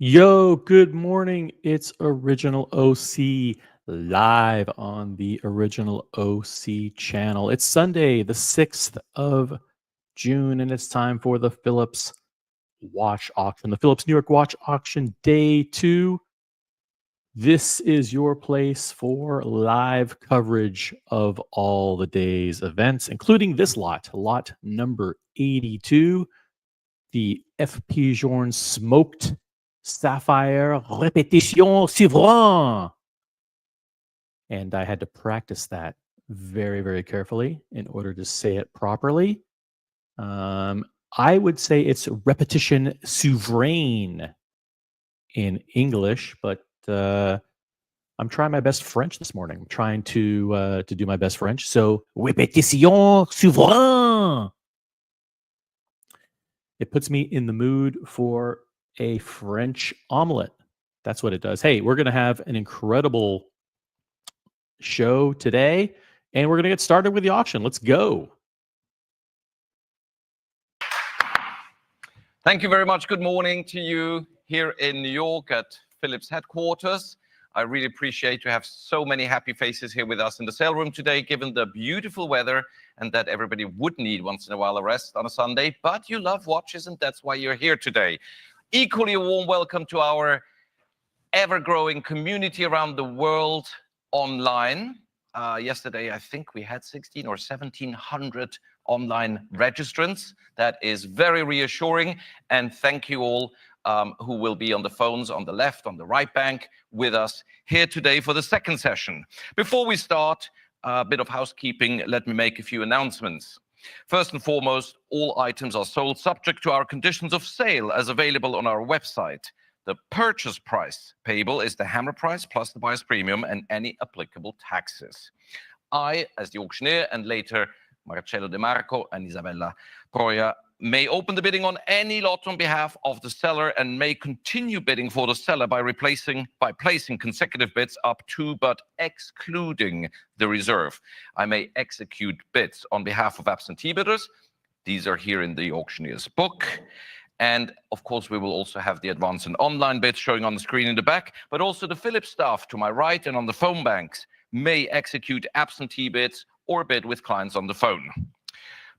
Yo, good morning. It's Original OC live on the Original OC channel. It's Sunday, the 6th of June, and it's time for the Phillips watch auction, the Phillips New York watch auction day 2. This is your place for live coverage of all the day's events, including this lot number 82, the FP Journe Smoked Sapphire Répétition Souverain. And I had to practice that very, very carefully in order to say it properly. I would say it's repetition souverain in English, but I'm trying my best French this morning. I'm trying to do my best French. So, répétition souverain. It puts me in the mood for a French omelet. That's what it does. Hey, we're going to have an incredible show today, and we're going to get started with the auction. Let's go. Thank you very much. Good morning to you here in New York at Phillips headquarters. I really appreciate to have so many happy faces here with us in the sale room today, given the beautiful weather and that everybody would need once in a while a rest on a Sunday. But you love watches, and that's why you're here today. Equally a warm welcome to our ever-growing community around the world online. Yesterday, I think we had 16 or 1,700 online registrants. That is very reassuring. And thank you all who will be on the phones on the left, on the right bank with us here today for the second session. Before we start, a bit of housekeeping, let me make a few announcements. First and foremost, all items are sold subject to our conditions of sale as available on our website. The purchase price payable is the hammer price plus the buyer's premium and any applicable taxes. I, as the auctioneer, and later Marcello De Marco and Isabella Proia, may open the bidding on any lot on behalf of the seller and may continue bidding for the seller by placing consecutive bids up to but excluding the reserve. I may execute bids on behalf of absentee bidders. These are here in the auctioneer's book. And of course, we will also have the advance and online bids showing on the screen in the back, but also the Phillips staff to my right and on the phone banks may execute absentee bids or bid with clients on the phone.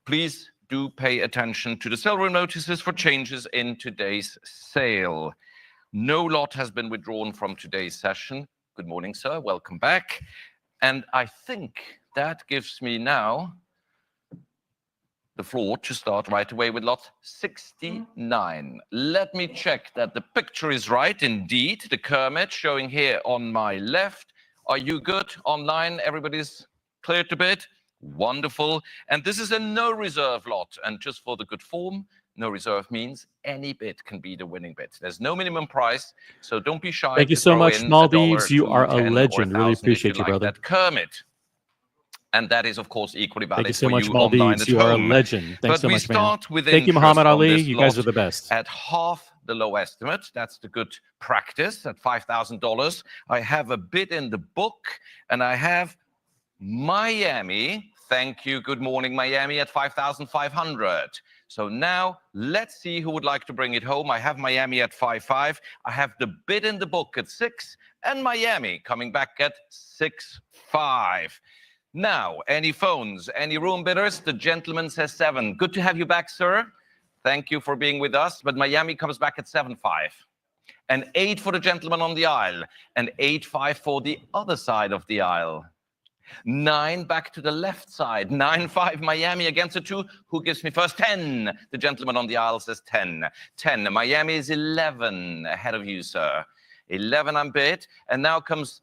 Please do pay attention to the sale room notices for changes in today's sale. No lot has been withdrawn from today's session. Good morning, sir. Welcome back. And I think that gives me now the floor to start right away with lot 69. Let me check that the picture is right. Indeed, the Kermit showing here on my left. Are you good online? Everybody's clear to bid? Wonderful. And this is a no reserve lot. And just for the good form, no reserve means any bid can be the winning bid. There's no minimum price, so don't be shy. Thank you so much, Maldives. You are a legend. Really appreciate you, brother. That Kermit. And that is, of course, equally valid. Thank you so for much, you Maldives. You are a home. legend. Thanks so much, man. Thank you, Muhammad Ali. You guys are the best. At half the low estimate, that's the good practice, at $5,000. I have a bid in the book, and I have Miami. Thank you. Good morning, Miami, at 5,500. So now let's see who would like to bring it home. I have Miami at 5.5. I have the bid in the book at 6, and Miami coming back at 6.5. Now, any phones, any room bidders? The gentleman says 7. Good to have you back, sir. Thank you for being with us. But Miami comes back at 7.5. And 8 for the gentleman on the aisle. And 8.5 for the other side of the aisle. 9 back to the left side. 9.5 Miami against a 2. Who gives me first? 10. The gentleman on the aisle says 10. 10. Miami is 11 ahead of you, sir. 11 I'm bid. And now comes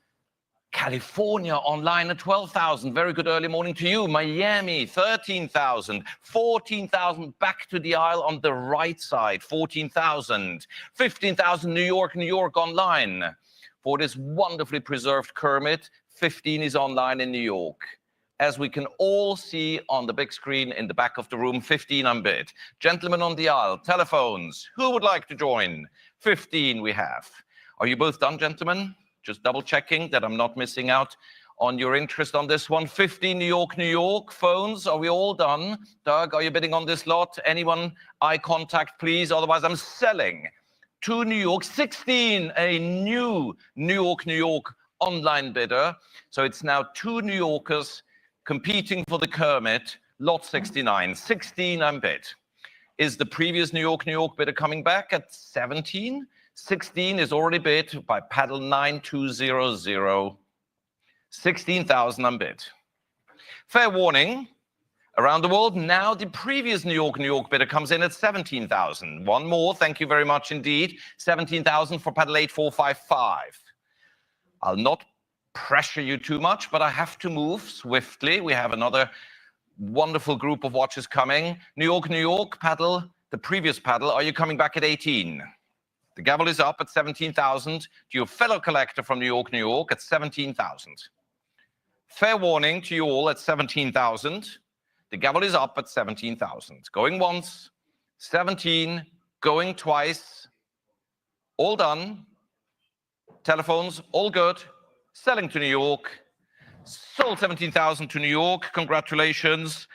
California online at 12,000. Very good early morning to you. Miami, 13,000. 14,000 back to the aisle on the right side. 14,000. 15,000 New York online. For this wonderfully preserved Kermit, 15 is online in New York. As we can all see on the big screen in the back of the room, 15 I'm bid. Gentlemen on the aisle, telephones. Who would like to join? 15 we have. Are you both done, gentlemen? Just double checking that I'm not missing out on your interest on this one. 15 New York phones. Are we all done? Doug, are you bidding on this lot? Anyone? Eye contact, please. Otherwise, I'm selling to New York. 16, a new New York online bidder. So it's now 2 New Yorkers competing for the Kermit, lot 69. 16 unbid. Is the previous New York bidder coming back at 17? 16 is already bid by paddle 9200. 16,000 unbid. Fair warning. Around the world, now the previous New York bidder comes in at 17,000. One more, thank you very much indeed. 17,000 for paddle 8455. I'll not pressure you too much, but I have to move swiftly. We have another wonderful group of watches coming. New York, paddle, the previous paddle, are you coming back at 18? The gavel is up at 17,000 to your fellow collector from New York at 17,000. Fair warning to you all at 17,000. The gavel is up at 17,000. Going once, 17, going twice. All done. Telephones, all good. Selling to New York. Sold 17,000 to New York. Congratulations.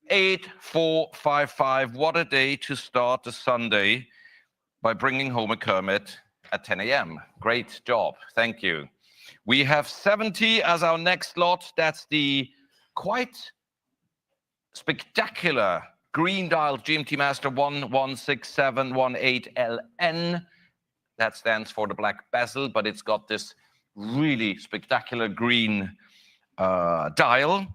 8455. What a day to start the Sunday by bringing home a Kermit at 10 a.m. Great job. Thank you. We have 70 as our next lot. That's the quite spectacular green dial GMT-Master 116718LN. That stands for the black bezel, but it's got this really spectacular green dial.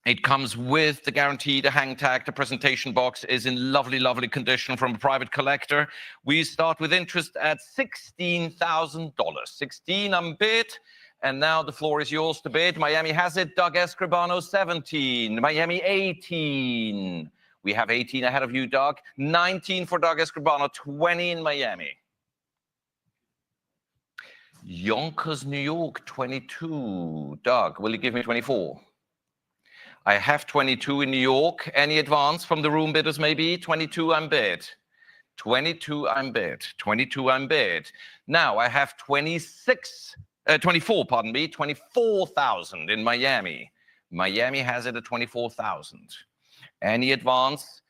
It comes with the guarantee, the hang tag, the presentation box is in lovely, lovely condition from a private collector. We start with interest at $16,000. 16 unbid. And now the floor is yours to bid. Miami has it. Doug Escribano, 17. Miami, 18. We have 18 ahead of you, Doug. 19 for Doug Escribano, 20 in Miami. Yonkers, New York, 22. Doug, will you give me 24? I have 22 in New York. Any advance from the room bidders, maybe? 22 unbid. 22 unbid. 22 unbid. Now I have 24, pardon me, 24,000 in Miami. Miami has it at 24,000. Any advance?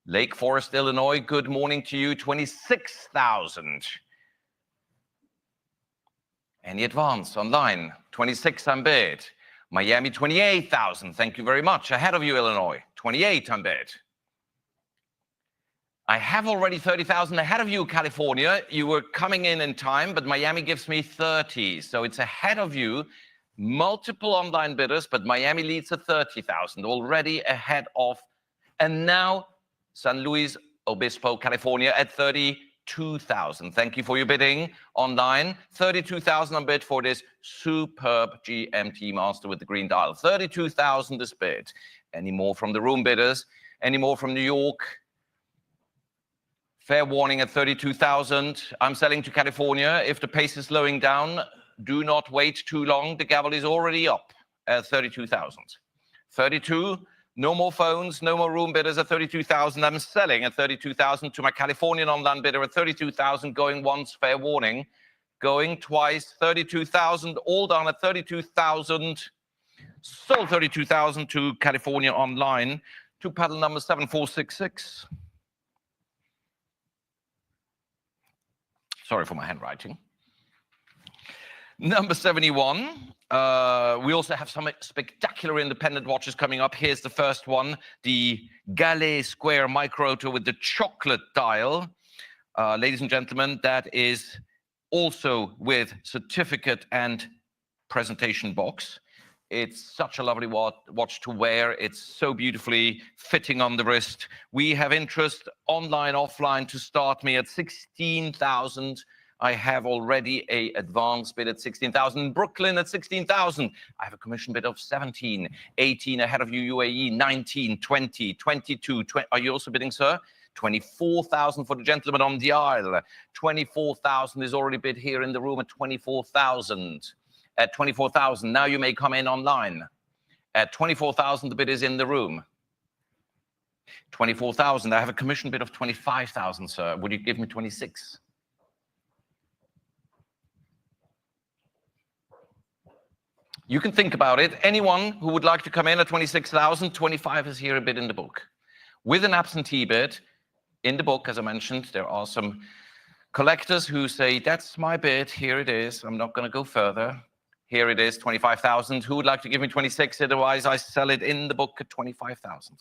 Lake Forest, Illinois, good morning to you, 26,000. Any advance online? 26 unbid. Miami, 28,000. Thank you very much. Ahead of you, Illinois, 28 unbid. I have already 30,000 ahead of you, California. You were coming in time, but Miami gives me 30. So it's ahead of you. Multiple online bidders, but Miami leads at 30,000, already ahead of. And now San Luis Obispo, California at 32,000. Thank you for your bidding online. 32,000 on bid for this superb GMT-Master with the green dial. 32,000 is bid. Any more from the room bidders? Any more from New York? Fair warning at 32,000. I'm selling to California. If the pace is slowing down, do not wait too long. The gavel is already up at 32,000. 32, no more phones, no more room bidders at 32,000. I'm selling at 32,000 to my Californian online bidder at 32,000. Going once, fair warning. Going twice, 32,000. All done at 32,000. Sold 32,000 to California online. To paddle number 7466. Sorry for my handwriting. Number 71. We also have some spectacular independent watches coming up. Here's the first one, the Galet Square Micro Auto with the chocolate dial. Ladies and gentlemen, that is also with certificate and presentation box. It's such a lovely watch to wear. It's so beautifully fitting on the wrist. We have interest online, offline to start me at 16,000. I have already a advance bid at 16,000. Brooklyn at 16,000. I have a commission bid of 17, 18 ahead of you, UAE, 19, 20, 22. Are you also bidding, sir? 24,000 for the gentleman on the aisle. 24,000 is already bid here in the room at 24,000. At 24,000, now you may come in online. At 24,000, the bid is in the room. 24,000, I have a commission bid of 25,000, sir. Would you give me 26? You can think about it. Anyone who would like to come in at 26,000, 25 is here a bid in the book. With an absentee bid, in the book, as I mentioned, there are some Collectors who say, that's my bid, here it is, I'm not going to go further. Here it is, 25,000. Who would like to give me 26? Otherwise, I sell it in the book at 25,000.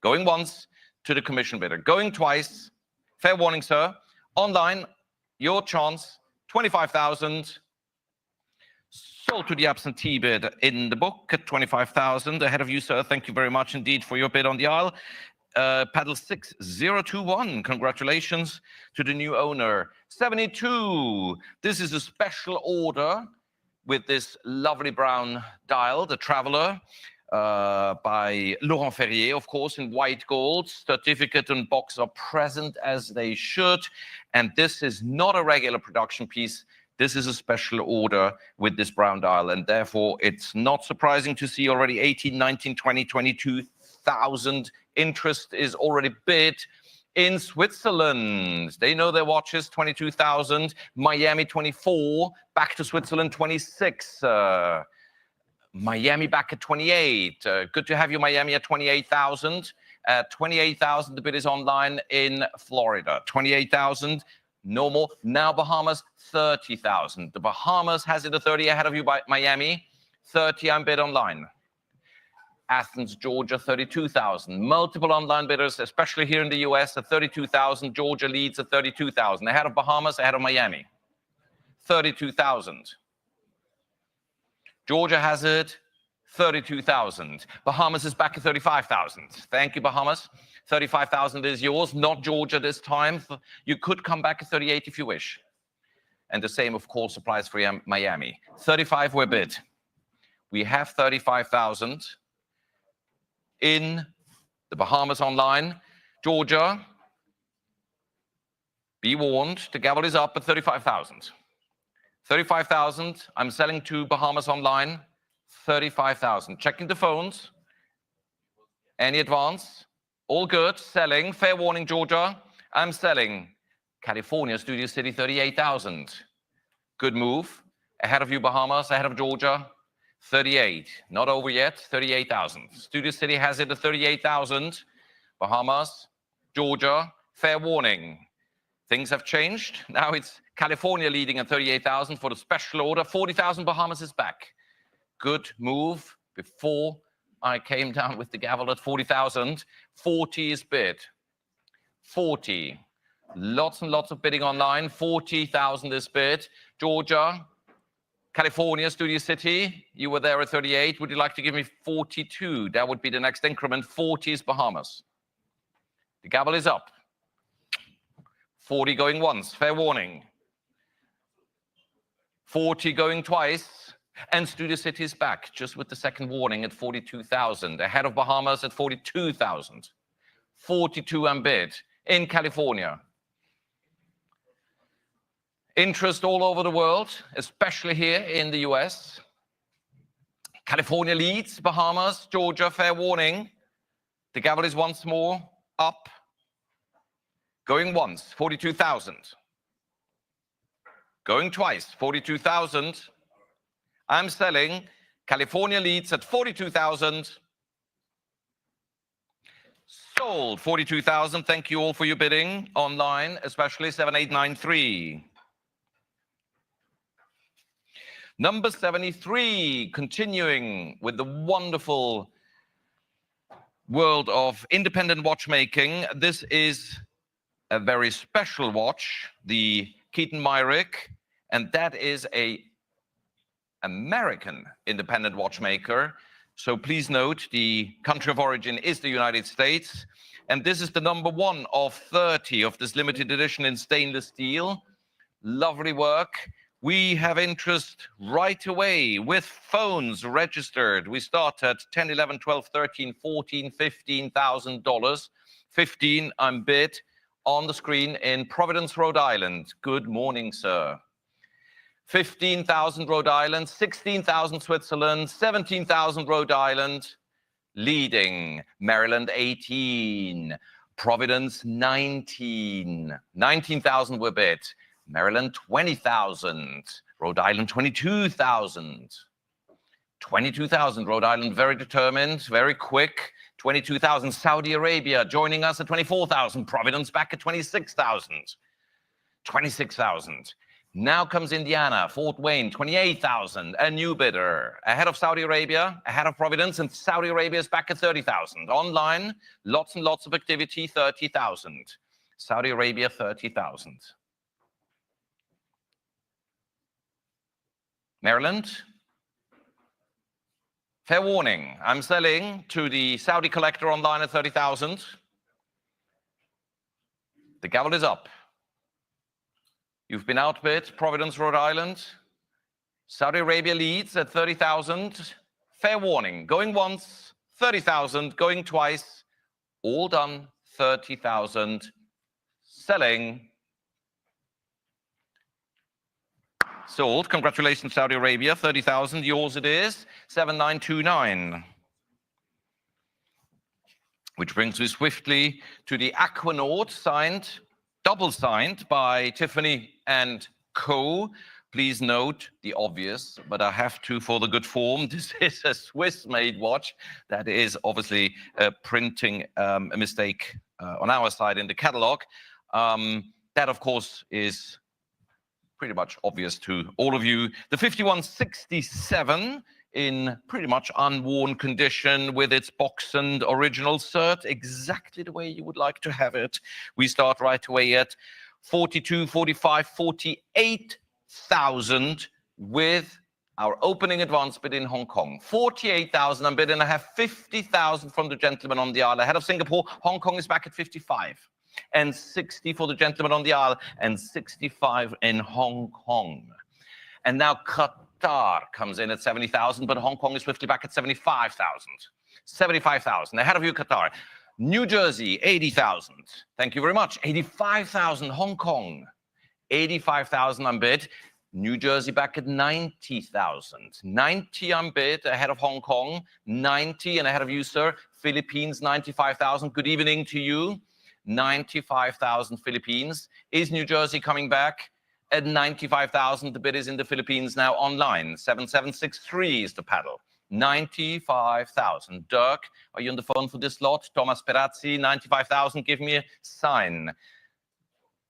Going once to the commission bidder. Going twice. Fair warning, sir. Online, your chance, 25,000. Sold to the absentee bid in the book at 25,000. Ahead of you, sir. Thank you very much indeed for your bid on the aisle. Paddle 6021. Congratulations to the new owner. 72. This is a special order with this lovely brown dial, the Traveler, by Laurent Ferrier, of course, in white gold. Certificate and box are present as they should. And this is not a regular production piece. This is a special order with this brown dial. And therefore, it's not surprising to see already 18, 19, 20, 22,000. Interest is already bid. In Switzerland, they know their watches, 22,000. Miami, 24. Back to Switzerland, 26. Miami back at 28. Good to have you, Miami, at 28,000. 28,000, the bid is online in Florida. 28,000, no more. Now Bahamas, 30,000. The Bahamas has it at 30 ahead of you by Miami. 30, I'm bid online. Athens, Georgia, 32,000. Multiple online bidders, especially here in the US, at 32,000. Georgia leads at 32,000. Ahead of Bahamas, ahead of Miami. 32,000. Georgia has it, 32,000. Bahamas is back at 35,000. Thank you, Bahamas. 35,000 is yours, not Georgia this time. You could come back at 38 if you wish. And the same, of course, applies for Miami. 35 were bid. We have 35,000. In the Bahamas online. Georgia, be warned, the gavel is up at 35,000. 35,000, I'm selling to Bahamas online, 35,000. Checking the phones. Any advance? All good, selling. Fair warning, Georgia, I'm selling. California, Studio City, 38,000. Good move. Ahead of you, Bahamas, ahead of Georgia. 38, not over yet, 38,000. Studio City has it at 38,000. Bahamas, Georgia, fair warning. Things have changed. Now it's California leading at 38,000 for the special order. 40,000, Bahamas is back. Good move before I came down with the gavel at 40,000. 40 is bid. 40. Lots and lots of bidding online. 40,000 is bid. Georgia, California, Studio City, you were there at 38. Would you like to give me 42? That would be the next increment. 40 is Bahamas. The gavel is up. 40 going once, fair warning. 40 going twice, and Studio City is back, just with the second warning at 42,000. Ahead of Bahamas at 42,000. 42 and bid in California. Interest all over the world, especially here in the US. California leads, Bahamas, Georgia, fair warning. The gavel is once more up. Going once, 42,000. Going twice, 42,000. I'm selling. California leads at 42,000. Sold, 42,000. Thank you all for your bidding online, especially 7893. Number 73, continuing with the wonderful world of independent watchmaking. This is a very special watch, the Keaton Myrick, and that is an American independent watchmaker. So please note the country of origin is the United States. And this is the number 1 of 30 of this limited edition in stainless steel. Lovely work. We have interest right away with phones registered. We start at 10, 11, 12, 13, 14, $15,000. 15, I'm bid on the screen in Providence, Rhode Island. Good morning, sir. 15,000 Rhode Island, 16,000 Switzerland, 17,000 Rhode Island, leading Maryland 18, Providence 19, 19,000 were bid. Maryland, 20,000. Rhode Island, 22,000. 22,000. Rhode Island, very determined, very quick. 22,000. Saudi Arabia joining us at 24,000. Providence back at 26,000. 26,000. Now comes Indiana, Fort Wayne, 28,000. A new bidder. Ahead of Saudi Arabia, ahead of Providence, and Saudi Arabia is back at 30,000. Online, lots and lots of activity, 30,000. Saudi Arabia, 30,000. Maryland. Fair warning, I'm selling to the Saudi collector online at 30,000. The gavel is up. You've been outbid, Providence, Rhode Island. Saudi Arabia leads at 30,000. Fair warning, going once, 30,000, going twice, all done, 30,000. Selling. Sold. Congratulations, Saudi Arabia, 30,000. Yours it is, 7,929. Which brings me swiftly to the Aquanaut, double signed by Tiffany and Co. Please note the obvious, but I have to for the good form. This is a Swiss-made watch. That is obviously a printing a mistake on our side in the catalog. That, of course, is pretty much obvious to all of you. The 5167 in pretty much unworn condition with its box and original cert, exactly the way you would like to have it. We start right away at 42, 45, 48,000 with our opening advance bid in Hong Kong. 48,000 I'm bid, and I have 50,000 from the gentleman on the aisle. Ahead of Singapore, Hong Kong is back at 55. And 60 for the gentleman on the aisle, and 65 in Hong Kong. And now Qatar comes in at 70,000, but Hong Kong is swiftly back at 75,000. 75,000. Ahead of you, Qatar. New Jersey, 80,000. Thank you very much. 85,000, Hong Kong. 85,000 I'm bid. New Jersey back at 90,000. 90 I'm bid ahead of Hong Kong. 90 and ahead of you, sir. Philippines, 95,000. Good evening to you. 95,000 Philippines. Is New Jersey coming back? At 95,000, the bid is in the Philippines now online. 7763 is the paddle. 95,000. Dirk, are you on the phone for this lot? Thomas Perazzi, 95,000. Give me a sign.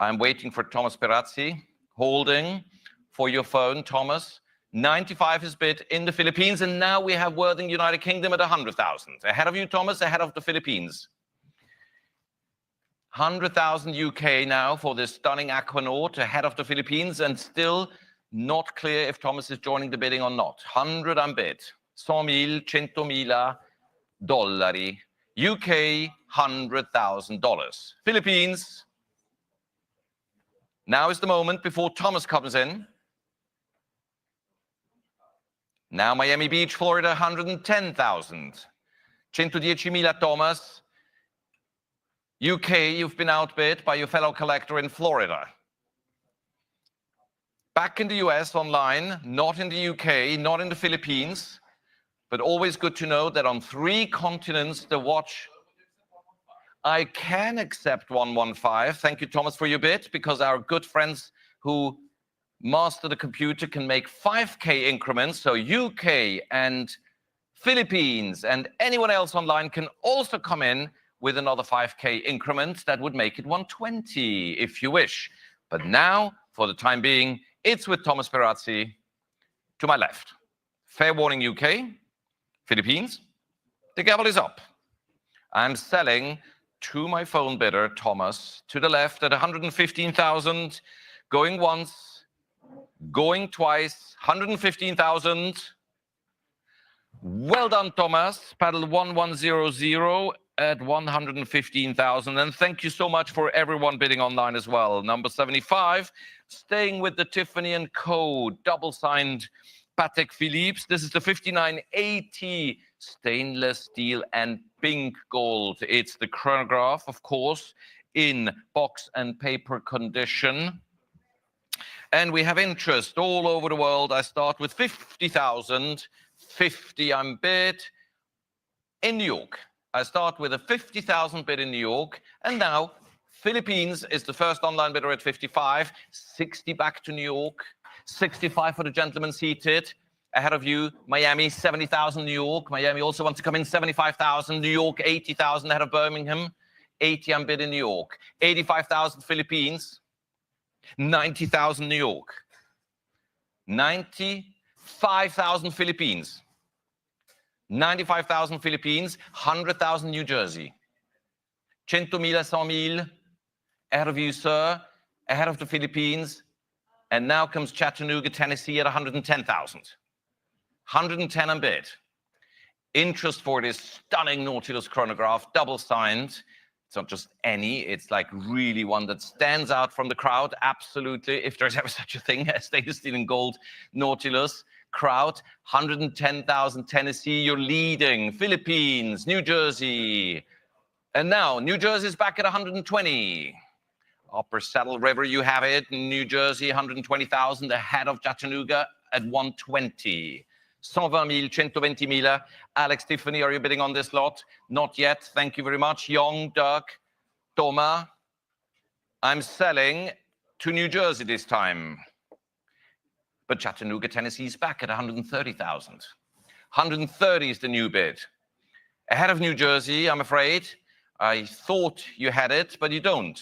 I'm waiting for Thomas Perazzi. Holding for your phone, Thomas. 95 is bid in the Philippines, and now we have Worthing United Kingdom at 100,000. Ahead of you, Thomas, ahead of the Philippines. 100,000 UK now for this stunning Aquanaut ahead of the Philippines, and still not clear if Thomas is joining the bidding or not. 100 I'm bid. 100,000, 100,000 dollari. UK, $100,000. Philippines. Now is the moment before Thomas comes in. Now Miami Beach, Florida, 110,000. 110,000 Thomas. UK, you've been outbid by your fellow collector in Florida. Back in the US online, not in the UK, not in the Philippines, but always good to know that on 3 continents, the watch, I can accept 115. Thank you, Thomas, for your bid, because our good friends who master the computer can make 5K increments. So UK and Philippines and anyone else online can also come in with another 5K increment. That would make it 120 if you wish. But now, for the time being, it's with Thomas Perazzi to my left. Fair warning, UK, Philippines, the gavel is up. I'm selling to my phone bidder, Thomas, to the left at 115,000, going once, going twice, 115,000. Well done, Thomas. Paddle 1100 at 115,000. And thank you so much for everyone bidding online as well. Number 75, staying with the Tiffany & Co. double signed Patek Philippe. This is the 5980 stainless steel and pink gold. It's the chronograph, of course, in box and paper condition. And we have interest all over the world. I start with 50,000. 50 I'm bid in New York. I start with a 50,000 bid in New York, and now Philippines is the first online bidder at 55, 60 back to New York, 65 for the gentleman seated. Ahead of you, Miami, 70,000 New York. Miami also wants to come in, 75,000. New York, 80,000 ahead of Birmingham. 80 I'm bid in New York. 85,000 Philippines. 90,000 New York. 95,000 Philippines. 95,000 Philippines, 100,000 New Jersey. 100,000, 100,000, ahead of you, sir, ahead of the Philippines. And now comes Chattanooga, Tennessee at 110,000. 110 and bid. Interest for this stunning Nautilus chronograph, double signed. It's not just any, it's like really one that stands out from the crowd, absolutely, if there's ever such a thing, a stainless steel and gold Nautilus crowd. 110,000 Tennessee, you're leading. Philippines, New Jersey. And now, New Jersey's back at 120. Upper Saddle River, you have it. New Jersey, 120,000, ahead of Chattanooga at 120. 120,000, 120,000. Alex, Tiffany, are you bidding on this lot? Not yet. Thank you very much. Young, Doug, Thomas. I'm selling to New Jersey this time. But Chattanooga, Tennessee is back at 130,000. 130 is the new bid. Ahead of New Jersey, I'm afraid. I thought you had it, but you don't.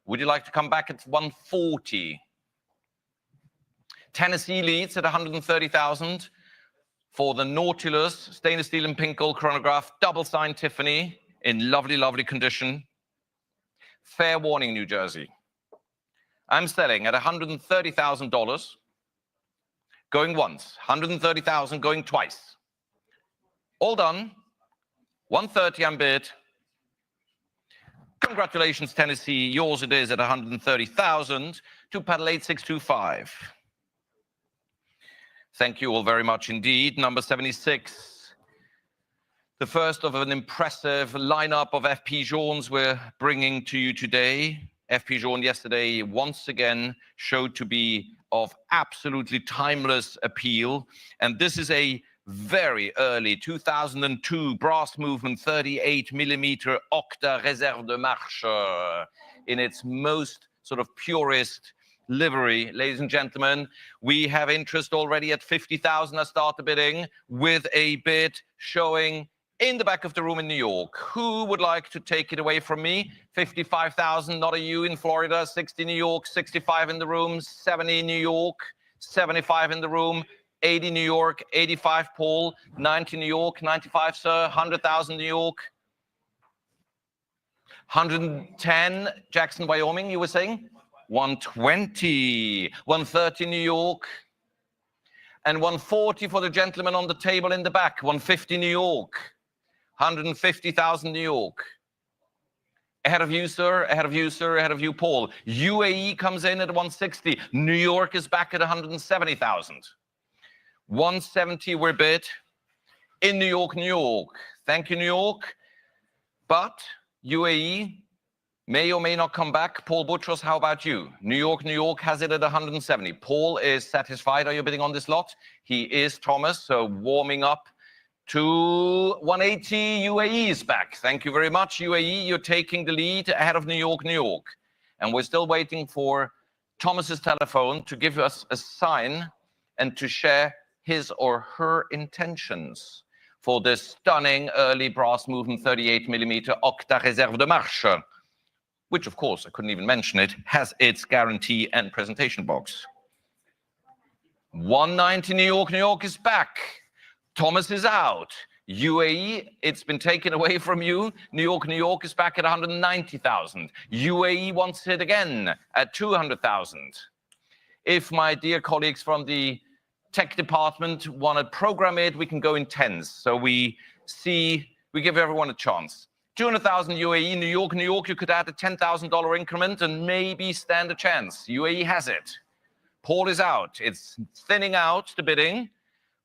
Would you like to come back at 140? Tennessee leads at 130,000. For the Nautilus, stainless steel and pink gold chronograph, double signed Tiffany in lovely, lovely condition. Fair warning, New Jersey. I'm selling at $130,000. Going once, 130,000, going twice. All done. 130 I'm bid. Congratulations, Tennessee. Yours it is at 130,000 to paddle 8625. Thank you all very much indeed. Number 76. The first of an impressive lineup of FP Journes we're bringing to you today. FP Journe yesterday once again showed to be of absolutely timeless appeal. And this is a very early 2002 brass movement 38mm Octa Réserve de Marche in its most sort of purest livery. Ladies and gentlemen, we have interest already at 50,000. I start the bidding with a bid showing in the back of the room in New York. Who would like to take it away from me? 55,000, not a you in Florida. 60 New York, 65 in the room, 70 New York, 75 in the room, 80 New York, 85 Paul, 90 New York, 95 sir, 100,000 New York, 110 Jackson, Wyoming, you were saying? 120, 130 New York, and 140 for the gentleman on the table in the back, 150 New York, 150,000 New York. Ahead of you, sir, ahead of you, sir, ahead of you, Paul. UAE comes in at 160. New York is back at 170,000. 170 we're bid in New York, New York. Thank you, New York. But UAE may or may not come back. Paul Butros, how about you? New York has it at 170. Paul is satisfied. Are you bidding on this lot? He is, Thomas, so warming up to 180. UAE is back. Thank you very much, UAE. You're taking the lead ahead of New York. And we're still waiting for Thomas's telephone to give us a sign and to share his or her intentions for this stunning early brass movement 38mm Octa Réserve de Marche, which, of course, I couldn't even mention it, has its guarantee and presentation box. 190 New York is back. Thomas is out. UAE, it's been taken away from you. New York is back at 190,000. UAE wants it again at 200,000. If my dear colleagues from the tech department want to program it, we can go in tens. So we give everyone a chance. 200,000 UAE, New York, you could add a $10,000 increment and maybe stand a chance. UAE has it. Paul is out. It's thinning out the bidding,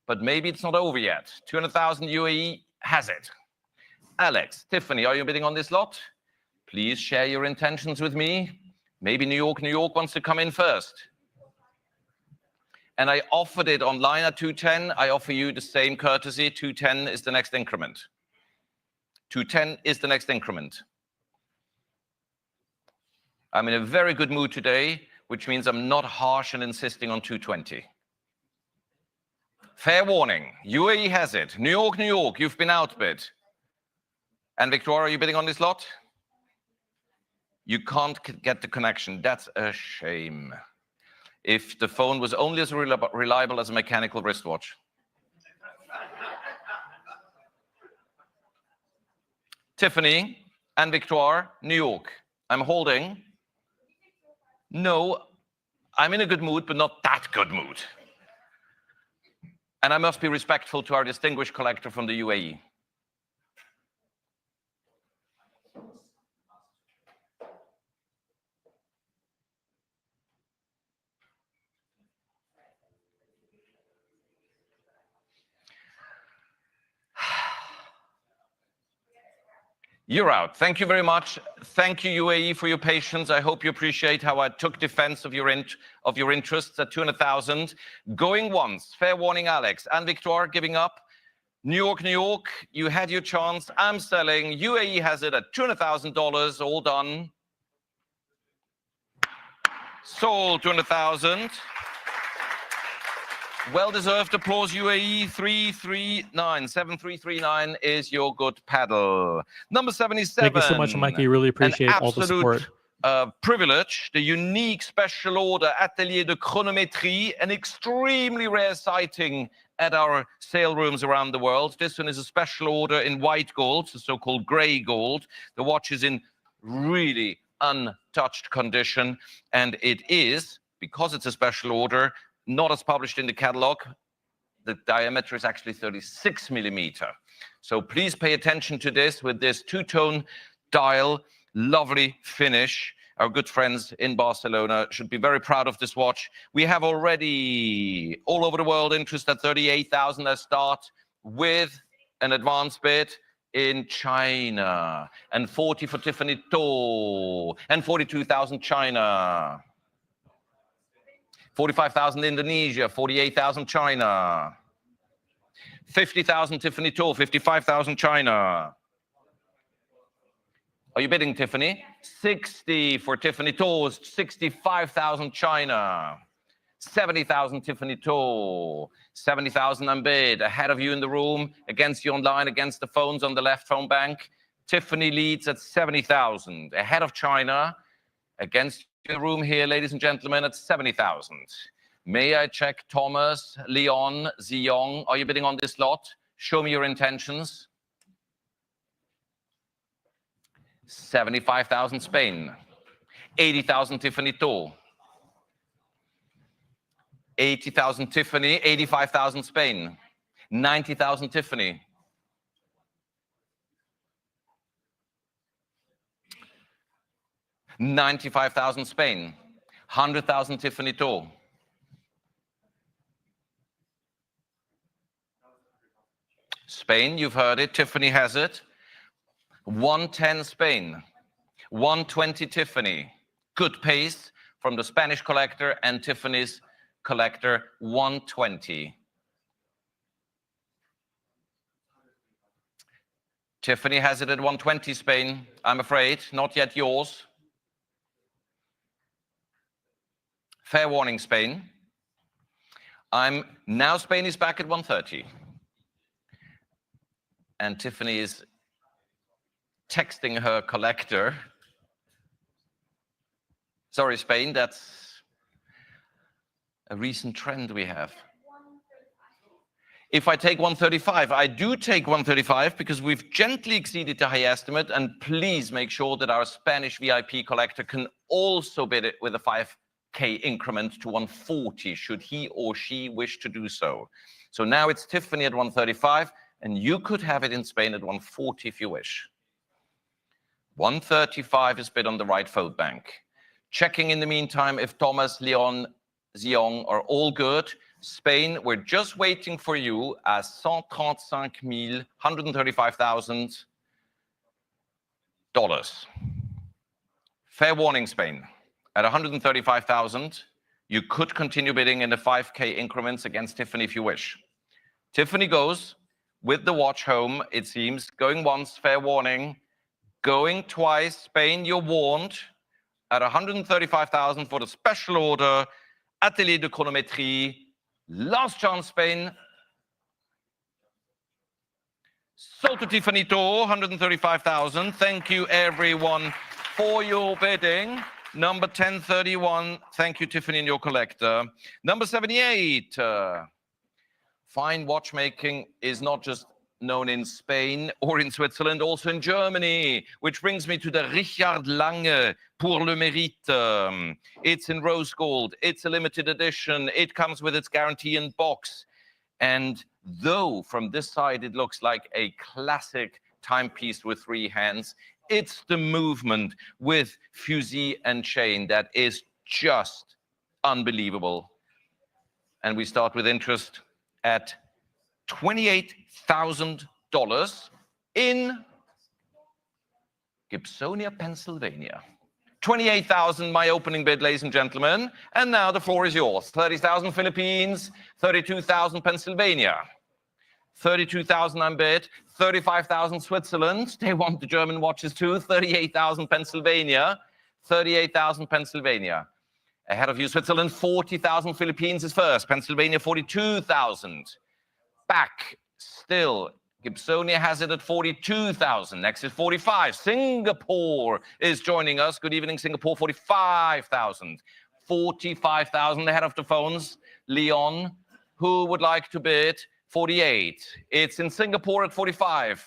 but maybe it's not over yet. 200,000 UAE has it. Alex, Tiffany, are you bidding on this lot? Please share your intentions with me. Maybe New York wants to come in first. And I offered it online at 210. I offer you the same courtesy. 210 is the next increment. 210 is the next increment. I'm in a very good mood today, which means I'm not harsh and insisting on 220. Fair warning, UAE has it. New York, you've been outbid. And Victoria, are you bidding on this lot? You can't get the connection. That's a shame. If the phone was only as reliable as a mechanical wristwatch. Tiffany and Victoire, New York. I'm holding. No, I'm in a good mood, but not that good mood. And I must be respectful to our distinguished collector from the UAE. You're out. Thank you very much. Thank you, UAE, for your patience. I hope you appreciate how I took defense of your interests at 200,000. Going once. Fair warning, Alex. And Victoire giving up. New York, New York. You had your chance. I'm selling. UAE has it at $200,000. All done. Sold 200,000. Well-deserved applause, UAE. 7339 is your good paddle. Number 77. Thank you so much, Mikey. Really appreciate all the support. Privilege, the unique special order Atelier de Chronométrie, an extremely rare sighting at our sale rooms around the world. This one is a special order in white gold, the so-called gray gold. The watch is in really untouched condition, and it is, because it's a special order, not as published in the catalog. The diameter is actually 36 millimeter. So please pay attention to this with this two-tone dial, lovely finish. Our good friends in Barcelona should be very proud of this watch. We have already all over the world interest at 38,000. Let's start with an advance bid in China, and 40 for Tiffany To, and 42,000 China. 45,000 Indonesia, 48,000 China. 50,000 Tiffany To, 55,000 China. Are you bidding, Tiffany? 60 for Tiffany To, 65,000 China. 70,000 Tiffany To, 70,000 unbid. Ahead of you in the room, against you online, against the phones on the left phone bank. Tiffany leads at 70,000. Ahead of China, against the room here, ladies and gentlemen, at 70,000. May I check Thomas, Leon, Ziyong? Are you bidding on this lot? Show me your intentions. 75,000 Spain. 80,000 Tiffany To. 80,000 Tiffany, 85,000 Spain. 90,000 Tiffany. 95,000 Spain, 100,000 Tiffany To. Spain, you've heard it, Tiffany has it. 110 Spain, 120 Tiffany. Good pace from the Spanish collector and Tiffany's collector, 120. Tiffany has it at 120 Spain, I'm afraid, not yet yours. Fair warning, Spain. Now Spain is back at 130. And Tiffany is texting her collector. Sorry, Spain, that's a recent trend we have. If I take 135, I do take 135 because we've gently exceeded the high estimate, and please make sure that our Spanish VIP collector can also bid it with a 5K increment to 140 should he or she wish to do so. So now it's Tiffany at 135, and you could have it in Spain at 140 if you wish. 135 is bid on the right phone bank. Checking in the meantime if Thomas, Leon, Ziyong are all good. Spain, we're just waiting for you at 135,000, $135,000. Fair warning, Spain. At 135,000, you could continue bidding in the 5K increments against Tiffany if you wish. Tiffany goes with the watch home, it seems. Going once, fair warning. Going twice, Spain, you're warned. At 135,000 for the special order, Atelier de Chronométrie. Last chance, Spain. Sold to Tiffany To, 135,000. Thank you, everyone, for your bidding. Number 1031, thank you, Tiffany, and your collector. Number 78, fine watchmaking is not just known in Spain or in Switzerland, also in Germany, which brings me to the Richard Lange Pour le Mérite. It's in rose gold, it's a limited edition, it comes with its guarantee in box. And though from this side it looks like a classic timepiece with 3 hands, it's the movement with fusee and chain that is just unbelievable. And we start with interest at $28,000 in Gibsonia, Pennsylvania. 28,000, my opening bid, ladies and gentlemen. And now the floor is yours. 30,000 Philippines, 32,000 Pennsylvania. 32,000 I'm bid, 35,000 Switzerland. They want the German watches too. 38,000 Pennsylvania, 38,000 Pennsylvania. Ahead of you, Switzerland, 40,000 Philippines is first. Pennsylvania, 42,000. Back still, Gibsonia has it at 42,000. Next is 45. Singapore is joining us. Good evening, Singapore, 45,000. 45,000 ahead of the phones. Leon, who would like to bid? 48. It's in Singapore at 45.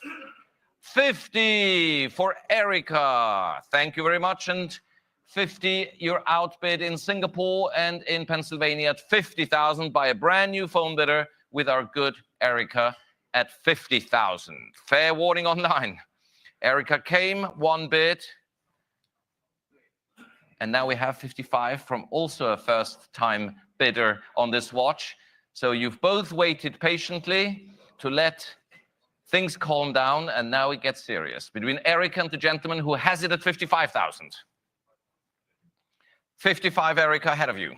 50 for Erica. Thank you very much. And 50, you're outbid in Singapore and in Pennsylvania at 50,000 by a brand new phone bidder with our good Erica at 50,000. Fair warning online. Erica came, 1 bid. And now we have 55 from also a first-time bidder on this watch. So you've both waited patiently to let things calm down, and now it gets serious. Between Erica and the gentleman who has it at 55,000. 55, Erica, ahead of you.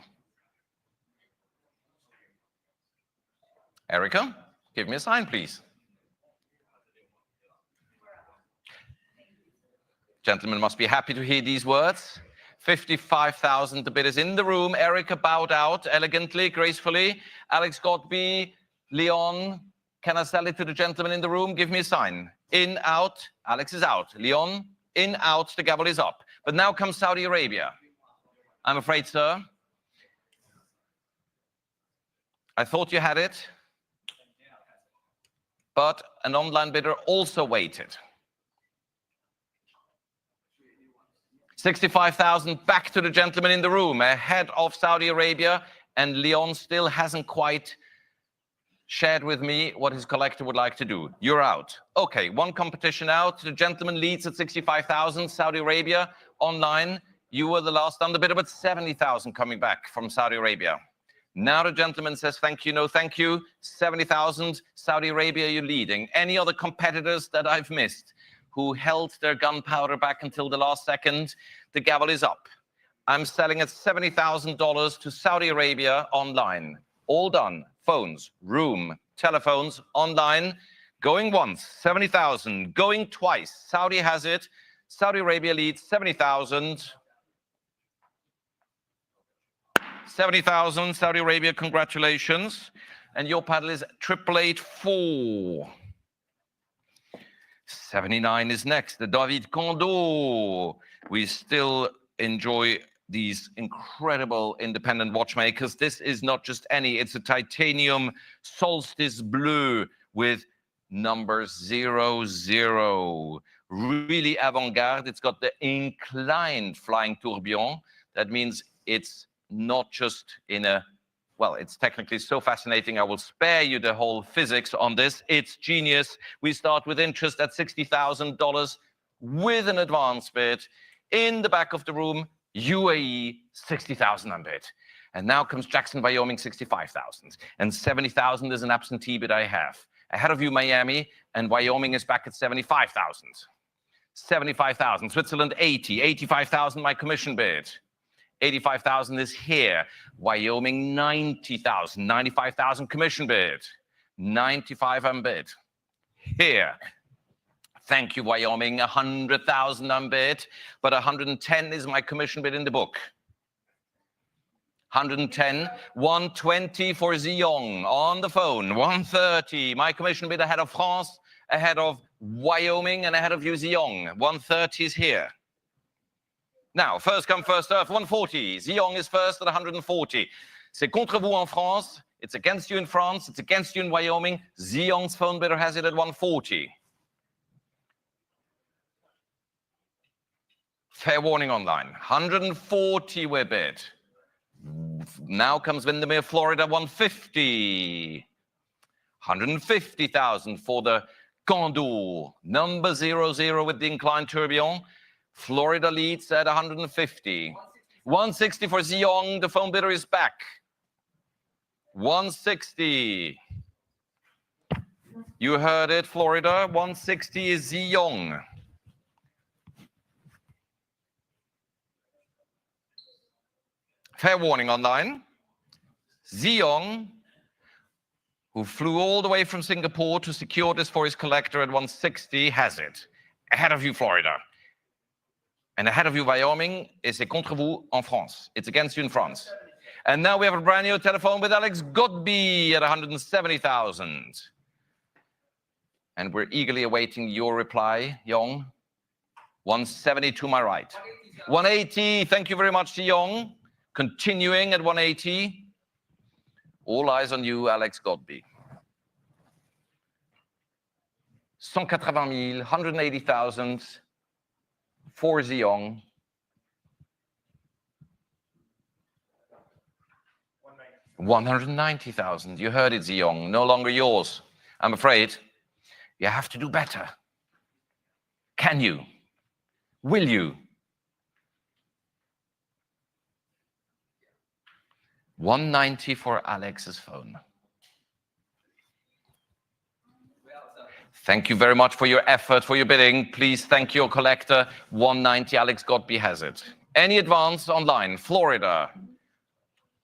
Erica, give me a sign, please. Gentlemen must be happy to hear these words. 55,000, the bid is in the room. Erica bowed out elegantly, gracefully. Alex Godby, Leon, can I sell it to the gentleman in the room? Give me a sign. In, out, Alex is out. Leon, in, out, the gavel is up. But now comes Saudi Arabia. I'm afraid, sir. I thought you had it. But an online bidder also waited. 65,000 back to the gentleman in the room, ahead of Saudi Arabia, and Leon still hasn't quite shared with me what his collector would like to do. You're out. Okay, 1 competition out. The gentleman leads at 65,000. Saudi Arabia, online. You were the last underbidder, but 70,000 coming back from Saudi Arabia. Now the gentleman says, thank you, no thank you. 70,000, Saudi Arabia, you're leading. Any other competitors that I've missed who held their gunpowder back until the last second? The gavel is up. I'm selling at $70,000 to Saudi Arabia online. All done. Phones, room, telephones, online. Going once, 70,000. Going twice. Saudi has it. Saudi Arabia leads 70,000. 70,000, Saudi Arabia, congratulations. And your paddle is 888-4. 79 is next, the David Candaux. We still enjoy these incredible independent watchmakers. This is not just any, it's a titanium Solstice Bleu with number 00. Really avant-garde. It's got the inclined flying tourbillon. That means it's not just in a, well, it's technically so fascinating. I will spare you the whole physics on this. It's genius. We start with interest at $60,000 with an advance bid. In the back of the room, UAE, 60,000 on bid. And now comes Jackson, Wyoming, 65,000. And 70,000 is an absentee bid I have. Ahead of you, Miami, and Wyoming is back at 75,000. 75,000. Switzerland, 80. 85,000, my commission bid. 85,000 is here. Wyoming, 90,000. 95,000 commission bid. 95 unbid. Here. Thank you, Wyoming. 100,000 unbid. But 110 is my commission bid in the book. 110. 120 for Ziyong on the phone. 130. My commission bid ahead of France, ahead of Wyoming, and ahead of you, Ziyong. 130 is here. Now, first come, first serve, 140. Zeong is first at 140. C'est contre vous en France. It's against you in France. It's against you in Wyoming. Zeong's phone bidder has it at 140. Fair warning online. 140 we're bid. Now comes Windermere, Florida, 150. 150,000 for the Candaux. Number 00 with the inclined tourbillon. Florida leads at 150. 160 for Zeong. The phone bidder is back. 160. You heard it, Florida. 160 is Zeong. Fair warning online. Zeong, who flew all the way from Singapore to secure this for his collector at 160, has it. Ahead of you, Florida. And ahead of you, Wyoming, et c'est contre vous en France. It's against you in France. And now we have a brand new telephone with Alex Godby at 170,000. And we're eagerly awaiting your reply, Yong. 170 to my right. 180, thank you very much to Yong. Continuing at 180. All eyes on you, Alex Godby. 180,000, 180,000 for Zeong. 190,000. You heard it, Zeong. No longer yours. I'm afraid you have to do better. Can you? Will you? 190 for Alex's phone. Thank you very much for your effort, for your bidding. Please thank your collector. 190, Alex Godby has it. Any advance online? Florida,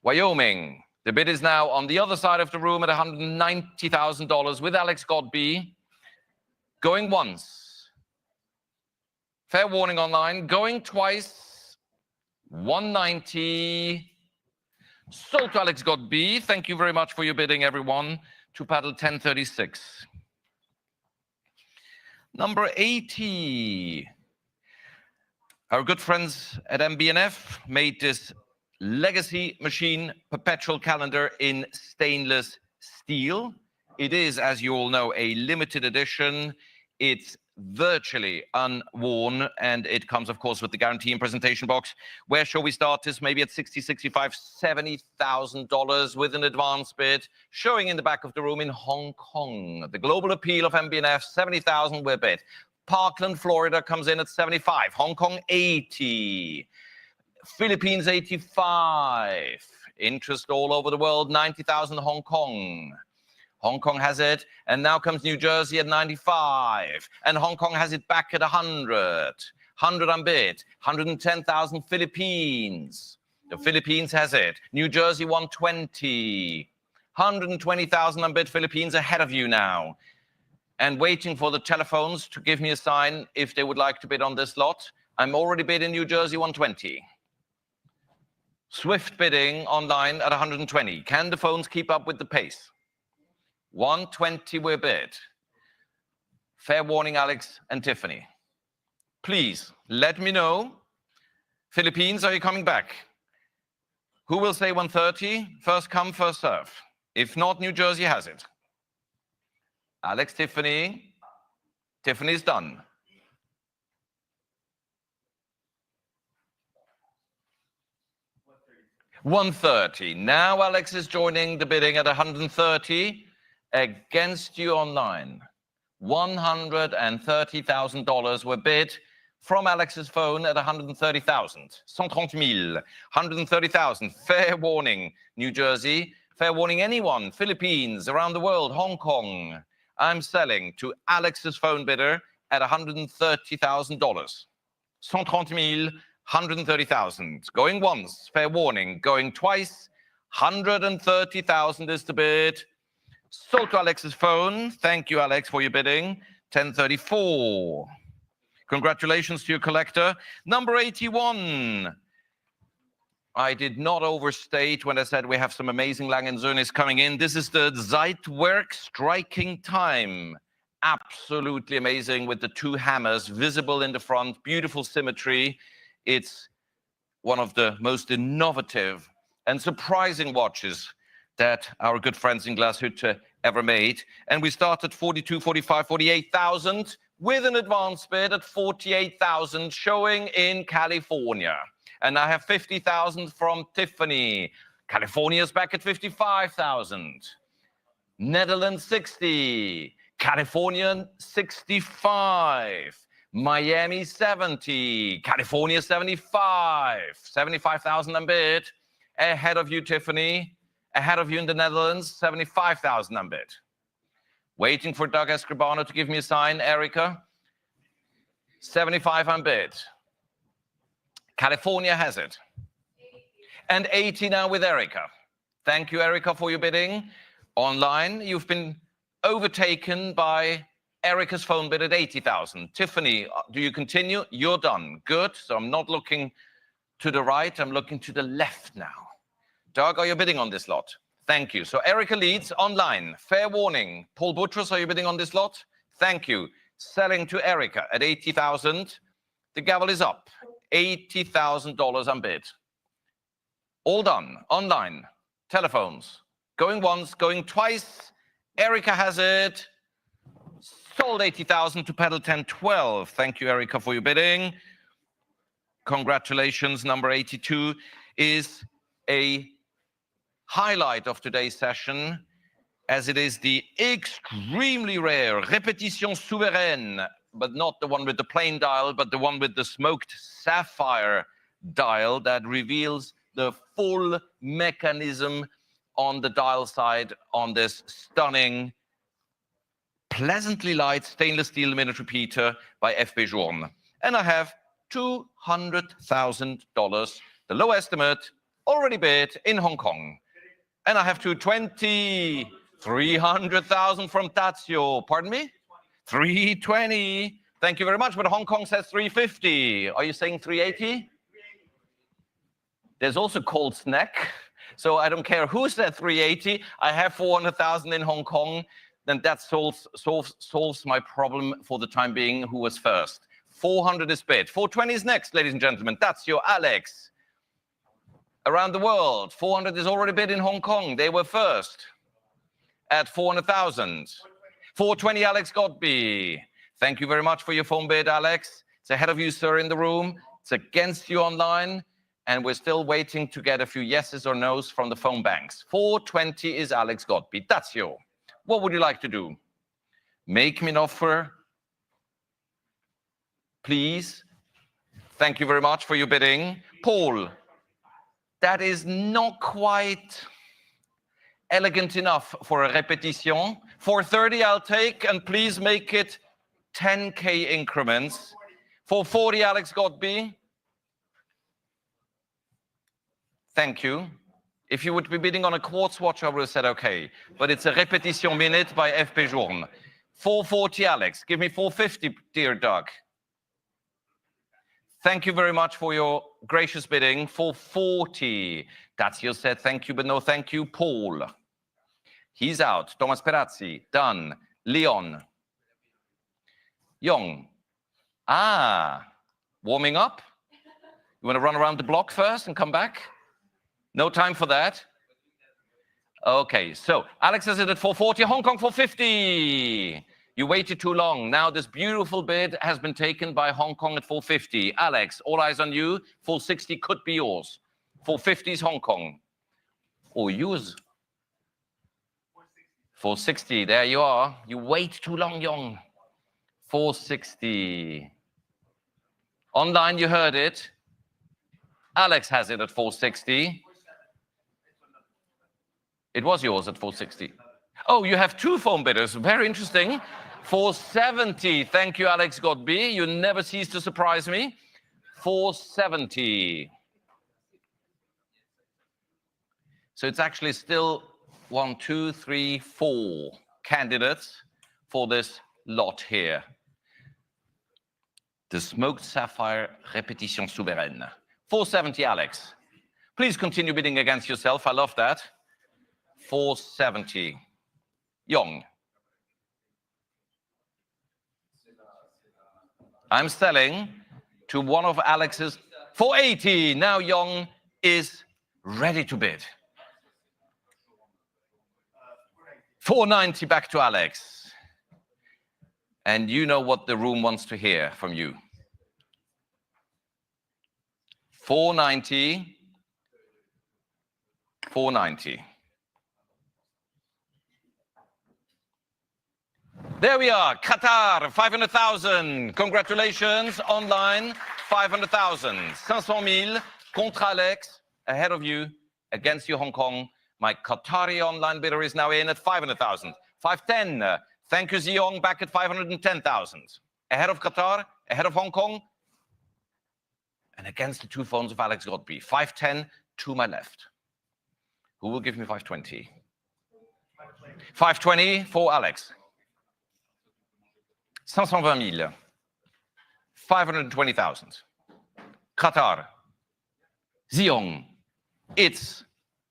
Wyoming. The bid is now on the other side of the room at $190,000 with Alex Godby. Going once. Fair warning online. Going twice. 190. Sold to Alex Godby. Thank you very much for your bidding, everyone. To paddle 1036. Number 80. Our good friends at MB&F made this legacy machine perpetual calendar in stainless steel. It is, as you all know, a limited edition. It's virtually unworn, and it comes, of course, with the guarantee and presentation box. Where shall we start this? Maybe at $60,000, $65,000, $70,000 with an advance bid, showing in the back of the room in Hong Kong. The global appeal of MB&F, $70,000 we're bid. Parkland, Florida comes in at 75. Hong Kong, 80. Philippines, 85. Interest all over the world, 90,000 Hong Kong. Hong Kong has it, and now comes New Jersey at 95. And Hong Kong has it back at 100. 100 unbid. 110,000 Philippines. The Philippines has it. New Jersey, 120. 120,000 unbid Philippines ahead of you now. And waiting for the telephones to give me a sign if they would like to bid on this lot. I'm already bid in New Jersey, 120. Swift bidding online at 120. Can the phones keep up with the pace? 120 we're bid. Fair warning, Alex and Tiffany. Please let me know. Philippines, are you coming back? Who will say 130? First come, first serve. If not, New Jersey has it. Alex, Tiffany. Tiffany's done. 130. Now Alex is joining the bidding at 130. Against you online. $130,000 were bid from Alex's phone at 130,000. 130,000. 130,000. Fair warning, New Jersey. Fair warning, anyone. Philippines, around the world, Hong Kong. I'm selling to Alex's phone bidder at $130,000. 130,000. 130,000. Going once, fair warning. Going twice, 130,000 is the bid. Sold to Alex's phone. Thank you, Alex, for your bidding. 1034. Congratulations to your collector. Number 81. I did not overstate when I said we have some amazing Lange Söhnes coming in. This is the Zeitwerk striking time. Absolutely amazing with the two hammers visible in the front. Beautiful symmetry. It's one of the most innovative and surprising watches that our good friends in Glashütte ever made. And we started 42, 45, 48,000 with an advance bid at 48,000 showing in California. And I have 50,000 from Tiffany. California's back at 55,000. Netherlands 60. California 65. Miami 70. California 75. 75,000 and bid. Ahead of you, Tiffany. Ahead of you in the Netherlands, 75,000 and bid. Waiting for Doug Escribano to give me a sign, Erica. 75 and bid. California has it. And 80 now with Erica. Thank you, Erica, for your bidding. Online, you've been overtaken by Erica's phone bid at 80,000. Tiffany, do you continue? You're done. Good. So I'm not looking to the right. I'm looking to the left now. Doug, are you bidding on this lot? Thank you. So Erica leads online. Fair warning. Paul Buttress, are you bidding on this lot? Thank you. Selling to Erica at 80,000. The gavel is up. $80,000 unbid. All done. Online. Telephones. Going once, going twice. Erica has it. Sold 80,000 to pedal 1012. Thank you, Erica, for your bidding. Congratulations. Number 82 is a highlight of today's session, as it is the extremely rare Répétition Souveraine, but not the one with the plain dial, but the one with the smoked sapphire dial that reveals the full mechanism on the dial side on this stunning, pleasantly light stainless steel minute repeater by FB Journe. And I have $200,000, the low estimate, already bid in Hong Kong. And I have 220, 300,000 from Tazio. Pardon me? 320. Thank you very much. But Hong Kong says 350. Are you saying 380? There's also cold snack. So I don't care who said 380. I have 400,000 in Hong Kong. Then that solves my problem for the time being. Who was first? 400 is bid. 420 is next, ladies and gentlemen. Tazio, Alex. Around the world, 400 is already bid in Hong Kong. They were first at 400,000. 420, Alex Godby. Thank you very much for your phone bid, Alex. It's ahead of you, sir, in the room. It's against you online. And we're still waiting to get a few yeses or nos from the phone banks. 420 is Alex Godby. That's you. What would you like to do? Make me an offer, please. Thank you very much for your bidding. Paul. That is not quite elegant enough for a répétition. 430 I'll take, and please make it 10K increments. 440 Alex Godby. Thank you. If you would be bidding on a quartz watch, I would have said okay. But it's a répétition minute by FB Journe. 440 Alex. Give me 450, dear Doug. Thank you very much for your gracious bidding. 440. Tazio said thank you, but no thank you. Paul. He's out. Thomas Perazzi. Done. Leon. Young. Warming up? You want to run around the block first and come back? No time for that? Okay, so Alex has it at 440. Hong Kong 450. You waited too long. Now this beautiful bid has been taken by Hong Kong at 450. Alex, all eyes on you. 460 could be yours. 450 is Hong Kong. Or yours. 460, there you are. You wait too long, Young. 460. Online, you heard it. Alex has it at 460. It was yours at 460. Oh, you have two phone bidders. Very interesting. 470. Thank you, Alex Godby. You never cease to surprise me. 470. So it's actually still 1, 2, 3, 4 candidates for this lot here. The smoked sapphire Répétition Souveraine. 470, Alex. Please continue bidding against yourself. I love that. 470. Young. I'm selling to one of Alex's 480. Now Young is ready to bid. 490 back to Alex. And you know what the room wants to hear from you. 490. 490. There we are, Qatar, 500,000. Congratulations, online, 500,000. 500,000 contre Alex, ahead of you, against you, Hong Kong. My Qatari online bidder is now in at 500,000. 510. Thank you, Ziyong, back at 510,000. Ahead of Qatar, ahead of Hong Kong, and against the two phones of Alex Godby. 510 to my left. Who will give me 520? 520 for Alex. 520,000. 520,000. Qatar. Ziyong. It's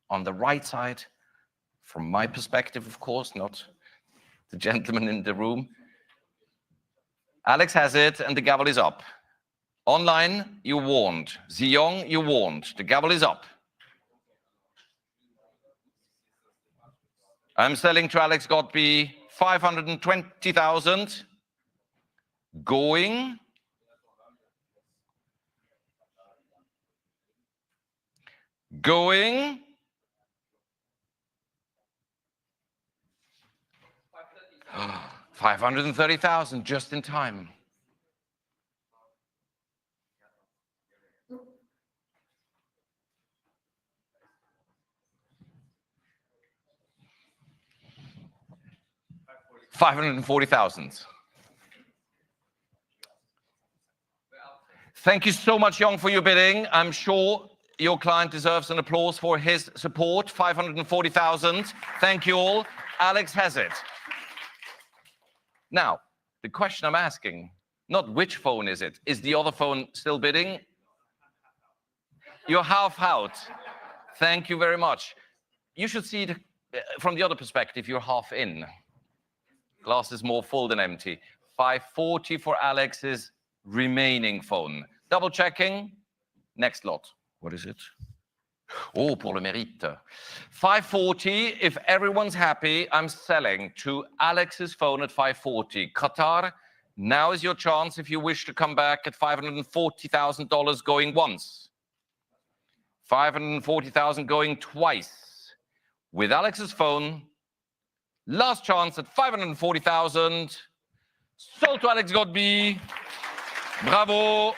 on the right side, from my perspective, of course, not the gentleman in the room. Alex has it, and the gavel is up. Online, you warned. Ziyong, you warned. The gavel is up. I'm selling to Alex Godby 520,000. Going. Going. 530,000 just in time. $540,000. Thank you so much, Young, for your bidding. I'm sure your client deserves an applause for his support. 540,000. Thank you all. Alex has it. Now, the question I'm asking, not which phone is it? Is the other phone still bidding? You're half out. Thank you very much. You should see it from the other perspective. You're half in. Glass is more full than empty. 540 for Alex's remaining phone. Double checking. Next lot. What is it? Oh, pour le mérite. 540. If everyone's happy, I'm selling to Alex's phone at 540. Qatar, now is your chance if you wish to come back at $540,000 going once. 540,000 going twice. With Alex's phone, last chance at 540,000. Sold to Alex Godby. Bravo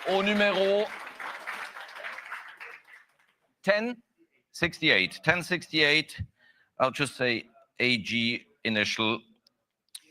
au numéro 1068. 1068. I'll just say AG initial.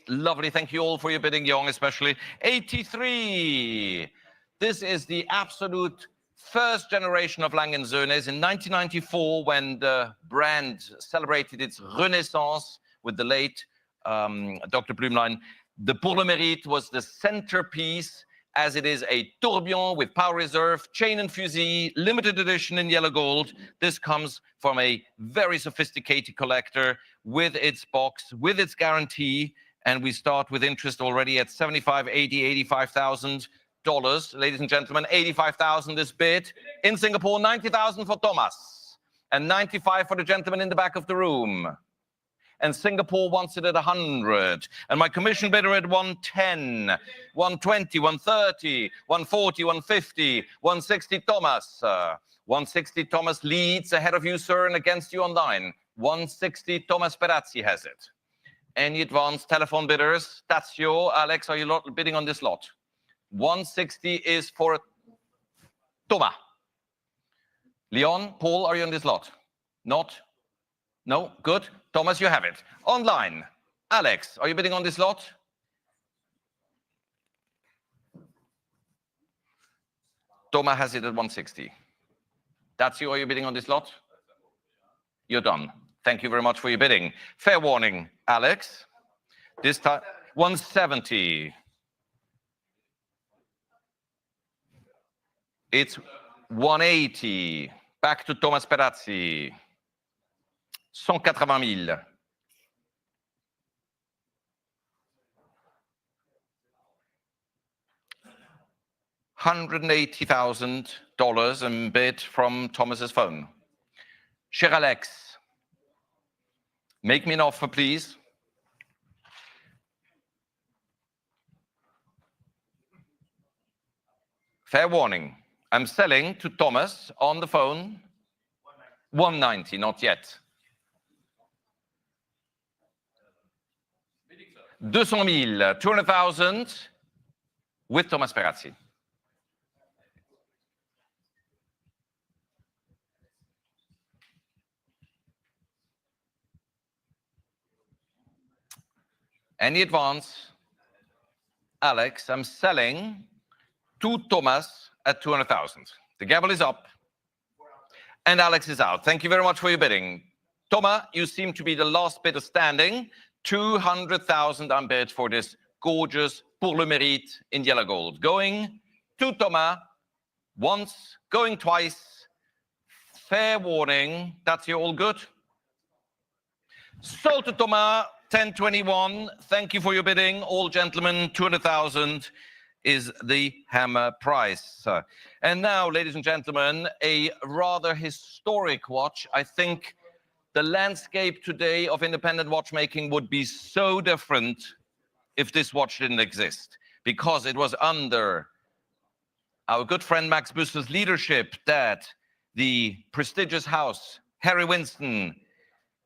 Lovely. Thank you all for your bidding, Young, especially. 83. This is the absolute first generation of Lange Söhnes. In 1994, when the brand celebrated its renaissance with the late Dr. Blümlein, the Pour le Mérite was the centerpiece, as it is a tourbillon with power reserve, chain and fusee, limited edition in yellow gold. This comes from a very sophisticated collector with its box, with its guarantee, and we start with interest already at $75,000, $80,000, $85,000. Ladies and gentlemen, 85,000 is bid. In Singapore, 90,000 for Thomas, and 95 for the gentleman in the back of the room. And Singapore wants it at 100. And my commission bidder at 110, 120, 130, 140, 150, 160 Thomas. 160 Thomas leads ahead of you, sir, and against you online. 160 Thomas Perazzi has it. Any advanced telephone bidders? Tazio, Alex, are you bidding on this lot? 160 is for Thomas. Leon, Paul, are you on this lot? Not? No? Good. Thomas, you have it. Online. Alex, are you bidding on this lot? Thomas has it at 160. That's you. Are you bidding on this lot? You're done. Thank you very much for your bidding. Fair warning, Alex. This time, 170. It's 180. Back to Thomas Perazzi. 180,000. $180,000 and bid from Thomas's phone. Cher Alex, make me an offer, please. Fair warning. I'm selling to Thomas on the phone. 190, not yet. 200,000, 200,000 with Thomas Perazzi. Any advance? Alex, I'm selling to Thomas at 200,000. The gavel is up and Alex is out. Thank you very much for your bidding. Thomas, you seem to be the last bidder standing. 200,000 unbid for this gorgeous Pour le Mérite in yellow gold. Going to Thomas once, going twice. Fair warning. That's you all good? Sold to Thomas, 1021. Thank you for your bidding. All gentlemen, 200,000 is the hammer price. And now, ladies and gentlemen, a rather historic watch. I think the landscape today of independent watchmaking would be so different if this watch didn't exist, because it was under our good friend Max Büsser's leadership that the prestigious house, Harry Winston,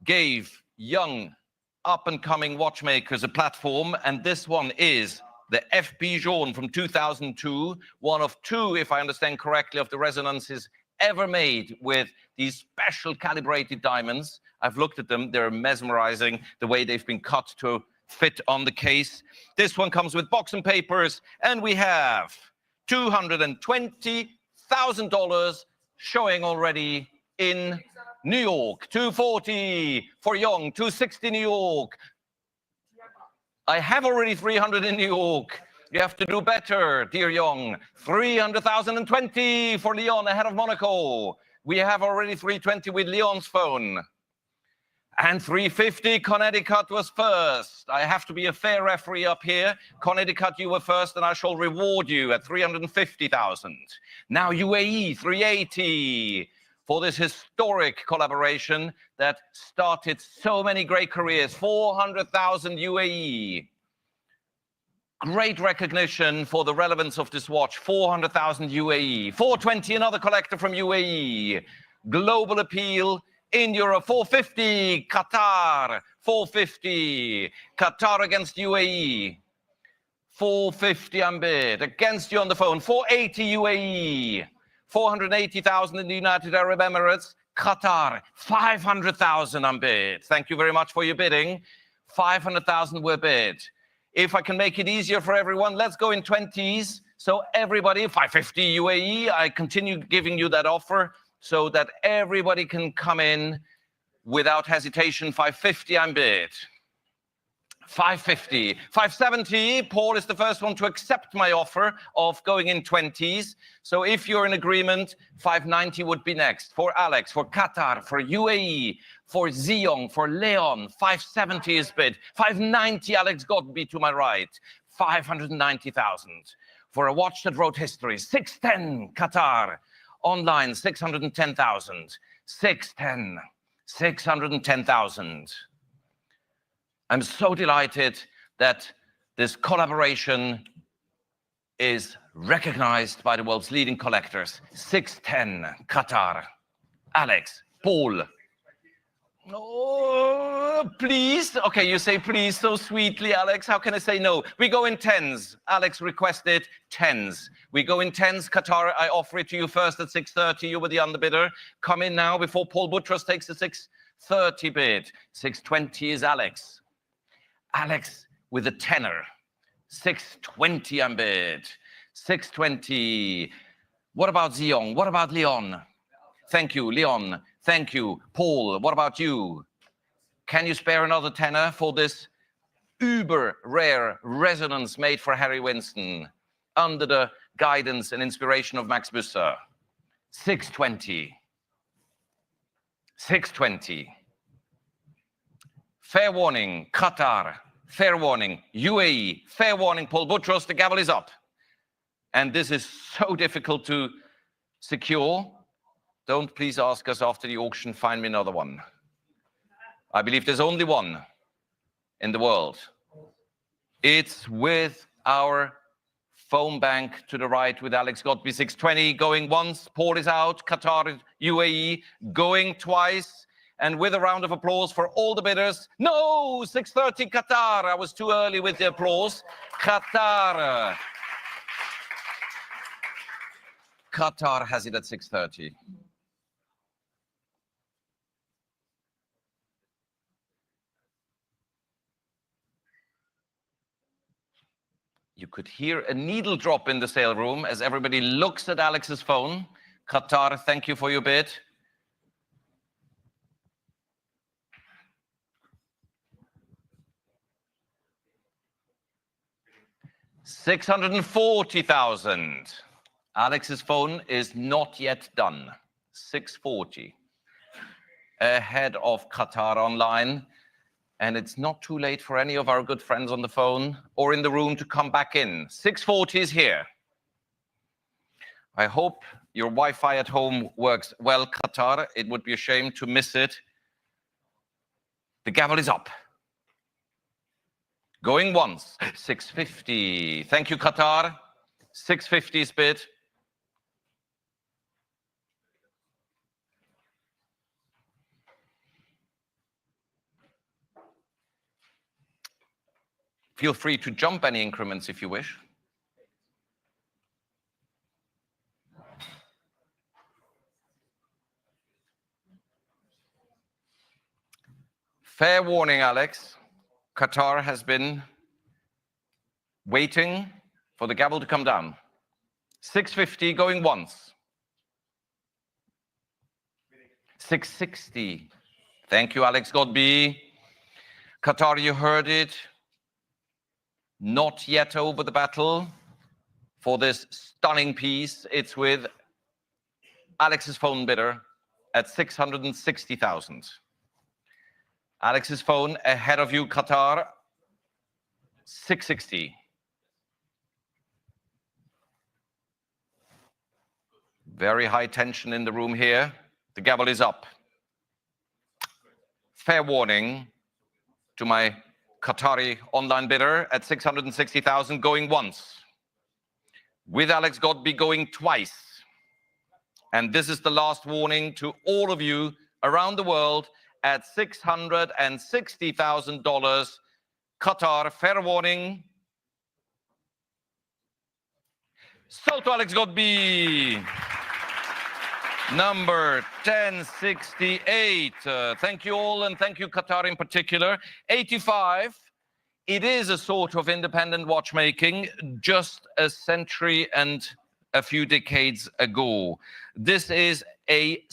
gave young, up-and-coming watchmakers a platform, and this one is the FP Journe from 2002, one of two, if I understand correctly, of the resonances ever made with these special calibrated diamonds. I've looked at them. They're mesmerizing, the way they've been cut to fit on the case. This one comes with box and papers, and we have $220,000 showing already in New York. 240 for Young, 260 New York. I have already 300 in New York. You have to do better, dear Young. 300,020 for Leon ahead of Monaco. We have already 320 with Leon's phone. And 350, Connecticut was first. I have to be a fair referee up here. Connecticut, you were first, and I shall reward you at 350,000. Now UAE, 380 for this historic collaboration that started so many great careers. 400,000 UAE. Great recognition for the relevance of this watch. 400,000 UAE. 420, another collector from UAE. Global appeal. In Europe, 450, Qatar, 450, Qatar against UAE, 450 unbid, against you on the phone, 480 UAE, 480,000 in the United Arab Emirates, Qatar, 500,000 unbid. Thank you very much for your bidding. 500,000 were bid. If I can make it easier for everyone, let's go in 20s. So everybody, 550 UAE, I continue giving you that offer, so that everybody can come in without hesitation. 550, I'm bid. 550, 570. Paul is the first one to accept my offer of going in 20s. So if you're in agreement, 590 would be next. For Alex, for Qatar, for UAE, for Ziyong, for Leon, 570 is bid. 590, Alex Godby to my right. 590,000. For a watch that wrote history. 610, Qatar. Online, 610,000. 610, 610,000. I'm so delighted that this collaboration is recognized by the world's leading collectors. 610, Qatar. Alex, Paul. Oh, please. Okay, you say please so sweetly, Alex. How can I say no? We go in 10s. Alex requested 10s. We go in 10s. Qatar, I offer it to you first at 630. You were the underbidder. Come in now before Paul Boutros takes the 630 bid. 620 is Alex. Alex with a tenner. 620 unbid. 620. What about Ziyong? What about Leon? Thank you, Leon. Thank you. Paul, what about you? Can you spare another tenner for this uber rare resonance made for Harry Winston under the guidance and inspiration of Max Büsser? 620. 620. Fair warning, Qatar. Fair warning, UAE. Fair warning, Paul Boutros. The gavel is up. And this is so difficult to secure. Don't please ask us after the auction, find me another one. I believe there's only one in the world. It's with our phone bank to the right with Alex Godby 620 going once. Paul is out. Qatar, UAE going twice. And with a round of applause for all the bidders. No, 630 Qatar. I was too early with the applause. Qatar. Qatar has it at 630. You could hear a needle drop in the sale room as everybody looks at Alex's phone. Qatar, thank you for your bid. $640,000. Alex's phone is not yet done. 640. Ahead of Qatar online. And it's not too late for any of our good friends on the phone or in the room to come back in. 640 is here. I hope your Wi-Fi at home works well, Qatar. It would be a shame to miss it. The gavel is up. Going once, 650. Thank you, Qatar. 650 is bid. Feel free to jump any increments if you wish. Fair warning, Alex. Qatar has been waiting for the gavel to come down. 650 going once. 660. Thank you, Alex Godby. Qatar, you heard it. Not yet over the battle for this stunning piece. It's with Alex's phone bidder at 660,000. Alex's phone ahead of you, Qatar, 660. Very high tension in the room here. The gavel is up. Fair warning to my Qatari online bidder at 660,000 going once. With Alex Godby going twice. And this is the last warning to all of you around the world at $660,000. Qatar, fair warning. Sold to Alex Godby. Number 1068. Thank you all, and thank you, Qatar in particular. 85. It is a sort of independent watchmaking, just a century and a few decades ago. This is a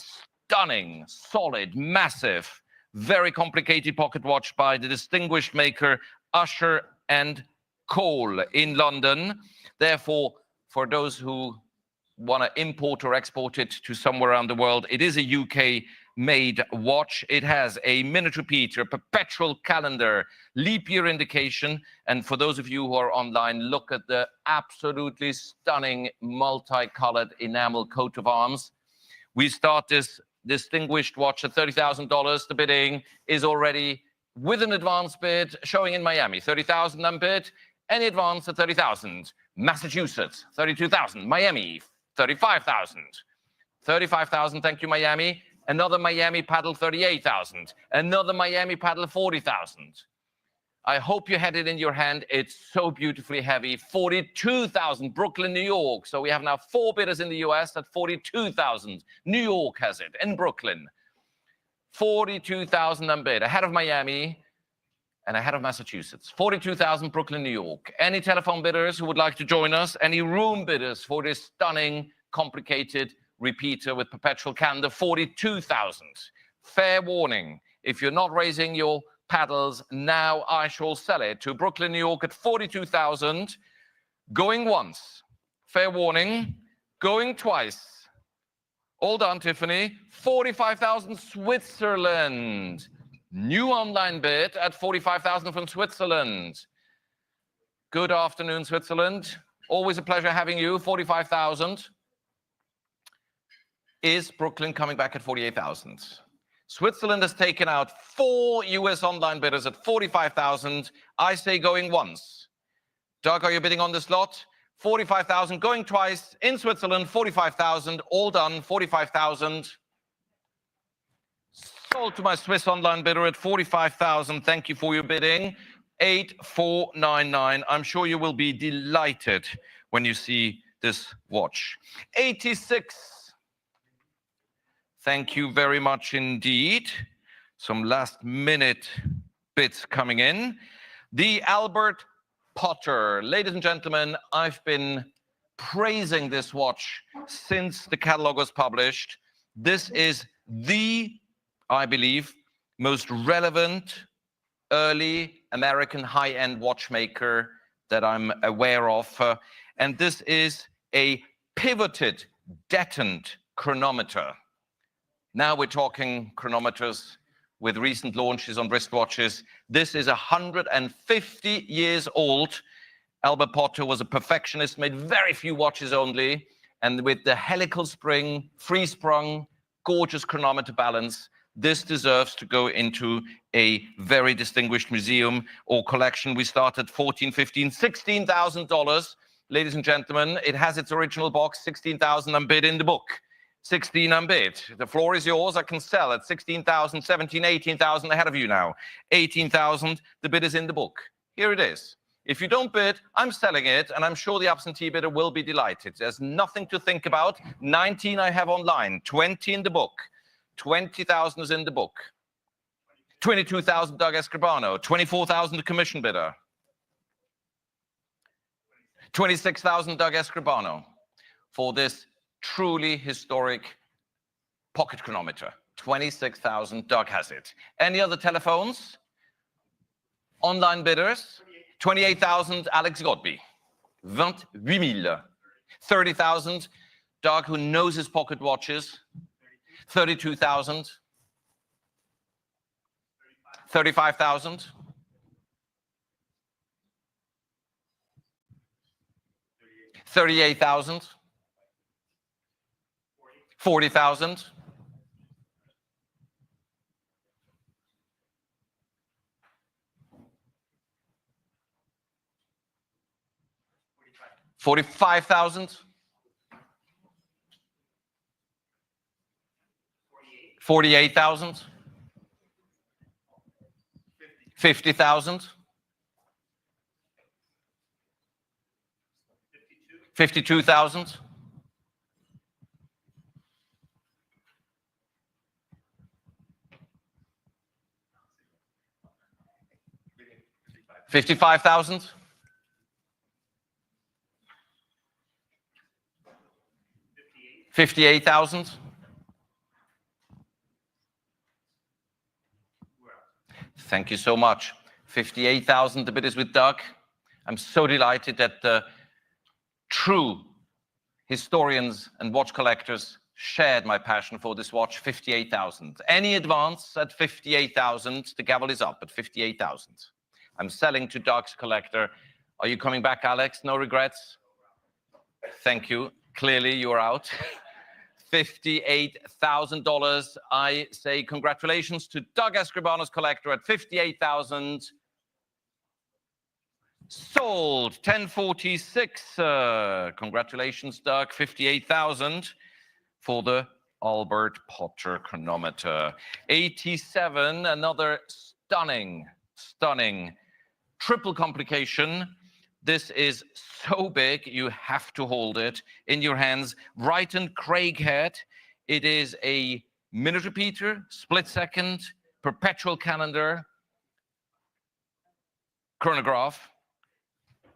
stunning, solid, massive, very complicated pocket watch by the distinguished maker Usher and Cole in London. Therefore, for those who want to import or export it to somewhere around the world, it is a UK-made watch. It has a minute repeater, a perpetual calendar, leap year indication. And for those of you who are online, look at the absolutely stunning multicolored enamel coat of arms. We start this distinguished watch at $30,000. The bidding is already with an advance bid showing in Miami. 30,000 unbid. Any advance at 30,000. Massachusetts, 32,000. Miami, 35,000. 35,000, thank you, Miami. Another Miami paddle, 38,000. Another Miami paddle, 40,000. I hope you had it in your hand. It's so beautifully heavy. 42,000, Brooklyn, New York. So we have now 4 bidders in the US at 42,000. New York has it, in Brooklyn. 42,000 unbid, ahead of Miami and ahead of Massachusetts. 42,000, Brooklyn, New York. Any telephone bidders who would like to join us? Any room bidders for this stunning, complicated repeater with perpetual calendar? 42,000. Fair warning, if you're not raising your paddles, now I shall sell it to Brooklyn, New York at 42,000. Going once. Fair warning. Going twice. All done, Tiffany. 45,000 Switzerland. New online bid at 45,000 from Switzerland. Good afternoon, Switzerland. Always a pleasure having you. 45,000. Is Brooklyn coming back at 48,000? Switzerland has taken out 4 US online bidders at 45,000. I say going once. Doug, are you bidding on this lot? 45,000, going twice in Switzerland, 45,000, all done, 45,000. Sold to my Swiss online bidder at 45,000. Thank you for your bidding. 8499. I'm sure you will be delighted when you see this watch. 86. Thank you very much indeed. Some last minute bits coming in. The Albert Potter. Ladies and gentlemen, I've been praising this watch since the catalog was published. This is the, I believe, most relevant early American high-end watchmaker that I'm aware of. And this is a pivoted, detoned chronometer. Now we're talking chronometers with recent launches on wristwatches. This is 150 years old. Albert Potter was a perfectionist, made very few watches only. And with the helical spring, free-sprung, gorgeous chronometer balance, this deserves to go into a very distinguished museum or collection. We start at $14, $15, $16,000. Ladies and gentlemen, it has its original box, 16,000 unbid in the book. 16 unbid. The floor is yours. I can sell at 16,000, 17, 18,000 ahead of you now. 18,000. The bid is in the book. Here it is. If you don't bid, I'm selling it, and I'm sure the absentee bidder will be delighted. There's nothing to think about. 19 I have online, 20 in the book. 20,000 is in the book. 22,000 Doug Escribano. 24,000 the commission bidder. 26,000 Doug Escribano for this truly historic pocket chronometer. 26,000, Doug has it. Any other telephones? Online bidders? 28,000, Alex Godby. 28,000. 30,000, Doug, who knows his pocket watches. 32,000. 35,000. 38,000. 40,000. 45,000. 48,000. 50,000. 52,000. 55,000. 58,000. Thank you so much. 58,000, the bid is with Doug. I'm so delighted that the true historians and watch collectors shared my passion for this watch. 58,000. Any advance at 58,000, the gavel is up at 58,000. I'm selling to Doug's collector. Are you coming back, Alex? No regrets? Thank you. Clearly, you're out. $58,000. I say congratulations to Doug Escribano's collector at 58,000. Sold 1046. Congratulations, Doug. 58,000 for the Albert Potter chronometer. 87. Another stunning triple complication. This is so big, you have to hold it in your hands. Brighton Craighead. It is a minute repeater, split second, perpetual calendar, chronograph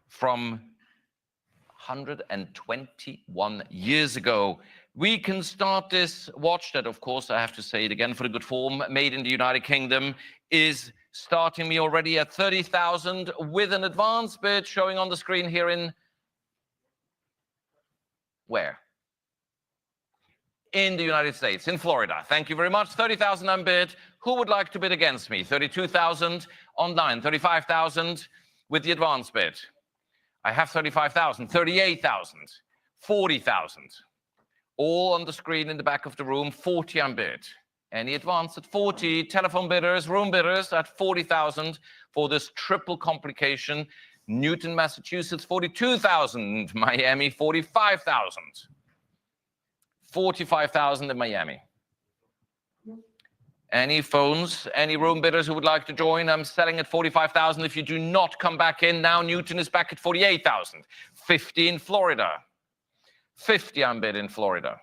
from 121 years ago. We can start this watch that, of course, I have to say it again for the good form, made in the United Kingdom, is starting me already at 30,000 with an advance bid showing on the screen here in where? In the United States, in Florida. Thank you very much. 30,000 unbid. Who would like to bid against me? 32,000 online, 35,000 with the advance bid. I have 35,000, 38,000, 40,000. All on the screen in the back of the room, 40 unbid. Any advance at 40, telephone bidders, room bidders at 40,000 for this triple complication. Newton, Massachusetts, 42,000. Miami, 45,000. 45,000 in Miami. Any phones, any room bidders who would like to join? I'm selling at 45,000. If you do not come back in now, Newton is back at 48,000. 50 in Florida. 50 unbid in Florida.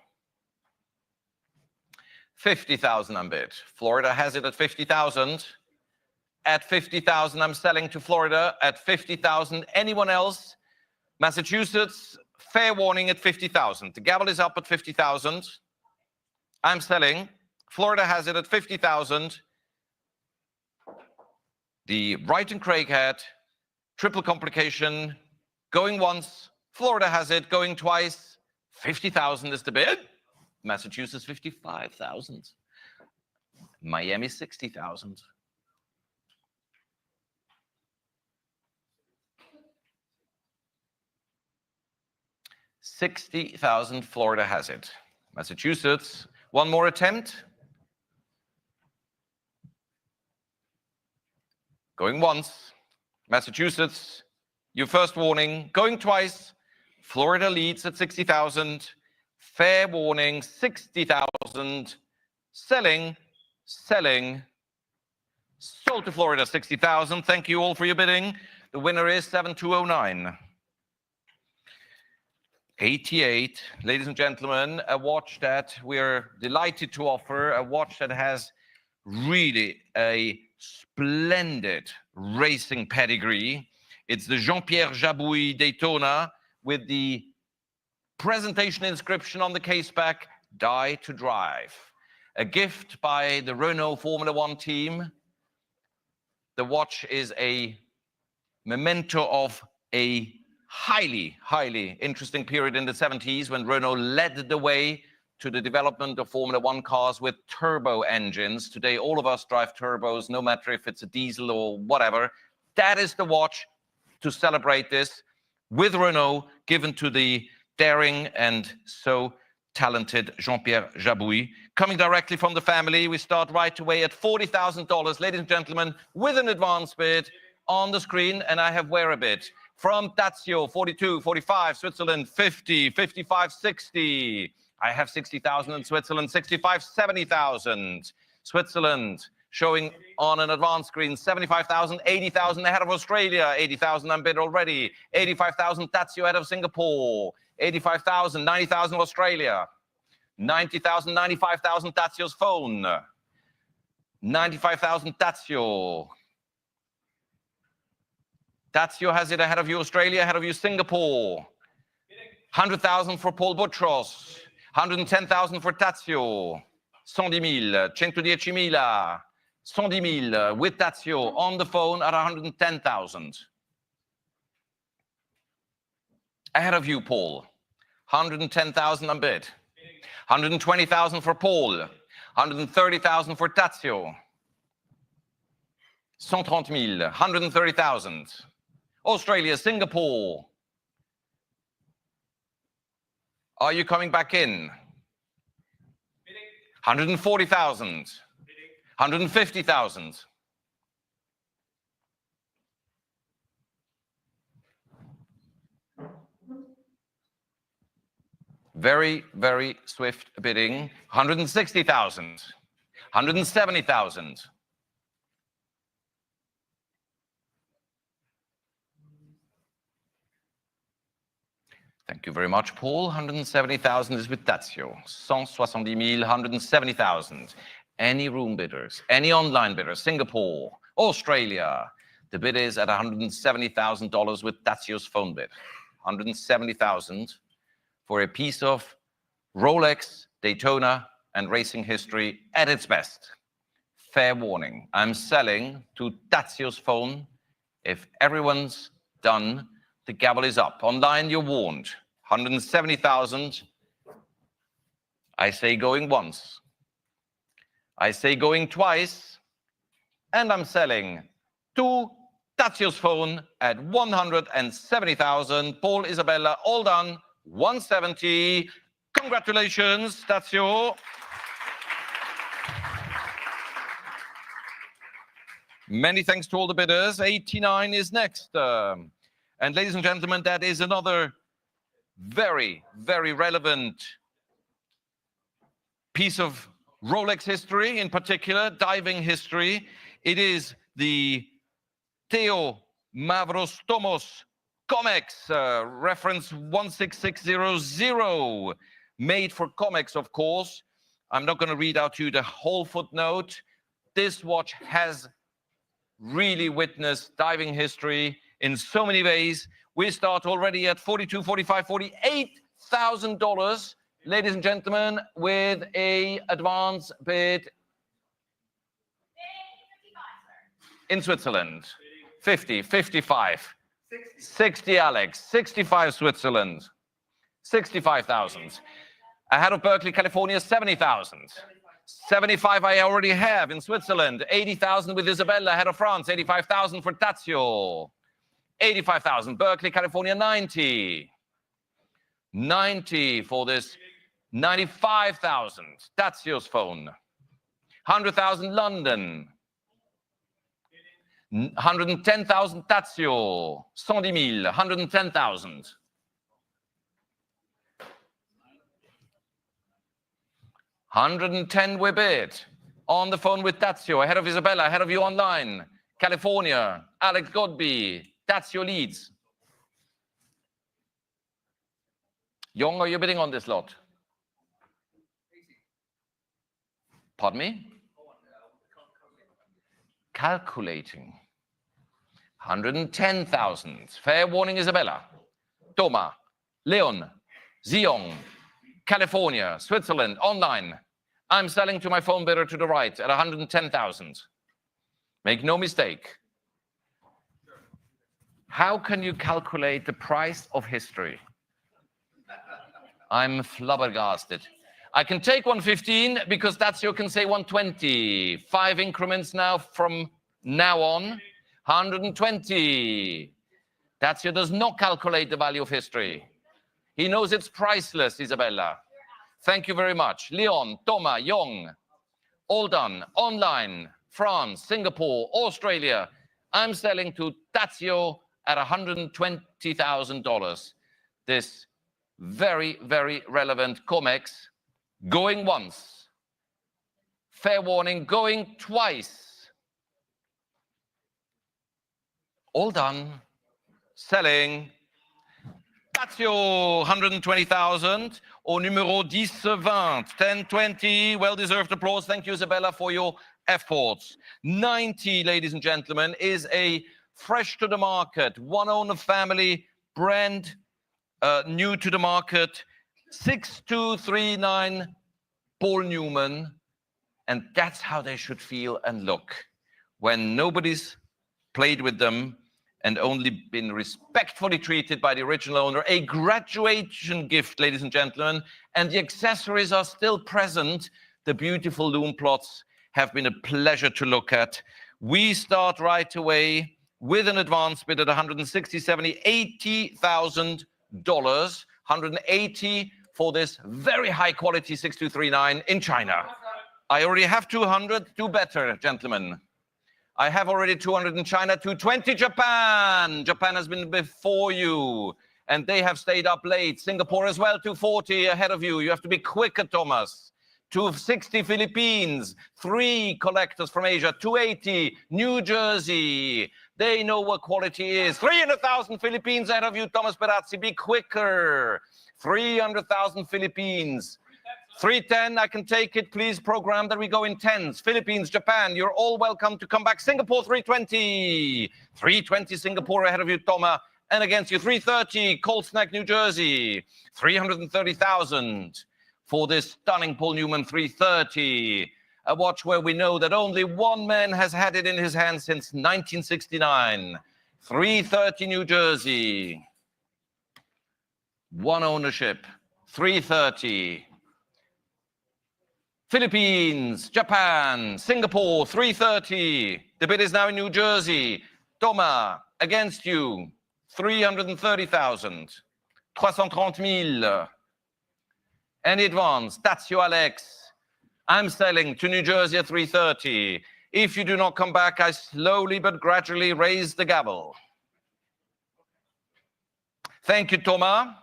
50,000 unbid. Florida has it at 50,000. At 50,000, I'm selling to Florida at 50,000. Anyone else? Massachusetts, fair warning at 50,000. The gavel is up at 50,000. I'm selling. Florida has it at 50,000. The Brighton Craighead, triple complication, going once. Florida has it, going twice. 50,000 is the bid. Massachusetts, 55,000. Miami, 60,000. $60,000, Florida has it. Massachusetts, one more attempt. Going once. Massachusetts, your first warning. Going twice. Florida leads at 60,000. Fair warning, 60,000. Selling, selling. Sold to Florida, 60,000. Thank you all for your bidding. The winner is 7209. 88, ladies and gentlemen, a watch that we're delighted to offer, a watch that has really a splendid racing pedigree. It's the Jean-Pierre Jabouille Daytona with the presentation inscription on the case back, Die to Drive. A gift by the Renault Formula One team. The watch is a memento of a highly, highly interesting period in the 70s when Renault led the way to the development of Formula One cars with turbo engines. Today, all of us drive turbos, no matter if it's a diesel or whatever. That is the watch to celebrate this with Renault, given to the daring and so talented Jean-Pierre Jabouille. Coming directly from the family, we start right away at $40,000, ladies and gentlemen, with an advance bid on the screen, and I have where a bid. From Tazio, 42, 45, Switzerland, 50, 55, 60. I have 60,000 in Switzerland, 65, 70,000. Switzerland showing on an advanced screen, 75,000, 80,000 ahead of Australia, 80,000 unbid already, 85,000 Tazio ahead of Singapore, 85,000, 90,000 Australia, 90,000, 95,000 Tazio's phone, 95,000 Tazio. Tazio has it ahead of you, Australia, ahead of you, Singapore. 100,000 for Paul Butros. 110,000 for Tazio. 110,000, 110,000. 110,000 with Tazio on the phone at 110,000. Ahead of you, Paul. 110,000 unbid. 120,000 for Paul. 130,000 for Tazio. 130,000, 130,000. Australia, Singapore. Are you coming back in? 140,000. 150,000. Very, very swift bidding. 160,000. 170,000. Thank you very much, Paul. 170,000 is with Tazio. 170,000, 170,000. Any room bidders, any online bidders, Singapore, Australia. The bid is at $170,000 with Tazio's phone bid. 170,000 for a piece of Rolex, Daytona, and racing history at its best. Fair warning, I'm selling to Tazio's phone. If everyone's done, the gavel is up. Online, you're warned. 170,000. I say going once. I say going twice. And I'm selling to Tazio's phone at 170,000. Paul, Isabella, all done. 170. Congratulations, Tazio. Many thanks to all the bidders. 89 is next. And ladies and gentlemen, that is another very, very relevant piece of Rolex history, in particular, diving history. It is the Theo Mavrostomos Comex, reference 16600, made for Comex, of course. I'm not going to read out to you the whole footnote. This watch has really witnessed diving history in so many ways. We start already at $42,000, $45,000, $48,000, ladies and gentlemen, with a advance bid in Switzerland. 50, 55, 60 Alex, 65 Switzerland, 65,000. Ahead of Berkeley, California, 70,000. 75 I already have in Switzerland. 80,000 with Isabella, ahead of France. 85,000 for Tazio. 85,000. Berkeley, California, 90. 90 for this. 95,000. Tazio's phone. 100,000 London. 110,000 Tazio. 110,000. 110,000. 110 we bid. On the phone with Tazio, ahead of Isabella, ahead of you online. California, Alex Godby, Tazio leads. Young, are you bidding on this lot? Pardon me? Calculating. 110,000. Fair warning, Isabella. Toma, Leon, Zion, California, Switzerland, online. I'm selling to my phone bidder to the right at 110,000. Make no mistake. How can you calculate the price of history? I'm flabbergasted. I can take 115 because Tazio can say 120. 5 increments now from now on. 120. Tazio does not calculate the value of history. He knows it's priceless, Isabella. Thank you very much. Leon, Toma, Young, all done. Online, France, Singapore, Australia. I'm selling to Tazio at $120,000. This very, very relevant Comex. Going once. Fair warning, going twice. All done. Selling. Tazio, 120,000. Au numéro 10-20, 10-20. Well-deserved applause. Thank you, Isabella, for your efforts. 90, ladies and gentlemen, is a fresh to the market, one-owner family brand, new to the market. 6239 Paul Newman. And that's how they should feel and look when nobody's played with them and only been respectfully treated by the original owner. A graduation gift, ladies and gentlemen, and the accessories are still present. The beautiful loom plots have been a pleasure to look at. We start right away with an advance bid at 160, 70, $80,000. 180 for this very high quality 6239 in China. I already have 200. Do better, gentlemen. I have already 200 in China, 220 Japan. Japan has been before you, and they have stayed up late. Singapore as well, 240 ahead of you. You have to be quicker, Thomas. 260 Philippines, 3 collectors from Asia, 280 New Jersey. They know what quality is. 300,000 Philippines ahead of you, Thomas Perazzi. Be quicker. 300,000 Philippines. 310, I can take it, please program that we go in tens. Philippines, Japan, you're all welcome to come back. Singapore, 320. 320 Singapore ahead of you, Toma. And against you, 330, Cold Snack, New Jersey. 330,000 for this stunning Paul Newman 330. A watch where we know that only one man has had it in his hand since 1969. 330 New Jersey. One ownership, 330. Philippines, Japan, Singapore, 330. The bid is now in New Jersey. Thomas, against you, 330,000. 330,000. Any advance? That's you, Alex. I'm selling to New Jersey at 330. If you do not come back, I slowly but gradually raise the gavel. Thank you, Thomas.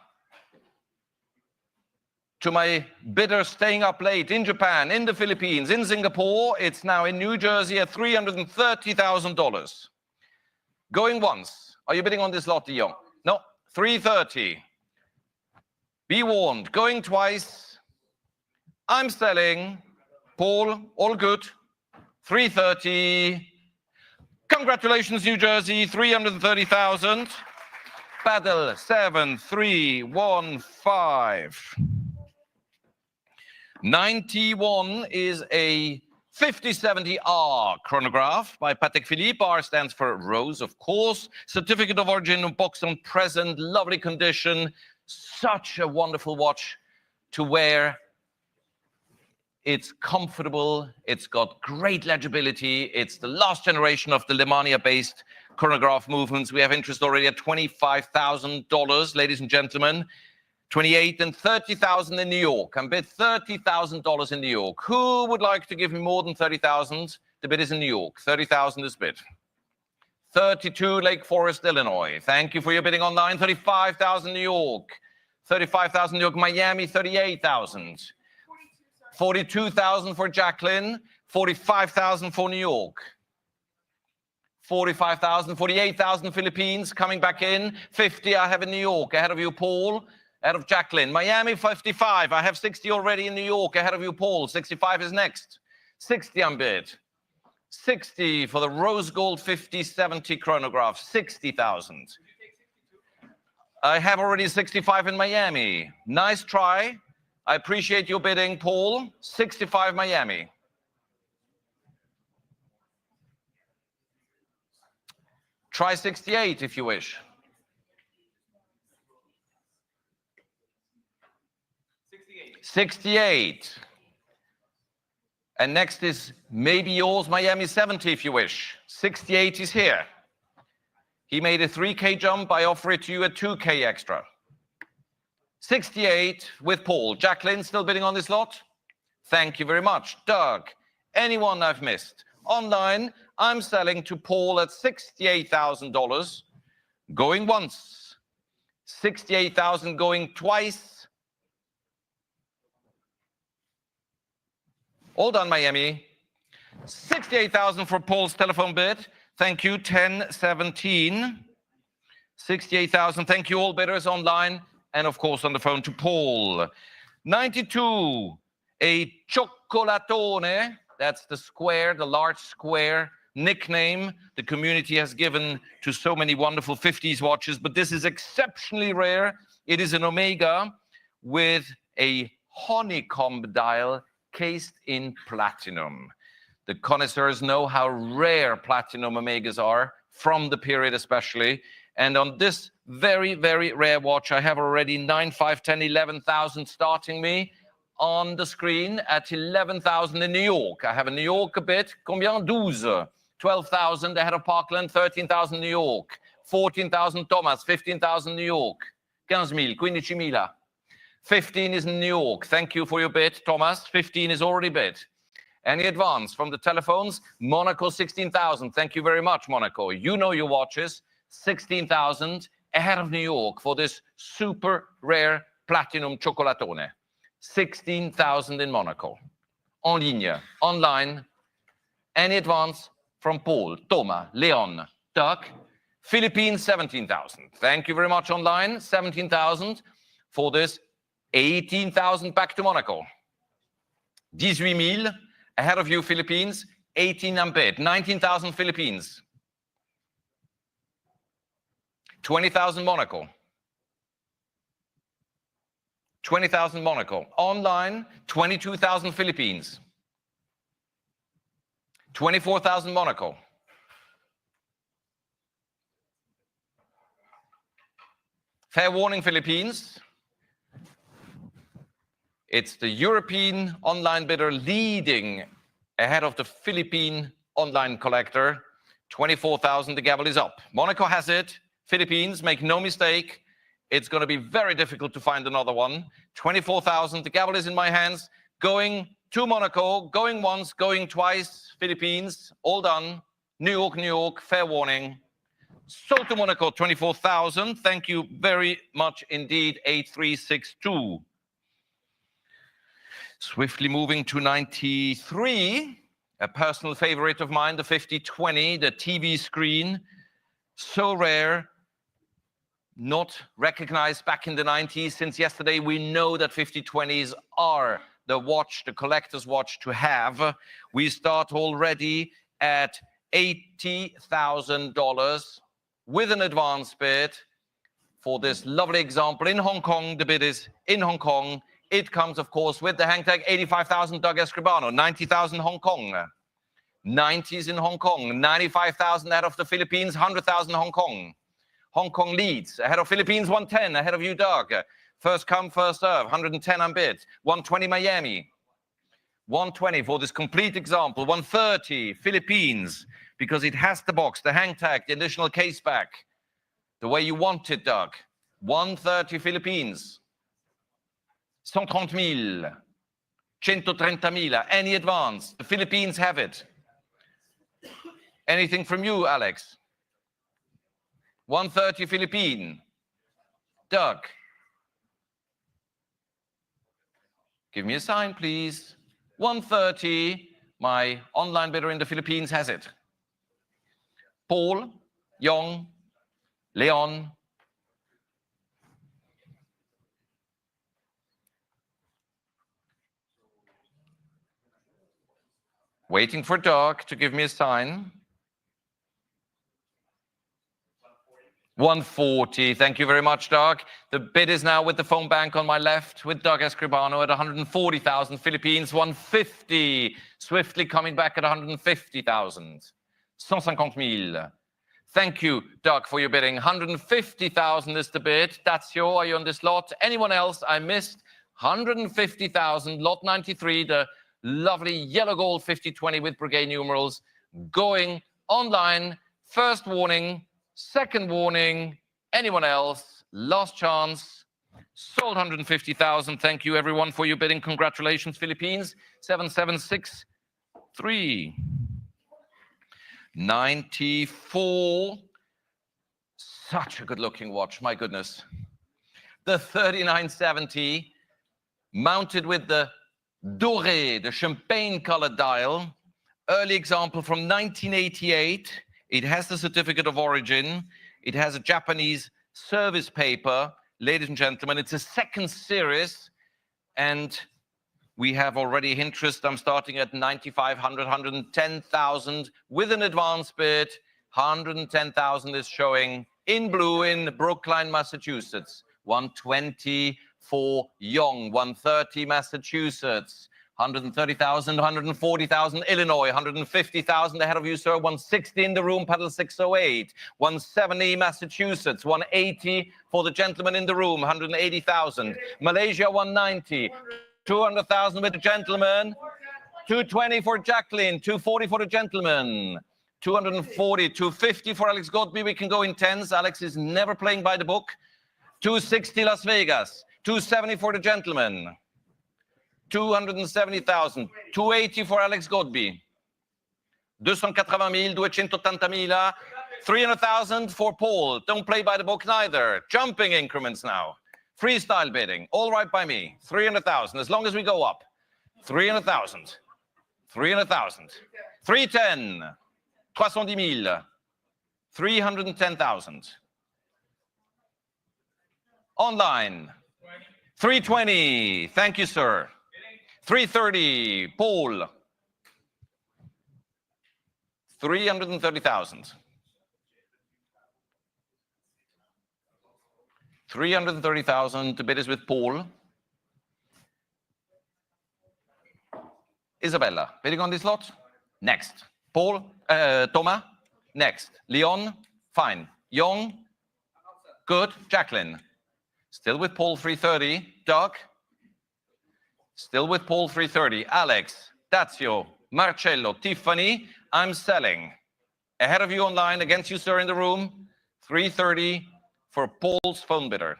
To my bidder staying up late in Japan, in the Philippines, in Singapore, it's now in New Jersey at $330,000. Going once. Are you bidding on this lot, Dion? No, 330. Be warned. Going twice. I'm selling. Paul, all good. 330. Congratulations, New Jersey, 330,000. Paddle 7315. 91 is a 5070R chronograph by Patek Philippe. R stands for Rose, of course. Certificate of origin, box on present, lovely condition. Such a wonderful watch to wear. It's comfortable. It's got great legibility. It's the last generation of the Lemania-based chronograph movements. We have interest already at $25,000, ladies and gentlemen. 28 and 30,000 in New York. I'm bid $30,000 in New York. Who would like to give me more than 30,000? The bid is in New York. 30,000 is bid. 32 Lake Forest, Illinois. Thank you for your bidding online. 35,000 New York. 35,000 New York. Miami, 38,000. 42,000 for Jacqueline. 45,000 for New York. 45,000, 48,000 Philippines coming back in. 50 I have in New York. Ahead of you, Paul. Ahead of Jacqueline. Miami, 55. I have 60 already in New York. Ahead of you, Paul. 65 is next. 60 I'm bid. 60 for the rose gold 5070 chronograph. 60,000. I have already 65 in Miami. Nice try. I appreciate your bidding, Paul. 65 Miami. Try 68 if you wish. 68. And next is maybe yours, Miami 70 if you wish. 68 is here. He made a 3K jump. I offer it to you at 2K extra. 68 with Paul. Jacqueline, still bidding on this lot? Thank you very much. Doug, anyone I've missed? Online, I'm selling to Paul at $68,000. Going once. 68,000 going twice. All done, Miami. 68,000 for Paul's telephone bid. Thank you, 1017. 68,000. Thank you, all bidders online. And of course, on the phone to Paul. 92, a Chocolatone. That's the square, the large square nickname the community has given to so many wonderful 50s watches. But this is exceptionally rare. It is an Omega with a honeycomb dial cased in platinum. The connoisseurs know how rare platinum Omegas are, from the period especially. And on this very, very rare watch, I have already 9, 5, 10, 11,000 starting me on the screen at 11,000 in New York. I have a New York a bit. Combien? 12. 12,000 ahead of Parkland, 13,000 New York. 14,000 Thomas, 15,000 New York. 15,000, 15,000. 15 is in New York. Thank you for your bid, Thomas. 15 is already bid. Any advance from the telephones? Monaco, 16,000. Thank you very much, Monaco. You know your watches. 16,000 ahead of New York for this super rare platinum Chocolatone. 16,000 in Monaco. En ligne, online. Any advance from Paul, Thomas, Leon, Doug? Philippines, 17,000. Thank you very much online. 17,000 for this. 18,000 back to Monaco. 18,000 ahead of you, Philippines. 18 I'm bid. 19,000 Philippines. 20,000 Monaco. 20,000 Monaco. Online, 22,000 Philippines. 24,000 Monaco. Fair warning, Philippines. It's the European online bidder leading ahead of the Philippine online collector. 24,000, the gavel is up. Monaco has it. Philippines, make no mistake. It's going to be very difficult to find another one. 24,000, the gavel is in my hands. Going to Monaco, going once, going twice. Philippines, all done. New York, fair warning. Sold to Monaco, 24,000. Thank you very much indeed, 8362. Swiftly moving to 93. A personal favorite of mine, the 5020, the TV screen. So rare, not recognized back in the 90s. Since yesterday, we know that 5020s are the watch, the collector's watch to have. We start already at $80,000 with an advance bid for this lovely example in Hong Kong. The bid is in Hong Kong. It comes, of course, with the hang tag, 85,000 Doug Escribano, 90,000 Hong Kong. 90s in Hong Kong, 95,000 ahead of the Philippines, 100,000 Hong Kong. Hong Kong leads, ahead of Philippines, 110, ahead of you, Doug. First come, first serve, 110 on bid. 120 Miami. 120 for this complete example. 130 Philippines, because it has the box, the hang tag, the additional case back, the way you want it, Doug. 130 Philippines. 130,000, 130,000, any advance. The Philippines have it. Anything from you, Alex? 130 Philippine. Doug. Give me a sign, please. 130. My online bidder in the Philippines has it. Paul, Yong, Leon. Waiting for Doug to give me a sign. 140. Thank you very much, Doug. The bid is now with the phone bank on my left with Doug Escribano at 140,000. Philippines, 150. Swiftly coming back at 150,000. 150,000. Thank you, Doug, for your bidding. 150,000 is the bid. Tazio, are you on this lot? Anyone else? I missed 150,000. Lot 93, the lovely yellow gold 5020 with brigade numerals going online. First warning, second warning. Anyone else? Last chance. Sold 150,000. Thank you, everyone, for your bidding. Congratulations, Philippines. 7763. 94. Such a good-looking watch. My goodness. The 3970, mounted with the Doré, the champagne-colored dial. Early example from 1988. It has the certificate of origin. It has a Japanese service paper. Ladies and gentlemen, it's a second series, and we have already interest. I'm starting at 9,500, 110,000 with an advance bid. 110,000 is showing in blue in Brookline, Massachusetts. 120 for Yong, 130 Massachusetts. 130,000, 140,000 Illinois, 150,000 ahead of you, sir. 160 in the room, pedal 608. 170 Massachusetts, 180 for the gentleman in the room, 180,000. Malaysia, 190. 200,000 with the gentleman. 220 for Jacqueline, 240 for the gentleman. 240, 250 for Alex Godby. We can go in tens. Alex is never playing by the book. 260 Las Vegas. 270 for the gentleman. 270,000. 280 for Alex Godby. 280,000, 280,000. 300,000 for Paul. Don't play by the book neither. Jumping increments now. Freestyle bidding. All right by me. 300,000, as long as we go up. 300,000. 300,000. 310. 310,000. 310,000. Online. 320. Thank you, sir. 330. Paul. 330,000. 330,000. The bid is with Paul. Isabella, bidding on this lot? Next. Paul, Thomas? Next. Leon? Fine. Young? Good. Jacqueline? Still with Paul, 330. Doug? Still with Paul, 330. Alex? Tazio? Marcello? Tiffany? I'm selling. Ahead of you online, against you, sir, in the room. 330 for Paul's phone bidder.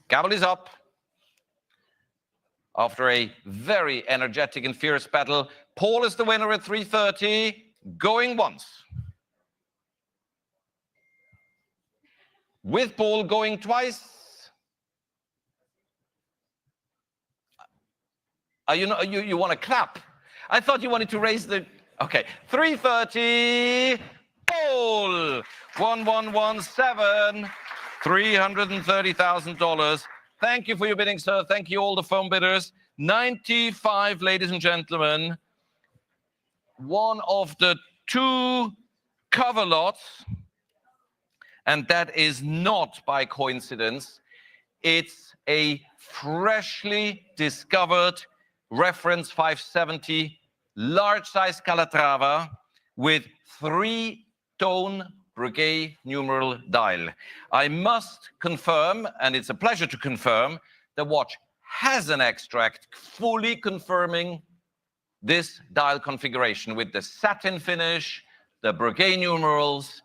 Gavel is up. After a very energetic and fierce battle, Paul is the winner at 330, going once. With Paul going twice. You want to clap? I thought you wanted to raise the... Okay, 330, Paul, 1117, $330,000. Thank you for your bidding, sir. Thank you, all the phone bidders. 95, ladies and gentlemen. One of the two cover lots, and that is not by coincidence. It's a freshly discovered reference 570 large size Calatrava with 3-tone Breguet numeral dial. I must confirm, and it's a pleasure to confirm, the watch has an extract fully confirming this dial configuration with the satin finish, the Breguet numerals,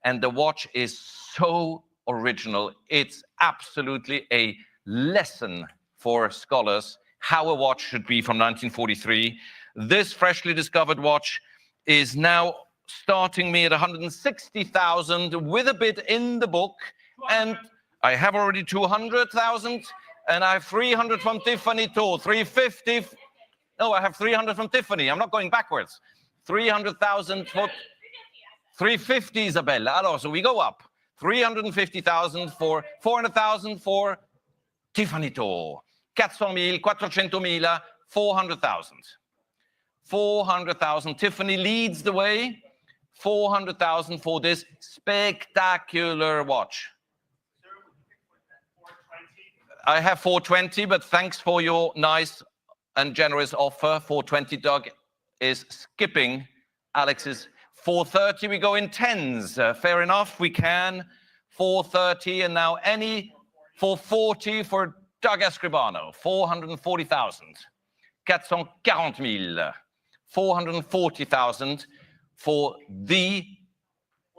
and the watch is so original. It's absolutely a lesson for scholars how a watch should be from 1943. This freshly discovered watch is now starting me at 160,000 with a bid in the book, and I have already 200,000, and I have 300 from Tiffany too. 350. No, I have 300 from Tiffany. I'm not going backwards. 300,000 for 350, Isabella. Alors, so we go up. 350,000 for 400,000 for Tiffany too. 400,000, 400,000, 400,000. 400,000. Tiffany leads the way. 400,000 for this spectacular watch. I have 420, but thanks for your nice and generous offer. 420, Doug is skipping Alex's 430. We go in tens. Fair enough, we can. 430, and now any 440 for Doug Escribano. 440,000. 440,000. 440,000 for the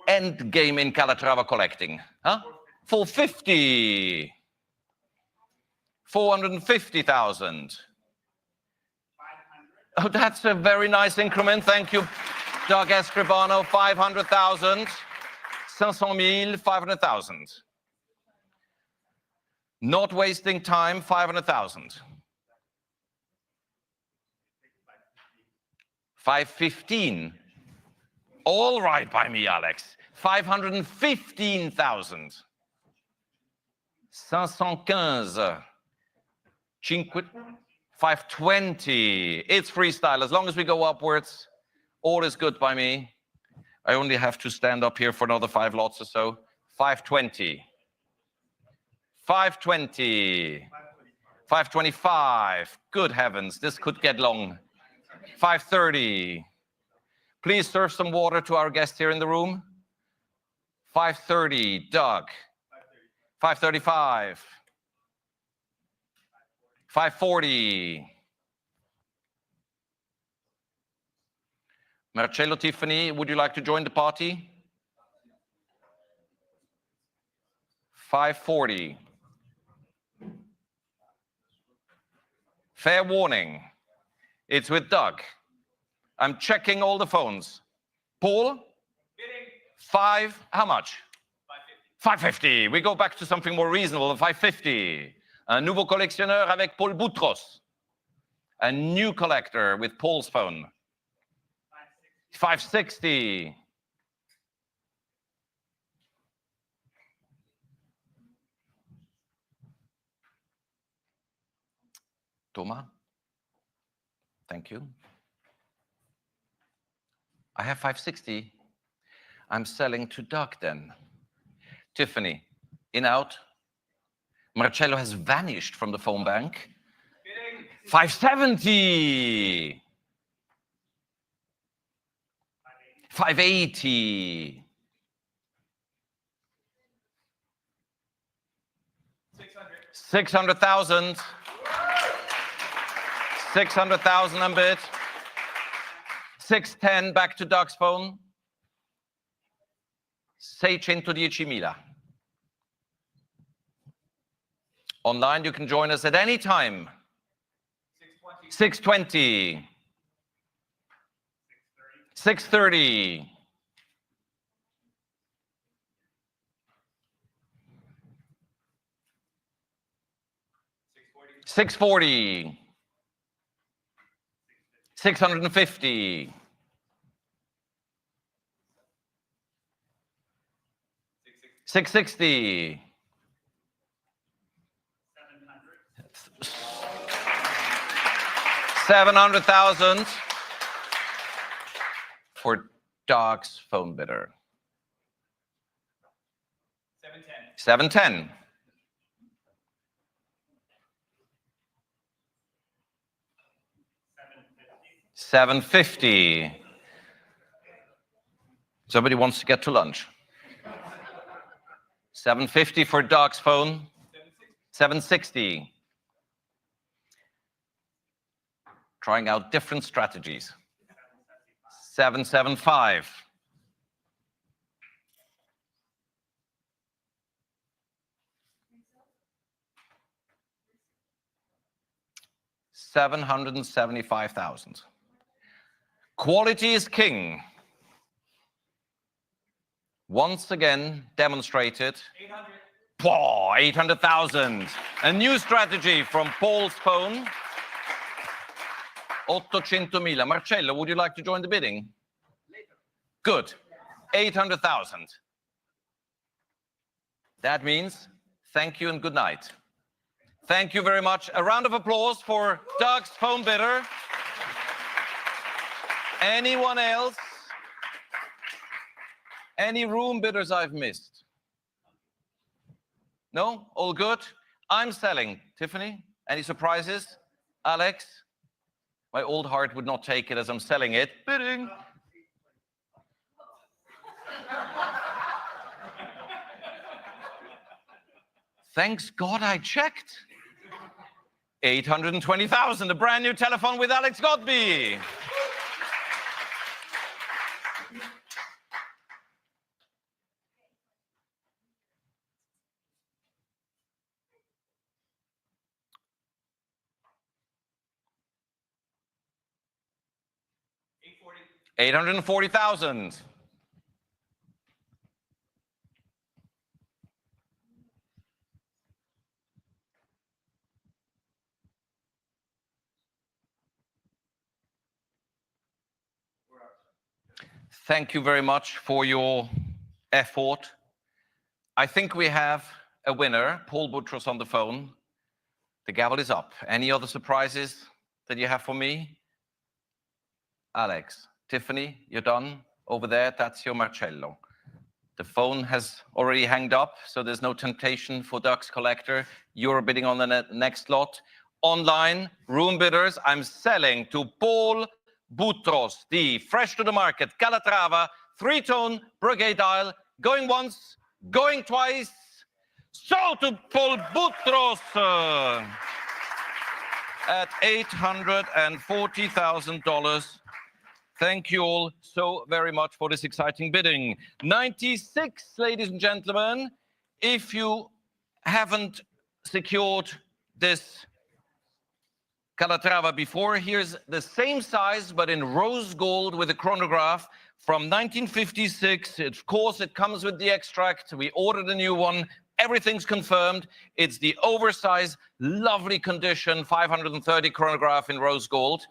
end game in Calatrava collecting. Huh? 450. 450,000. Oh, that's a very nice increment. Thank you, Doug Escribano. 500,000. 500,000, 500,000. Not wasting time, 500,000. 515. All right by me, Alex. 515,000. 515. 520. It's freestyle. As long as we go upwards, all is good by me. I only have to stand up here for another 5 lots or so. 520. 520. 525. Good heavens, this could get long. 530. Please serve some water to our guest here in the room. 530. Doug. 535. 540. Marcello, Tiffany, would you like to join the party? 540. Fair warning. It's with Doug. I'm checking all the phones. Paul? 5, how much? 550. 550. We go back to something more reasonable, 550. Un nouveau collectionneur avec Paul Boutros. A new collector with Paul's phone. 560. Thomas? Thank you. I have 560. I'm selling to Doug then. Tiffany, in out. Marcello has vanished from the phone bank. 570. 580. 600,000. 600,000 and bit. 610 back to Doug's phone. 610.000. Online, you can join us at any time. 620. 630. 640. 650. 660. 700,000 for Doug's phone bidder. 710. 750. Somebody wants to get to lunch. 750 for Doug's phone. 760. Trying out different strategies. 775. 775,000. Quality is king. Once again demonstrated. 800,000. A new strategy from Paul's phone. 800,000. Marcello, would you like to join the bidding? Later. Good. 800,000. That means thank you and good night. Thank you very much. A round of applause for Doug's phone bidder. Anyone else? Any room bidders I've missed? No? All good? I'm selling. Tiffany, any surprises? Alex? My old heart would not take it as I'm selling it. Bidding. Thanks God I checked. 820,000, a brand new telephone with Alex Godby. $840,000. Thank you very much for your effort. I think we have a winner, Paul Boutros on the phone. The gavel is up. Any other surprises that you have for me? Alex, Tiffany, you're done over there. That's your Marcello. The phone has already hanged up, so there's no temptation for Doug's collector. You're bidding on the next lot. Online, room bidders, I'm selling to Paul Boutros, the fresh to the market Calatrava 3-tone brigade dial, going once, going twice. Sold to Paul Boutros at $840,000. Thank you all so very much for this exciting bidding. 96, ladies and gentlemen. If you haven't secured this Calatrava before, here's the same size, but in rose gold with a chronograph from 1956. Of course, it comes with the extract. We ordered a new one. Everything's confirmed. It's the oversized, lovely condition, 530 chronograph in rose gold.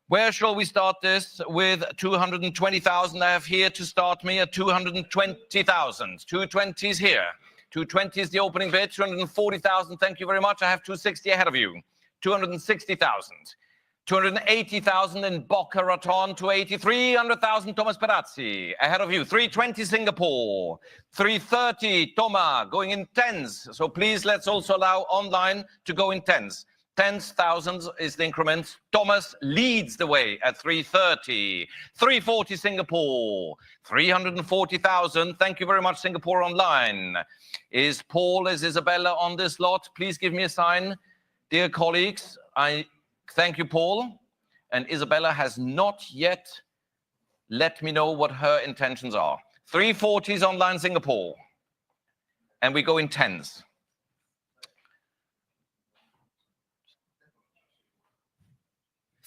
Where shall we start this? With 220,000. I have here to start me at 220,000. 220 is here. 220 is the opening bid. 240,000. Thank you very much. I have 260 ahead of you. 260,000. 280,000 in Boca Raton. 280. 300,000 Thomas Perazzi ahead of you. 320 Singapore. 330 Toma going in tens. So please let's also allow online to go in tens. 10,000 is the increment. Thomas leads the way at 330. 340 Singapore. 340,000. Thank you very much, Singapore online. Is Paul, is Isabella on this lot? Please give me a sign. Dear colleagues, I thank you, Paul. And Isabella has not yet let me know what her intentions are. 340s online Singapore. And we go in tens.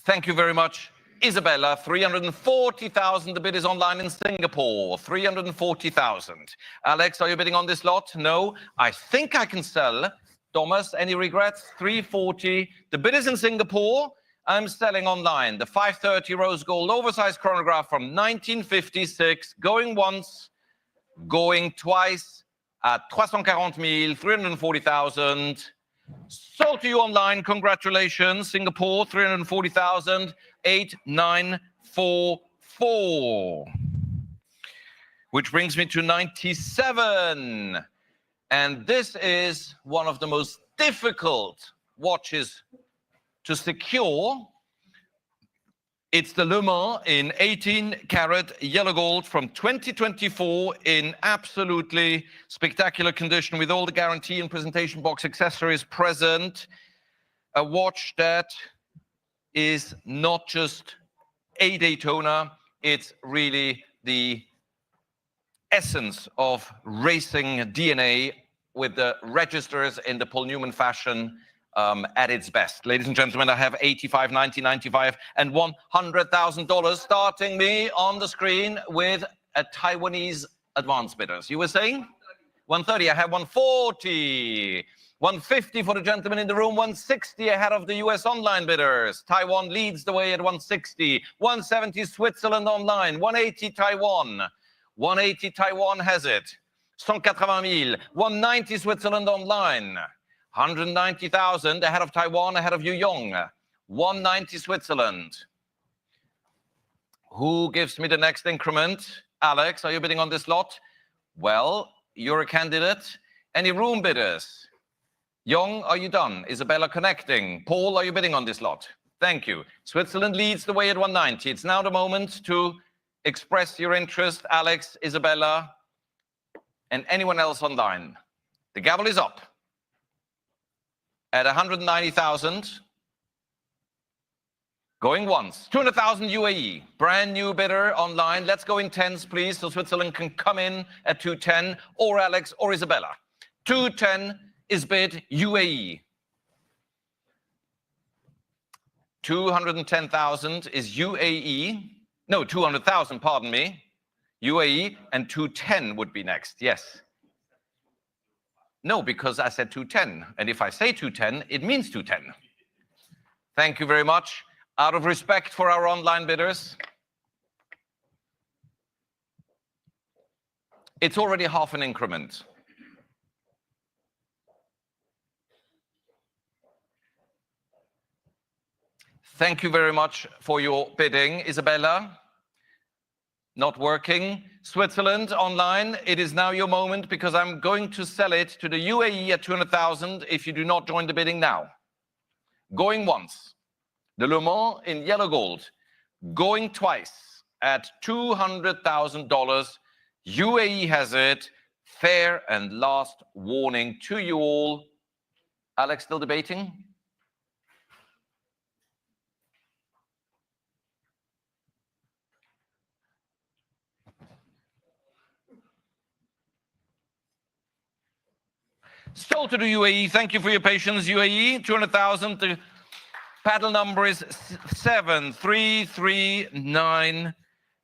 Thank you very much, Isabella. 340,000. The bid is online in Singapore. 340,000. Alex, are you bidding on this lot? No. I think I can sell. Thomas, any regrets? 340. The bid is in Singapore. I'm selling online. The 530 rose gold oversized chronograph from 1956. Going once, going twice at 340,000, 340,000. Sold to you online. Congratulations. Singapore, 340,000, 8944. Which brings me to 97. And this is one of the most difficult watches to secure. It's the Le Mans in 18-karat yellow gold from 2024 in absolutely spectacular condition with all the guarantee and presentation box accessories present. A watch that is not just a Daytona, it's really the essence of racing DNA with the registers in the Paul Newman fashion at its best. Ladies and gentlemen, I have 85, 90, 95, and $100,000 starting me on the screen with a Taiwanese advance bidders. You were saying? 130, I have 140. 150 for the gentleman in the room, 160 ahead of the US online bidders. Taiwan leads the way at 160. 170 Switzerland online, 180 Taiwan. 180 Taiwan has it. 180,000. 190 Switzerland online. 190,000 ahead of Taiwan, ahead of Yu Yong. 190 Switzerland. Who gives me the next increment? Alex, are you bidding on this lot? Well, you're a candidate. Any room bidders? Yong, are you done? Isabella connecting. Paul, are you bidding on this lot? Thank you. Switzerland leads the way at 190. It's now the moment to express your interest, Alex, Isabella, and anyone else online. The gavel is up. At 190,000. Going once. 200,000 UAE. Brand new bidder online. Let's go in tens, please, so Switzerland can come in at 210, or Alex or Isabella. 210 is bid UAE. 210,000 is UAE. No, 200,000, pardon me. UAE, and 210 would be next, yes. No, because I said 210. And if I say 210, it means 210. Thank you very much. Out of respect for our online bidders, it's already half an increment. Thank you very much for your bidding, Isabella. Not working. Switzerland online, it is now your moment because I'm going to sell it to the UAE at 200,000 if you do not join the bidding now. Going once. The Le Mans in yellow gold. Going twice at $200,000. UAE has it. Fair and last warning to you all. Alex, still debating? Sold to the UAE. Thank you for your patience, UAE. 200,000. The paddle number is 7339.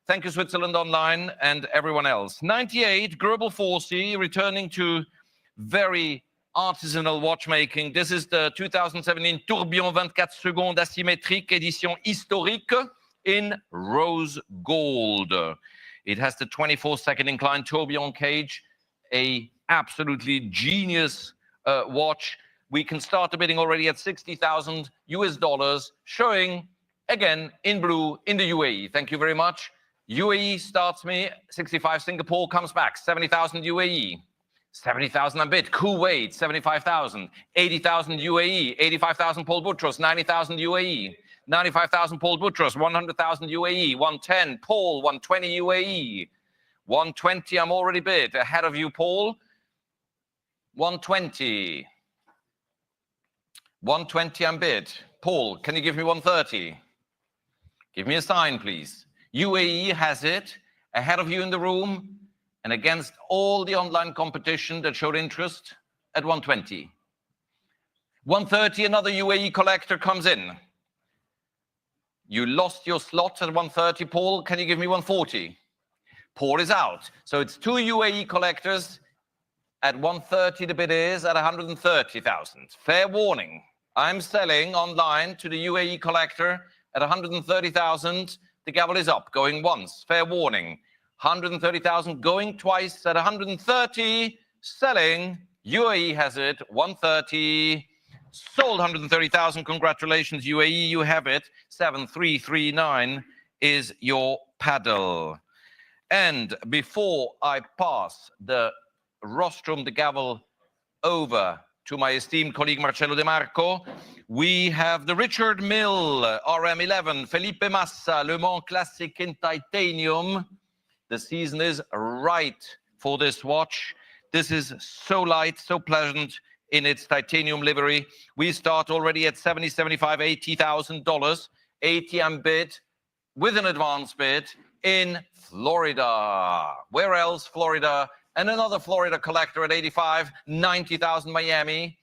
Thank you, Switzerland online and everyone else. 98, Gerbel 4C, returning to very artisanal watchmaking. This is the 2017 Tourbillon 24 secondes asymétrique édition historique in rose gold. It has the 24-second inclined tourbillon cage, a absolutely genius watch. We can start the bidding already at 60,000 US dollars, showing again in blue in the UAE. Thank you very much. UAE starts me 65. Singapore comes back 70,000 UAE. 70,000 a bid. Kuwait 75,000. 80,000 UAE. 85,000 Paul Boutros. 90,000 UAE. 95,000 Paul Boutros. 100,000 UAE. 110 Paul. 120 UAE. 120 I'm already bid. Ahead of you, Paul. 120. 120 I'm bid. Paul, can you give me 130? Give me a sign, please. UAE has it ahead of you in the room and against all the online competition that showed interest at 120. 130, another UAE collector comes in. You lost your slot at 130, Paul. Can you give me 140? Paul is out. So it's two UAE collectors at 130. The bid is at 130,000. Fair warning. I'm selling online to the UAE collector at 130,000. The gavel is up, going once. Fair warning. 130,000 going twice at 130. Selling. UAE has it. 130. Sold 130,000. Congratulations, UAE. You have it. 7339 is your paddle. And before I pass the rostrum, the gavel, over to my esteemed colleague Marcello De Marco, we have the Richard Mille RM11 Felipe Massa Le Mans Classic in titanium. The season is right for this watch. This is so light, so pleasant in its titanium livery. We start already at $70, $75, $80,000. 80 I'm bid with an advance bid in Florida. Where else? Florida. And another Florida collector at 85, 90,000 Miami.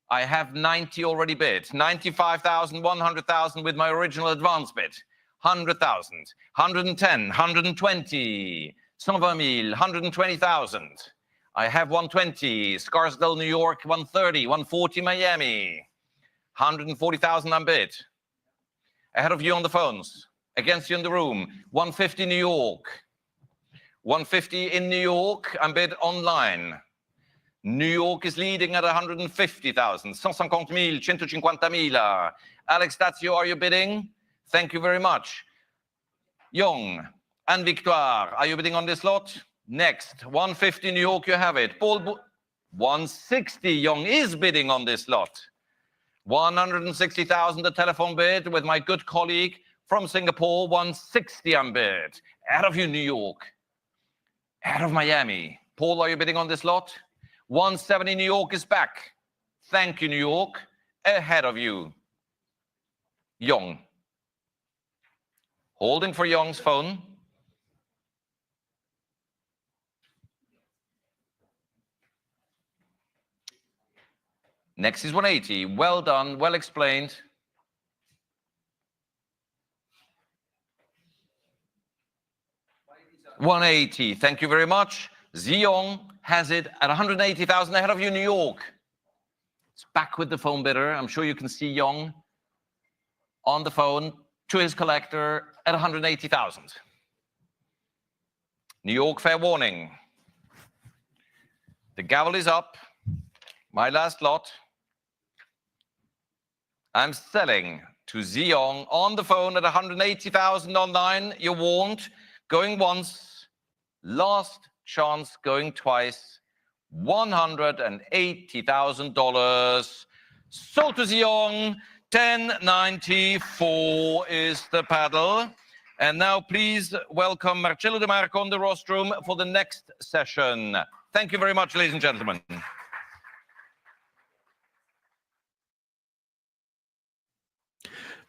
I have 90 already bid. 95,000, 100,000 with my original advance bid. 100,000, 110, 120, 120,000, 120,000. I have 120, Scarsdale, New York, 130, 140 Miami. 140,000 I'm bid. Ahead of you on the phones, against you in the room, 150 New York. 150 in New York, I'm bid online. New York is leading at 150,000. 150,000, 150,000. Alex Dazio, are you bidding? Thank you very much. Young and Victoire, are you bidding on this lot? Next, 150 New York, you have it. Paul, 160 Young is bidding on this lot. 160,000 the telephone bid with my good colleague from Singapore. 160 I'm bid. Out of you, New York. Out of Miami. Paul, are you bidding on this lot? 170 New York is back. Thank you, New York. Ahead of you, Young. Holding for Young's phone. Next is 180. Well done, well explained. $180. Thank you very much. Ziyong has it at 180,000 ahead of you, New York. It's back with the phone bidder. I'm sure you can see Young on the phone to his collector at 180,000. New York, fair warning. The gavel is up. My last lot. I'm selling to Ziyong on the phone at 180,000 online. You're warned. Going once. Last chance going twice. $180,000. Sold to Ziyong. 1094 is the paddle. And now please welcome Marcello De Marco on the rostrum for the next session. Thank you very much, ladies and gentlemen.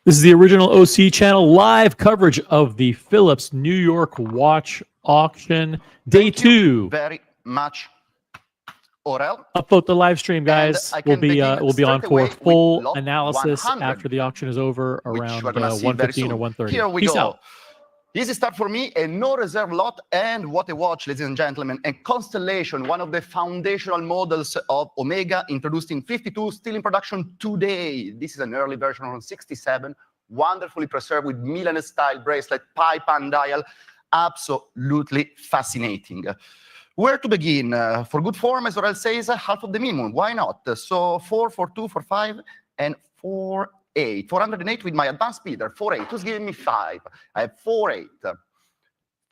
This is the original OC channel live coverage of the Phillips New York watch auction, day two. Very much, Aurel. Upvote the live stream, guys. We'll be on for full analysis 100, after the auction is over around 1:15 or 1:30. Here we Peace go. out. Easy start for me, a no reserve lot, and what a watch, ladies and gentlemen. And Constellation, one of the foundational models of Omega, introduced in 52, still in production today. This is an early version on 67, wonderfully preserved with Milan style bracelet, pipe and dial. Absolutely fascinating. Where to begin? For good form, as Aurel says, half of the minimum. Why not? So 4, 4, 2, 4, 5, and 4, 8. 408 with my advanced bidder. 4.8. Who's giving me 5? I have 4.8.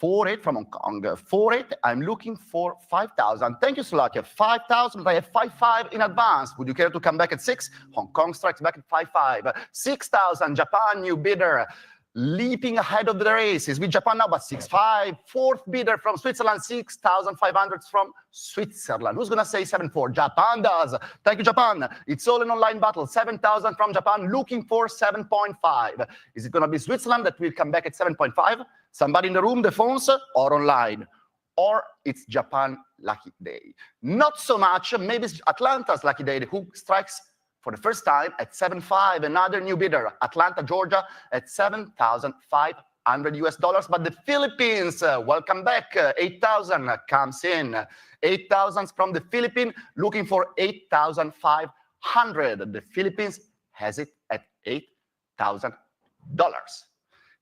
4.8 from Hong Kong. 4.8. I'm looking for 5,000. Thank you, Slovakia. 5,000. I have 5.5 in advance. Would you care to come back at 6? Hong Kong strikes back at 5.5. 6,000. Japan, new bidder. Leaping ahead of the races with Japan now, but 6.5. Fourth bidder from Switzerland, 6,500 from Switzerland. Who's going to say 7.4? Japan does. Thank you, Japan. It's all an online battle. 7,000 from Japan, looking for 7.5. Is it going to be Switzerland that will come back at 7.5? Somebody in the room, the phones, or online? Or it's Japan lucky day? Not so much. Maybe it's Atlanta's lucky day, who strikes for the first time at 7.5. Another new bidder, Atlanta, Georgia, at $7,500 US. But the Philippines, welcome back. 8,000 comes in. 8,000 from the Philippines, looking for 8,500. The Philippines has it at $8,000.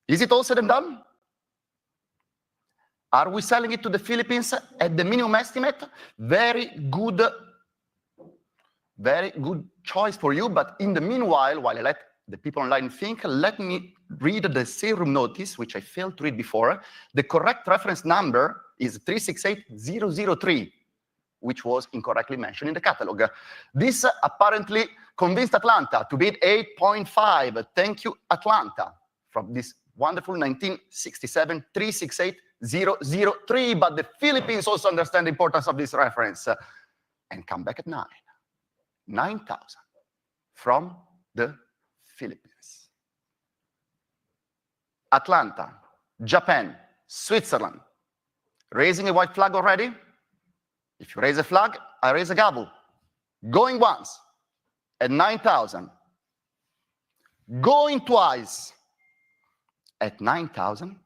Is it all said and done? Are we selling it to the Philippines at the minimum estimate? Very good choice for you. But in the meanwhile, while I let the people online think, let me read the sale room notice, which I failed to read before. The correct reference number is 368003, which was incorrectly mentioned in the catalog. This apparently convinced Atlanta to bid 8.5. Thank you, Atlanta, from this wonderful 1967 368003. But the Philippines also understand the importance of this reference and come back at 9,000 from the Philippines. Atlanta, Japan, Switzerland, raising a white flag already? If you raise a flag, I raise a gavel. Going once at 9,000. Going twice at 9,000.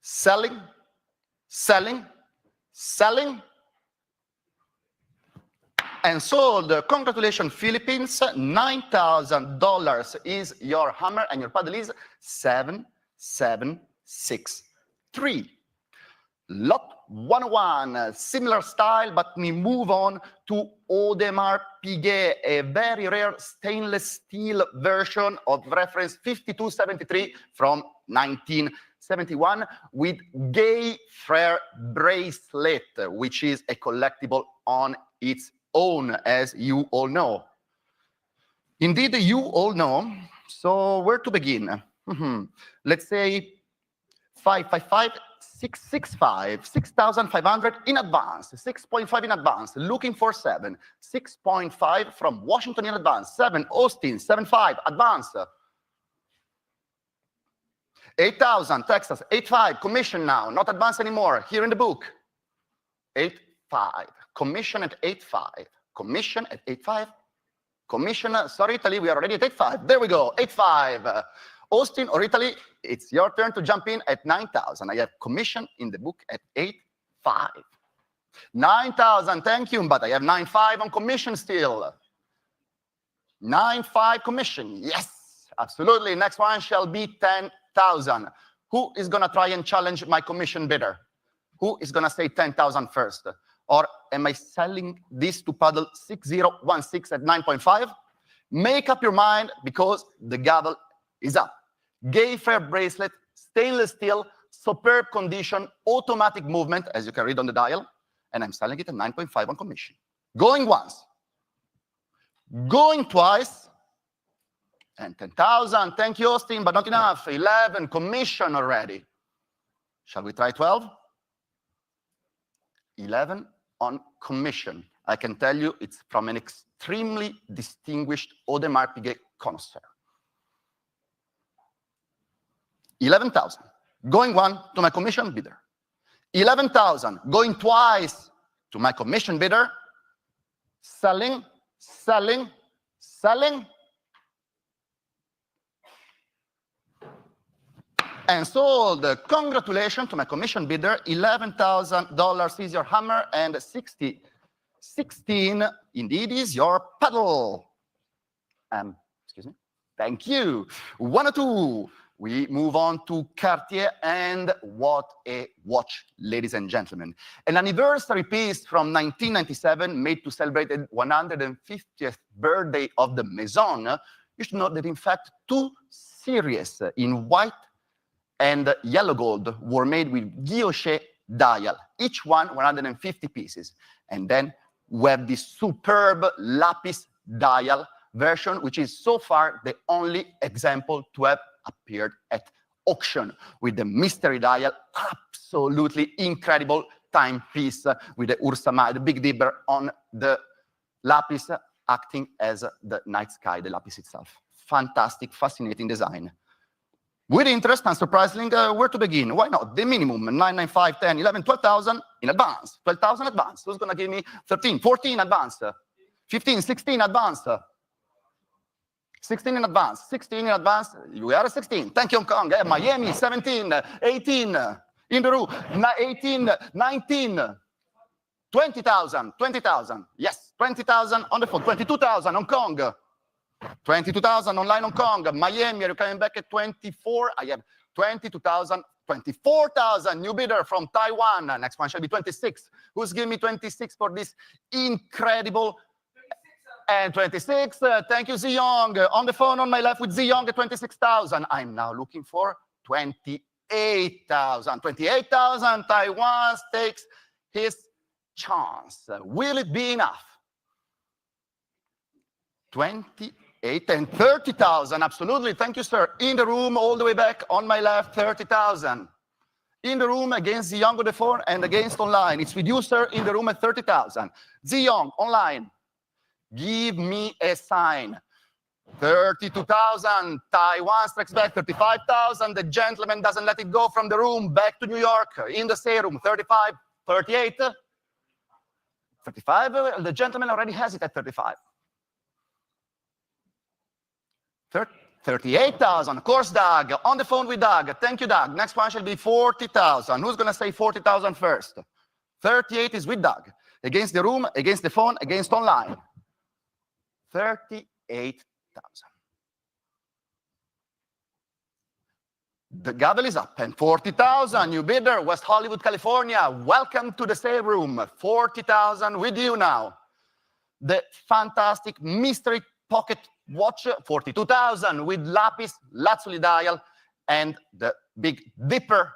Selling, selling, selling, and sold. Congratulations, Philippines. $9,000 is your hammer, and your paddle is 7763. Lot 101, similar style, but we move on to Audemars Piguet, a very rare stainless steel version of reference 5273 from 1971 with Gay Frere bracelet, which is a collectible on its own, as you all know. Indeed, you all know. So where to begin? Let's say 555. 665, 6,500 in advance, 6.5 in advance, looking for 7, 6.5 from Washington in advance, 7, Austin, 7.5, advance. 8,000, Texas, 8.5, commission now, not advance anymore, here in the book. 8.5, commission at 8.5, commission at 8.5, commission, sorry, Italy, we are already at 8.5, there we go, 8.5. Austin or Italy, it's your turn to jump in at 9,000. I have commission in the book at 8.5. 9,000, thank you, but I have 9.5 on commission still. 9.5 commission, yes, absolutely. Next one shall be 10,000. Who is going to try and challenge my commission bidder? Who is going to say 10,000 first? Or am I selling this to paddle 6016 at 9.5? Make up your mind, because the gavel is up. Gay Frere bracelet, stainless steel, superb condition, automatic movement, as you can read on the dial, and I'm selling it at 9.5 on commission. Going once, going twice, and 10,000. Thank you, Austin, but not enough. 11, commission already. Shall we try 12? 11 on commission. I can tell you it's from an extremely distinguished Audemars Piguet connoisseur. 11,000, going one to my commission bidder. 11,000, going twice to my commission bidder. Selling, selling, selling. And sold. Congratulations to my commission bidder. $11,000 is your hammer, and 16 indeed is your paddle. Excuse me. Thank you. 102. We move on to Cartier, and what a watch, ladies and gentlemen. An anniversary piece from 1997 made to celebrate the 150th birthday of the Maison. You should know that, in fact, 2 series in white and yellow gold were made with guilloche dial, each one 150 pieces. And then we have this superb lapis dial version, which is so far the only example to have appeared at auction, with the mystery dial, absolutely incredible timepiece with the Ursama, the Big Dipper on the lapis, acting as the night sky, the lapis itself. Fantastic, fascinating design. With interest, unsurprisingly, where to begin? Why not? The minimum, 9, 9, 5, 10, 11, 12,000 in advance. 12,000 advance. Who's going to give me 13, 14 advance? 15, 16 advance. 16 in advance. 16 in advance. You are 16. Thank you, Hong Kong. Miami, 17, 18 in the room. 18, 19. 20,000. 20,000. Yes, 20,000 on the phone. 22,000 Hong Kong. 22,000 online Hong Kong. Miami, are you coming back at 24? I have 22,000, 24,000. New bidder from Taiwan. Next one shall be 26. Who's giving me 26 for this incredible? And 26. Thank you, Ziyong. On the phone on my left with Ziyong at 26,000. I'm now looking for 28,000. 28,000. Taiwan takes his chance. Will it be enough? 28 and 30,000, absolutely. Thank you, sir. In the room, all the way back on my left, 30,000. In the room against Ziyong on the phone and against online. It's with you, sir, in the room at 30,000. Ziyong, online. Give me a sign. 32,000. Taiwan strikes back. 35,000. The gentleman doesn't let it go from the room. Back to New York. In the same room. 35, 38. 35. The gentleman already has it at 35. 38,000. Of course, Doug. On the phone with Doug. Thank you, Doug. Next one shall be 40,000. Who's going to say 40,000 first? 38 is with Doug. Against the room, against the phone, against online. 38,000. The gavel is up. And 40,000. New bidder, West Hollywood, California. Welcome to the sale room. 40,000 with you now. The fantastic mystery pocket watch, 42,000 with lapis lazuli dial and the big dipper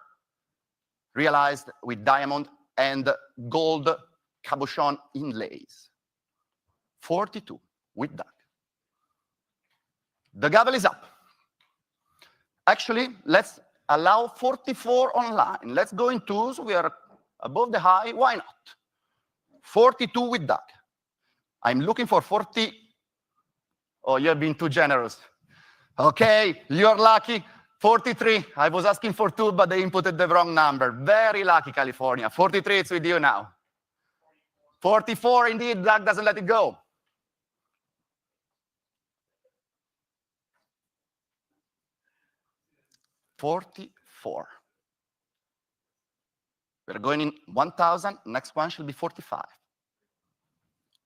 realized with diamond and gold cabochon inlays. 42 with that. The gavel is up. Actually, let's allow 44 online. Let's go in twos. We are above the high. Why not? 42 with that. I'm looking for 40. Oh, you have been too generous. Okay, you're lucky. 43. I was asking for 2, but they inputted the wrong number. Very lucky, California. 43, it's with you now. 44, indeed, Doug doesn't let it go. 44. We're going in 1,000. Next one shall be 45.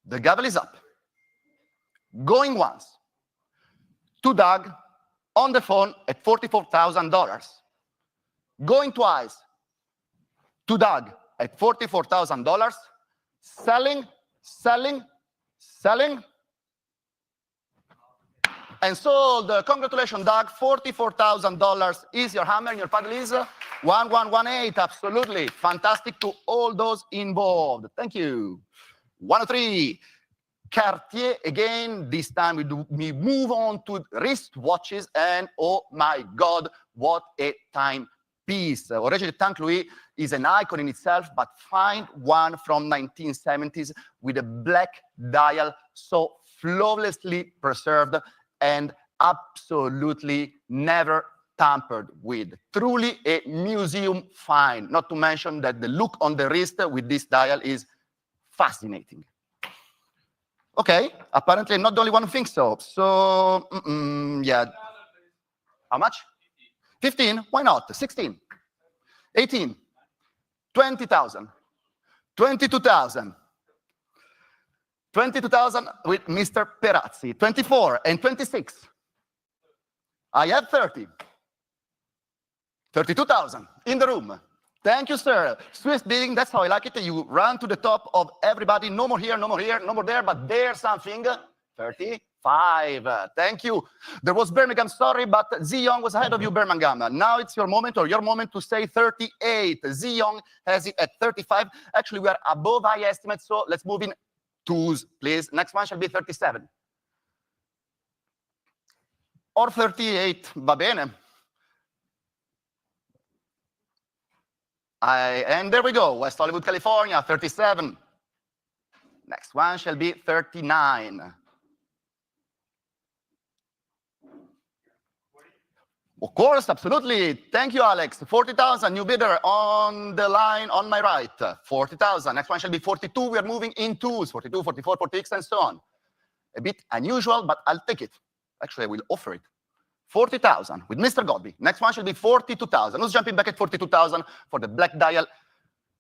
The gavel is up. Going once to Doug on the phone at $44,000. Going twice to Doug at $44,000. Selling, selling, selling. And sold. Congratulations, Doug. $44,000 is your hammer, and your paddle is 1118. Absolutely. Fantastic to all those involved. Thank you. 103. Cartier again. This time we move on to wristwatches, and oh my God, what a timepiece. Already the Tank Louis is an icon in itself, but find one from 1970s with a black dial so flawlessly preserved and absolutely never tampered with. Truly a museum find, not to mention that the look on the wrist with this dial is fascinating. Okay, apparently I'm not the only one who thinks so. So, yeah. How much? 15? Why not? 16? 18? 20,000? 22,000? 22,000 with Mr. Perazzi. 24 and 26. I have 30. 32,000 in the room. Thank you, sir. Swiss being, that's how I like it. You run to the top of everybody. No more here, no more here, no more there, but there's something. 35. Thank you. There was Birmingham, sorry, but Ziyong was ahead of you, Birmingham. Now it's your moment to say 38. Ziyong has it at 35. Actually, we are above high estimate, so let's move in twos, please. Next one shall be 37. Or 38. Va bene. And there we go, West Hollywood, California, 37. Next one shall be 39. Of course, absolutely. Thank you, Alex. 40,000, new bidder on the line on my right. 40,000. Next one shall be 42. We are moving in twos. 42, 44, 46, and so on. A bit unusual, but I'll take it. Actually, I will offer it. 40,000 with Mr. Godby. Next one shall be 42,000. Who's jumping back at 42,000 for the black dial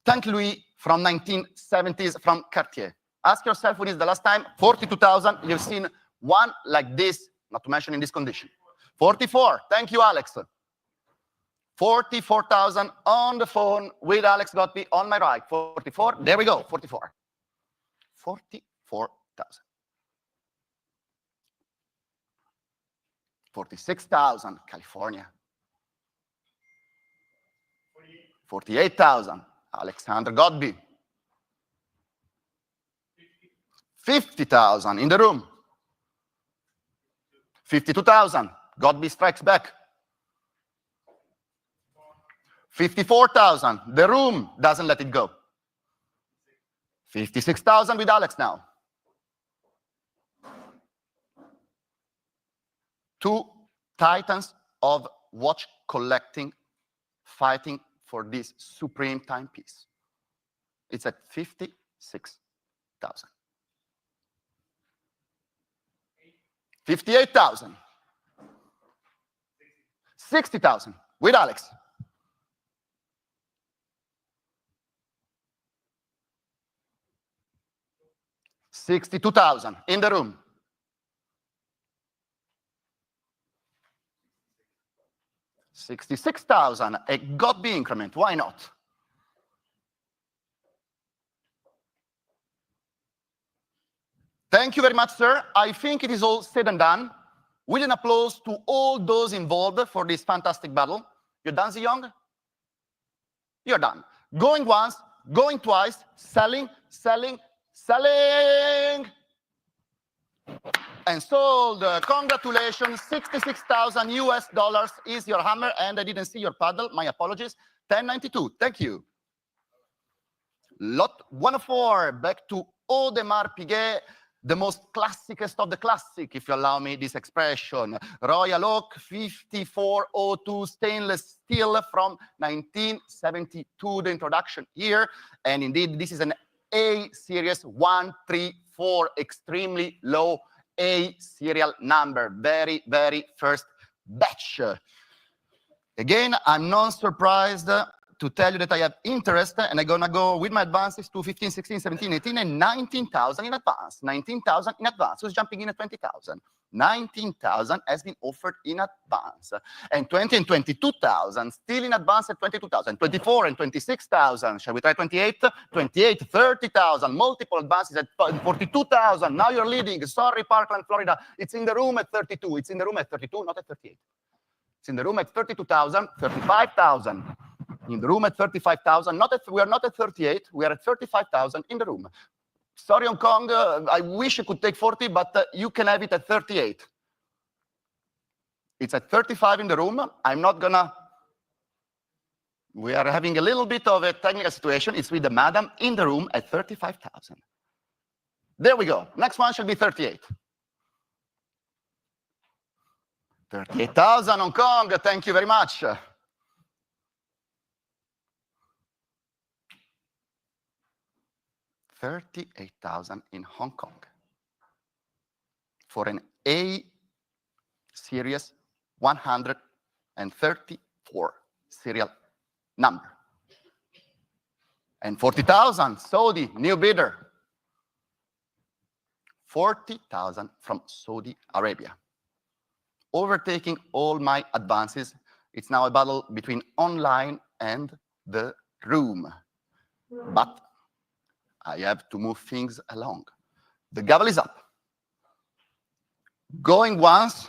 Tank Louis from 1970s from Cartier? Ask yourself when is the last time 42,000 you've seen one like this, not to mention in this condition. 44. Thank you, Alex. 44,000 on the phone with Alex Godby on my right. 44. There we go. 44. 44,000. 46,000, California. 48,000, Alexander Godby. 50,000 in the room. 52,000, Godby strikes back. 54,000, the room doesn't let it go. 56,000 with Alex now. Two titans of watch collecting fighting for this supreme timepiece. It's at 56,000. 58,000. 60,000 with Alex. 62,000 in the room. 66,000, a Godby increment, why not? Thank you very much, sir. I think it is all said and done. With an applause to all those involved for this fantastic battle. You're done, Ziyong? You're done. Going once, going twice, selling, selling, selling. And sold. Congratulations, 66,000 US dollars is your hammer, and I didn't see your paddle. My apologies. 1092. Thank you. Lot 104. Back to Audemars Piguet, the most classicest of the classic, if you allow me this expression. Royal Oak 5402 stainless steel from 1972, the introduction here. And indeed, this is an A series 134, extremely low A serial number, very, very first batch. Again, I'm not surprised to tell you that I have interest, and I'm gonna go with my advances to 15, 16, 17, 18, and 19,000 in advance. 19,000 in advance. Who's jumping in at 20,000? 19,000 has been offered in advance. And 20 and 22,000 still in advance at 22,000. 24 and 26,000. Shall we try 28? 28, 30,000. Multiple advances at 42,000. Now you're leading. Sorry, Parkland, Florida. It's in the room at 32. It's in the room at 32, not at 38. It's in the room at 32,000, 35,000. In the room at 35,000. We are not at 38. We are at 35,000 in the room. Sorry, Hong Kong, I wish I could take 40, but you can have it at 38. It's at 35 in the room. I'm not gonna... We are having a little bit of a technical situation. It's with the madam in the room at 35,000. There we go. Next one shall be 38. 38,000 Hong Kong. Thank you very much. 38,000 in Hong Kong for an A series 134 serial number. And 40,000 Saudi, new bidder. 40,000 from Saudi Arabia. Overtaking all my advances. It's now a battle between online and the room. But I have to move things along. The gavel is up. Going once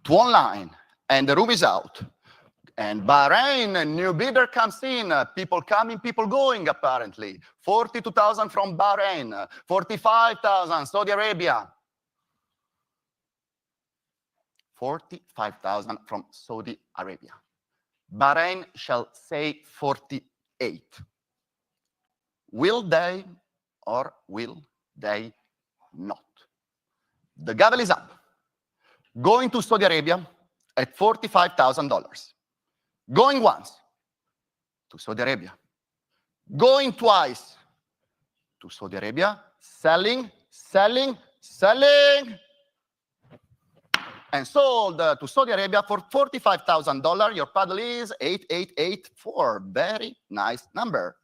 to online, and the room is out. And Bahrain, a new bidder comes in. People coming, people going, apparently. 42,000 from Bahrain. 45,000, Saudi Arabia. 45,000 from Saudi Arabia. Bahrain shall say 48. Will they or will they not? The gavel is up. Going to Saudi Arabia, at $45,000. Going once to Saudi Arabia. Going twice to Saudi Arabia, selling, selling, selling, and sold to Saudi Arabia for $45,000. Your paddle is 8884. Very nice number.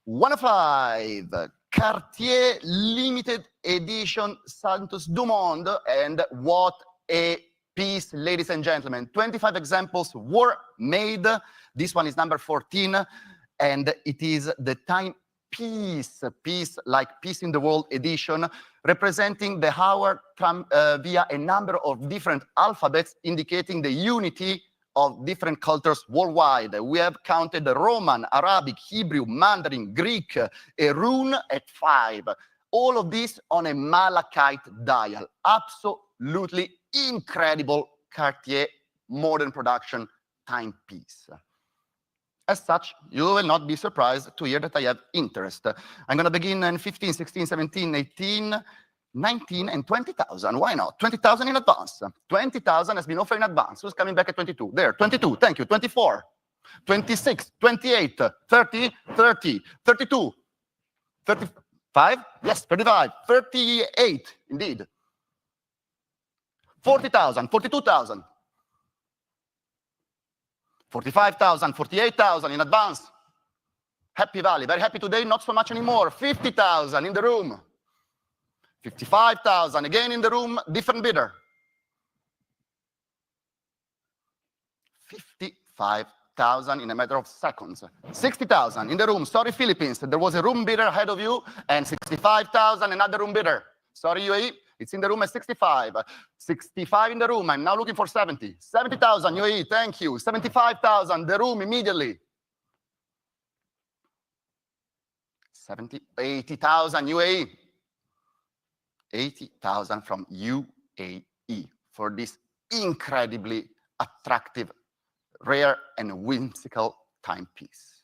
105, Cartier limited edition Santos Dumont, and what a piece, ladies and gentlemen. 25 examples were made. This one is number 14, and it is the timepiece, piece like Peace in the World edition, representing the hour via a number of different alphabets, indicating the unity of different cultures worldwide. We have counted Roman, Arabic, Hebrew, Mandarin, Greek, a rune at 5. All of this on a malachite dial. Absolutely incredible Cartier modern production timepiece. As such, you will not be surprised to hear that I have interest. I'm going to begin in 15, 16, 17, 18, 19, and 20,000. Why not? 20,000 in advance. 20,000 has been offered in advance. Who's coming back at 22? There, 22. Thank you. 24, 26, 28, 30, 30, 32, 35. Yes, 35, 38, indeed. 40,000, 42,000. 45,000, 48,000 in advance. Happy Valley, very happy today, not so much anymore. 50,000 in the room. 55,000 again in the room, different bidder. 55,000 in a matter of seconds. 60,000 in the room. Sorry, Philippines, there was a room bidder ahead of you, and 65,000 another room bidder. Sorry, UAE, it's in the room at 65. 65 in the room. I'm now looking for 70. 70,000 UAE, thank you. 75,000 the room immediately. 80,000 UAE. 80,000 from UAE for this incredibly attractive, rare, and whimsical timepiece.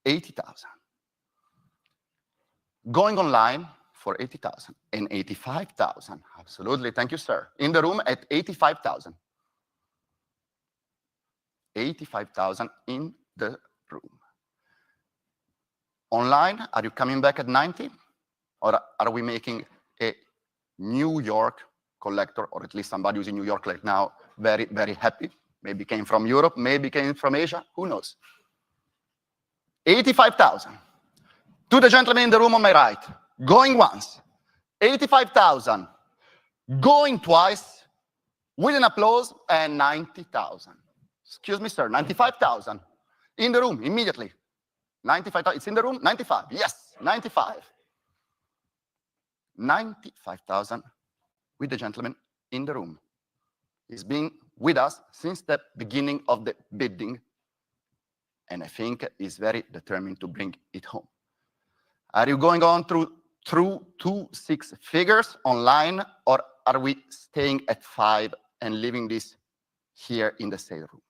80,000. Going online for 80,000 and 85,000. Absolutely, thank you, sir. In the room at 85,000. 85,000 in the room. Online, are you coming back at 90? Or are we making a New York collector, or at least somebody who's in New York right now, very, very happy? Maybe came from Europe, maybe came from Asia, who knows? 85,000. To the gentleman in the room on my right, going once, 85,000. Going twice, with an applause, and 90,000. Excuse me, sir, 95,000. In the room, immediately. 95,000, it's in the room? 95, yes, 95. 95,000 with the gentleman in the room. He's been with us since the beginning of the bidding, and I think is very determined to bring it home. Are you going on through 2 6 figures online, or are we staying at 5 and leaving this here in the sale room?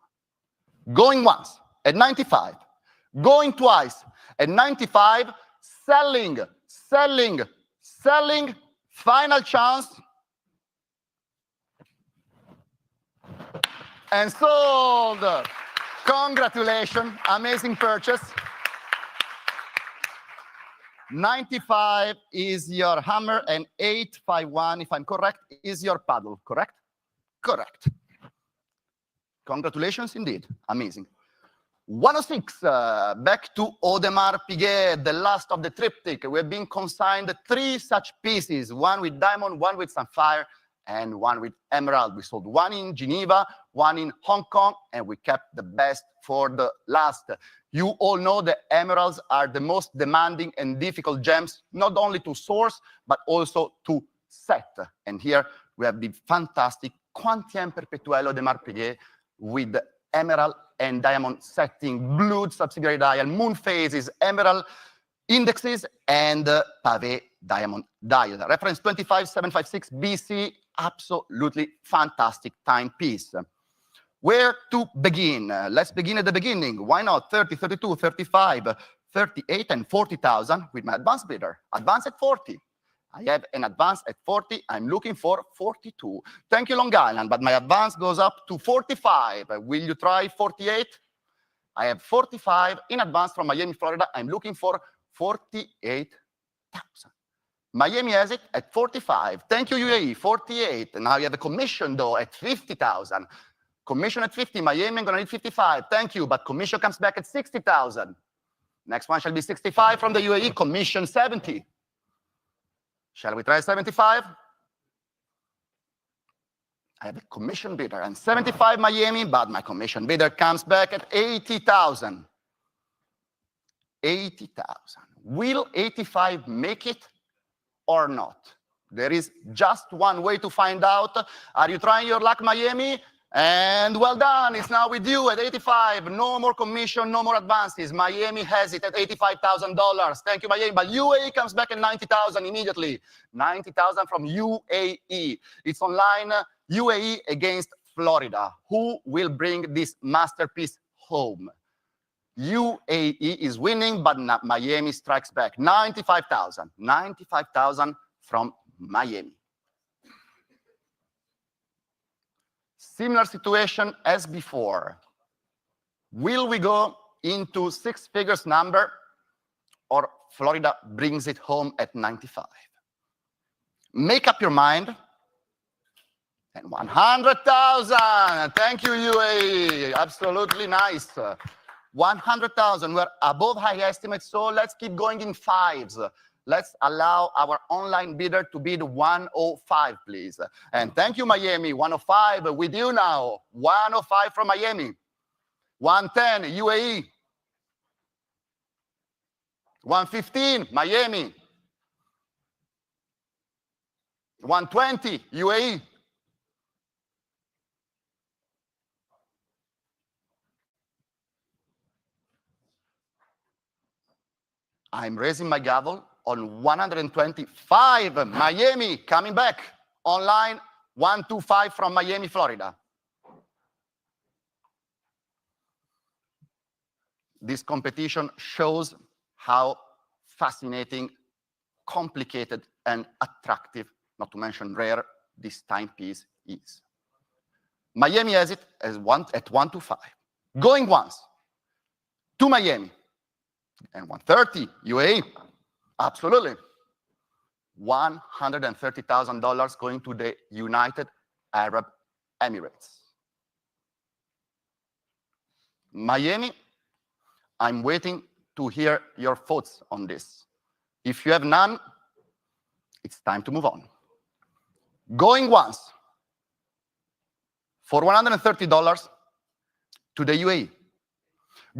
Going once at 95, going twice at 95, selling, selling, selling, final chance, and sold. Congratulations, amazing purchase. 95 is your hammer, and 851, if I'm correct, is your paddle, correct? Correct. Congratulations indeed, amazing. 106, back to Audemars Piguet, the last of the triptych. We've been consigned 3 such pieces, one with diamond, one with sapphire, and one with emerald. We sold one in Geneva, one in Hong Kong, and we kept the best for the last. You all know that emeralds are the most demanding and difficult gems, not only to source, but also to set. And here we have the fantastic Quantien Perpetuel Audemars Piguet with emerald and diamond setting, blued subsidiary dial, moon phases, emerald indexes, and pavé diamond dial. Reference 25756 BC, absolutely fantastic timepiece. Where to begin? Let's begin at the beginning. Why not? 30, 32, 35, 38, and 40,000 with my advanced bidder. Advance at 40. I have an advance at 40. I'm looking for 42. Thank you, Long Island, but my advance goes up to 45. Will you try 48? I have 45 in advance from Miami, Florida. I'm looking for 48,000. Miami has it at 45. Thank you, UAE, 48. And now you have a commission, though, at 50,000. Commission at 50. Miami, I'm going to need 55. Thank you, but commission comes back at 60,000. Next one shall be 65 from the UAE. Commission 70. Shall we try 75? I have a commission bidder, and 75 Miami, but my commission bidder comes back at 80,000. 80,000. Will 85 make it or not? There is just one way to find out. Are you trying your luck, Miami? And well done, it's now with you at 85. No more commission, no more advances. Miami has it at $85,000. Thank you, Miami. But UAE comes back at 90,000 immediately. 90,000 from UAE. It's online, UAE against Florida. Who will bring this masterpiece home? UAE is winning, but Miami strikes back. 95,000. 95,000 from Miami. Similar situation as before. Will we go into six figures number, or Florida brings it home at 95? Make up your mind. And 100,000. Thank you, UAE. Absolutely nice. 100,000. We're above high estimates, so let's keep going in fives. Let's allow our online bidder to bid 105, please. And thank you, Miami. 105 with you now. 105 from Miami. 110, UAE. 115, Miami. 120, UAE. I'm raising my gavel on 125, Miami, coming back. Online, 125 from Miami, Florida. This competition shows how fascinating, complicated, and attractive, not to mention rare, this timepiece is. Miami has it as at 125. Going once to Miami. And 130, UAE. Absolutely. $130,000 going to the United Arab Emirates. Miami, I'm waiting to hear your thoughts on this. If you have none, it's time to move on. Going once for $130 to the UAE.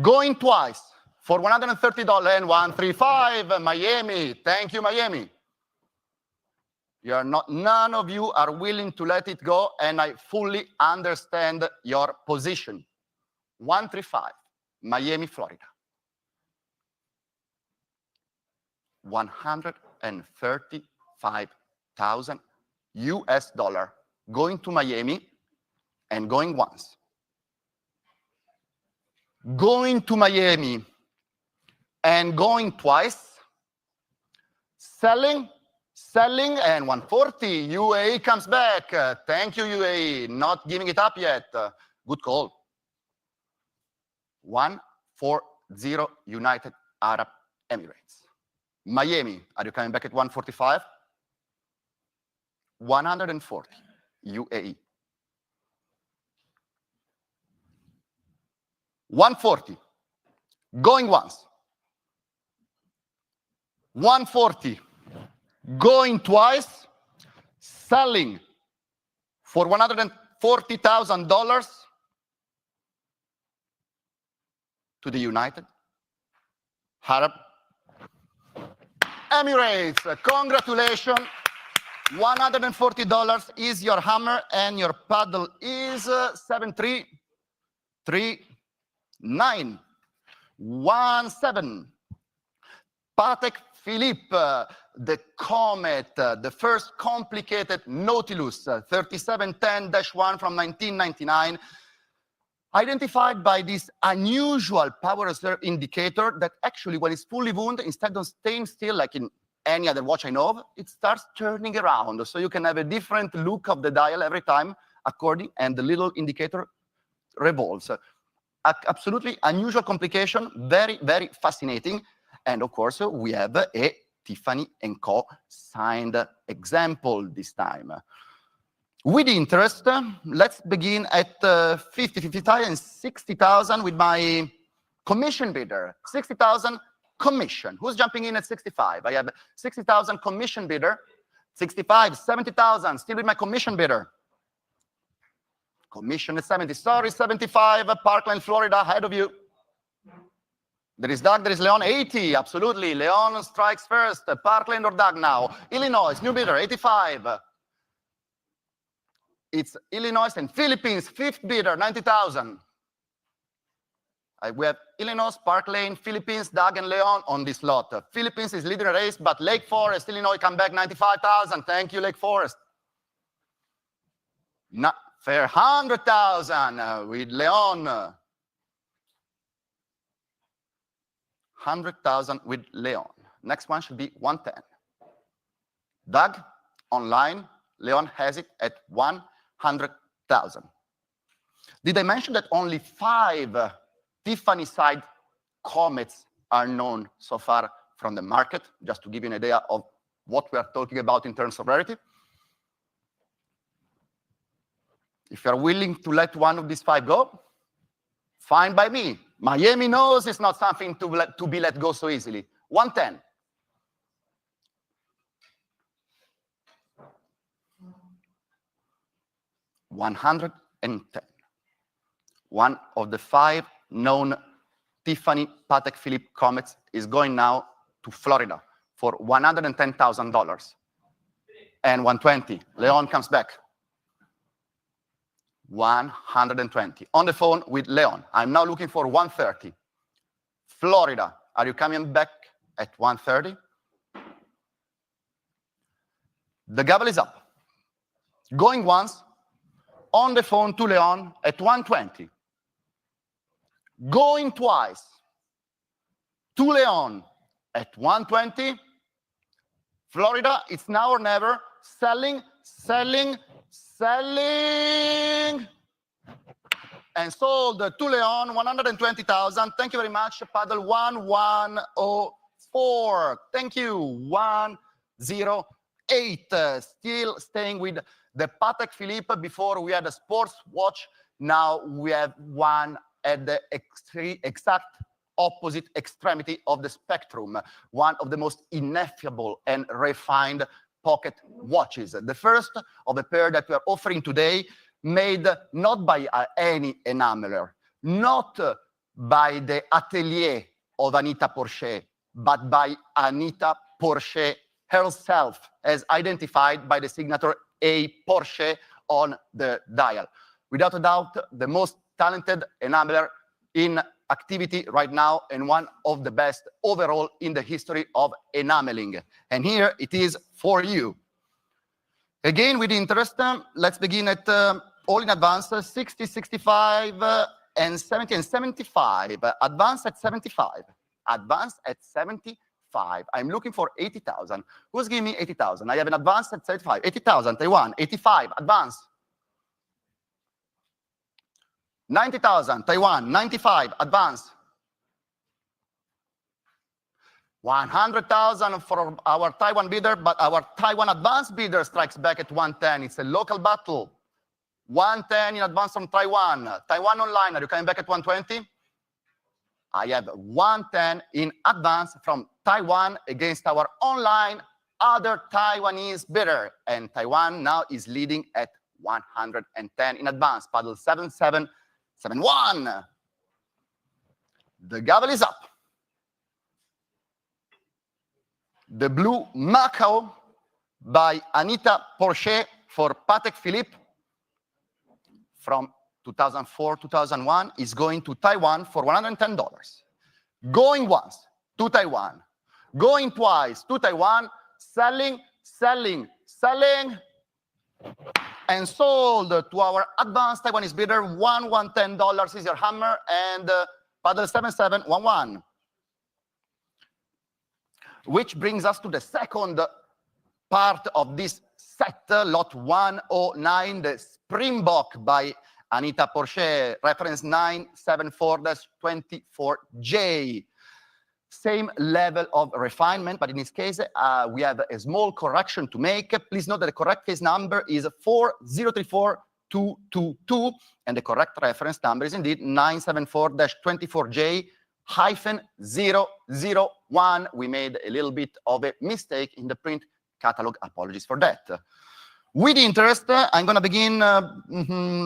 Going twice for $130 and 135, Miami. Thank you, Miami. None of you are willing to let it go, and I fully understand your position. 135, Miami, Florida. $135,000 US dollar going to Miami and going once. Going to Miami and going twice. Selling, and 140. UAE comes back. Thank you, UAE. Not giving it up yet. Good call. 140, United Arab Emirates. Miami, are you coming back at 145? 140, UAE. 140, going once. 140, going twice. Selling for $140,000 to the United Arab Emirates. Congratulations. $140 is your hammer, and your paddle is 733917. Patek Philippe, the Comet, the first complicated Nautilus, 3710-1 from 1999, identified by this unusual power reserve indicator that actually, when it's fully wound, instead of staying still like in any other watch I know of, it starts turning around. So you can have a different look of the dial every time according, and the little indicator revolves. Absolutely unusual complication, very, very fascinating. And of course, we have a Tiffany & Co. signed example this time. With interest, let's begin at 50, 55, and 60,000 with my commission bidder. 60,000 commission. Who's jumping in at 65? I have 60,000 commission bidder. 65, 70,000, still with my commission bidder. Commission at 70, sorry, 75, Parkland, Florida, ahead of you. There is Doug, there is Leon, 80, absolutely. Leon strikes first, Parkland or Doug now. Illinois, new bidder, 85. It's Illinois and Philippines, fifth bidder, 90,000. We have Illinois, Park Lane, Philippines, Doug and Leon on this lot. Philippines is leading the race, but Lake Forest, Illinois, come back 95,000. Thank you, Lake Forest. Not fair, 100,000 with Leon. 100,000 with Leon. Next one should be 110. Doug, online, Leon has it at 100,000. Did I mention that only 5 Tiffany side comets are known so far from the market, just to give you an idea of what we are talking about in terms of rarity? If you are willing to let one of these 5 go, fine by me. Miami knows it's not something to be let go so easily. 110. $110. One of the 5 known Tiffany Patek Philippe comets is going now to Florida for $110,000. And 120. Leon comes back. 120. On the phone with Leon. I'm now looking for 130. Florida, are you coming back at 130? The gavel is up. Going once. On the phone to Leon at 120. Going twice to Leon at 120. Florida, it's now or never. Selling, selling, selling. And sold to Leon, 120,000. Thank you very much. Paddle 1104. Thank you. 108. Still staying with the Patek Philippe. Before we had a sports watch. Now we have one at the exact opposite extremity of the spectrum, one of the most ineffable and refined pocket watches. The first of a pair that we are offering today, made not by any enameler, not by the atelier of Anita Porcher, but by Anita Porcher herself, as identified by the signature A. Porcher on the dial. Without a doubt, the most talented enameler in activity right now, and one of the best overall in the history of enameling. And here it is for you. Again, with interest, let's begin at all in advance, 60, 65, and 70, and 75. Advance at 75. Advance at 75. I'm looking for 80,000. Who's giving me 80,000? I have an advance at 75. 80,000, Taiwan. 85, advance. 90,000, Taiwan. 95, advance. 100,000 for our Taiwan bidder, but our Taiwan advance bidder strikes back at 110. It's a local battle. 110 in advance from Taiwan. Taiwan online, are you coming back at 120? I have 110 in advance from Taiwan against our online other Taiwanese bidder. And Taiwan now is leading at 110 in advance. Paddle 7771. The gavel is up. The blue Macao by Anita Porcher for Patek Philippe from 2004-2001 is going to Taiwan for $110. Going once to Taiwan. Going twice to Taiwan. Selling, selling, selling. And sold to our advanced Taiwanese bidder, $110 is your hammer, and paddle 7711. which brings us to the second part of this set, lot 109, the Springbok by Anita Porcher, reference 974-24J. Same level of refinement, but in this case, we have a small correction to make. Please note that the correct case number is 4034222, and the correct reference number is indeed 974-24J-001. We made a little bit of a mistake in the print catalog. Apologies for that. With interest, I'm going to begin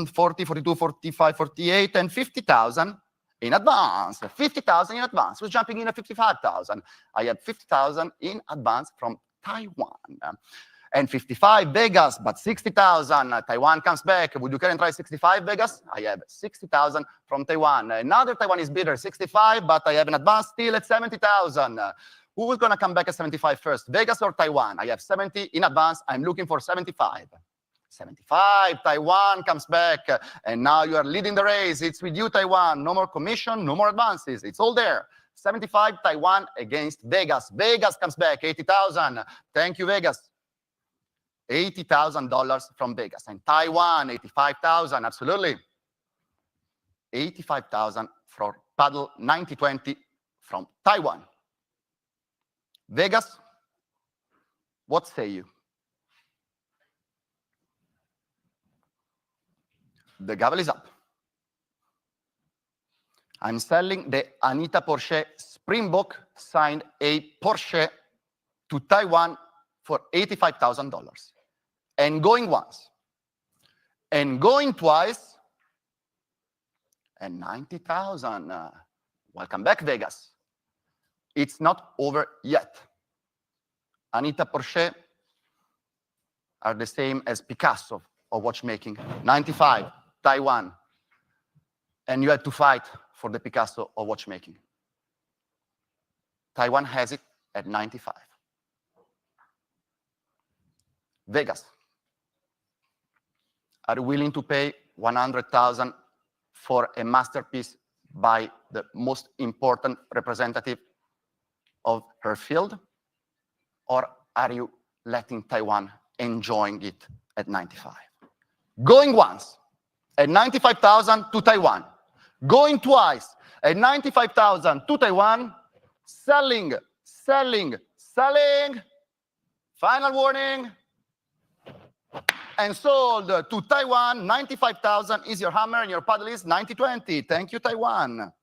40, 42, 45, 48, and 50,000 in advance. 50,000 in advance. Who's jumping in at 55,000? I have 50,000 in advance from Taiwan. And 55 Vegas, but 60,000. Taiwan comes back. Would you care and try 65 Vegas? I have 60,000 from Taiwan. Another Taiwanese bidder, 65, but I have an advance still at 70,000. Who is going to come back at 75 first, Vegas or Taiwan? I have 70 in advance. I'm looking for 75. 75, Taiwan comes back. And now you are leading the race. It's with you, Taiwan. No more commission, no more advances. It's all there. 75, Taiwan against Vegas. Vegas comes back, 80,000. Thank you, Vegas. $80,000 from Vegas. And Taiwan, 85,000, absolutely. 85,000 for paddle 9020 from Taiwan. Vegas, what say you? The gavel is up. I'm selling the Anita Porcher Springbok, signed a Porcher to Taiwan for $85,000. And going once, and going twice, and 90,000. Welcome back, Vegas. It's not over yet. Anita Porcher are the same as Picasso of watchmaking. 95, Taiwan. And you had to fight for the Picasso of watchmaking. Taiwan has it at 95. Vegas. Are you willing to pay 100,000 for a masterpiece by the most important representative of her field? Or are you letting Taiwan enjoying it at 95? Going once at 95,000 to Taiwan. Going twice at 95,000 to Taiwan. Selling, selling, selling. Final warning. And sold to Taiwan. 95,000 is your hammer and your paddle is 9020. Thank you, Taiwan.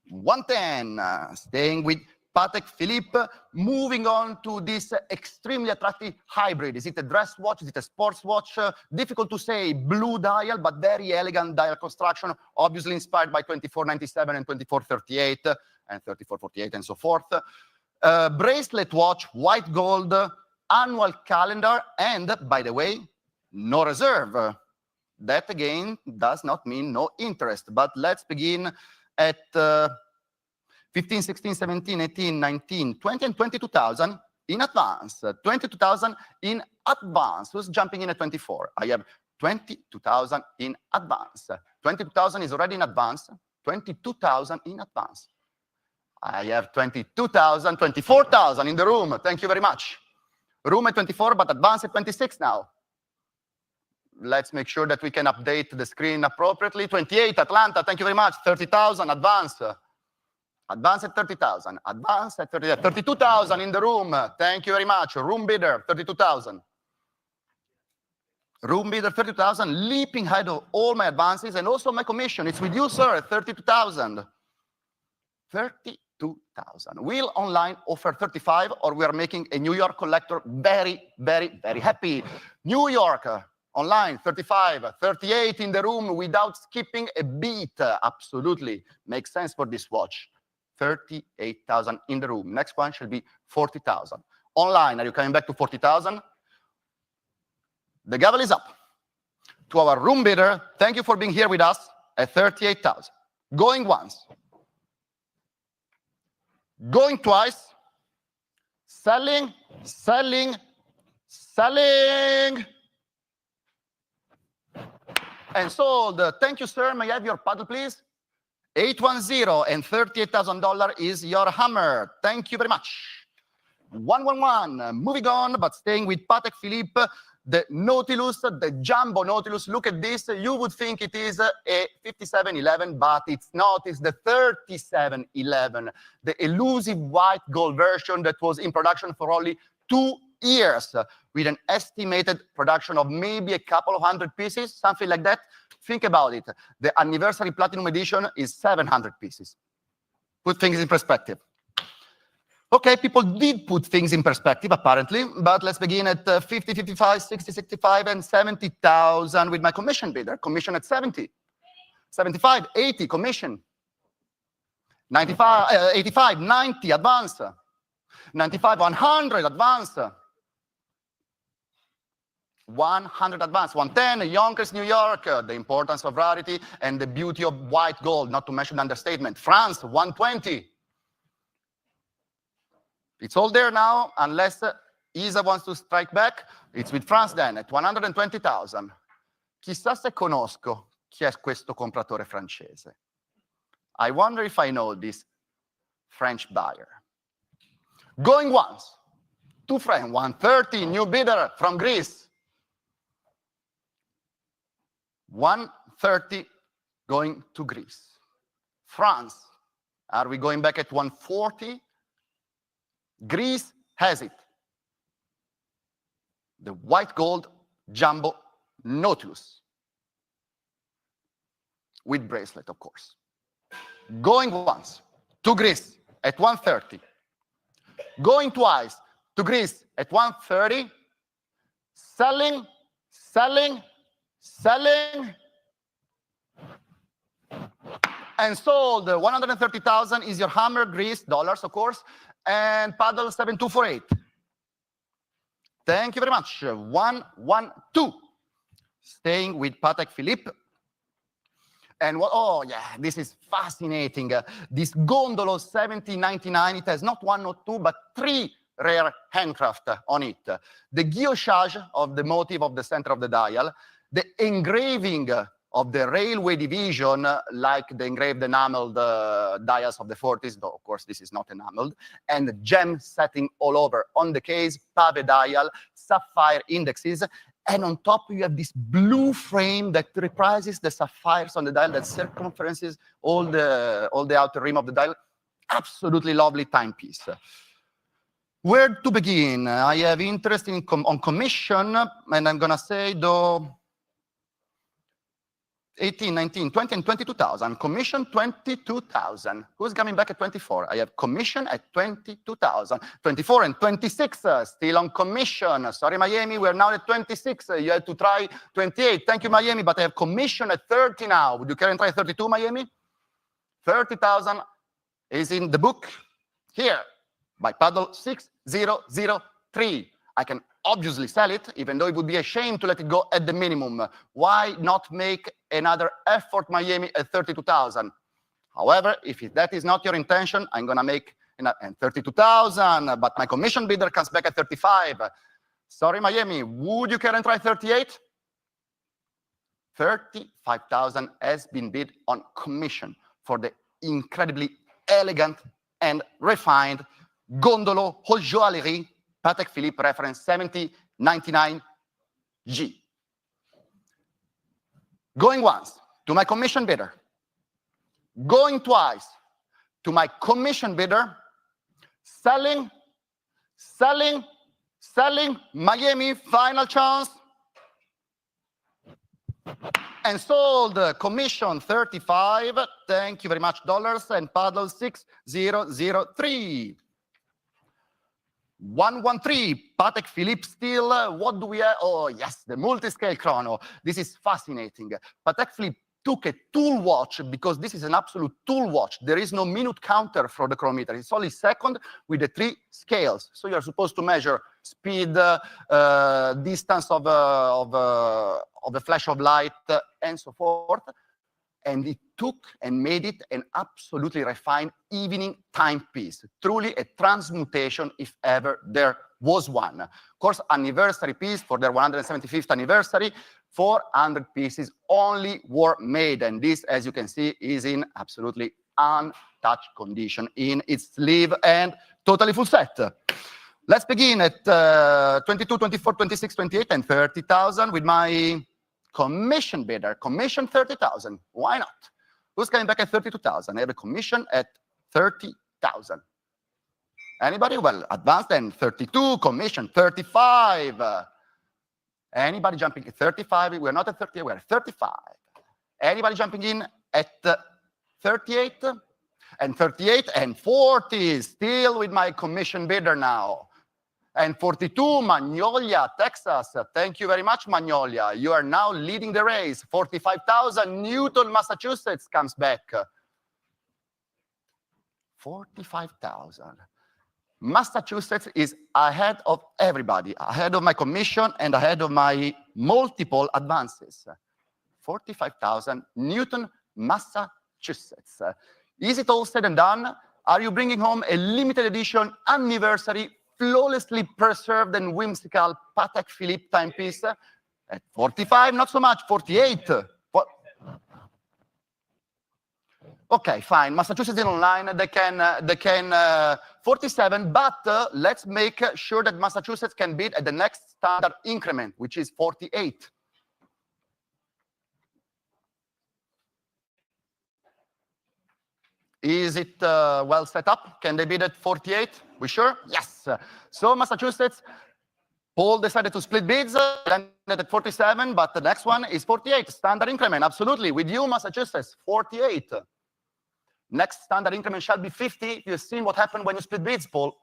110, staying with Patek Philippe, moving on to this extremely attractive hybrid. Is it a dress watch? Is it a sports watch? Difficult to say. Blue dial, but very elegant dial construction, obviously inspired by 2497 and 2438 and 3448 and so forth. Bracelet watch, white gold, annual calendar, and, by the way, no reserve. That, again, does not mean no interest. But let's begin at 15, 16, 17, 18, 19, 20, and 22,000 in advance. 22,000 in advance. Who's jumping in at 24? I have 22,000 in advance. 22,000 is already in advance. 22,000 in advance. I have 22,000, 24,000 in the room. Thank you very much. Room at 24, but advance at 26 now. Let's make sure that we can update the screen appropriately. 28, Atlanta, thank you very much. 30,000, advance. Advance at 30,000. Advance at 30,000. 32,000 in the room. Thank you very much. Room bidder, 32,000. Room bidder, 32,000. Leaping ahead of all my advances and also my commission. It's with you, sir, 32,000. 32,000. Will online offer 35, or we are making a New York collector very, very, very happy. New York online, 35, 38 in the room without skipping a beat. Absolutely. Makes sense for this watch. 38,000 in the room. Next one should be 40,000. Online, are you coming back to 40,000? The gavel is up. To our room bidder, thank you for being here with us at 38,000. Going once. Going twice. Selling, selling, selling. And sold. Thank you, sir. May I have your paddle, please? 810 and $38,000 is your hammer. Thank you very much. 111, moving on, but staying with Patek Philippe, the Nautilus, the Jumbo Nautilus. Look at this. You would think it is a 5711, but it's not. It's the 3711, the elusive white gold version that was in production for only 2 years, with an estimated production of maybe a couple of hundred pieces, something like that. Think about it. The anniversary platinum edition is 700 pieces. Put things in perspective. Okay, people did put things in perspective, apparently, but let's begin at 50, 55, 60, 65, and 70,000 with my commission bidder. Commission at 70, 75, 80, commission. 95, 85, 90, advance. 95, 100, advance. 100 advance, 110, Yonkers, New York, the importance of rarity and the beauty of white gold, not to mention understatement. France, 120. It's all there now, unless ISA wants to strike back. It's with France then, at 120,000. Chissà se conosco chi è questo compratore francese. I wonder if I know this French buyer. Going once, two friends, 130, new bidder from Greece. 130 going to Greece. France, are we going back at 140? Greece has it. The white gold Jumbo Nautilus. With bracelet, of course. Going once to Greece at 130. Going twice to Greece at 130. Selling, selling, selling. And sold. 130,000 is your hammer, Greece, dollars, of course. And paddle 7248. Thank you very much. 112. Staying with Patek Philippe. And what, oh yeah, this is fascinating. This Gondolo 7099, it has not 1 or 2, but 3 rare handcraft on it. The guillochage of the motif of the center of the dial, the engraving of the railway division, like the engraved enameled dials of the 40s, though of course this is not enameled, and gem setting all over on the case, pave dial, sapphire indexes, and on top you have this blue frame that reprises the sapphires on the dial that circumferences all the outer rim of the dial. Absolutely lovely timepiece. Where to begin? I have interest on commission, and I'm gonna say though 18, 19, 20, and 22,000. Commission 22,000. Who's coming back at 24? I have commission at 22,000. 24 and 26, still on commission. Sorry, Miami, we're now at 26. You had to try 28. Thank you, Miami, but I have commission at 30 now. Would you care and try 32, Miami? 30,000 is in the book here by paddle 6003. I can obviously sell it, even though it would be a shame to let it go at the minimum. Why not make another effort, Miami, at 32,000? However, if that is not your intention, I'm going to make 32,000, but my commission bidder comes back at 35. Sorry, Miami, would you care and try 38? 35,000 has been bid on commission for the incredibly elegant and refined Gondolo Haute Joaillerie Patek Philippe reference 7099G. Going once to my commission bidder. Going twice to my commission bidder. Selling, selling, selling. Miami, final chance. And sold. Commission 35. Thank you very much, dollars. And paddle 6003. 113, Patek Philippe still. What do we have? Oh, yes, the multi-scale chrono. This is fascinating. Patek Philippe took a tool watch because this is an absolute tool watch. There is no minute counter for the chronometer. It's only second with the 3 scales. So you're supposed to measure speed, distance of a flash of light, and so forth. And it took and made it an absolutely refined evening timepiece. Truly a transmutation, if ever there was one. Of course, anniversary piece for their 175th anniversary. 400 pieces only were made. And this, as you can see, is in absolutely untouched condition in its sleeve and totally full set. Let's begin at 22, 24, 26, 28, and 30,000 with my commission bidder. Commission 30,000. Why not? Who's coming back at 32,000? I have a commission at 30,000. Anybody? Well, advanced then 32, commission 35. Anybody jumping at 35? We're not at 38, we're at 35. Anybody jumping in at 38? And 38 and 40, still with my commission bidder now. And 42, Magnolia, Texas. Thank you very much, Magnolia. You are now leading the race. 45,000, Newton, Massachusetts comes back. 45,000. Massachusetts is ahead of everybody, ahead of my commission and ahead of my multiple advances. 45,000, Newton, Massachusetts. Is it all said and done? Are you bringing home a limited edition anniversary, flawlessly preserved and whimsical Patek Philippe timepiece? At 45, not so much, 48. What? Okay, fine. Massachusetts is online. They can 47, but let's make sure that Massachusetts can bid at the next standard increment, which is 48. Is it well set up? Can they bid at 48? We sure? Yes. So Massachusetts, Paul decided to split bids, landed at 47, but the next one is 48, standard increment. Absolutely. With you, Massachusetts, 48. Next standard increment shall be 50. You've seen what happened when you split bids, Paul.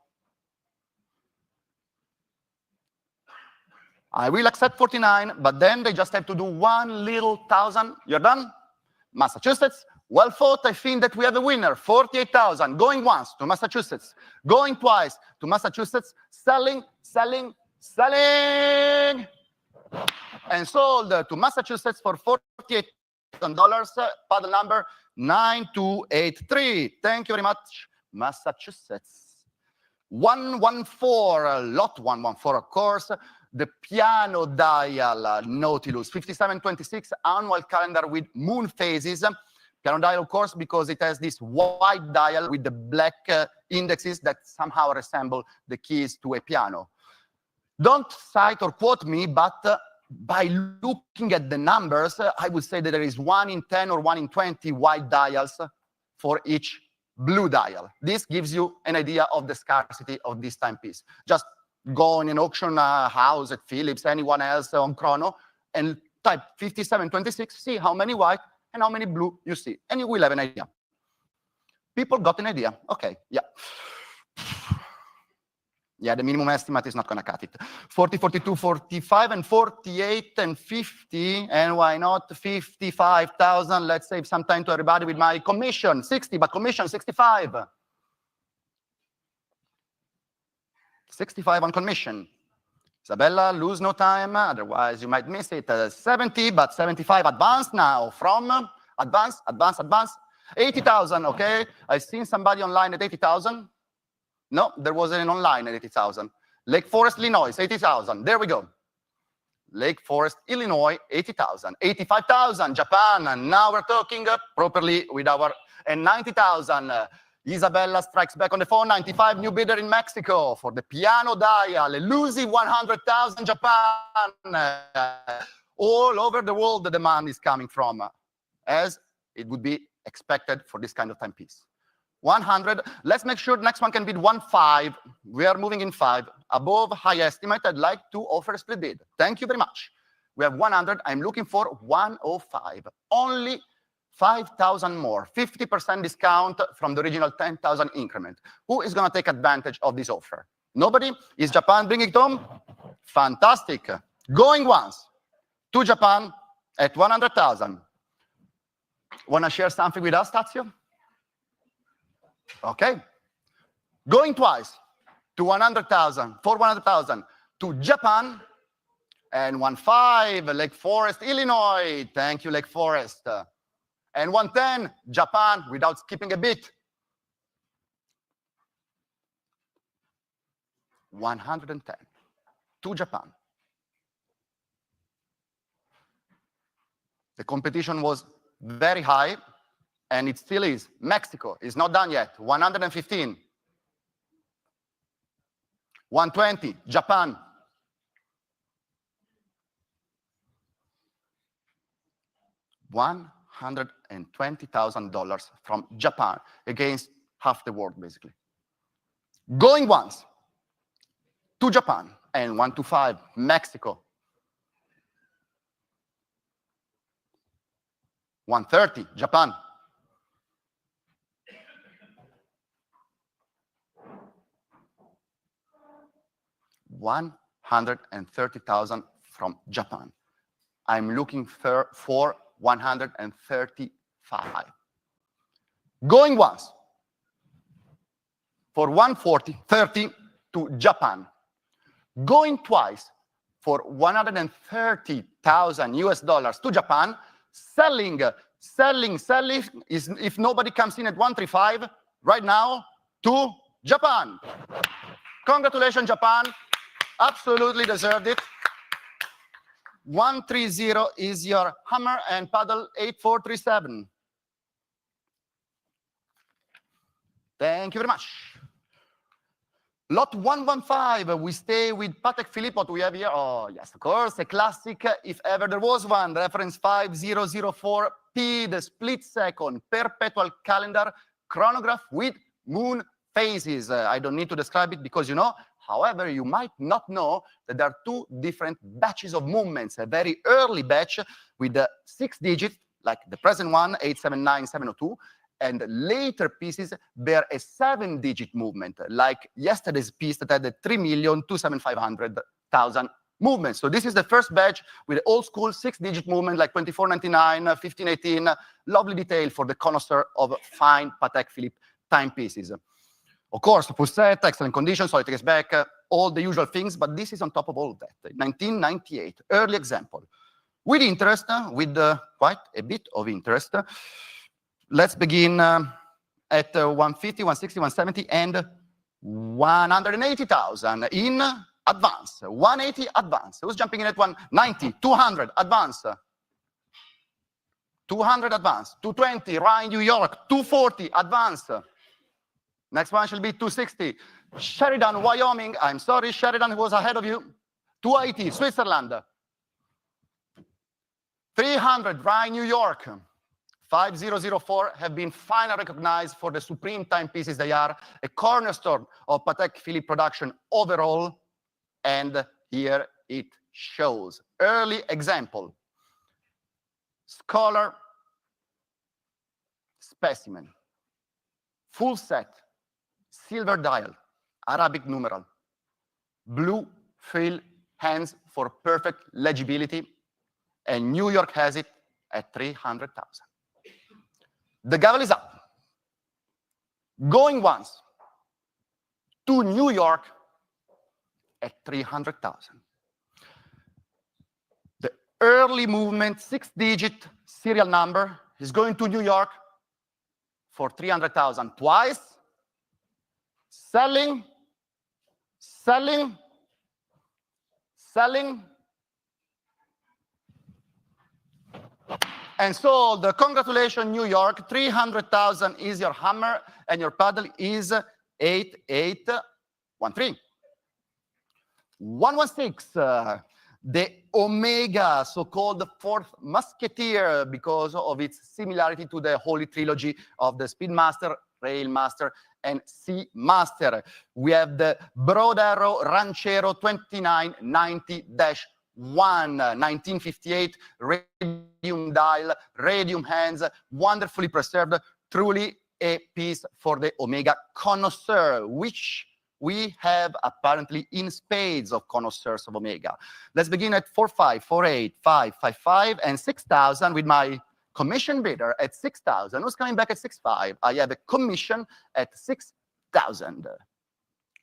I will accept 49, but then they just have to do one little thousand. You're done? Massachusetts, well fought. I think that we have a winner. 48,000. Going once to Massachusetts. Going twice to Massachusetts. Selling, selling, selling. And sold to Massachusetts for $48,000. Paddle number 9283. Thank you very much, Massachusetts. 114, lot 114, of course. The piano dial Nautilus 5726 annual calendar with moon phases. Piano dial, of course, because it has this white dial with the black indexes that somehow resemble the keys to a piano. Don't cite or quote me, but by looking at the numbers, I would say that there is 1 in 10 or 1 in 20 white dials for each blue dial. This gives you an idea of the scarcity of this timepiece. Just go in an auction house at Phillips, anyone else on Chrono, and type 5726, see how many white and how many blue you see, and you will have an idea. People got an idea. Okay, yeah. Yeah, the minimum estimate is not going to cut it. 40, 42, 45, and 48, and 50, and why not 55,000? Let's save some time to everybody with my commission. 60, but commission 65. 65 on commission. Isabella, lose no time, otherwise you might miss it. 70, but 75 advanced now. From advanced, 80,000, okay? I've seen somebody online at 80,000. No, there wasn't an online at 80,000. Lake Forest, Illinois, 80,000. There we go. Lake Forest, Illinois, 80,000. 85,000, Japan. And now we're talking properly with our... And 90,000. Isabella strikes back on the phone. 95, new bidder in Mexico for the piano dial. Elusive 100,000, Japan. All over the world, the demand is coming from, as it would be expected for this kind of timepiece. 100. Let's make sure the next one can bid 15. We are moving in 5. Above high estimate, I'd like to offer a split bid. Thank you very much. We have 100. I'm looking for 105. Only 5,000 more. 50% discount from the original 10,000 increment. Who is going to take advantage of this offer? Nobody? Is Japan bringing it home? Fantastic. Going once to Japan at 100,000. Want to share something with us, Tazio? Okay. Going twice to 100,000, for 100,000 to Japan, and 15, Lake Forest, Illinois. Thank you, Lake Forest. And 110, Japan, without skipping a bit. 110 to Japan. The competition was very high, and it still is. Mexico is not done yet. 115. 120. Japan. $120,000 from Japan against half the world, basically. Going once to Japan, and 125, Mexico. 130, Japan. $130,000 from Japan. I'm looking for 135. Going once for 130 to Japan. Going twice for 130,000 US dollars to Japan. Selling is if nobody comes in at 135 right now to Japan. Congratulations, Japan. Absolutely deserved it. 130 is your hammer and paddle 8437. Thank you very much. Lot 115, we stay with Patek Philippe. What we have here? Oh, yes, of course, a classic, if ever there was one. Reference 5004P, the split second perpetual calendar chronograph with moon phases. I don't need to describe it because you know. However, you might not know that there are two different batches of movements. A very early batch with the 6 digits, like the present one, 879702, and later pieces bear a 7-digit movement, like yesterday's piece that had a 3,275,000 movements. So this is the first batch with the old school 6-digit movement, like 2499, 1518, lovely detail for the connoisseur of fine Patek Philippe timepieces. Of course, full set, excellent condition, so it takes back all the usual things, but this is on top of all of that. 1998, early example. With interest, with quite a bit of interest, let's begin at 150, 160, 170, and 180,000 in advance. 180 advance. Who's jumping in at 190, 200 advance. 200 advance. 220, Ryan, New York. 240 advance. Next one shall be 260. Sheridan, Wyoming. I'm sorry, Sheridan was ahead of you. 280, Switzerland. 300, Ryan, New York. 5004 have been finally recognized for the supreme timepieces they are, a cornerstone of Patek Philippe production overall, and here it shows. Early example. Scholar specimen. Full set. Silver dial, Arabic numeral, blue fill hands for perfect legibility, and New York has it at 300,000. The gavel is up. Going once to New York at 300,000. The early movement, 6-digit serial number, is going to New York for 300,000 twice. Selling, selling, selling, and sold. Congratulations, New York. 300,000 is your hammer, and your paddle is 8813. 116, the Omega, so-called fourth musketeer, because of its similarity to the Holy Trilogy of the Speedmaster, Railmaster, and Sea-Master. We have the Broad Arrow Ranchero 2990-1, 1958, radium dial, radium hands, wonderfully preserved, truly a piece for the Omega connoisseur, which we have apparently in spades of connoisseurs of Omega. Let's begin at 45, 48, 555, and 6,000 with my commission bidder at 6,000. Who's coming back at 6,500? I have a commission at 6,000.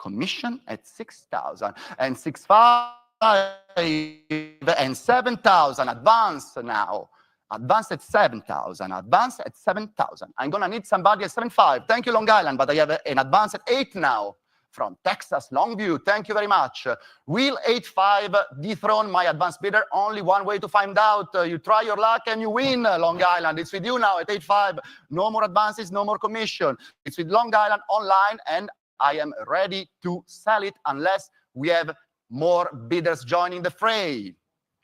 Commission at 6,000. And 6,500 and 7,000. Advance now. Advance at 7,000. Advance at 7,000. I'm going to need somebody at 7,500. Thank you, Long Island, but I have an advance at 8 now. from Texas, Longview, thank you very much. Will 85 dethrone my advanced bidder? Only one way to find out. You try your luck and you win, Long Island. It's with you now at 85. No more advances, no more commission. It's with Long Island online, and I am ready to sell it unless we have more bidders joining the fray.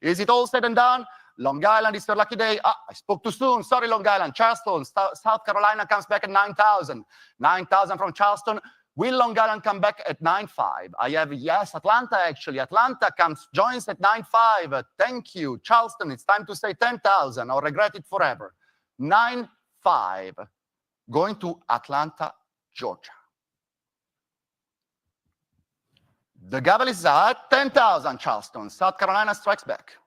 Is it all said and done? Long Island is your lucky day. I spoke too soon. Sorry, Long Island. Charleston, South Carolina comes back at 9,000. 9,000 from Charleston. Will Long Island come back at 9.5? I have, yes, Atlanta, actually. Atlanta joins at 9.5. Thank you. Charleston, it's time to say 10,000 or regret it forever. 9.5. Going to Atlanta, Georgia. The gavel is at 10,000, Charleston. South Carolina strikes back.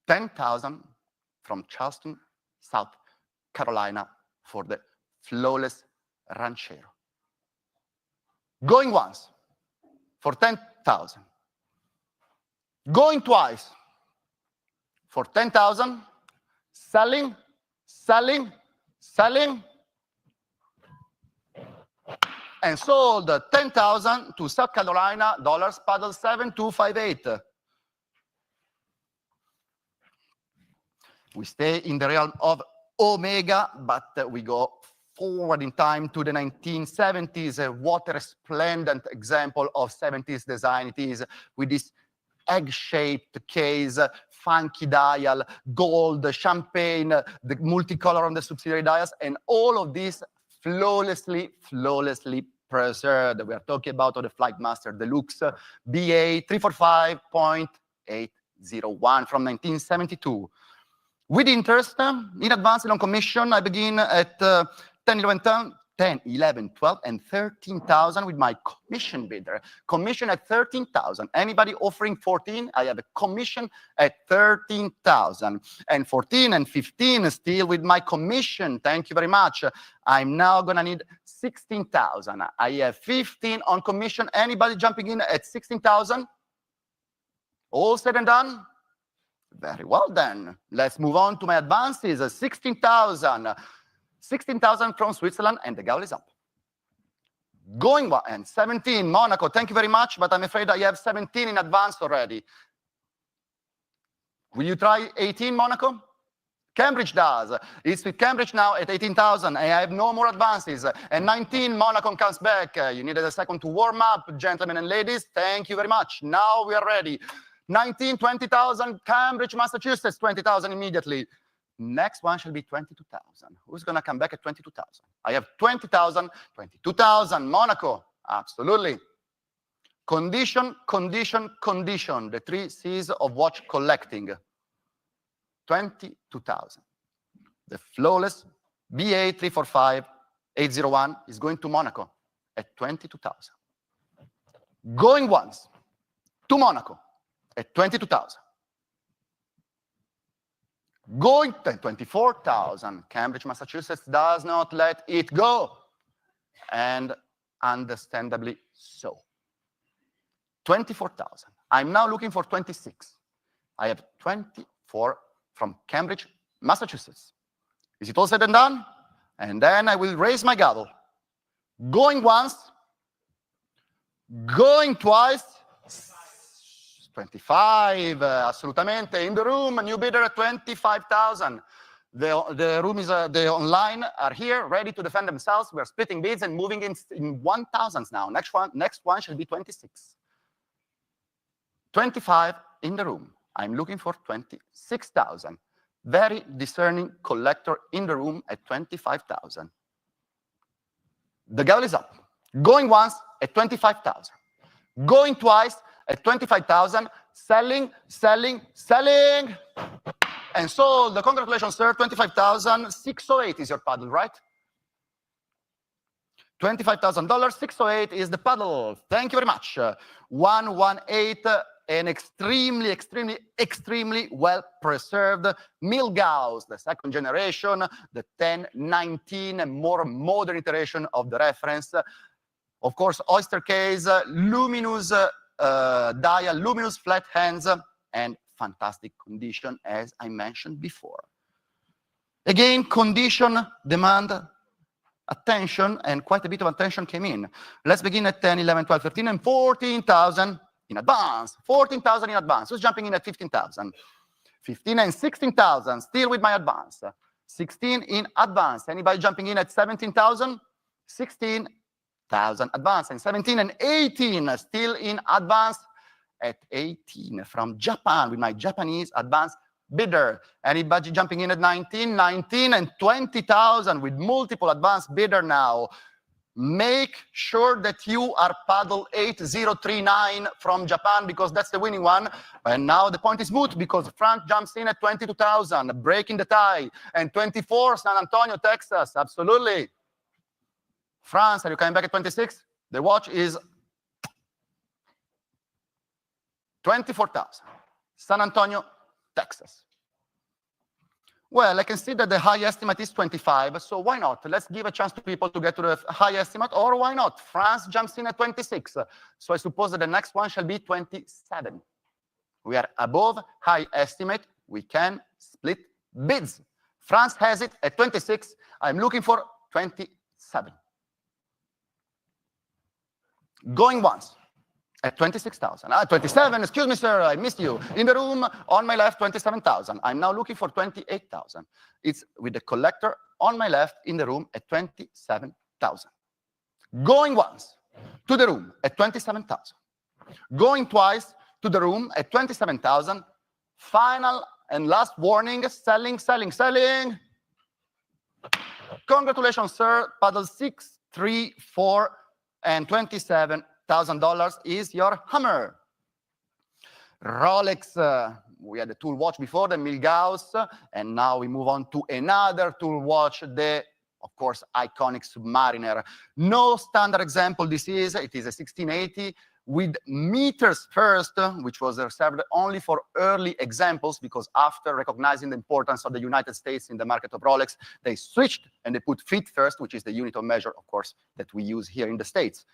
10,000 from Charleston, South Carolina for the flawless Ranchero. Going once for 10,000. Going twice for 10,000. Selling, selling, selling. And sold 10,000 to South Carolina dollars, paddle 7258. We stay in the realm of Omega, but we go forward in time to the 1970s. What a resplendent example of 70s design it is, with this egg-shaped case, funky dial, gold, champagne, the multicolor on the subsidiary dials, and all of this flawlessly preserved. We are talking about the Flightmaster Deluxe BA 345.801 from 1972. With interest, in advance and on commission, I begin at 10, 11, 12, and 13,000 with my commission bidder. Commission at 13,000. Anybody offering 14? I have a commission at 13,000. And 14 and 15 still with my commission. Thank you very much. I'm now going to need 16,000. I have 15 on commission. Anybody jumping in at 16,000? All said and done? Very well then. Let's move on to my advances. 16,000. 16,000 from Switzerland, and the gavel is up. Going one, and 17, Monaco. Thank you very much, but I'm afraid I have 17 in advance already. Will you try 18, Monaco? Cambridge does. It's with Cambridge now at 18,000. I have no more advances. And 19, Monaco comes back. You needed a second to warm up, gentlemen and ladies. Thank you very much. Now we are ready. 19, 20,000, Cambridge, Massachusetts, 20,000 immediately. Next one shall be 22,000. Who's going to come back at 22,000? I have 20,000, 22,000, Monaco. Absolutely. Condition, condition, condition. The 3 C's of watch collecting. 22,000. The flawless BA 345-801 is going to Monaco at 22,000. Going once to Monaco at 22,000. Going to 24,000. Cambridge, Massachusetts does not let it go. And understandably so. 24,000. I'm now looking for 26. I have 24 from Cambridge, Massachusetts. Is it all said and done? And then I will raise my gavel. Going once. Going twice. 25, assolutamente. In the room, a new bidder at 25,000. The room is, the online are here, ready to defend themselves. We're splitting bids and moving in 1,000s now. Next one should be 26. 25 in the room. I'm looking for 26,000. Very discerning collector in the room at 25,000. The gavel is up. Going once at 25,000. Going twice at 25,000, selling, selling, selling, and sold. Congratulations, sir. 25,000, 608 is your paddle, right? $25,000, 608 is the paddle. Thank you very much. 118, an extremely well-preserved Milgauss, the second generation, the 1019, a more modern iteration of the reference. Of course, oyster case, luminous dial, luminous flat hands, and fantastic condition, as I mentioned before. Again, condition, demand, attention, and quite a bit of attention came in. Let's begin at 10, 11, 12, 13, and 14,000 in advance. 14,000 in advance. Who's jumping in at 15,000? 15 and 16,000, still with my advance. 16 in advance. Anybody jumping in at 17,000? 16,000 advance. And 17 and 18, still in advance at 18 from Japan with my Japanese advance bidder. Anybody jumping in at 19? 19 and 20,000 with multiple advance bidder now. Make sure that you are paddle 8039 from Japan because that's the winning one. And now the point is moot because France jumps in at 22,000, breaking the tie. And 24, San Antonio, Texas, absolutely. France, are you coming back at 26? The watch is 24,000. San Antonio, Texas. Well, I can see that the high estimate is 25, so why not? Let's give a chance to people to get to the high estimate, or why not? France jumps in at 26, so I suppose that the next one shall be 27. We are above high estimate. We can split bids. France has it at 26. I'm looking for 27. Going once. At 26,000. 27, excuse me, sir, I missed you. In the room, on my left, 27,000. I'm now looking for 28,000. It's with the collector on my left in the room at 27,000. Going once to the room at 27,000. Going twice to the room at 27,000. Final and last warning, selling, selling, selling. Congratulations, sir. Paddle 6, 3, 4, and 27,000 is your hammer. Rolex, we had the tool watch before, the Mille, and now we move on to another tool watch, the, of course, iconic Submariner. No standard example this is. It is a 1680 with meters first, which was reserved only for early examples, because after recognizing the importance of the United States in the market of Rolex, they switched and they put feet first, which is the unit of measure, of course, that we use here in the States.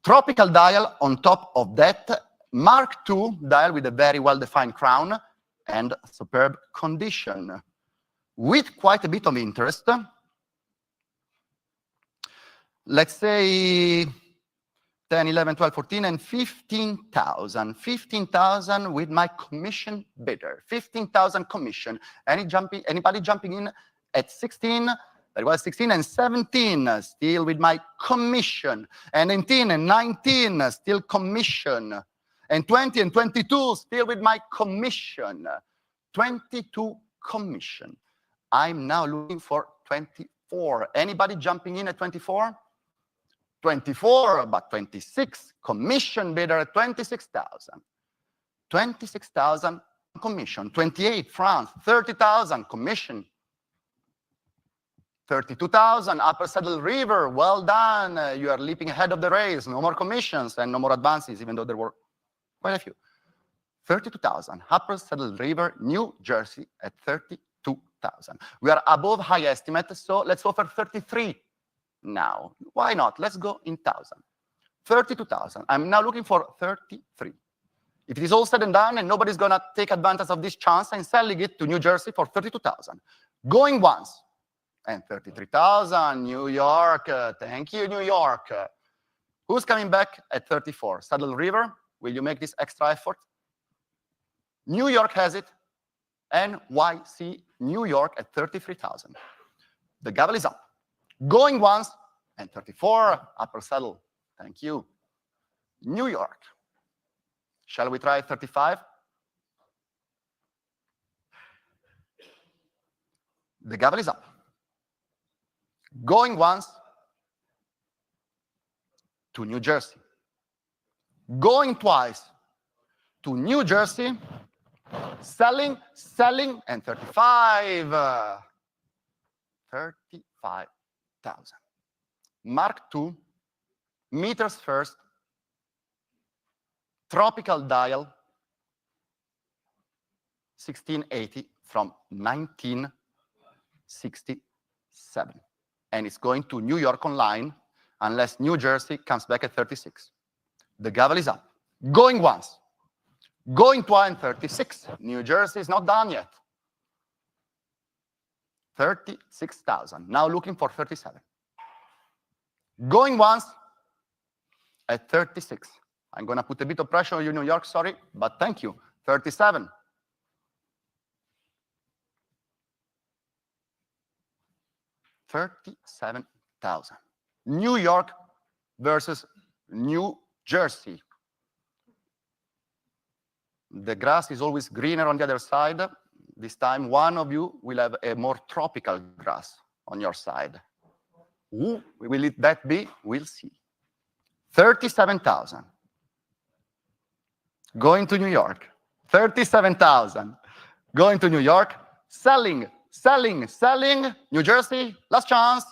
Tropical dial on top of that, Mark II dial with a very well-defined crown and superb condition. With quite a bit of interest, let's say 10, 11, 12, 14, and 15,000. 15,000 with my commission bidder. 15,000 commission. Anybody jumping in at 16? That was 16 and 17, still with my commission. And 19 and 19, still commission. And 20 and 22, still with my commission. 22 commission. I'm now looking for 24. Anybody jumping in at 24? 24, but 26. Commission bidder at 26,000. 26,000 commission. 28, France. 30,000 commission. 32,000, Upper Saddle River, well done. You are leaping ahead of the race. No more commissions and no more advances, even though there were quite a few. 32,000, Upper Saddle River, New Jersey at 32,000. We are above high estimate, so let's offer 33 now. Why not? Let's go in 1,000. 32,000. I'm now looking for 33. If it is all said and done and nobody's going to take advantage of this chance, I'm selling it to New Jersey for 32,000. Going once. And 33,000, New York. Thank you, New York. Who's coming back at 34? Saddle River, will you make this extra effort? New York has it. NYC, New York at 33,000. The gavel is up. Going once, and 34, Upper Saddle. Thank you. New York. Shall we try 35? The gavel is up. Going once to New Jersey. Going twice to New Jersey. Selling, selling, and 35. 35,000. Mark II, meters first, tropical dial, 1680 from 1967. And it's going to New York online unless New Jersey comes back at 36. The gavel is up. Going once. Going twice, 36. New Jersey is not done yet. 36,000. Now looking for 37. Going once at 36. I'm going to put a bit of pressure on you, New York, sorry, but thank you. 37. 37,000. New York versus New Jersey. The grass is always greener on the other side. This time, one of you will have a more tropical grass on your side. Who will that be? We'll see. 37,000. Going to New York. 37,000. Going to New York. Selling, selling, selling. New Jersey, last chance.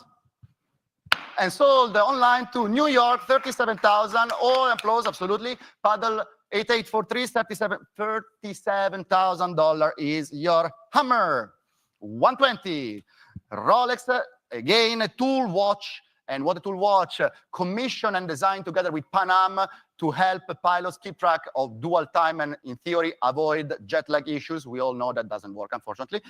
And sold online to New York, 37,000. All applause, absolutely. Paddle 8843, $37,000 is your hammer. 120. Rolex, again, a tool watch. And what a tool watch, commissioned and designed together with Pan Am to help pilots keep track of dual time and, in theory, avoid jet lag issues. We all know that doesn't work, unfortunately.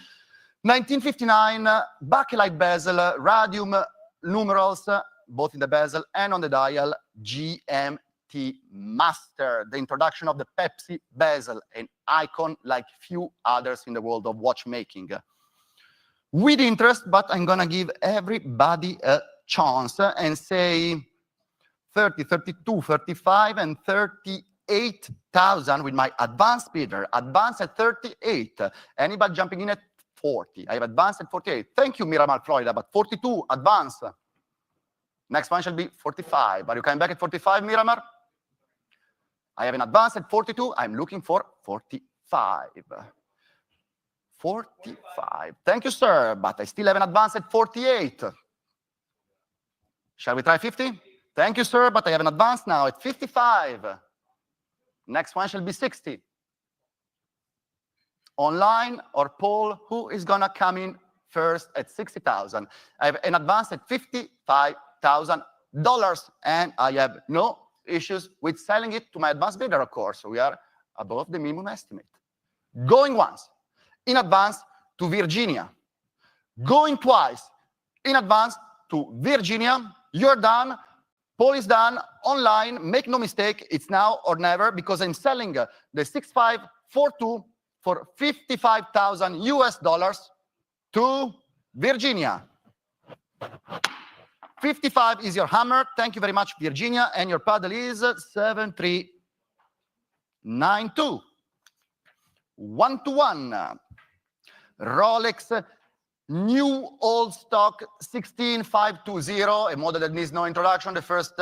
1959, bakelite bezel, radium numerals, both in the bezel and on the dial, GMT-Master, the introduction of the Pepsi bezel, an icon like few others in the world of watchmaking. With interest, but I'm going to give everybody a chance and say 30, 32, 35, and 38,000 with my advanced bidder. Advanced at 38. Anybody jumping in at 40? I have advanced at 48. Thank you, Miramar, Florida, but 42, advanced. Next one shall be 45. Are you coming back at 45, Miramar? I have an advance at 42. I'm looking for 45. 45. Thank you, sir, but I still have an advance at 48. Shall we try 50? Thank you, sir, but I have an advance now at 55. Next one shall be 60. Online or poll, who is going to come in first at 60,000? I have an advance at $55,000, and I have no issues with selling it to my advanced bidder, of course. So we are above the minimum estimate. Going once, in advance to Virginia. Going twice, in advance to Virginia. You're done. Poll is done. Online, make no mistake, it's now or never, because I'm selling the 6542 for $55,000 US to Virginia. 55 is your hammer. Thank you very much, Virginia. And your paddle is 7392. 1-to-1. Rolex new old stock 16520, a model that needs no introduction. The first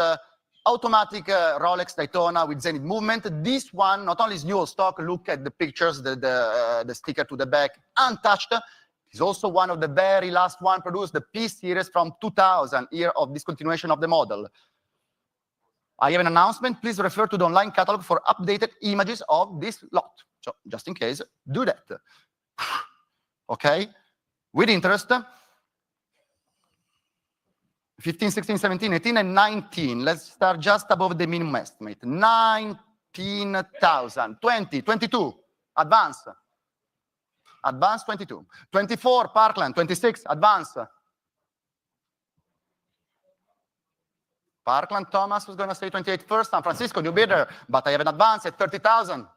automatic Rolex Daytona with Zenith movement. This one not only is new old stock. Look at the pictures, the sticker to the back, untouched. It's also one of the very last one produced, the P series from 2000, year of discontinuation of the model. I have an announcement. Please refer to the online catalog for updated images of this lot. So just in case, do that. Okay? With interest, 15, 16, 17, 18, and 19. Let's start just above the minimum estimate. 19,000, 20, 22, advance. Advance 22. 24, Parkland, 26, advance. Parkland, Thomas was going to say 28 first. San Francisco, new bidder, but I have an advance at 30,000.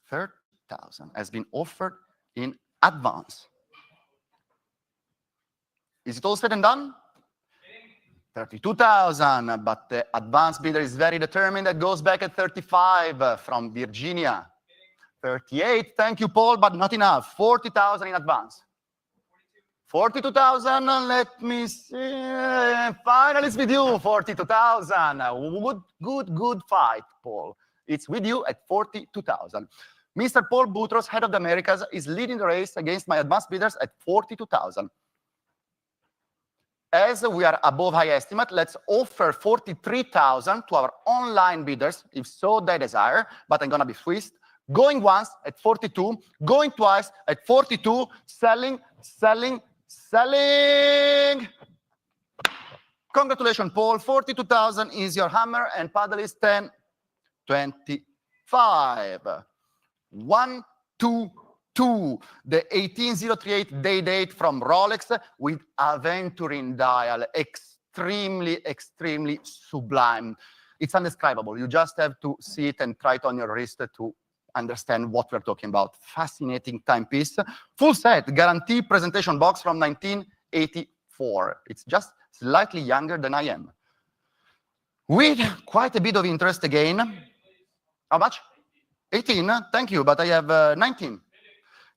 30,000 has been offered in advance. Is it all said and done? 32,000, but the advanced bidder is very determined. That goes back at 35 from Virginia. 38, thank you, Paul, but not enough. 40,000 in advance. 42,000, let me see. Finally, it's with you, 42,000. Good fight, Paul. It's with you at 42,000. Mr. Paul Boutros, head of the Americas, is leading the race against my advanced bidders at 42,000. As we are above high estimate, let's offer 43,000 to our online bidders, if so they desire, but I'm going to be Swiss. Going once at 42, going twice at 42, selling, selling, selling. Congratulations, Paul. 42,000 is your hammer, and paddle is 10, 25. 1, 2, to the 18038 day date from Rolex with aventurine dial. Extremely, extremely sublime. It's undescribable. You just have to see it and try it on your wrist to understand what we're talking about. Fascinating timepiece. Full set, guarantee presentation box from 1984. It's just slightly younger than I am. With quite a bit of interest again. How much? 18, thank you, but I have 19.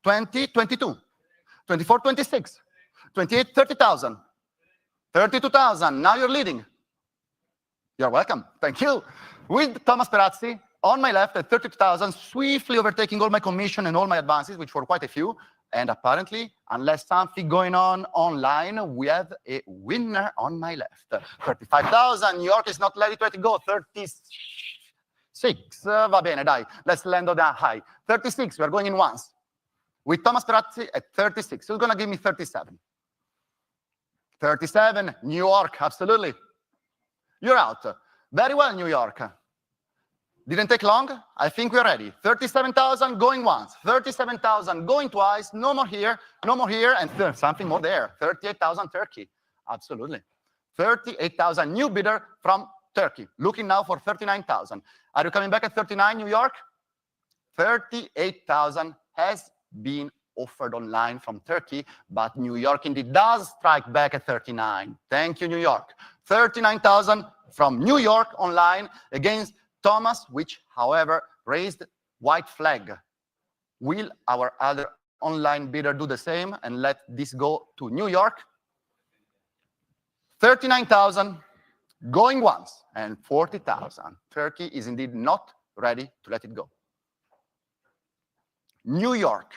20, 22. 24, 26. 28, 30,000. 32,000, now you're leading. You're welcome, thank you. With Thomas Perazzi, on my left at 32,000, swiftly overtaking all my commission and all my advances, which were quite a few. And apparently, unless something going on online, we have a winner on my left. 35,000, New York is not ready to let it go. 36, va bene, dai, let's land on that high. 36, we're going in once. With Thomas Perazzi at 36, who's gonna give me 37? 37, New York, absolutely. You're out. Very well, New York. Didn't take long. I think we're ready. 37,000 going once. 37,000 going twice. No more here. No more here. And something more there. 38,000 Turkey. Absolutely. 38,000 new bidder from Turkey. Looking now for 39,000. Are you coming back at 39, New York? 38,000 has been offered online from Turkey, but New York indeed does strike back at 39. Thank you, New York. 39,000 from New York online against Thomas, which, however, raised white flag. Will our other online bidder do the same and let this go to New York? 39,000 going once and 40,000. Turkey is indeed not ready to let it go. New York.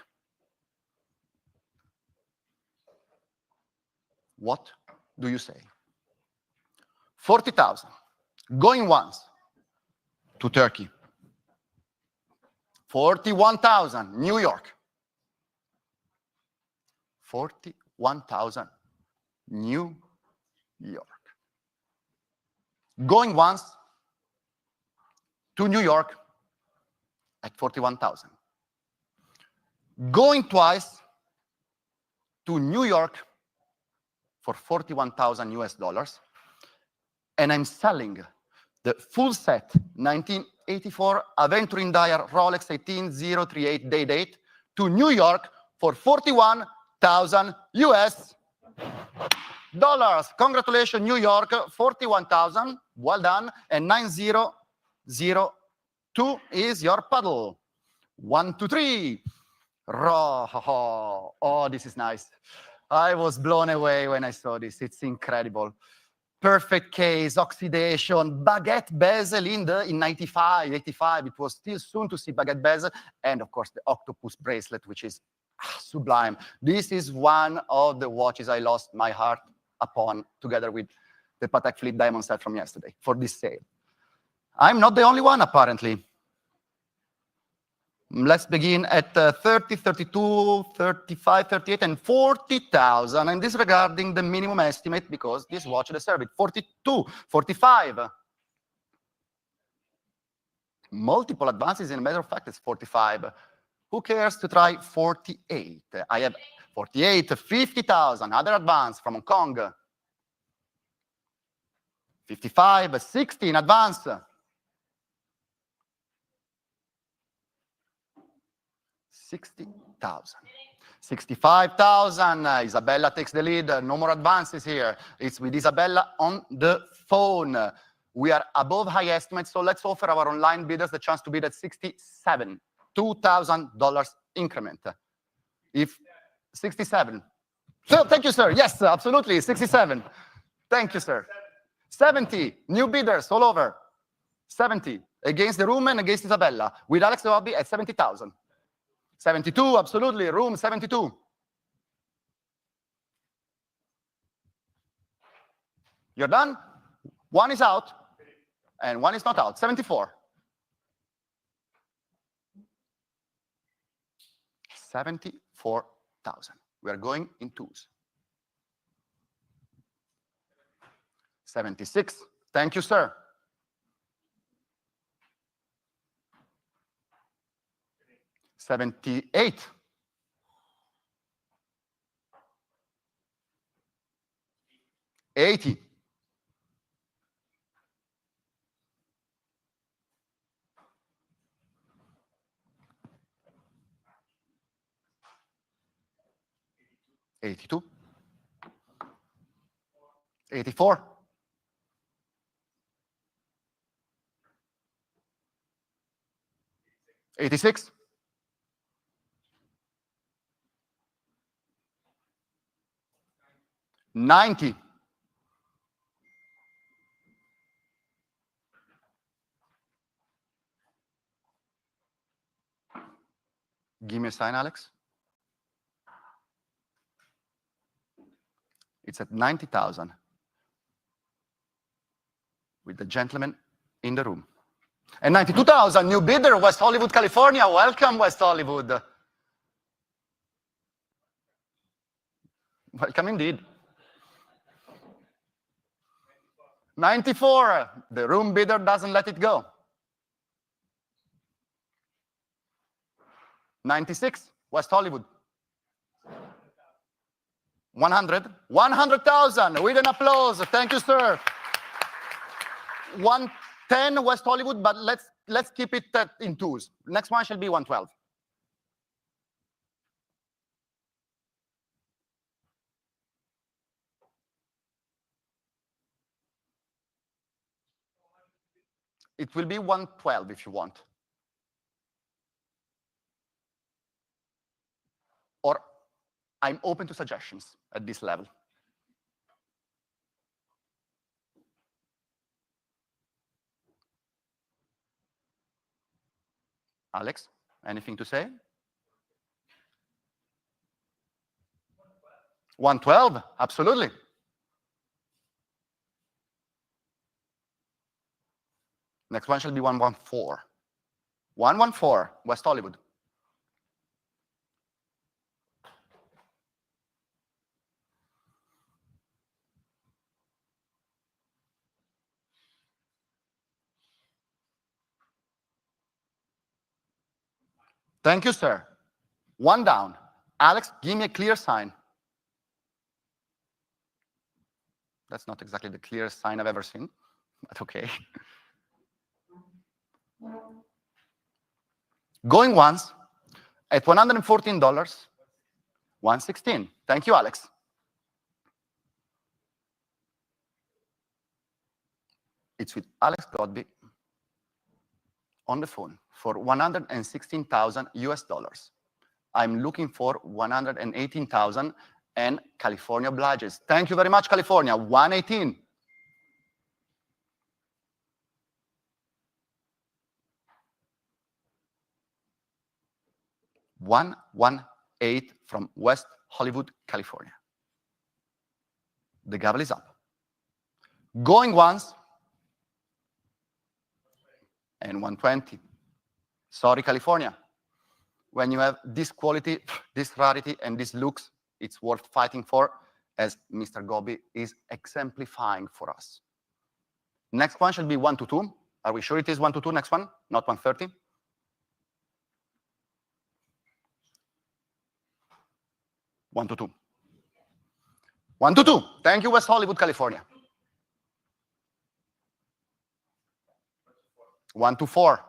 What do you say? 40,000 going once to Turkey. 41,000 New York. 41,000 New York. Going once to New York at 41,000. Going twice to New York for 41,000 US dollars. And I'm selling the full set 1984 aventurine dial Rolex 18038 day date to New York for 41,000 US dollars. Congratulations, New York, 41,000. Well done. And 9002 is your paddle. 1, 2, 3. Oh, this is nice. I was blown away when I saw this. It's incredible. Perfect case, oxidation, baguette bezel in 95, 85. It was still soon to see baguette bezel. And of course, the octopus bracelet, which is sublime. This is one of the watches I lost my heart upon, together with the Patek Philippe diamond set from yesterday for this sale. I'm not the only one, apparently. Let's begin at 30, 32, 35, 38, and 40,000. I'm disregarding the minimum estimate because this watch deserves it. 42, 45. Multiple advances, in a matter of fact, it's 45. Who cares to try 48? I have 48, 50,000. Other advance from Hong Kong. 55, 60 in advance. 60,000. 65,000. Isabella takes the lead. No more advances here. It's with Isabella on the phone. We are above high estimates, so let's offer our online bidders the chance to bid at 67. $2,000 increment. If 67. So, thank you, sir. Yes, absolutely. 67. Thank you, sir. 70. New bidders all over. 70. Against the room and against Isabella. With Alex Hobby at 70,000. 72, absolutely, room 72. You're done? One is out, and one is not out. 74. 74,000. We are going in twos. 76. Thank you, sir. 78. 80. 82. 84. 86. 90. 'Give me a sign, Alex. It's at 90,000 with the gentleman in the room. And 92,000, new bidder, West Hollywood, California. Welcome, West Hollywood. Welcome indeed. 94, the room bidder doesn't let it go. 96, West Hollywood. 100, 100,000 with an applause. Thank you, sir. 110, West Hollywood, but let's keep it in twos. Next one shall be 112. It will be 112 if you want. Or I'm open to suggestions at this level. Alex, anything to say? 112, absolutely. Next one shall be 114. 114, West Hollywood. Thank you, sir. One down. Alex, give me a clear sign. That's not exactly the clearest sign I've ever seen, but okay. Going once at $114, 116. Thank you, Alex. It's with Alex Godby on the phone for 116,000 US dollars. I'm looking for 118,000 and California obliges. Thank you very much, California. 118. $118 from West Hollywood, California. The gavel is up. Going once and 120. Sorry, California. When you have this quality, this rarity, and these looks, it's worth fighting for, as Mr. Godby is exemplifying for us. Next one should be 122. Are we sure it is 122 next one, not 130? One to two. 122. Thank you, West Hollywood, California. 124.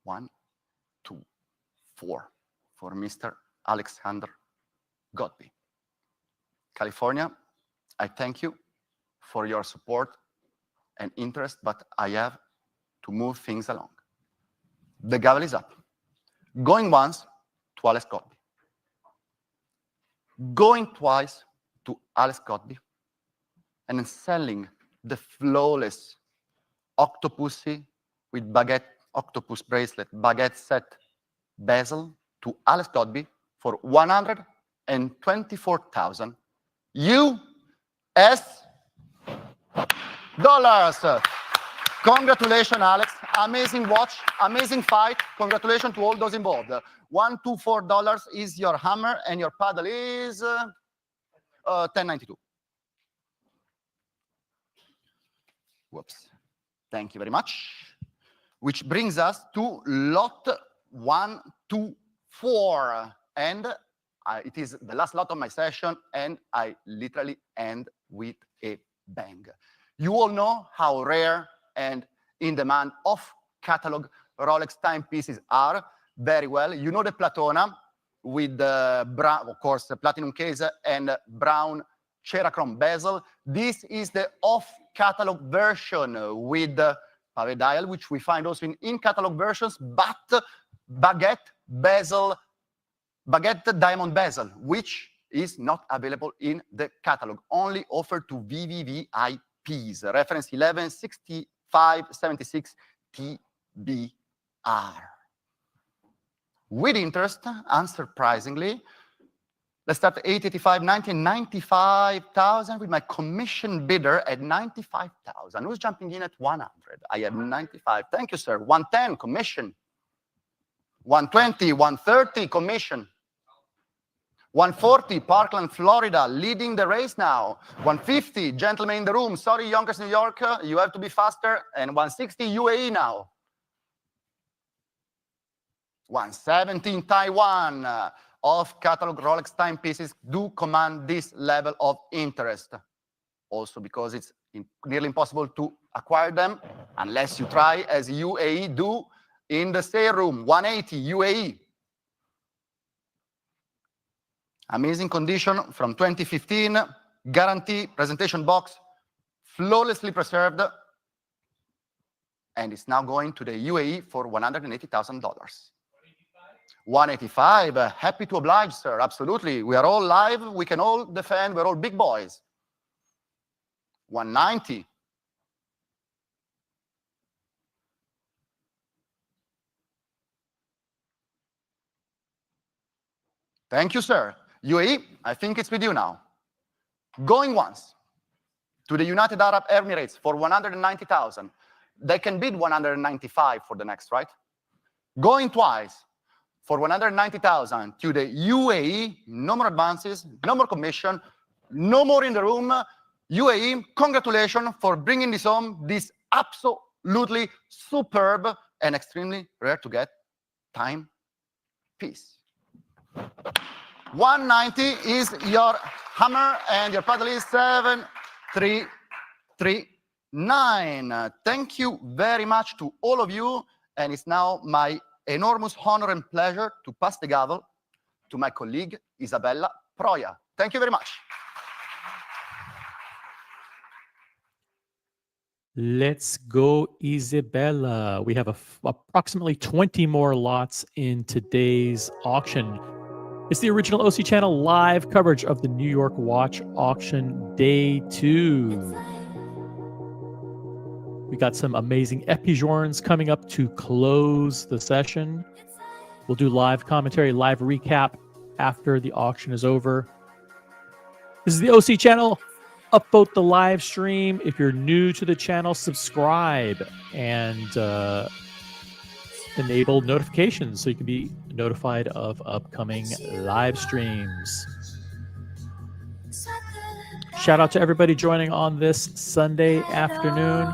124 for Mr. Alexander Godby. California, I thank you for your support and interest, but I have to move things along. The gavel is up. Going once to Alex Godby. Going twice to Alex Godby. And then selling the flawless octopusy with baguette, octopus bracelet, baguette set bezel to Alex Godby for 124,000 US dollars. Congratulations, Alex. Amazing watch, amazing fight. Congratulations to all those involved. $124 is your hammer, and your paddle is $10.92. Whoops. Thank you very much. which brings us to lot 124. And it is the last lot of my session, and I literally end with a bang. You all know how rare and in demand off-catalog Rolex timepieces are very well. You know the Platona with the brown, of course, the platinum case and brown Cerachrome bezel. This is the off-catalog version with the pavé dial, which we find also in catalog versions, but baguette diamond bezel, which is not available in the catalog, only offered to VVVIPs. Reference 116576 TBR. With interest, unsurprisingly, let's start at 885, 1995,000 with my commission bidder at 95,000. Who's jumping in at 100? I have 95. Thank you, sir. 110 commission. 120, 130 commission. 140, Parkland, Florida, leading the race now. 150, gentlemen in the room. Sorry, Yonkers, New York, you have to be faster. And 160, UAE now. 117, Taiwan. Off-catalog Rolex timepieces do command this level of interest. Also because it's nearly impossible to acquire them unless you try, as UAE do, in the sale room. 180, UAE. Amazing condition from 2015, guarantee, presentation box, flawlessly preserved, and it's now going to the UAE for $180,000. 185, happy to oblige, sir, absolutely. We are all live, we can all defend, we're all big boys. 190. Thank you, sir. UAE, I think it's with you now. Going once to the United Arab Emirates for 190,000. They can bid 195 for the next, right? Going twice for 190,000 to the UAE. No more advances, no more commission, no more in the room. UAE, congratulations for bringing this home, this absolutely superb and extremely rare to get timepiece. 190 is your hammer, and your paddle is 7339. Thank you very much to all of you, and it's now my enormous honor and pleasure to pass the gavel to my colleague, Isabella Proia. Thank you very much. Let's go, Isabella. We have approximately 20 more lots in today's auction. It's the original OC Channel live coverage of the New York Watch Auction Day 2. We got some amazing Epijournes coming up to close the session. We'll do live commentary, live recap after the auction is over. This is the OC Channel. Upvote the live stream. If you're new to the channel, subscribe and enable notifications so you can be notified of upcoming live streams. Shout out to everybody joining on this Sunday afternoon.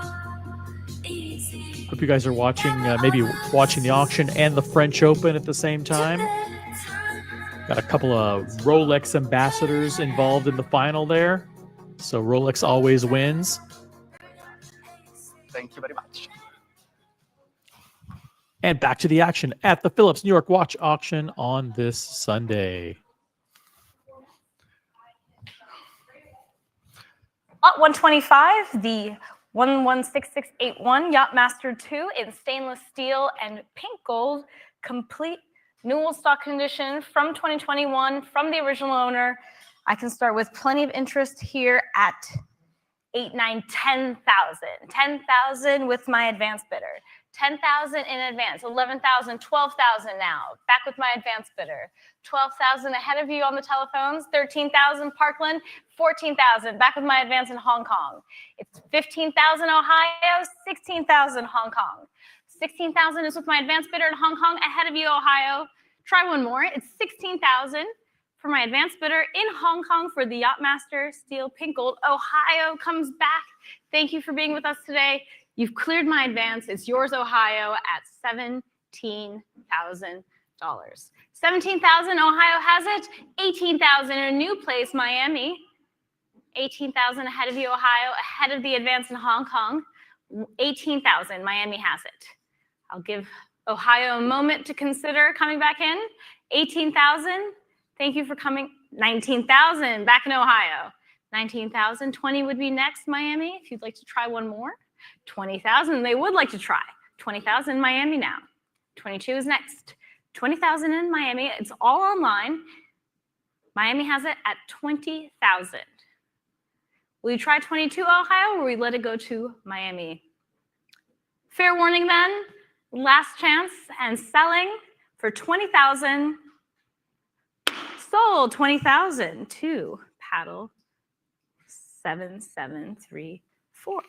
Hope you guys are watching, maybe watching the auction and the French Open at the same time. Got a couple of Rolex ambassadors involved in the final there. So Rolex always wins. Thank you very much. And back to the action at the Phillips New York Watch Auction on this Sunday. Lot 125, the 116681 Yachtmaster 2 in stainless steel and pink gold, complete new old stock condition from 2021 from the original owner. I can start with plenty of interest here at 8, 9, 10,000. 10,000 with my advance bidder. 10,000 in advance, 11,000, 12,000 now. Back with my advance bidder. 12,000 ahead of you on the telephones. 13,000 Parkland, 14,000. Back with my advance in Hong Kong. It's 15,000 Ohio, 16,000 Hong Kong. 16,000 is with my advance bidder in Hong Kong. Ahead of you, Ohio. Try one more. It's 16,000 for my advance bidder in Hong Kong for the Yachtmaster Steel Pink Gold. Ohio comes back. Thank you for being with us today. You've cleared my advance. It's yours, Ohio, at $17,000. 17,000, Ohio has it. 18,000 in a new place, Miami. 18,000 ahead of you, Ohio, ahead of the advance in Hong Kong. 18,000, Miami has it. I'll give Ohio a moment to consider coming back in. 18,000, thank you for coming. 19,000, back in Ohio. 19,000, 20 would be next, Miami, if you'd like to try one more. 20,000, they would like to try. 20,000, Miami now. 22 is next. 20,000 in Miami, it's all online. Miami has it at 20,000. Will you try 22, Ohio, or will we let it go to Miami? Fair warning then, last chance and selling for 20,000. Sold 20,000 to paddle 7734.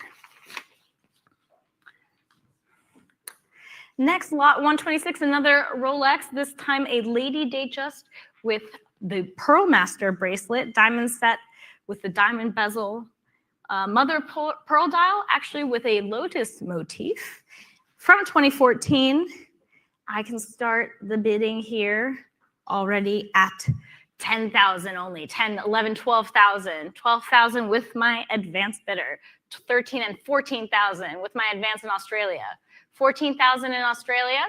Next, lot 126, another Rolex, this time a Lady Datejust with the Pearl Master bracelet, diamond set with the diamond bezel, mother pearl dial, actually with a lotus motif. From 2014, I can start the bidding here already at 10,000 only, 10, 11, 12,000, 12,000 with my advanced bidder, 13 and 14,000 with my advance in Australia, 14,000 in Australia,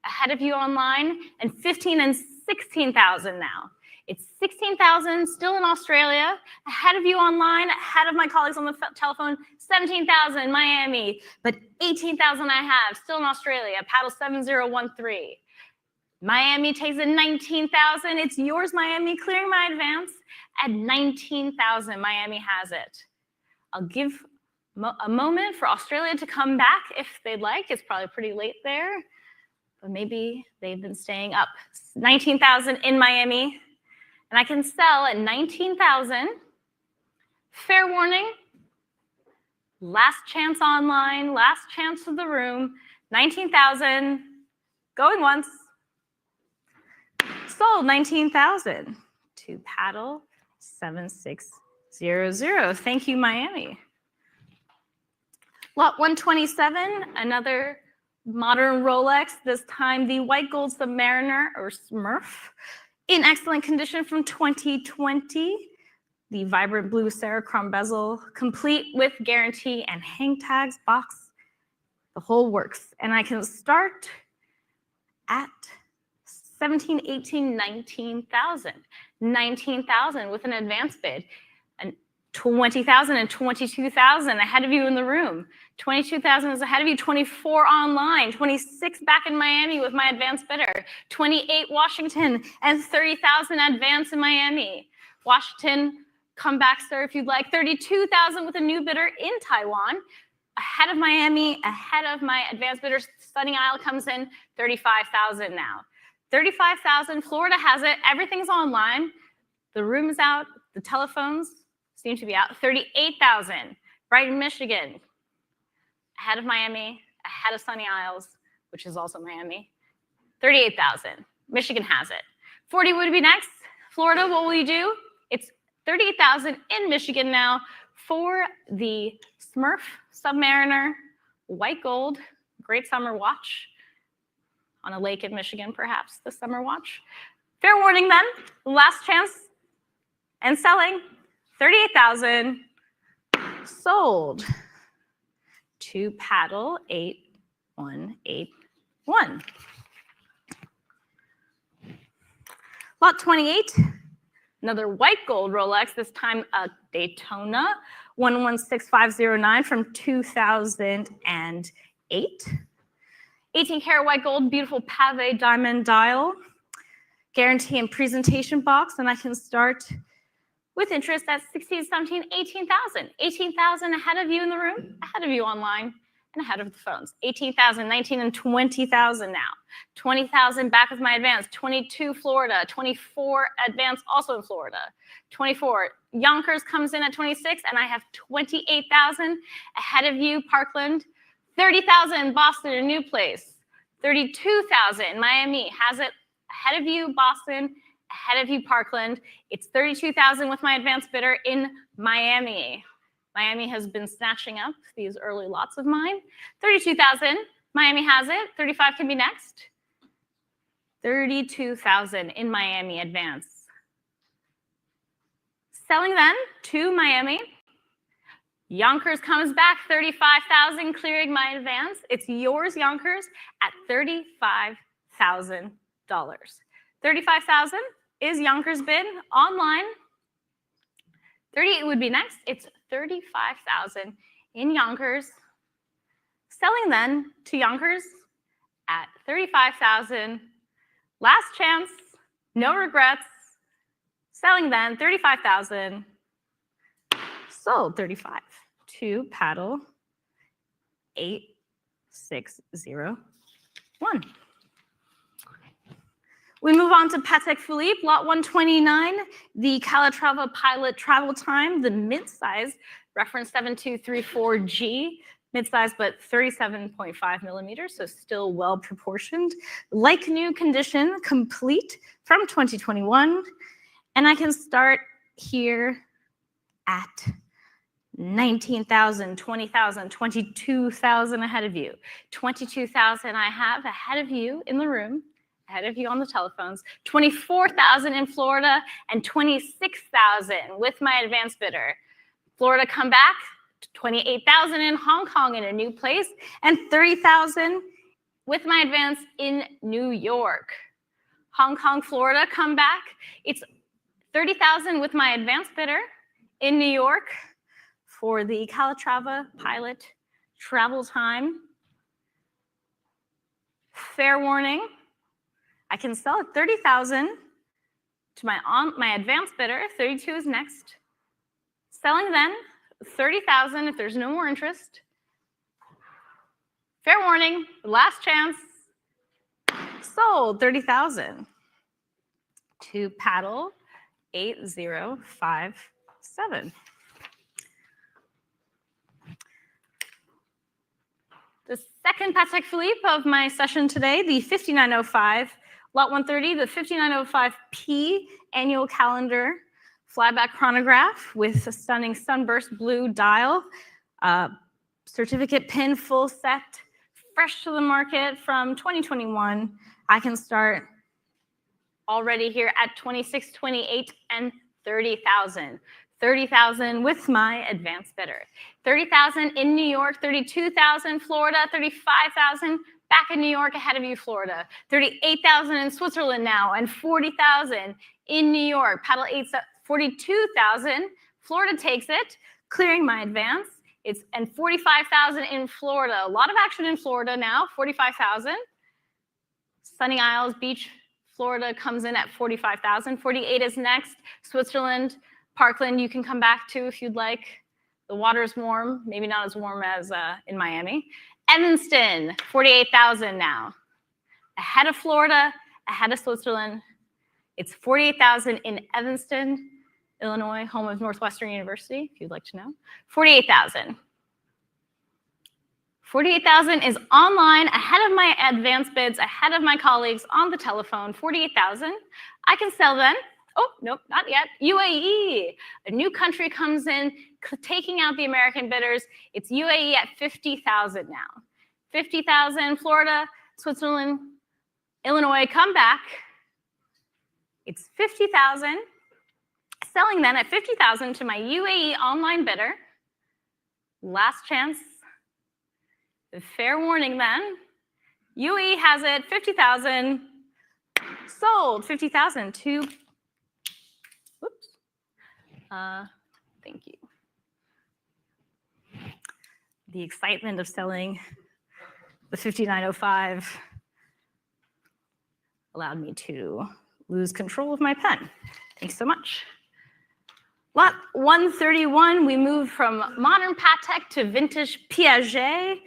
ahead of you online, and 15 and 16,000 now. It's 16,000 still in Australia, ahead of you online, ahead of my colleagues on the telephone, 17,000 Miami, but 18,000 I have still in Australia, paddle 7013. Miami takes it 19,000. It's yours, Miami, clearing my advance at 19,000. Miami has it. I'll give a moment for Australia to come back if they'd like. It's probably pretty late there, but maybe they've been staying up. 19,000 in Miami, and I can sell at 19,000. Fair warning, last chance online, last chance for the room. 19,000, going once. Sold 19,000 to paddle 7600. Thank you, Miami. Lot 127, another modern Rolex, this time the white gold Submariner or Smurf, in excellent condition from 2020. The vibrant blue Serichrome bezel, complete with guarantee and hang tags, box, the whole works. And I can start at 17, 18, 19,000. 19,000 with an advance bid. And 20,000 and 22,000 ahead of you in the room. 22,000 is ahead of you, 24 online, 26 back in Miami with my advance bidder, 28 Washington, and 30,000 advance in Miami. Washington, come back, sir, if you'd like. 32,000 with a new bidder in Taiwan. Ahead of Miami, ahead of my advance bidder, Sunny Isle comes in, 35,000 now. 35,000, Florida has it, everything's online. The room is out, the telephones seem to be out. 38,000, Brighton, Michigan, ahead of Miami, ahead of Sunny Isles, which is also Miami. 38,000, Michigan has it. 40 would be next. Florida, what will you do? It's 38,000 in Michigan now for the Smurf Submariner, white gold, great summer watch. On a lake in Michigan, perhaps, the summer watch. Fair warning then, last chance and selling, 38,000, sold to paddle 8181. Lot 28, another white gold Rolex, this time a Daytona, 116509 from 2008. 18 karat white gold, beautiful pave diamond dial, guarantee and presentation box, and I can start with interest at 16, 17, 18,000. 18,000 ahead of you in the room, ahead of you online, and ahead of the phones. 18,000, 19, and 20,000 now. 20,000 back with my advance. 22 Florida, 24 advance also in Florida. 24 Yonkers comes in at 26, and I have 28,000 ahead of you, Parkland. 30,000 Boston, a new place. 32,000 Miami has it ahead of you, Boston, ahead of you, Parkland. It's 32,000 with my advance bidder in Miami. Miami has been snatching up these early lots of mine. 32,000. Miami has it. 35 can be next. 32,000 in Miami advance. Selling then to Miami. Yonkers comes back, 35,000, clearing my advance. It's yours, Yonkers, at $35,000. 35,000 is Yonkers bid online. 38 would be next. It's 35,000 in Yonkers. Selling then to Yonkers at 35,000. Last chance, no regrets. Selling then 35,000. Sold 35 to paddle 8601. We move on to Patek Philippe, lot 129, the Calatrava Pilot travel time, the mid-size, reference 7234G, mid-size but 37.5 millimeters, so still well proportioned. Like new condition, complete from 2021. And I can start here at 19,000, 20,000, 22,000 ahead of you. 22,000 I have ahead of you in the room, ahead of you on the telephones. 24,000 in Florida and 26,000 with my advance bidder. Florida come back, 28,000 in Hong Kong in a new place, and 30,000 with my advance in New York. Hong Kong, Florida come back. It's 30,000 with my advance bidder in New York for the Calatrava Pilot travel time. Fair warning, I can sell at 30,000 to my advance bidder. 32 is next. Selling then 30,000 if there's no more interest. Fair warning, last chance. Sold 30,000 to paddle 8057. The second Patek Philippe of my session today, the 5905, lot 130, the 5905P annual calendar flyback chronograph with a stunning sunburst blue dial, certificate pin full set, fresh to the market from 2021. I can start already here at 26, 28, and 30,000. 30,000 with my advance bidder. 30,000 in New York, 32,000 Florida, 35,000 back in New York ahead of you, Florida. 38,000 in Switzerland now, and 40,000 in New York. Paddle 8, 42,000. Florida takes it, clearing my advance. And 45,000 in Florida. A lot of action in Florida now, 45,000. Sunny Isles Beach, Florida comes in at 45,000. 48 is next. Switzerland, Parkland, you can come back to if you'd like. The water's warm, maybe not as warm as in Miami. Evanston, 48,000 now. Ahead of Florida, ahead of Switzerland. It's 48,000 in Evanston, Illinois, home of Northwestern University, if you'd like to know. 48,000. 48,000 is online, ahead of my advance bids, ahead of my colleagues on the telephone. 48,000. I can sell then. Oh, nope, not yet. UAE, a new country comes in, taking out the American bidders. It's UAE at 50,000 now. 50,000, Florida, Switzerland, Illinois, come back. It's 50,000. Selling then at 50,000 to my UAE online bidder. Last chance. Fair warning then. UAE has it, 50,000. Sold, 50,000 to, whoops. Thank you. The excitement of selling the 5905 allowed me to lose control of my pen. Thanks so much. Lot 131, we move from modern Patek to vintage Piaget.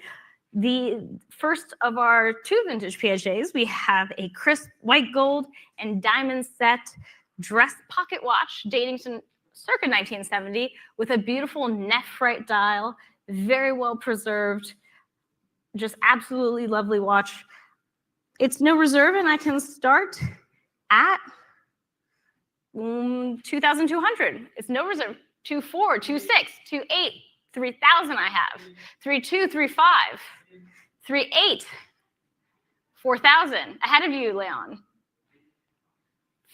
The first of our two vintage Piagets, we have a crisp white gold and diamond set dress pocket watch dating to circa 1970 with a beautiful nephrite dial, very well preserved, just absolutely lovely watch. It's no reserve and I can start at 2,200. It's no reserve. 2,400, 2,600, 2,800, 3,000 I have. 3,2, 3,5, 3,8, 4,000. Ahead of you, Leon.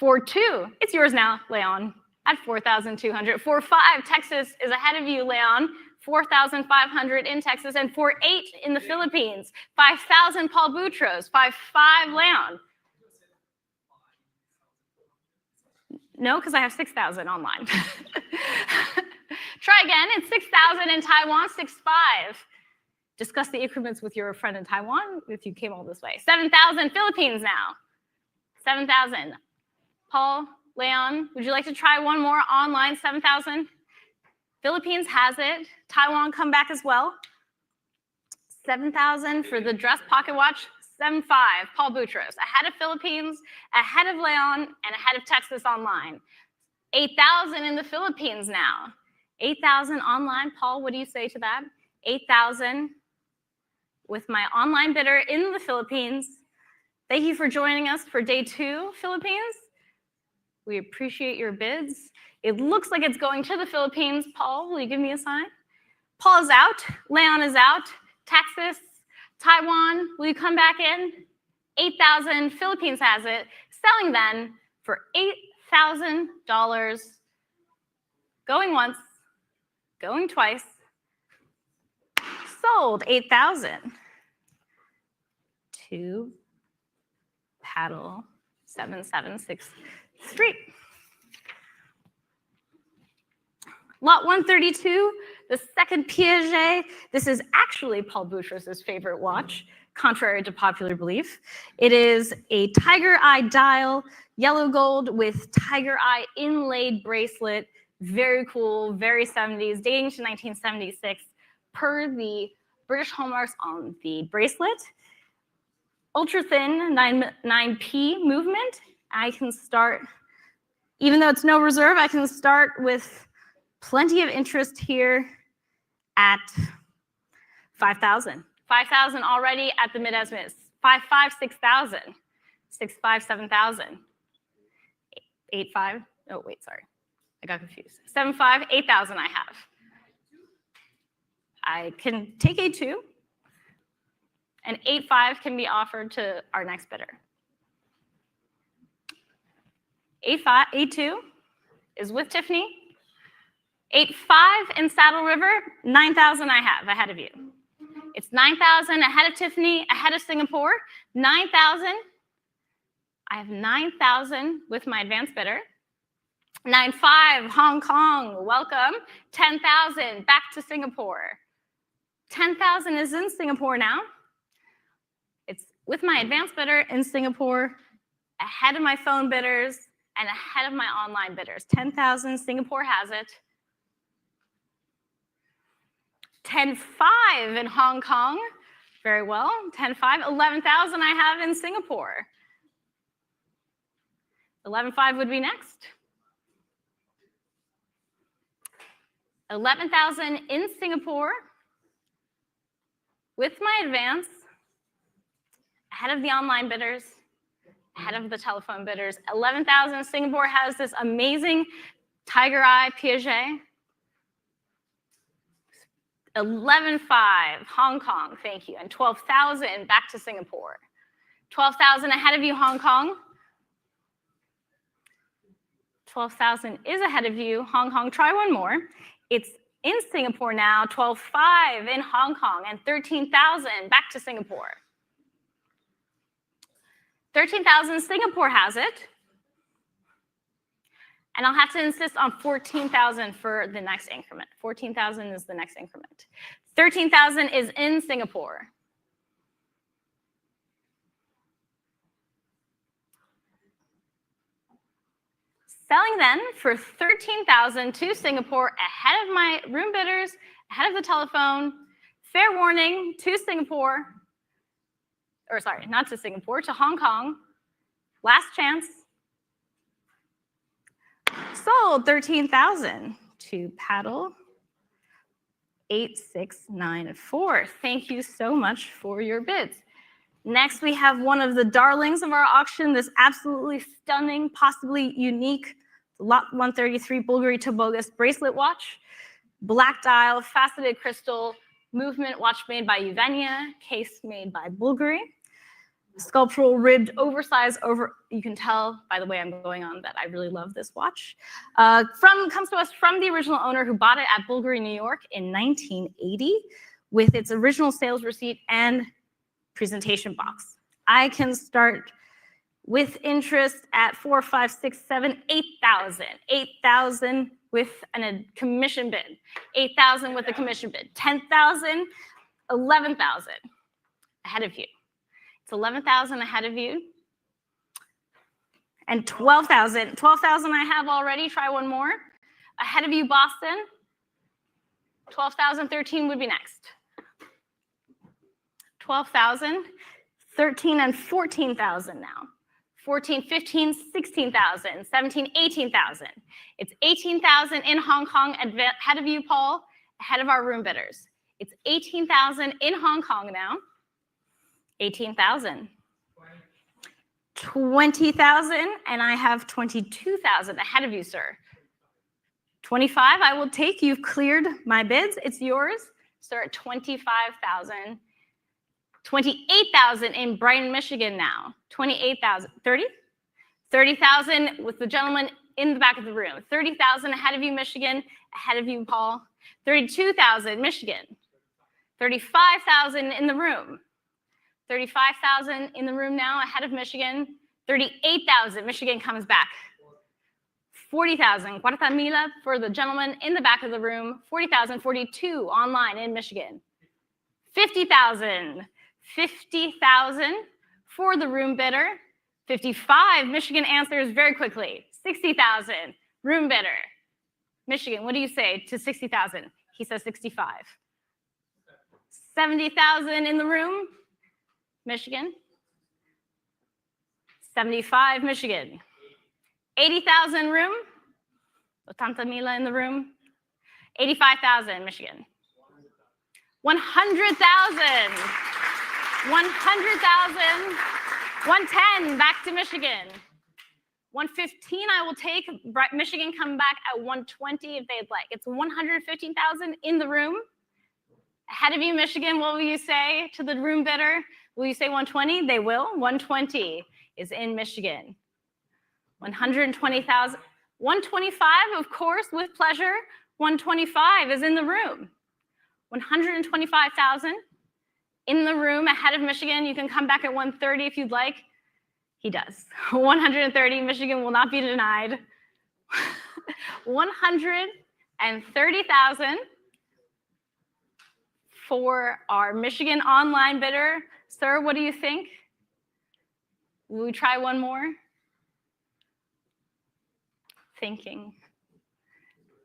4,2. It's yours now, Leon, at 4,200. 4,5. Texas is ahead of you, Leon. 4,500 in Texas, and 4,8 in the Philippines. 5,000, Paul Boutros. 5,5, Leon. No, because I have 6,000 online. Try again. It's 6,000 in Taiwan. 6,5. Discuss the increments with your friend in Taiwan if you came all this way. 7,000 Philippines now. 7,000. Paul, Leon, would you like to try one more online? 7,000. Philippines has it. Taiwan, come back as well. 7,000 for the dress pocket watch. 7,500, Paul Boutros, ahead of Philippines, ahead of Leon, and ahead of Texas online. 8,000 in the Philippines now. 8,000 online. Paul, what do you say to that? 8,000 with my online bidder in the Philippines. Thank you for joining us for day 2, Philippines. We appreciate your bids. It looks like it's going to the Philippines. Paul, will you give me a sign? Paul is out. Leon is out. Texas, Taiwan, will you come back in? 8,000, Philippines has it. Selling then for $8,000. Going once, going twice. Sold, 8,000. 2, paddle, 7763. Lot 132, the second Piaget. This is actually Paul Boutros' favorite watch, contrary to popular belief. It is a tiger eye dial, yellow gold with tiger eye inlaid bracelet. Very cool, very 70s, dating to 1976 per the British hallmarks on the bracelet. Ultra thin 9P movement. I can start, even though it's no reserve, I can start with plenty of interest here at 5,000. 5,000 already at the mid-estimates. 5,500, 6,000. 6,500, 7,000. 8,500. Oh, wait, sorry. I got confused. 7,500, 8,000 I have. I can take A2, and 8,500 can be offered to our next bidder. 8,2 is with Tiffany. 8,500 in Saddle River, 9,000 I have ahead of you. It's 9,000 ahead of Tiffany, ahead of Singapore. 9,000. I have 9,000 with my advanced bidder. 9,500, Hong Kong, welcome. 10,000, back to Singapore. 10,000 is in Singapore now. It's with my advanced bidder in Singapore, ahead of my phone bidders, and ahead of my online bidders. 10,000, Singapore has it. 10,500 in Hong Kong, very well. 10,500, 11,000 I have in Singapore. 11,500 would be next. 11,000 in Singapore with my advance, ahead of the online bidders, ahead of the telephone bidders. 11,000, Singapore has this amazing tiger eye Piaget. 11,500, Hong Kong, thank you. And 12,000 back to Singapore. 12,000 ahead of you, Hong Kong. 12,000 is ahead of you, Hong Kong. Try one more. It's in Singapore now, 12,500 in Hong Kong, and 13,000 back to Singapore. 13,000, Singapore has it. And I'll have to insist on 14,000 for the next increment. 14,000 is the next increment. 13,000 is in Singapore. Selling then for 13,000 to Singapore, ahead of my room bidders, ahead of the telephone. Fair warning to Singapore, or sorry, not to Singapore, to Hong Kong. Last chance. Sold 13,000 to Paddle 8694. Thank you so much for your bids. Next, we have one of the darlings of our auction, this absolutely stunning, possibly unique Lot 133 Bulgari Tobogus bracelet watch. black dial, faceted crystal, movement watch made by Uvenia, case made by Bulgari. Sculptural ribbed, oversized, you can tell by the way I'm going on that I really love this watch. Comes to us from the original owner who bought it at Bulgari, New York in 1980 with its original sales receipt and presentation box. I can start with interest at 4, 5, 6, 7, 8,000. 8,000 with a commission bid. 8,000 with a commission bid. 10,000, 11,000 ahead of you. It's 11,000 ahead of you. And 12,000. 12,000 I have already. Try one more. Ahead of you, Boston. 12,000, 13 would be next. 12,000, 13 and 14,000 now. 14, 15, 16,000, 17, 18,000. It's 18,000 in Hong Kong ahead of you, Paul, ahead of our room bidders. It's 18,000 in Hong Kong now. 18,000. 20,000, and I have 22,000 ahead of you, sir. 25, I will take. You've cleared my bids. It's yours, sir, at 25,000. 28,000 in Brighton, Michigan now. 28,000. 30? 30,000 with the gentleman in the back of the room. 30,000 ahead of you, Michigan. Ahead of you, Paul. 32,000, Michigan. 35,000 in the room. 35,000 in the room now, ahead of Michigan. 38,000, Michigan comes back. 40,000, 40,000 for the gentleman in the back of the room. 40,000, 42 online in Michigan. 50,000, 50,000 for the room bidder. 55, Michigan answers very quickly. 60,000, room bidder. Michigan, what do you say to 60,000? He says 65. 70,000 in the room. Michigan. 75, Michigan. 80,000 room. Tanta Mila in the room. 85,000, Michigan. 100,000. 100,000. 110, back to Michigan. 115, I will take. Michigan come back at 120 if they'd like. It's 115,000 in the room. Ahead of you, Michigan, what will you say to the room bidder? Will you say 120? They will. 120 is in Michigan. 120,000. 125, of course, with pleasure. 125 is in the room. 125,000 in the room ahead of Michigan. You can come back at 130 if you'd like. He does. 130, Michigan will not be denied. 130,000 for our Michigan online bidder. Sir, what do you think? Will we try one more? Thinking.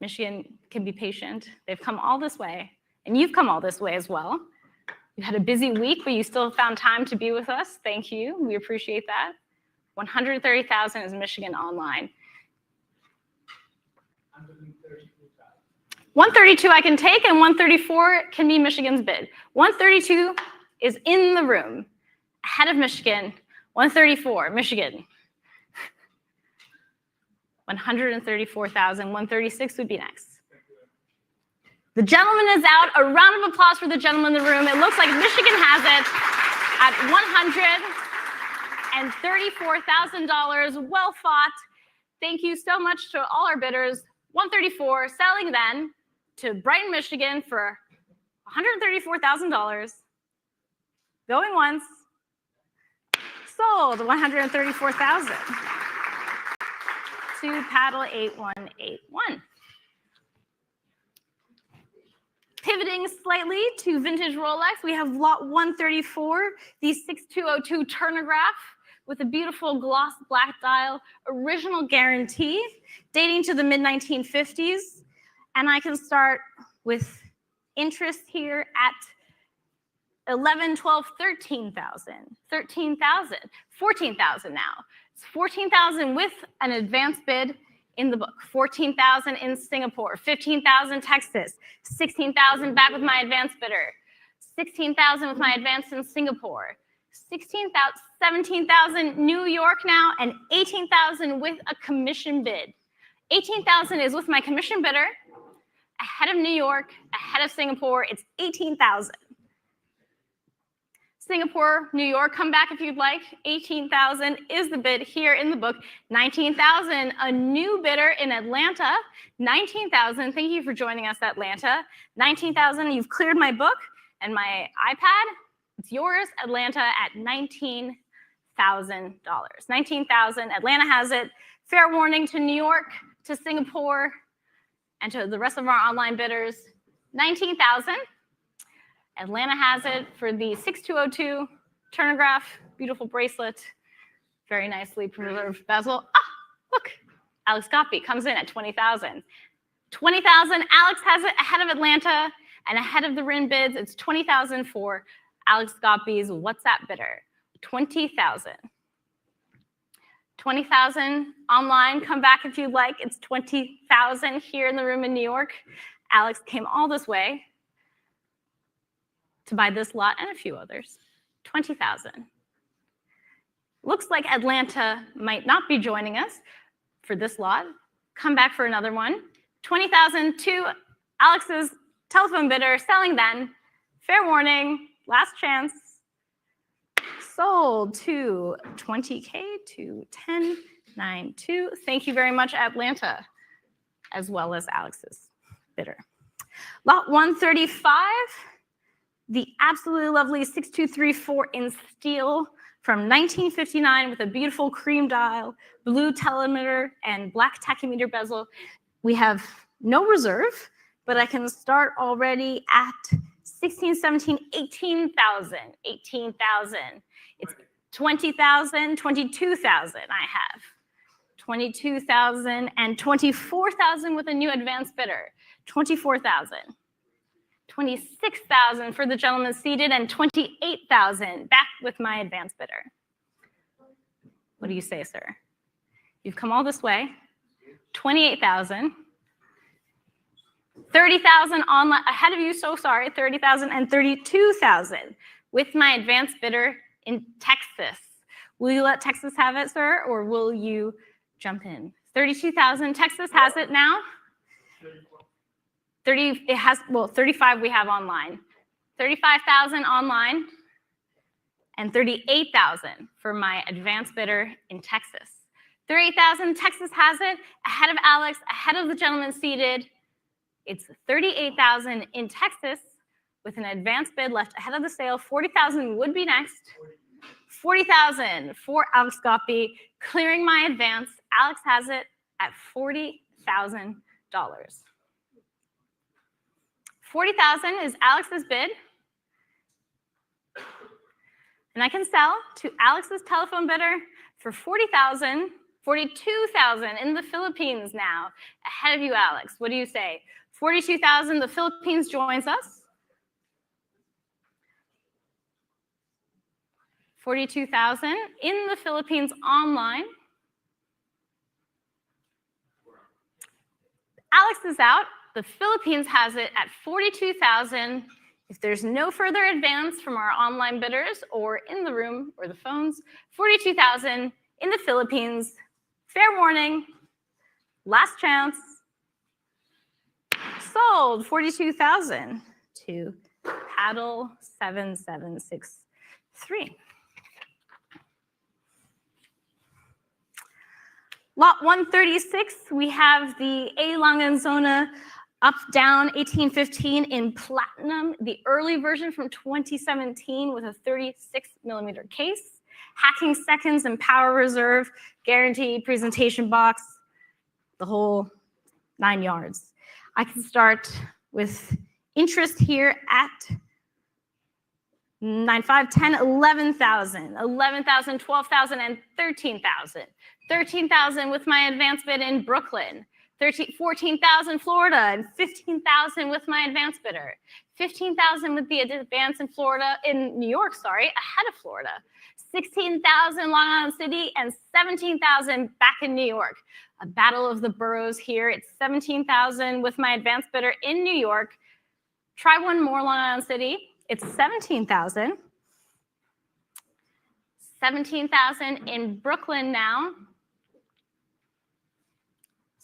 Michigan can be patient. They've come all this way, and you've come all this way as well. You had a busy week, but you still found time to be with us. Thank you. We appreciate that. 130,000 is Michigan online. 132 I can take, and 134 can be Michigan's bid. 132 is in the room, ahead of Michigan. 134, Michigan. 134,000. 136 would be next. The gentleman is out. A round of applause for the gentleman in the room. It looks like Michigan has it at $134,000. Well fought. Thank you so much to all our bidders. 134, selling then to Brighton, Michigan for $134,000. Going once. Sold 134,000. To paddle 8181. Pivoting slightly to vintage Rolex, we have lot 134, the 6202 Turnograph with a beautiful gloss black dial, original guarantee, dating to the mid-1950s. And I can start with interest here at 11, 12, 13,000, 13,000, 14,000 now. It's 14,000 with an advance bid in the book. 14,000 in Singapore, 15,000 Texas, 16,000 back with my advance bidder, 16,000 with my advance in Singapore, 16,000, 17,000 New York now, and 18,000 with a commission bid. 18,000 is with my commission bidder ahead of New York, ahead of Singapore. It's 18,000. Singapore, New York, come back if you'd like. 18,000 is the bid here in the book. 19,000, a new bidder in Atlanta. 19,000, thank you for joining us, Atlanta. 19,000, you've cleared my book and my iPad. It's yours, Atlanta, at $19,000. $19,000, Atlanta has it. Fair warning to New York, to Singapore, and to the rest of our online bidders, 19,000. Atlanta has it for the 6202 Turnograph, beautiful bracelet, very nicely preserved bezel. Ah, look, Alex Gopi comes in at 20,000. 20,000, Alex has it ahead of Atlanta and ahead of the RIN bids. It's 20,000 for Alex Gopi's WhatsApp bidder. 20,000. 20,000 online, come back if you'd like. It's 20,000 here in the room in New York. Alex came all this way to buy this lot and a few others. 20,000. Looks like Atlanta might not be joining us for this lot. Come back for another one. 20,000 to Alex's telephone bidder, selling then. Fair warning, last chance. Sold to 20K to 1092. Thank you very much, Atlanta, as well as Alex's bidder. Lot 135. The absolutely lovely 6234 in steel from 1959 with a beautiful cream dial, blue telemeter, and black tachymeter bezel. We have no reserve, but I can start already at 16, 17, 18,000. 18,000. It's 20,000, 22,000 I have. 22,000 and 24,000 with a new advanced bidder. 24,000. 26,000 for the gentleman seated, and 28,000 back with my advance bidder. What do you say, sir? You've come all this way. 28,000. 30,000 online ahead of you, so sorry. 30,000 and 32,000 with my advance bidder in Texas. Will you let Texas have it, sir, or will you jump in? 32,000. Texas has it now. 30, it has, well, 35 we have online. 35,000 online and 38,000 for my advance bidder in Texas. 38,000, Texas has it, ahead of Alex, ahead of the gentleman seated. It's 38,000 in Texas with an advance bid left ahead of the sale. 40,000 would be next. 40,000 for Alex Gopi, clearing my advance. Alex has it at $40,000. 40,000 is Alex's bid. And I can sell to Alex's telephone bidder for 40,000, 42,000 in the Philippines now. Ahead of you, Alex. What do you say? 42,000, the Philippines joins us. 42,000 in the Philippines online. Alex is out. The Philippines has it at 42,000. If there's no further advance from our online bidders or in the room or the phones, 42,000 in the Philippines. Fair warning, last chance. Sold 42,000 to Paddle 7763. Lot 136, we have the A. Lange Söhne up-down 1815 in platinum, the early version from 2017 with a 36mm case, hacking seconds and power reserve, guaranteed presentation box, the whole 9 yards. I can start with interest here at 9, 5, 10, 11,000, 11,000, 12,000, and 13,000. 13,000 with my advance bid in Brooklyn. 14,000 Florida, and 15,000 with my advance bidder. 15,000 with the advance in Florida, in New York, sorry, ahead of Florida. 16,000 Long Island City, and 17,000 back in New York. A battle of the boroughs here. It's 17,000 with my advance bidder in New York. Try one more, Long Island City. It's 17,000. 17,000 in Brooklyn now.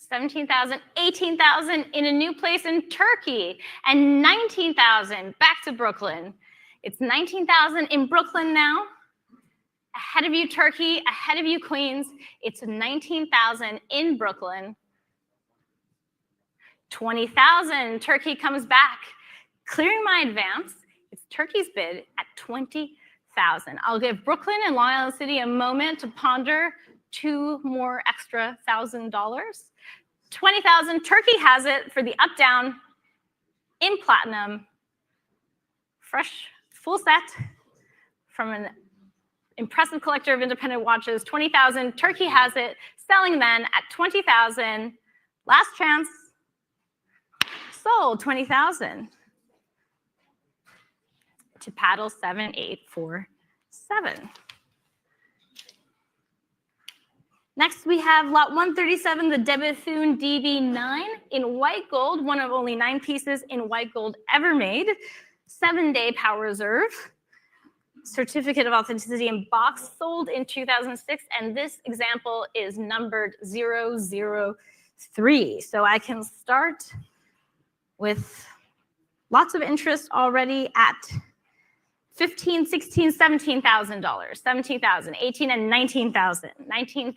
17,000, 18,000 in a new place in Turkey, and 19,000 back to Brooklyn. It's 19,000 in Brooklyn now. Ahead of you, Turkey. Ahead of you, Queens. It's 19,000 in Brooklyn. 20,000. Turkey comes back. Clearing my advance. It's Turkey's bid at 20,000. I'll give Brooklyn and Long Island City a moment to ponder $2 more extra $1,000. 20,000. Turkey has it for the up-down in platinum. Fresh, full set from an impressive collector of independent watches. 20,000. Turkey has it. Selling then at 20,000. Last chance. Sold 20,000 to paddle 7847. Next, we have lot 137, the de Bethune DB9 in white gold, one of only 9 pieces in white gold ever made. 7-day power reserve. Certificate of authenticity in box, sold in 2006, and this example is numbered 003. So I can start with lots of interest already at $15,000, $16,000, $17,000, $17,000, $18,000, and $19,000, $19,000.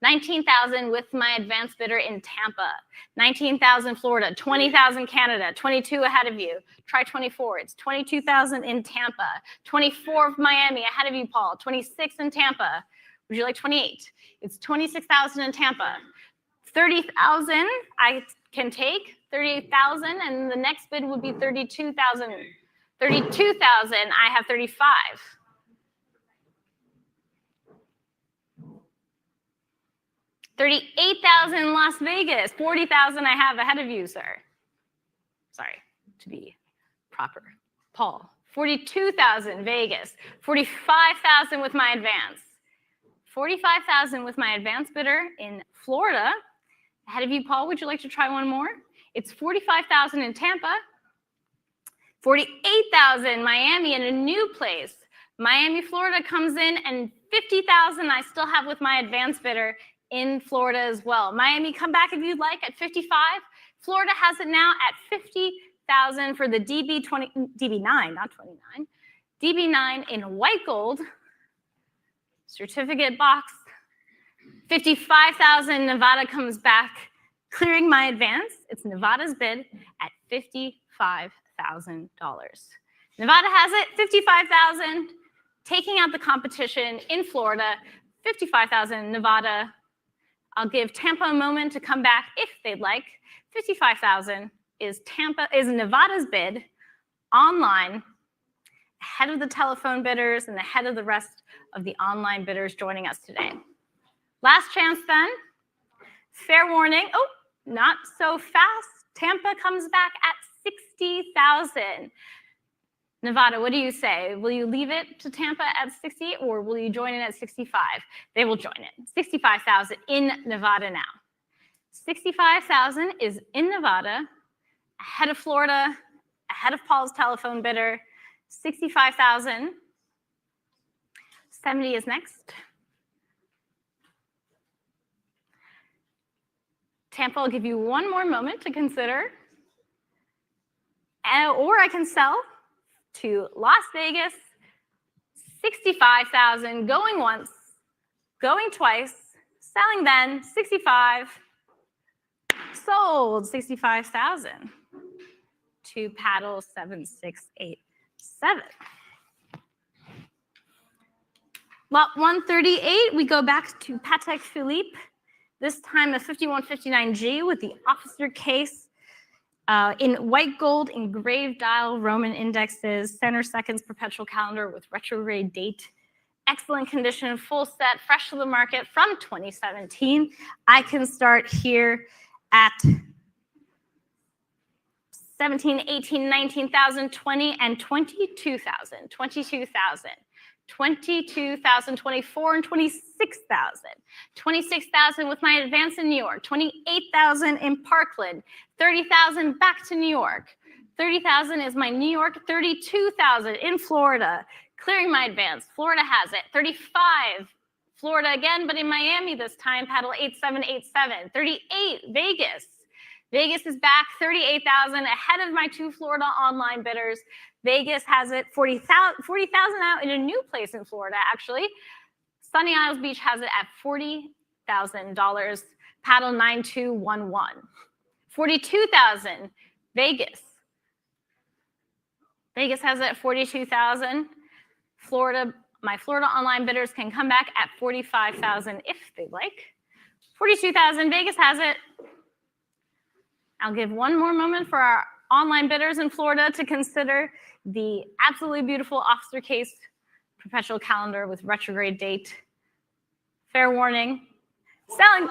$19,000 with my advanced bidder in Tampa, $19,000 Florida, $20,000 Canada, 22 ahead of you. Try 24. It's $22,000 in Tampa, 24 Miami ahead of you, Paul, 26 in Tampa. Would you like 28? It's 26,000 in Tampa. 30,000 I can take, 38,000, and the next bid would be 32,000. 32,000, I have 35. 38,000 Las Vegas, 40,000 I have ahead of you, sir. Sorry, to be proper. Paul, 42,000 Vegas, 45,000 with my advance. 45,000 with my advance bidder in Florida. Ahead of you, Paul, would you like to try one more? It's 45,000 in Tampa. 48,000 Miami in a new place. Miami, Florida comes in, and 50,000 I still have with my advance bidder in Florida as well. Miami, come back if you'd like at 55. Florida has it now at 50,000 for the DB9, not 29. DB9 in white gold. Certificate box. 55,000, Nevada comes back, clearing my advance. It's Nevada's bid at $55,000. Nevada has it, 55,000, taking out the competition in Florida, 55,000 Nevada. I'll give Tampa a moment to come back if they'd like. 55,000 is Nevada's bid online, ahead of the telephone bidders and ahead of the rest of the online bidders joining us today. Last chance then. Fair warning. Oh, not so fast. Tampa comes back at 60,000. Nevada, what do you say? Will you leave it to Tampa at 60 or will you join in at 65? They will join in. 65,000 in Nevada now. 65,000 is in Nevada, ahead of Florida, ahead of Paul's telephone bidder. 65,000. 70 is next. Tampa, I'll give you one more moment to consider. Or I can sell to Las Vegas, 65,000, going once, going twice, selling then, 65, sold 65,000 to paddle 7687. Lot 138, we go back to Patek Philippe, this time a 5159G with the officer case. In white gold, engraved dial, Roman indexes, center seconds perpetual calendar with retrograde date, excellent condition, full set, fresh to the market from 2017. I can start here at 17, 18, 19,000, 20, and 22,000, 22,000. 22,000, 24, and 26,000. 26,000 with my advance in New York. 28,000 in Parkland. 30,000 back to New York. 30,000 is my New York. 32,000 in Florida. Clearing my advance. Florida has it. 35. Florida again, but in Miami this time, paddle 8787. 38, Vegas. Vegas is back, 38,000, ahead of my two Florida online bidders. Vegas has it 40,000 out in a new place in Florida, actually. Sunny Isles Beach has it at $40,000, paddle 9211. 42,000, Vegas. Vegas has it at 42,000. Florida, my Florida online bidders can come back at 45,000 if they'd like. 42,000, Vegas has it. I'll give one more moment for our online bidders in Florida to consider the absolutely beautiful officer case perpetual calendar with retrograde date. Fair warning. Selling.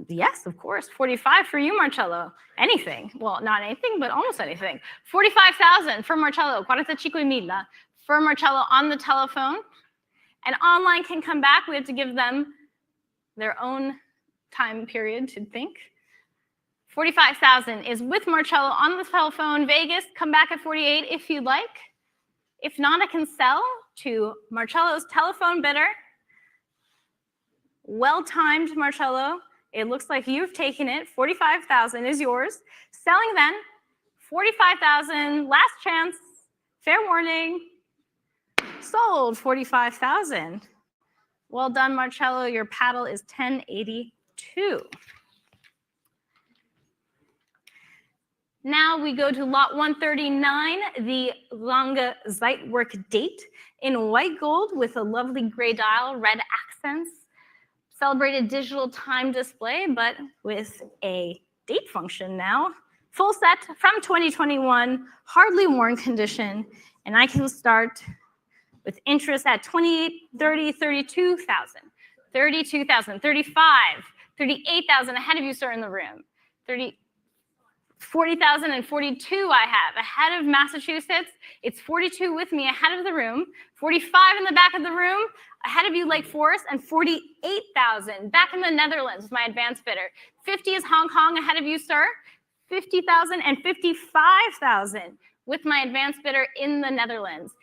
Yes, of course. 45 for you, Marcello. Anything. Well, not anything, but almost anything. 45,000 for Marcello. 45,000 for Marcello on the telephone. And online can come back. We have to give them their own time period to think. 45,000 is with Marcello on the telephone. Vegas, come back at 48 if you'd like. If not, I can sell to Marcello's telephone bidder. Well-timed, Marcello. It looks like you've taken it. 45,000 is yours. Selling then, 45,000, last chance, fair warning. Sold, 45,000. Well done, Marcello. Your paddle is 1082. Now we go to lot 139, the Lange Zeitwerk date in white gold with a lovely gray dial, red accents. Celebrated digital time display, but with a date function now. Full set from 2021, hardly worn condition, and I can start with interest at 28, 30, 32,000, 32,000, 35, 38,000 ahead of you, sir, in the room. 40,000 and 42 I have ahead of Massachusetts. It's 42 with me ahead of the room. 45 in the back of the room ahead of you, Lake Forest, and 48,000 back in the Netherlands with my advanced bidder. 50 is Hong Kong ahead of you, sir. 50,000 and 55,000 with my advanced bidder in the Netherlands.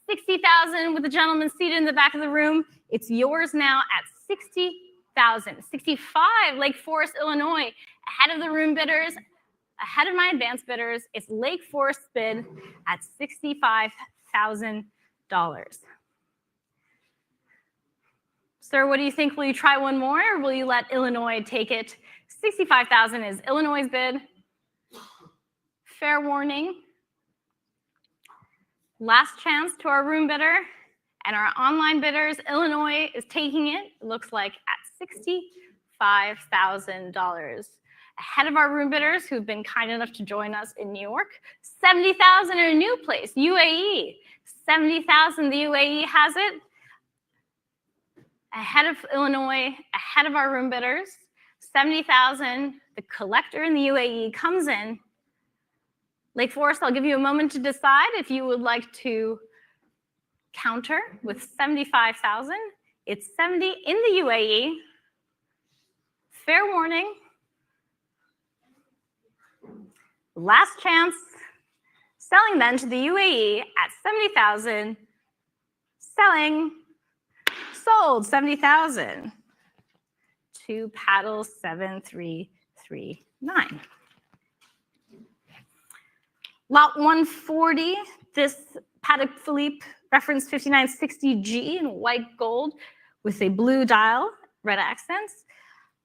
60,000 with the gentleman seated in the back of the room. It's yours now at 60,000. 65, Lake Forest, Illinois, ahead of the room bidders. Ahead of my advanced bidders, it's Lake Forest bid at $65,000. Sir, what do you think? Will you try one more, or will you let Illinois take it? 65,000 is Illinois' bid. Fair warning. Last chance to our room bidder and our online bidders. Illinois is taking it, looks like, at $65,000. Ahead of our room bidders who've been kind enough to join us in New York. 70,000 in a new place, UAE. 70,000, the UAE has it. Ahead of Illinois, ahead of our room bidders. 70,000, the collector in the UAE comes in. Lake Forest, I'll give you a moment to decide if you would like to counter with 75,000. It's 70 in the UAE. Fair warning. Last chance, selling then to the UAE at 70,000, selling, sold 70,000 to paddle 7339. Lot 140, this Patek Philippe reference 5960G in white gold with a blue dial, red accents.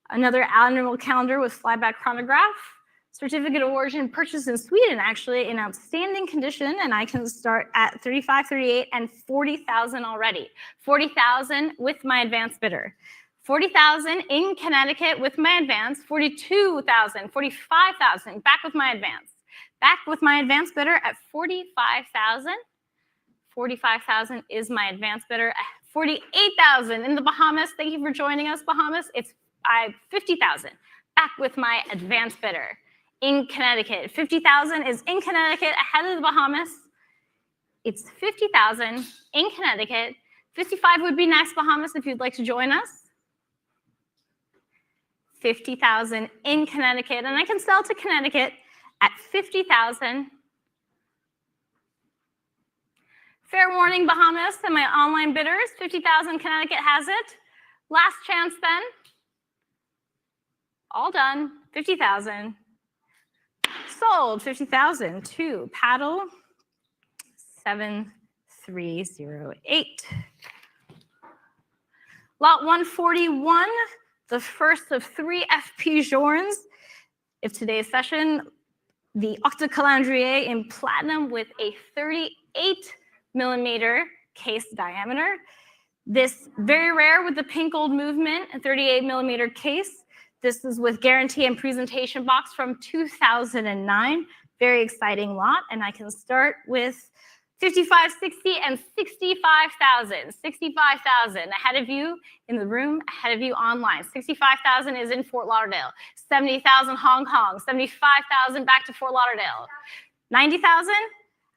Another annual calendar with flyback chronograph. Certificate of origin purchased in Sweden, actually, in outstanding condition, and I can start at 35, 38, and 40,000 already. 40,000 with my advanced bidder. 40,000 in Connecticut with my advance. 42,000, 45,000, back with my advance. Back with my advanced bidder at 45,000. 45,000 is my advanced bidder. 48,000 in the Bahamas. Thank you for joining us, Bahamas. It's 50,000. Back with my advanced bidder. In Connecticut. 50,000 is in Connecticut ahead of the Bahamas. It's 50,000 in Connecticut. 55 would be next, Bahamas, if you'd like to join us. 50,000 in Connecticut, and I can sell to Connecticut at 50,000. Fair warning, Bahamas, and my online bidders, 50,000 Connecticut has it. Last chance then. All done. 50,000. Sold. 50,000 to paddle 7308. Lot 141, the first of 3 FP Journes. If today's session, the Octa calendrier in platinum with a 38mm case diameter. This very rare with the pink gold movement, a 38mm case. This is with guarantee and presentation box from 2009. Very exciting lot. And I can start with 55, 60, and 65,000. 65,000 ahead of you in the room, ahead of you online. 65,000 is in Fort Lauderdale. 70,000 Hong Kong. 75,000 back to Fort Lauderdale. 90,000?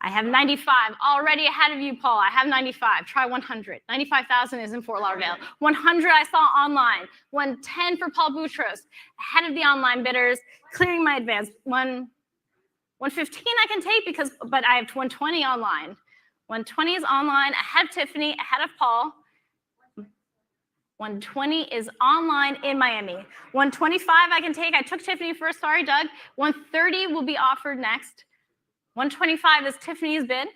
I have 95 already ahead of you, Paul. I have 95. Try 100. 95,000 is in Fort Lauderdale. 100 I saw online. 110 for Paul Boutros. Ahead of the online bidders. Clearing my advance. 115 I can take but I have 120 online. 120 is online, ahead of Tiffany, ahead of Paul. 120 is online in Miami. 125 I can take. I took Tiffany first. Sorry, Doug. 130 will be offered next. 125 is Tiffany's bid.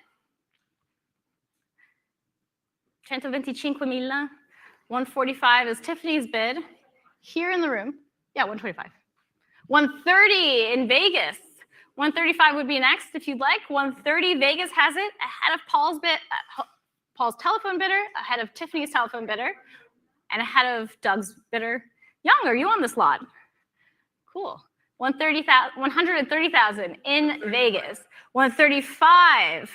125,000. 145 is Tiffany's bid. Here in the room. Yeah, 125. 130 in Vegas. 135 would be next if you'd like. 130, Vegas has it, ahead of Paul's bid, Paul's telephone bidder, ahead of Tiffany's telephone bidder, and ahead of Doug's bidder. Young, are you on this lot? Cool. 130,000 in Vegas. 135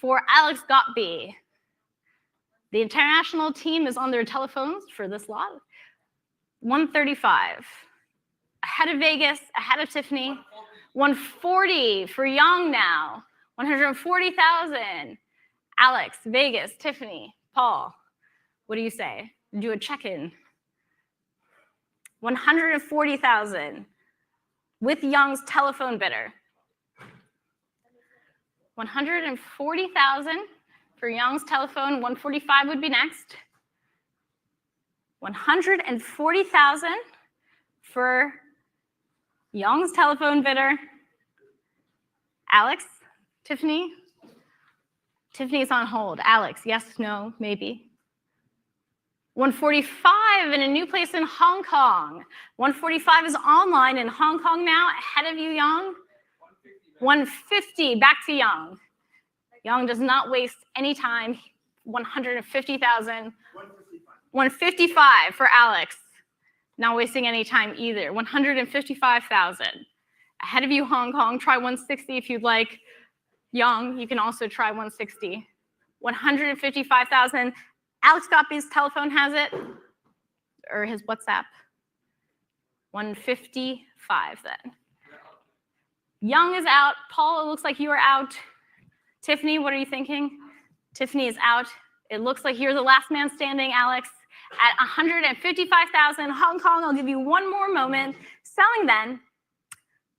for Alex Gottby. The international team is on their telephones for this lot. 135. Ahead of Vegas, ahead of Tiffany. 140 for Young now. 140,000. Alex, Vegas, Tiffany, Paul. What do you say? Do a check-in. 140,000 with Young's telephone bidder. 140,000 for Young's telephone. 145 would be next. 140,000 for Young's telephone bidder. Alex, Tiffany. Tiffany's on hold. Alex, yes, no, maybe. 145 in a new place in Hong Kong. 145 is online in Hong Kong now. Ahead of you, Young. 150, back to Young. Young does not waste any time. 150,000. 155 for Alex. Not wasting any time either. 155,000. Ahead of you, Hong Kong. Try 160 if you'd like. Young, you can also try 160. 155,000. Alex Gottby's telephone has it, or his WhatsApp. 155 then. Young is out. Paul, it looks like you are out. Tiffany, what are you thinking? Tiffany is out. It looks like you're the last man standing, Alex. At 155,000 Hong Kong, I'll give you one more moment. Selling then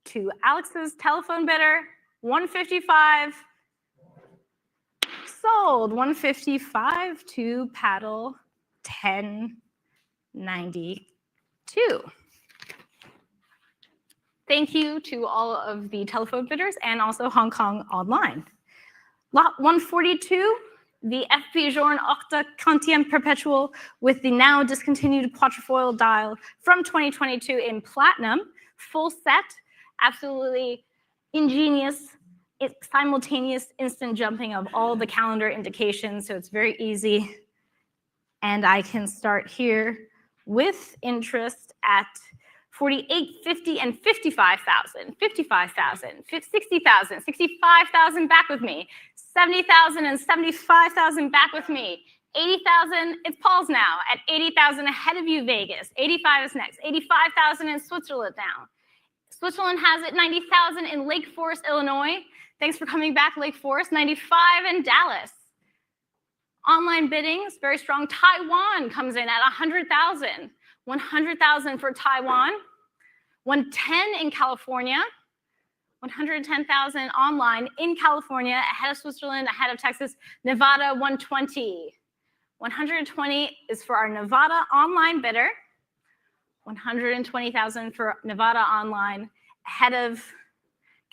to Alex's telephone bidder, 155. Sold, 155 to paddle 1092. Thank you to all of the telephone bidders and also Hong Kong online. Lot 142, the FP Journe Octa Perpetual with the now discontinued quatrefoil dial from 2022 in platinum, full set, absolutely ingenious, simultaneous instant jumping of all the calendar indications, so it's very easy. And I can start here with interest at 48, 50, and 55,000, 55,000, 60,000, 65,000 back with me, 70,000 and 75,000 back with me, 80,000, it's Paul's now, at 80,000 ahead of you, Vegas, 85 is next, 85,000 in Switzerland now. Switzerland has it, 90,000 in Lake Forest, Illinois. Thanks for coming back, Lake Forest. 95 in Dallas. Online biddings, very strong. Taiwan comes in at 100,000. 100,000 for Taiwan. 110 in California. 110,000 online in California, ahead of Switzerland, ahead of Texas. Nevada, 120. 120 is for our Nevada online bidder. 120,000 for Nevada online, ahead of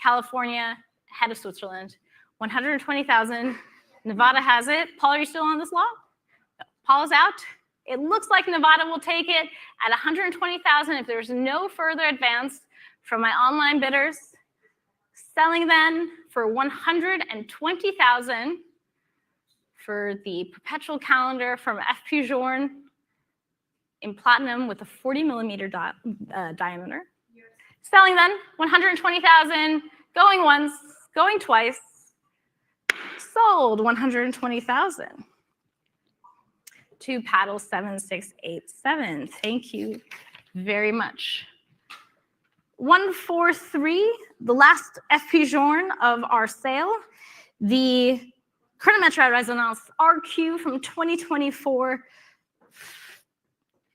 California, ahead of Switzerland. 120,000. Nevada has it. Paul, are you still on this lot? No. Paul is out. It looks like Nevada will take it at 120,000 if there's no further advance from my online bidders. Selling then for 120,000 for the perpetual calendar from FP Journe in platinum with a 40mm diameter. Selling then 120,000, going once, going twice. Sold 120,000. To paddle 7687. Thank you very much. 143, the last FP Journe of our sale, the Chronomètre Resonance RQ from 2024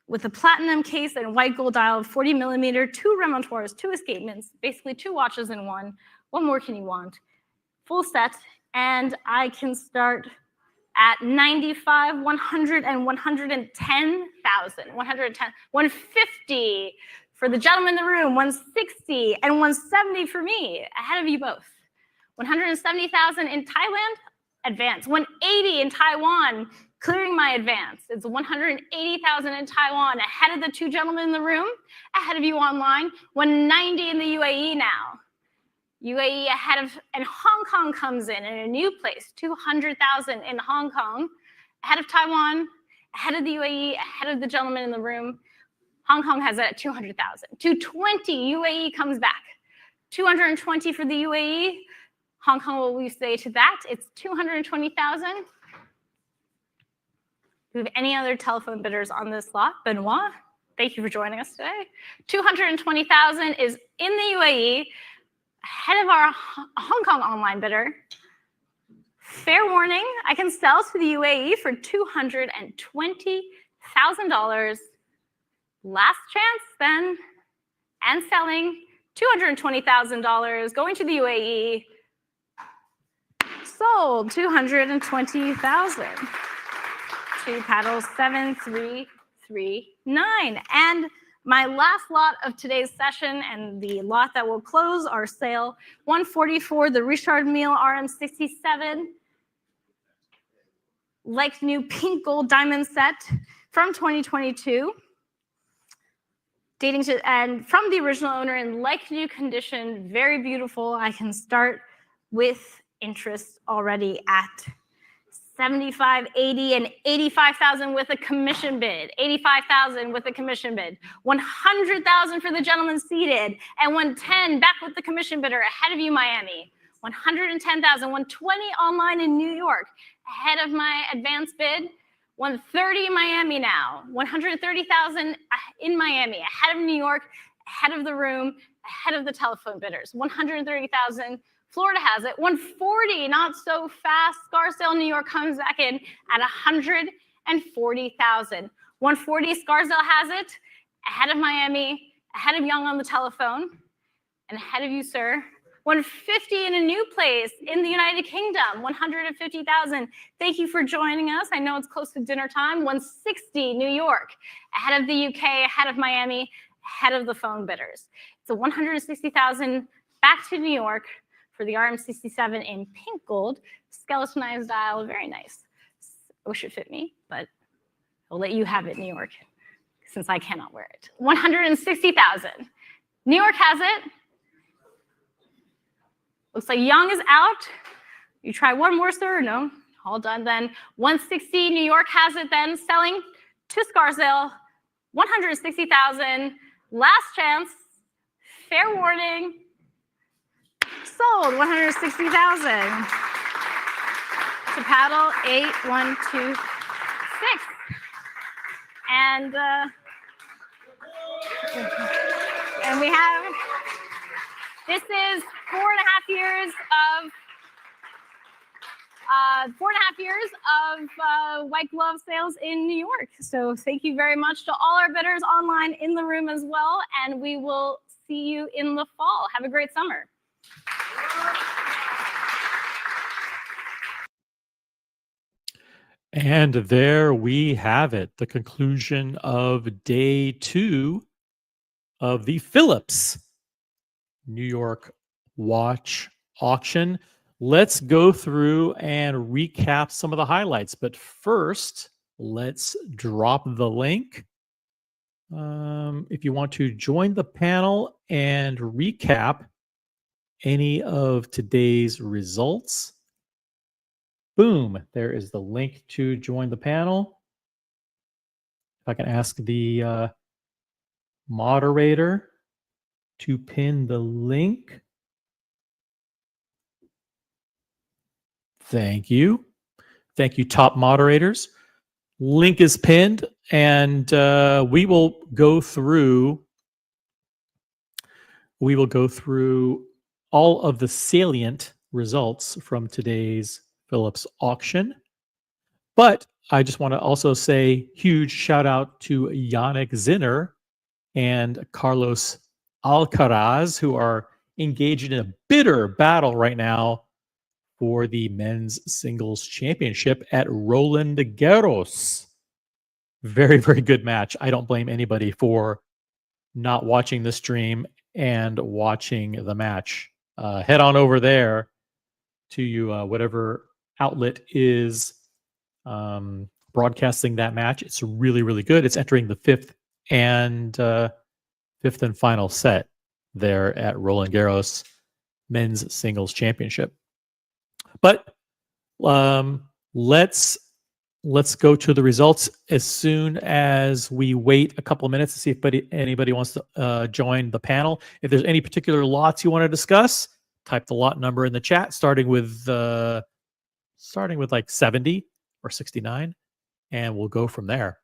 with a platinum case and white gold dial, 40mm, 2 remontoirs, 2 escapements, basically 2 watches in one. What more can you want? Full set, and I can start at 95, 100, and 110,000. 110, 150 for the gentleman in the room, 160, and 170 for me, ahead of you both. 170,000 in Thailand, advance. 180 in Taiwan, clearing my advance. It's 180,000 in Taiwan, ahead of the 2 gentlemen in the room, ahead of you online. 190 in the UAE now. UAE ahead of, and Hong Kong comes in a new place, 200,000 in Hong Kong, ahead of Taiwan, ahead of the UAE, ahead of the gentleman in the room. Hong Kong has it at 200,000. 220, UAE comes back. 220 for the UAE. Hong Kong, what will we say to that? It's 220,000. Do we have any other telephone bidders on this lot? Benoit, thank you for joining us today. 220,000 is in the UAE, ahead of our Hong Kong online bidder. Fair warning, I can sell to the UAE for $220,000. Last chance then, and selling $220,000, going to the UAE. Sold 220,000. To paddle 7339. And my last lot of today's session and the lot that will close our sale, 144, the Richard Mille RM67, like new pink gold diamond set from 2022. Dating to, and from the original owner in like new condition, very beautiful. I can start with interest already at 75, 80, and 85,000 with a commission bid. 85,000 with a commission bid. 100,000 for the gentleman seated, and 110 back with the commission bidder ahead of you, Miami. 110,000, 120 online in New York ahead of my advance bid. 130 Miami now. 130,000 in Miami ahead of New York, ahead of the room, ahead of the telephone bidders. 130,000. Florida has it. 140, not so fast. Scarsdale, New York comes back in at 140,000. 140, Scarsdale has it. Ahead of Miami, ahead of Young on the telephone, and ahead of you, sir. 150 in a new place in the United Kingdom, 150,000. Thank you for joining us. I know it's close to dinner time. 160, New York, ahead of the UK, ahead of Miami, ahead of the phone bidders. So 160,000 back to New York for the RM67 in pink gold, skeletonized dial, very nice. I wish it fit me, but I'll let you have it, New York, since I cannot wear it. 160,000. New York has it. Looks like Young is out. You try one more, sir? No, all done then. 160, New York has it then, selling to Scarsdale, 160,000. Last chance, fair warning. Sold 160,000. To paddle 8126. And we have, this is 4.5 years of white glove sales in New York. So thank you very much to all our bidders online in the room as well. And we will see you in the fall. Have a great summer. And there we have it, the conclusion of day 2 of the Phillips New York watch auction. Let's go through and recap some of the highlights. But first, let's drop the link. If you want to join the panel and recap any of today's results, boom, there is the link to join the panel. If I can ask the moderator to pin the link. Thank you. Thank you, top moderators. Link is pinned, and we will go through all of the salient results from today's Phillips auction. But I just want to also say huge shout out to Yannick Zinner and Carlos Alcaraz, who are engaged in a bitter battle right now for the men's singles championship at Roland Garros. Very, very good match. I don't blame anybody for not watching the stream and watching the match. Head on over there to whatever outlet is broadcasting that match. It's really, really good. It's entering the fifth and final set there at Roland Garros men's singles championship. But let's go to the results as soon as we wait a couple of minutes to see if anybody wants to join the panel. If there's any particular lots you want to discuss, type the lot number in the chat, starting with like 70 or 69, and we'll go from there.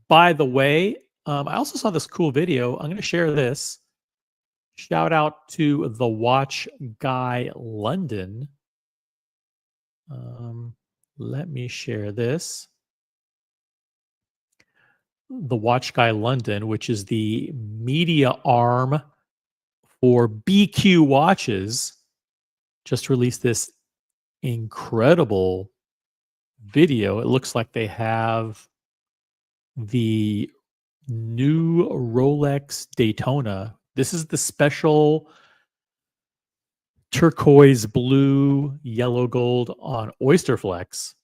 By the way, I also saw this cool video. I'm going to share this. Shout out to the Watch Guy London. Let me share this. The Watch Guy London, which is the media arm for BQ Watches, just released this incredible video. It looks like they have the new Rolex Daytona. This is the special turquoise blue, yellow gold on Oyster Flex.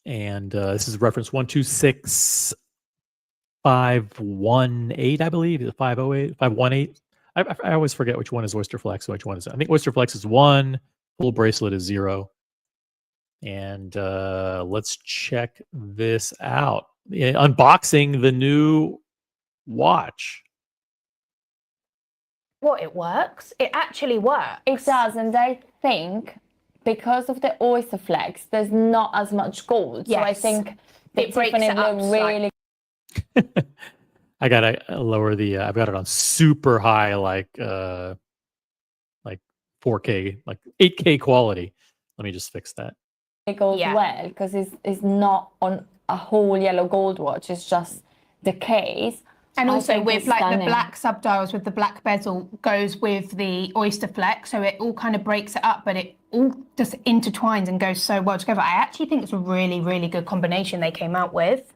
And this is reference 126518, I believe. 508, 518. I always forget which one is Oyster Flex and which one is. I think Oyster Flex is 1, full bracelet is 0. And let's check this out. Unboxing the new watch. Well, it works. It actually works. It does, and I think because of the Oyster Flex, there's not as much gold. Yes. So I think It breaks Tiffany it up look really. I gotta lower the. I've got it on super high, like 4K, like 8K quality. Let me just fix that. It goes Yeah. well because it's not on a whole yellow gold watch. It's just the case. And I also think with it's like stunning. the black subdials with the black bezel goes with the Oyster Flex, so it all kind of breaks it up, but it all just intertwines and goes so well together. I actually think it's a really, really good combination they came out with.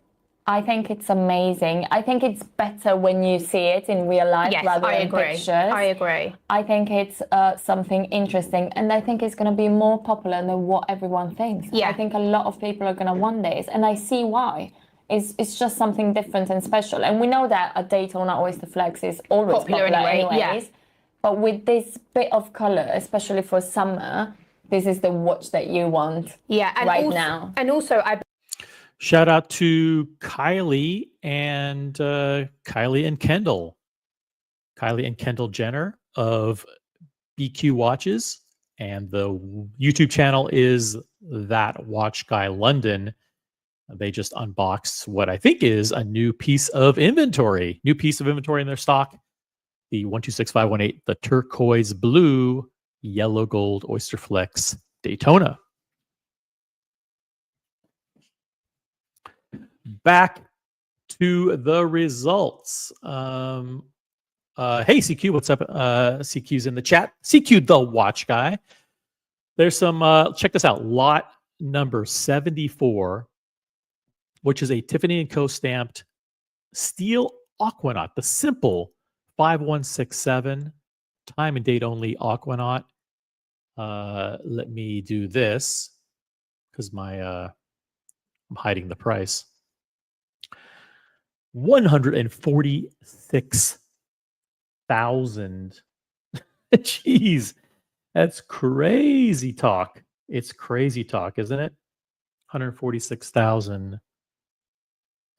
I think it's amazing. I think it's better when you see it in real life Yes, rather I than agree. pictures. I agree. I think it's something interesting, and I think it's going to be more popular than what everyone thinks. Yeah. I think a lot of people are going to want this, and I see why. It's just something different and special, and we know that a Daytona Oyster Flex is always popular anyway, anyways. yeah. But with this bit of color, especially for summer, this is the watch that you want. Yeah, and right also, now. And also, I Shout out to Kylie and Kendall. Kylie and Kendall Jenner of BQ Watches, and the YouTube channel is That Watch Guy London. They just unboxed what I think is a new piece of inventory. New piece of inventory in their stock. The 126518, the turquoise blue, yellow gold Oyster Flex Daytona. Back to the results. Hey CQ, what's up? CQ's in the chat. CQ, the watch guy. There's some. Check this out. Lot number 74, which is a Tiffany & Co. stamped steel Aquanaut, the simple 5167 time and date only Aquanaut. Let me do this because I'm hiding the price. $146,000. Jeez, that's crazy talk. It's crazy talk, isn't it? 146,000.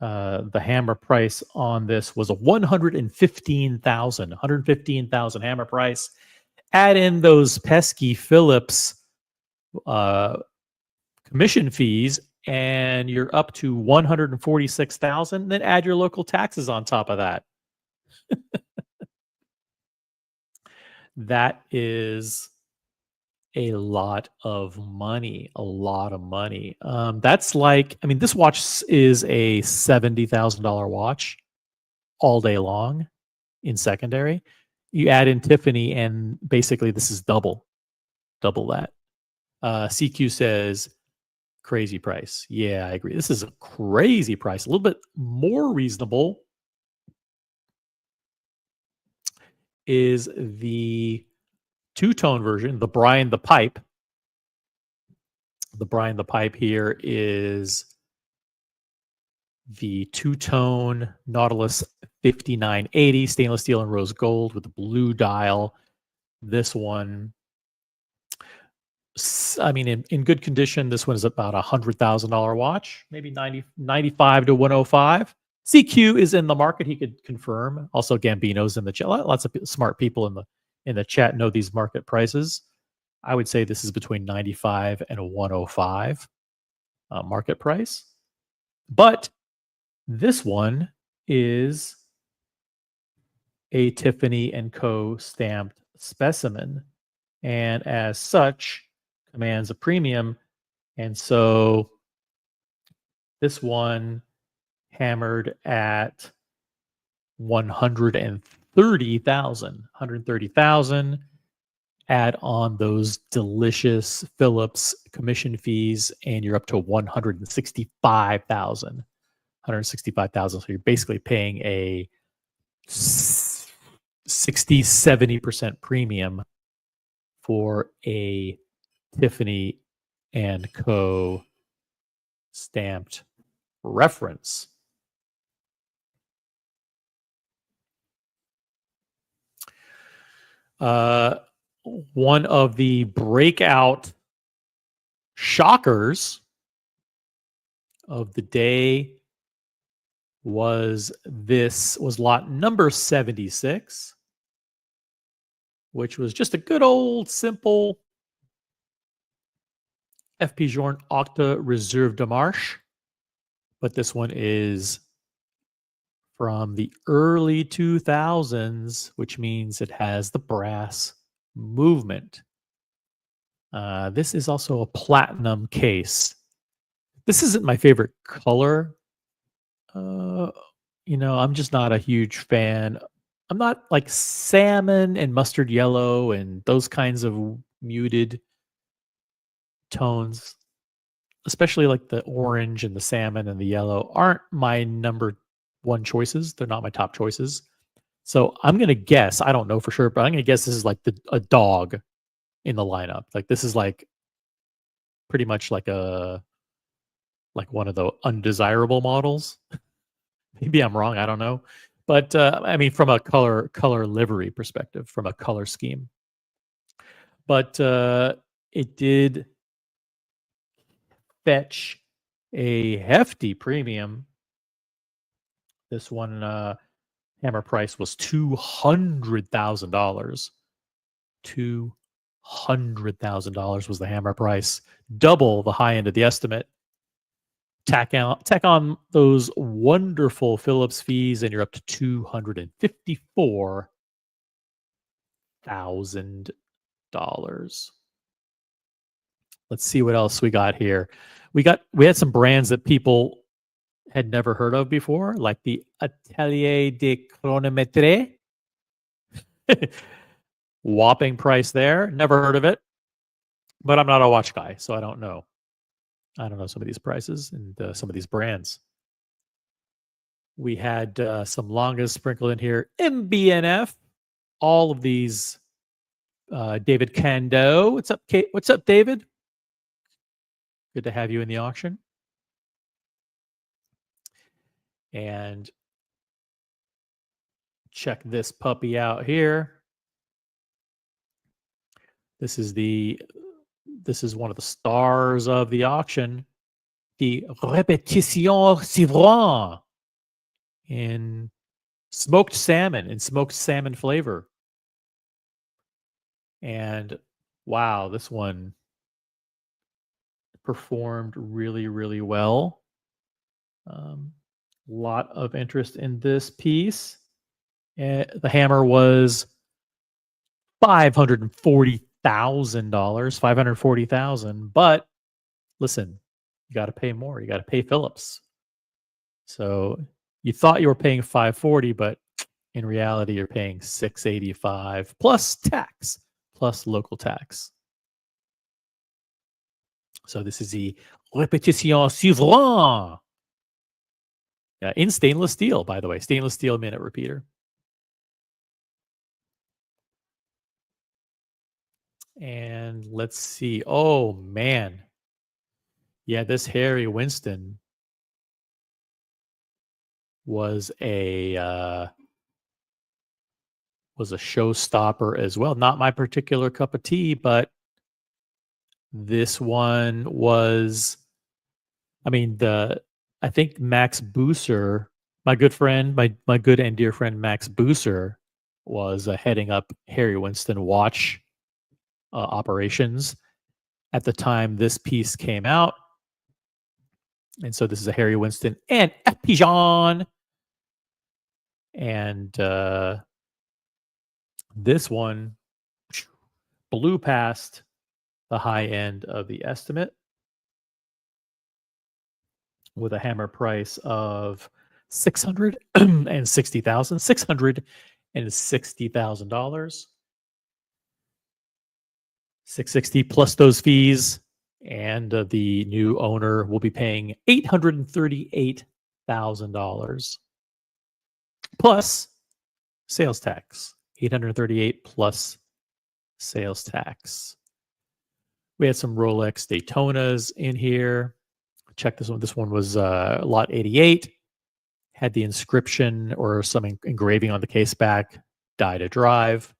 The hammer price on this was a 115,000 hammer price. Add in those pesky Phillips commission fees, and you're up to 146,000. Then add your local taxes on top of that. That is a lot of money. That's like, I mean, this watch is a $70,000 watch all day long in secondary. You add in Tiffany, and basically this is double that. CQ says crazy price. Yeah, I agree. This is a crazy price. A little bit more reasonable is the two-tone version, the Brian the Pipe. The Brian the Pipe here is the two-tone Nautilus 5980, stainless steel and rose gold with the blue dial. This one, I mean, in good condition, this one is about a $100,000 watch, maybe 95 to 105. CQ is in the market. He could confirm. Also, Gambino's in the chat. Lots of smart people in the chat know these market prices. I would say this is between 95 and 105 market price. But this one is a Tiffany & Co. stamped specimen, and as such commands a premium. And so this one hammered at 130,000. Add on those delicious Phillips commission fees, and you're up to 165,000. So you're basically paying a 60-70% premium for a Tiffany & Co. stamped reference. One of the breakout shockers of the day was lot number 76, which was just a good old simple FP Journe Octa Reserve de Marche. But this one is from the early 2000s, which means it has the brass movement. This is also a platinum case. This isn't my favorite color. I'm just not a huge fan. I'm not like salmon and mustard yellow and those kinds of muted tones, especially like the orange and the salmon and the yellow aren't my number one choices. They're not my top choices. So I'm going to guess, I don't know for sure, but I'm going to guess this is like a dog in the lineup. Like this is like pretty much like one of the undesirable models. Maybe I'm wrong. I don't know. But I mean, from a color livery perspective, from a color scheme. But it did fetch a hefty premium. This one hammer price was $200,000. $200,000 was the hammer price, double the high end of the estimate. Tack on those wonderful Phillips fees, and you're up to $254,000. Let's see what else we got here. We had some brands that people had never heard of before, like the Atelier de Chronomètre. Whopping price there. Never heard of it, but I'm not a watch guy, so I don't know. I don't know some of these prices and some of these brands. We had some Langes sprinkled in here. MB&F. All of these. David Candaux. What's up, Kate? What's up, David? Good to have you in the auction. And check this puppy out here. This is one of the stars of the auction, the Répétition Civron in smoked salmon flavor. And wow, this one performed really, really well. Lot of interest in this piece. The hammer was $540,000, $540,000. But listen, you got to pay more. You got to pay Phillips. So you thought you were paying $540, but in reality, you're paying $685 plus tax, plus local tax. So this is the Répétition Civron. In stainless steel, by the way. Stainless steel minute repeater. And let's see. Oh, man. Yeah, this Harry Winston was a showstopper as well. Not my particular cup of tea, but this one was, I think Max Buser, my good friend, my good and dear friend Max Buser, was heading up Harry Winston watch operations at the time this piece came out. And so this is a Harry Winston and F. Pigeon. And this one blew past the high end of the estimate with a hammer price of $660,000. $660 plus those fees, and the new owner will be paying $838,000 plus sales tax. $838 plus sales tax. We had some Rolex Daytonas in here. Check this one. This one was lot 88. Had the inscription or some engraving on the case back. Die to drive.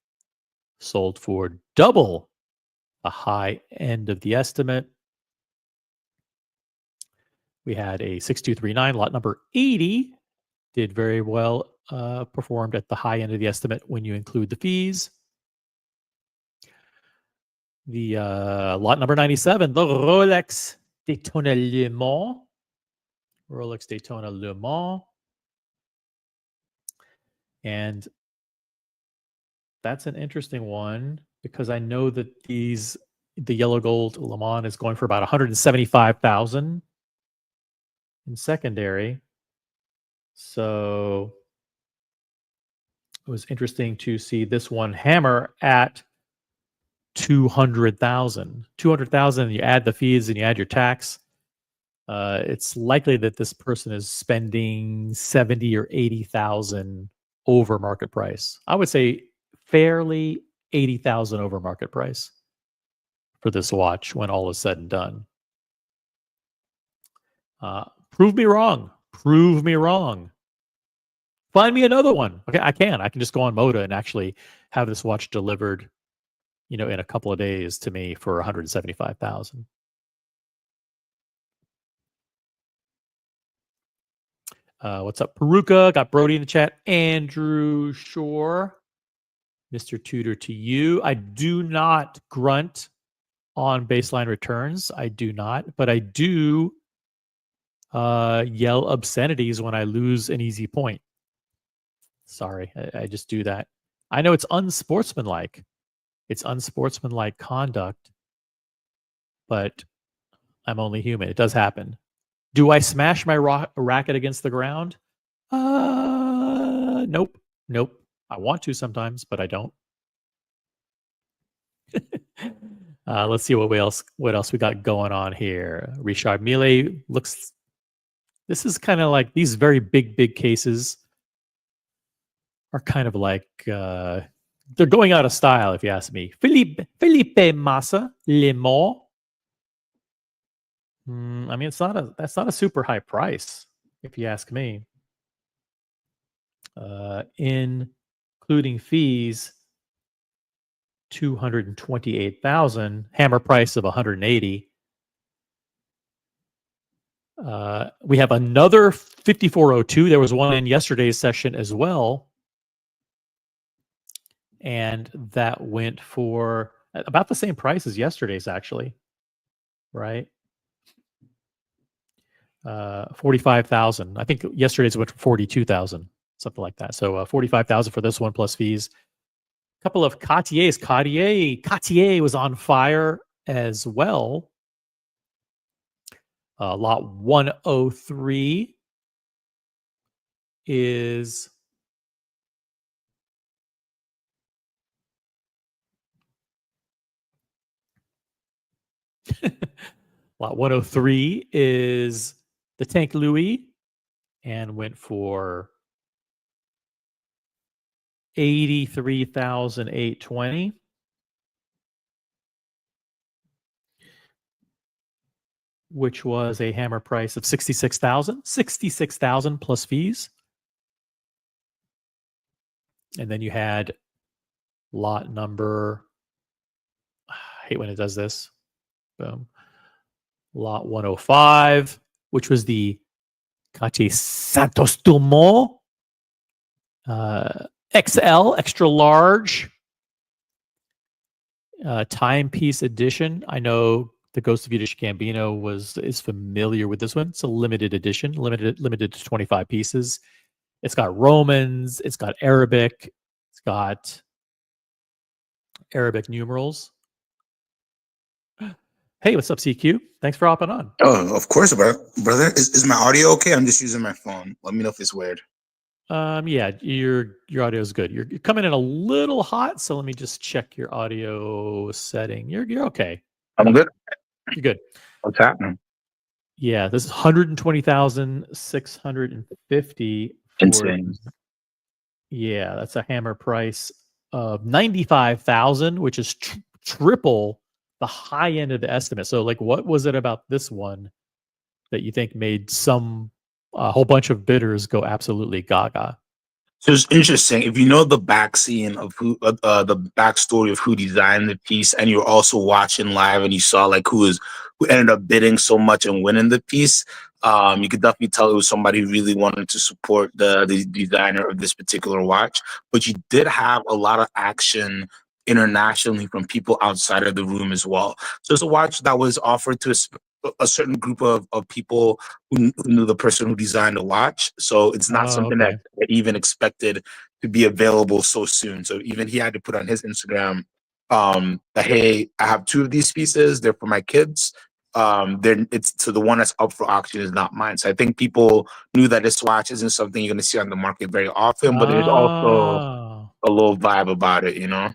Sold for double the high end of the estimate. We had a 6239, lot number 80. Did very well. Performed at the high end of the estimate when you include the fees. The lot number 97, the Rolex Daytona Le Mans. Rolex Daytona Le Mans. And that's an interesting one because I know that the yellow gold Le Mans is going for about $175,000 in secondary. So it was interesting to see this one hammer at $200,000. $200,000, you add the fees and you add your tax. It's likely that this person is spending $70,000 or $80,000 over market price. I would say fairly $80,000 over market price for this watch when all is said and done. Prove me wrong. Prove me wrong. Find me another one. Okay, I can just go on Moda and actually have this watch delivered, in a couple of days to me for $175,000. What's up, Peruka? Got Brody in the chat. Andrew Shore. Mr. Tudor to you. I do not grunt on baseline returns. I do not. But I do yell obscenities when I lose an easy point. Sorry, I just do that. I know it's unsportsmanlike. It's unsportsmanlike conduct. But I'm only human. It does happen. Do I smash my racket against the ground? Nope. Nope. I want to sometimes, but I don't. Let's see what else we got going on here. Richard Mille looks. This is kind of like these very big cases are kind of like they're going out of style, if you ask me. Philippe Massa Le Mans. I mean, that's not a super high price, if you ask me. Including fees, 228,000. Hammer price of 180. We have another 5402. There was one in yesterday's session as well. And that went for about the same price as yesterday's, actually. Right? 45,000. I think yesterday's went for 42,000, something like that. So 45,000 for this one plus fees. A couple of Cartiers. Cartier was on fire as well. Lot 103 is lot 103 is the Tank Louis and went for 83,820. Which was a hammer price of 66,000 plus fees. And then you had lot number, I hate when it does this. Boom. Lot 105, which was the Cartier Santos Dumont XL, extra large timepiece edition. I know the Ghost of Yiddish Gambino is familiar with this one. It's a limited edition, limited to 25 pieces. It's got Romans, it's got Arabic, it's got Arabic numerals. Hey, what's up, CQ? Thanks for hopping on. Oh, of course, brother. Is my audio okay? I'm just using my phone. Let me know if it's weird. Yeah, your audio is good. You're coming in a little hot, so let me just check your audio setting. You're okay. I'm good. You're good. What's happening? Yeah, this is 120,650. Insane. Yeah, that's a hammer price of 95,000, which is triple the high end of the estimate. So, like, what was it about this one that you think made a whole bunch of bidders go absolutely gaga? So it's interesting. If you know the back scene of the backstory of who designed the piece, and you're also watching live, and you saw like who ended up bidding so much and winning the piece, you could definitely tell it was somebody who really wanted to support the designer of this particular watch. But you did have a lot of action internationally from people outside of the room as well. So it's a watch that was offered to a certain group of people who knew the person who designed the watch. So it's not something that even expected to be available so soon. So even he had to put on his Instagram that, hey, I have 2 of these pieces. They're for my kids. Then the one that's up for auction is not mine. So I think people knew that this watch isn't something you're going to see on the market very often, but there's also a little vibe about it, you know?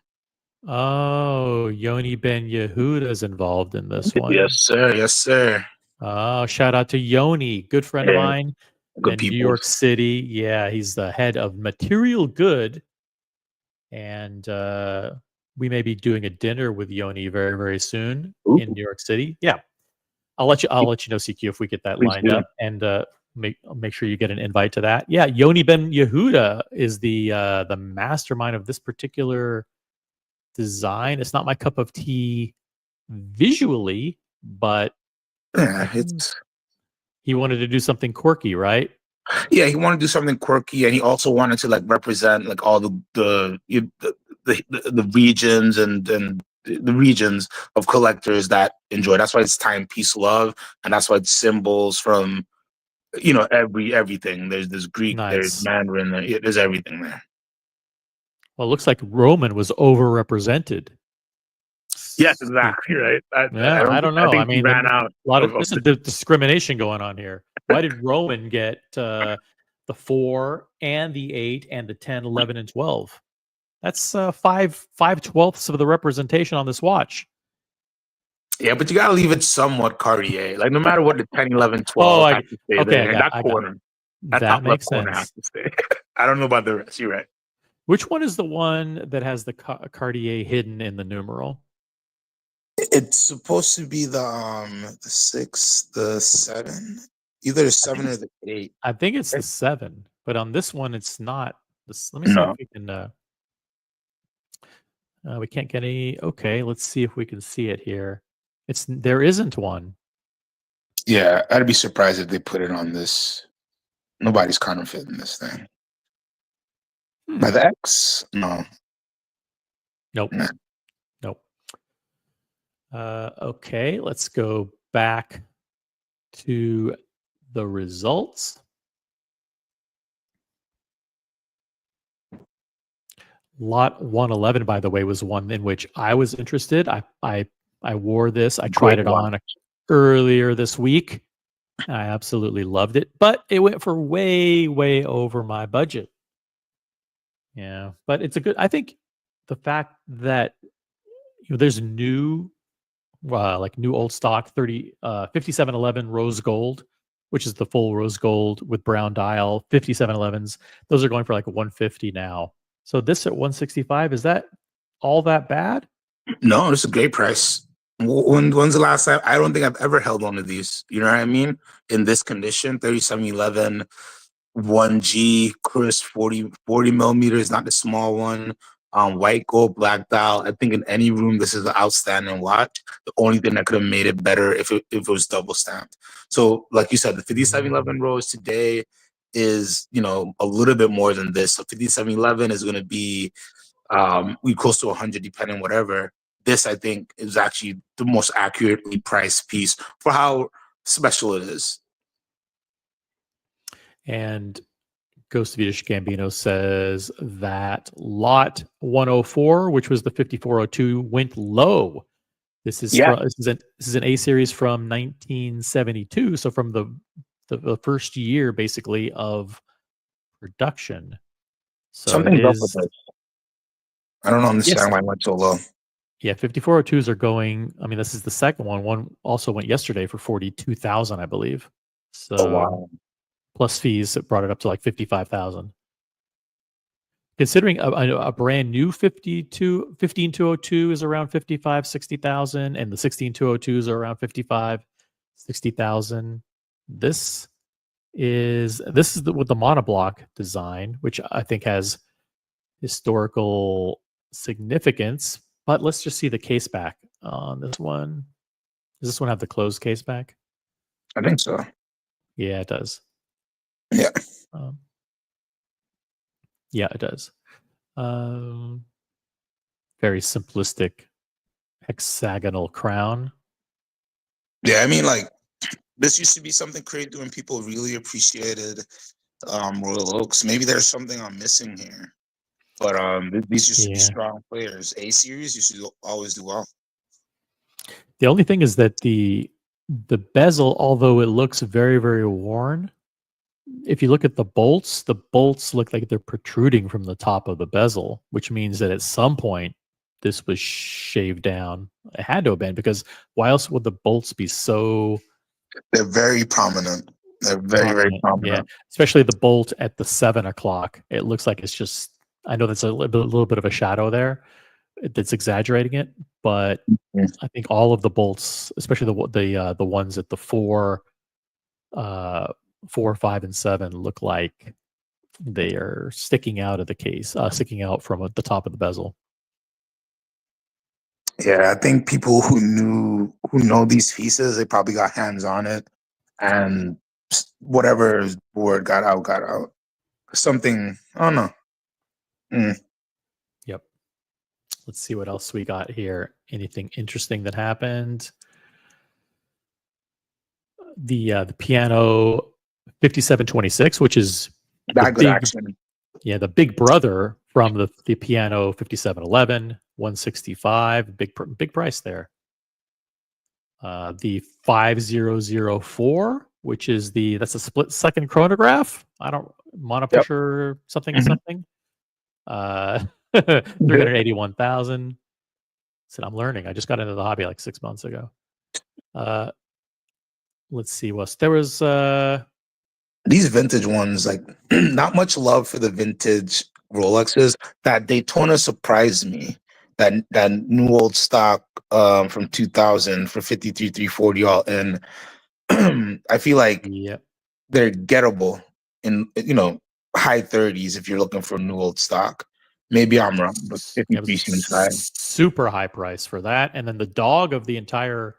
Oh, Yoni Ben Yehuda is involved in this one. Yes, sir. Yes, sir. Oh, shout out to Yoni, good friend of mine in New York City. Yeah, he's the head of Material Good, and we may be doing a dinner with Yoni very, very soon in New York City. Yeah, I'll let you know, CQ, if we get that lined up, and make sure you get an invite to that. Yeah, Yoni Ben Yehuda is the mastermind of this particular design. It's not my cup of tea visually, but he wanted to do something quirky, right? Yeah, he wanted to do something quirky, and he also wanted to like represent like all the regions and the regions of collectors that enjoy. That's why it's timepiece love, and that's why it's symbols from everything. There's Greek, there's Mandarin, there's everything there. Well, it looks like Roman was overrepresented. Yes, exactly right. I don't know. I mean, ran out a lot of this is discrimination going on here. Why did Roman get the 4 and the 8 and the 10, 11, and 12? That's 5/12 of the representation on this watch. Yeah, but you gotta leave it somewhat Cartier. Like no matter what, the 10, 11, 12 Oh, has to stay there. And that I got corner, that that top left makes corner has sense. to stay. I don't know about the rest. You're right. Which one is the one that has the Cartier hidden in the numeral? It's supposed to be the 6, the 7, either the 7 or the 8. I think it's the 7, but on this one it's not. Let me see if we can. We can't get any. Okay, let's see if we can see it here. There isn't one. Yeah, I'd be surprised if they put it on this. Nobody's counterfeiting this thing. By the X? No. Nope. Nah. Nope. Okay, let's go back to the results. Lot 111, by the way, was one in which I was interested. I wore this. I tried it on earlier this week. I absolutely loved it, but it went for way, way over my budget. Yeah, but it's a good. I think the fact that there's new, like new old stock 5711 rose gold, which is the full rose gold with brown dial 5711s. Those are going for like 150 now. So this at 165, is that all that bad? No, it's a great price. When's the last time? I don't think I've ever held one of these. You know what I mean? In this condition, 3711, 1G, crisp 40 millimeters, not the small one. White gold, black dial. I think in any room, this is an outstanding watch. The only thing that could have made it better if it was double stamped. So, like you said, the 5711 rose today is, a little bit more than this. So 5711 is going to be we close to 100, depending whatever. This, I think, is actually the most accurately priced piece for how special it is. And Ghost of Yiddish Gambino says that lot 104, which was the 5402, went low. This is this is an A series from 1972, so from the first year basically of production. So something's up with this. I don't understand why it went so low. Yeah, 5402s are going. I mean, this is the second one. One also went yesterday for 42,000, I believe. So plus fees, it brought it up to like 55,000. Considering a brand new 15202 is around 55, 60,000, and the 16202s are around 55, 60,000. This is with the monoblock design, which I think has historical significance. But let's just see the case back on this one. Does this one have the closed case back? I think so. Yeah, it does. Yeah. Yeah, it does. Very simplistic hexagonal crown. Yeah, I mean, like, this used to be something created when people really appreciated Royal Oaks. Maybe there's something I'm missing here. But these used to be strong players. A series used to always do well. The only thing is that the bezel, although it looks very, very worn, if you look at the bolts look like they're protruding from the top of the bezel, which means that at some point this was shaved down. It had to have been, because why else would the bolts be so... They're very prominent. They're very, very prominent. Yeah, especially the bolt at the 7 o'clock. It looks like it's just... I know that's a little bit of a shadow there that's exaggerating it, but I think all of the bolts, especially the ones at the 4, 5, and 7, look like they are sticking out of the case, sticking out from the top of the bezel. Yeah, I think people who know these pieces, they probably got hands on it, and whatever word got out. Something, I don't know. Yep. Let's see what else we got here. Anything interesting that happened? The piano 5726, which is that good action. Yeah, the big brother from the piano 5711, 165, big price there. The 5004, which is that's a split second chronograph. I don't monopusher something. 381,000. Said I'm learning. I just got into the hobby like 6 months ago. Let's see. There was These vintage ones, like not much love for the vintage Rolexes. That Daytona surprised me. That new old stock from 2000 for 53,340 all in. I feel like yeah. they're gettable in high 30s if you're looking for new old stock. Maybe I'm wrong, but It 53 was seems high. super high price for that. And then the dog of the entire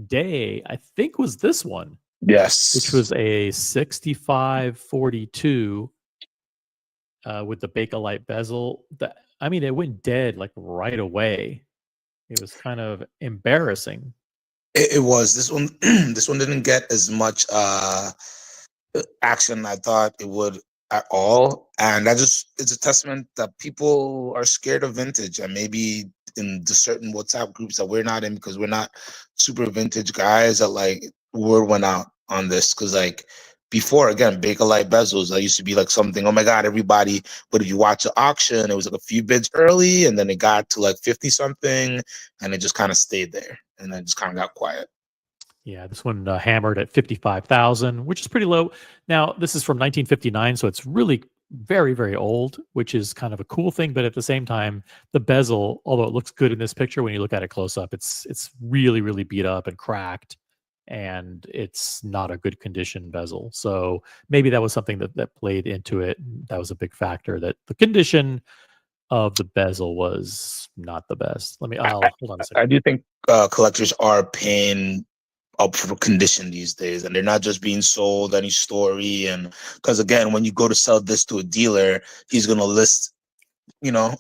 day, I think, was this one, Yes. which was a 6542 with the Bakelite bezel. I mean, it went dead like right away. It was kind of embarrassing. It was this one. This one didn't get as much action I thought it would at all, and it's a testament that people are scared of vintage, and maybe in the certain WhatsApp groups that we're not in because we're not super vintage guys, that like word went out on this because like before, again, Bakelite bezels, that used to be like something, oh my god, everybody. But if you watch the auction, it was like a few bids early, and then it got to like 50 something, and it just kind of stayed there, and then just kind of got quiet. Yeah, this one hammered at 55,000, which is pretty low. Now, this is from 1959, so it's really very, very old, which is kind of a cool thing. But at the same time, the bezel, although it looks good in this picture, when you look at it close up, it's really, really beat up and cracked, and it's not a good condition bezel. So maybe that was something that played into it. That was a big factor, that the condition of the bezel was not the best. I'll hold on a second. I do think collectors are paying up for condition these days, and they're not just being sold any story. And because again, when you go to sell this to a dealer, he's going to list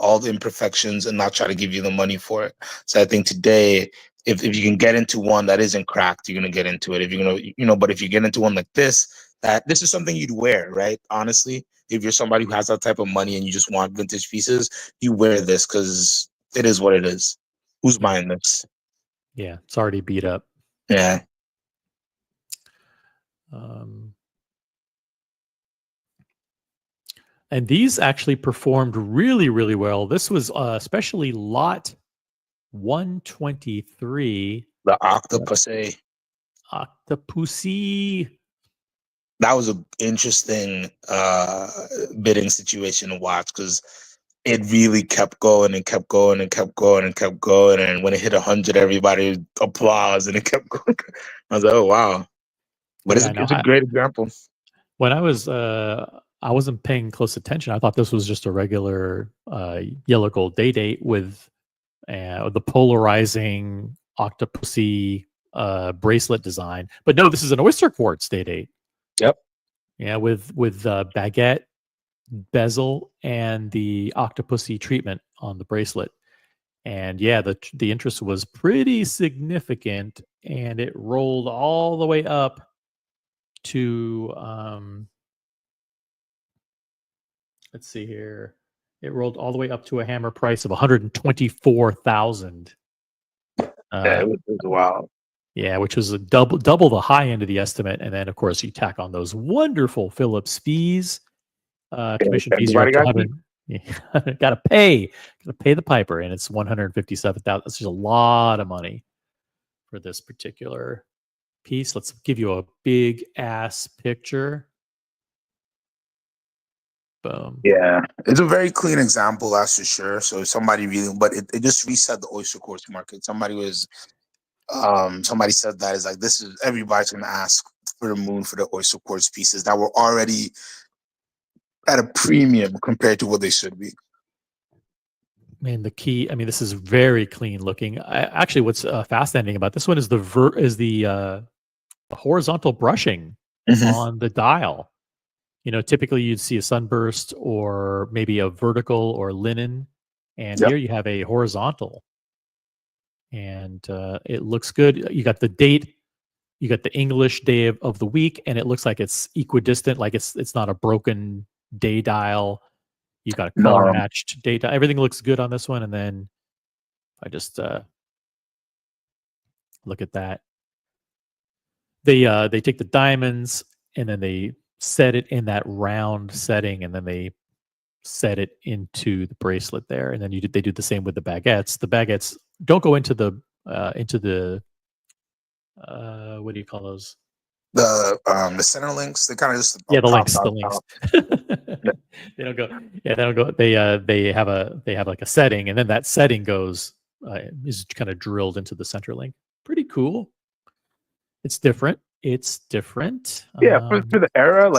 all the imperfections and not try to give you the money for it. So I think today, if you can get into one that isn't cracked, you're going to get into it. If you're going to but if you get into one like this, that this is something you'd wear, right? Honestly, if you're somebody who has that type of money and you just want vintage pieces, you wear this because it is what it is. Who's buying this? Yeah, it's already beat up. Yeah. And these actually performed really, really well. This was especially lot 123. The Octopussy. Octopussy. That was an interesting bidding situation to watch because it really kept going and kept going and kept going and kept going. And when it hit 100, everybody would applause and it kept going. I was like, oh, wow. But it's a great example. When I wasn't paying close attention. I thought this was just a regular yellow gold day date with the polarizing Octopussy bracelet design. But no, this is an oyster quartz day date. Yep. Yeah, with baguette bezel and the Octopussy treatment on the bracelet. And yeah, the interest was pretty significant, and it rolled all the way up to let's see here. It rolled all the way up to a hammer price of 124,000. Yeah, it was wild. Yeah, which was a double the high end of the estimate, and then of course you tack on those wonderful Phillips fees. Commission fees are up to 100. Gotta pay the piper, and it's 157,000. That's just a lot of money for this particular piece. Let's give you a big ass picture. Boom. Yeah, it's a very clean example, that's for sure. So somebody really, but it just reset the oyster quartz market. Somebody said that is like, this is, everybody's gonna ask for the moon for the oyster quartz pieces that were already at a premium compared to what they should be. Man, this is very clean looking. Actually, what's fascinating about this one is the horizontal brushing on the dial. Typically you'd see a sunburst or maybe a vertical or linen, and here you have a horizontal, and it looks good. You got the date, you got the English day of the week, and it looks like it's equidistant, like it's not a broken day dial. You got a color matched day dial. Everything looks good on this one. And then I just look at that. They take the diamonds and then they set it in that round setting, and then they set it into the bracelet there. And then they do the same with the baguettes. The baguettes don't go into the what do you call those? The center links, they kind of just Yeah, the pop links, out the links. top. They don't go. Yeah, they don't go. They have like a setting, and then that setting goes is kind of drilled into the center link. Pretty cool. It's different. It's different. Yeah, for the era,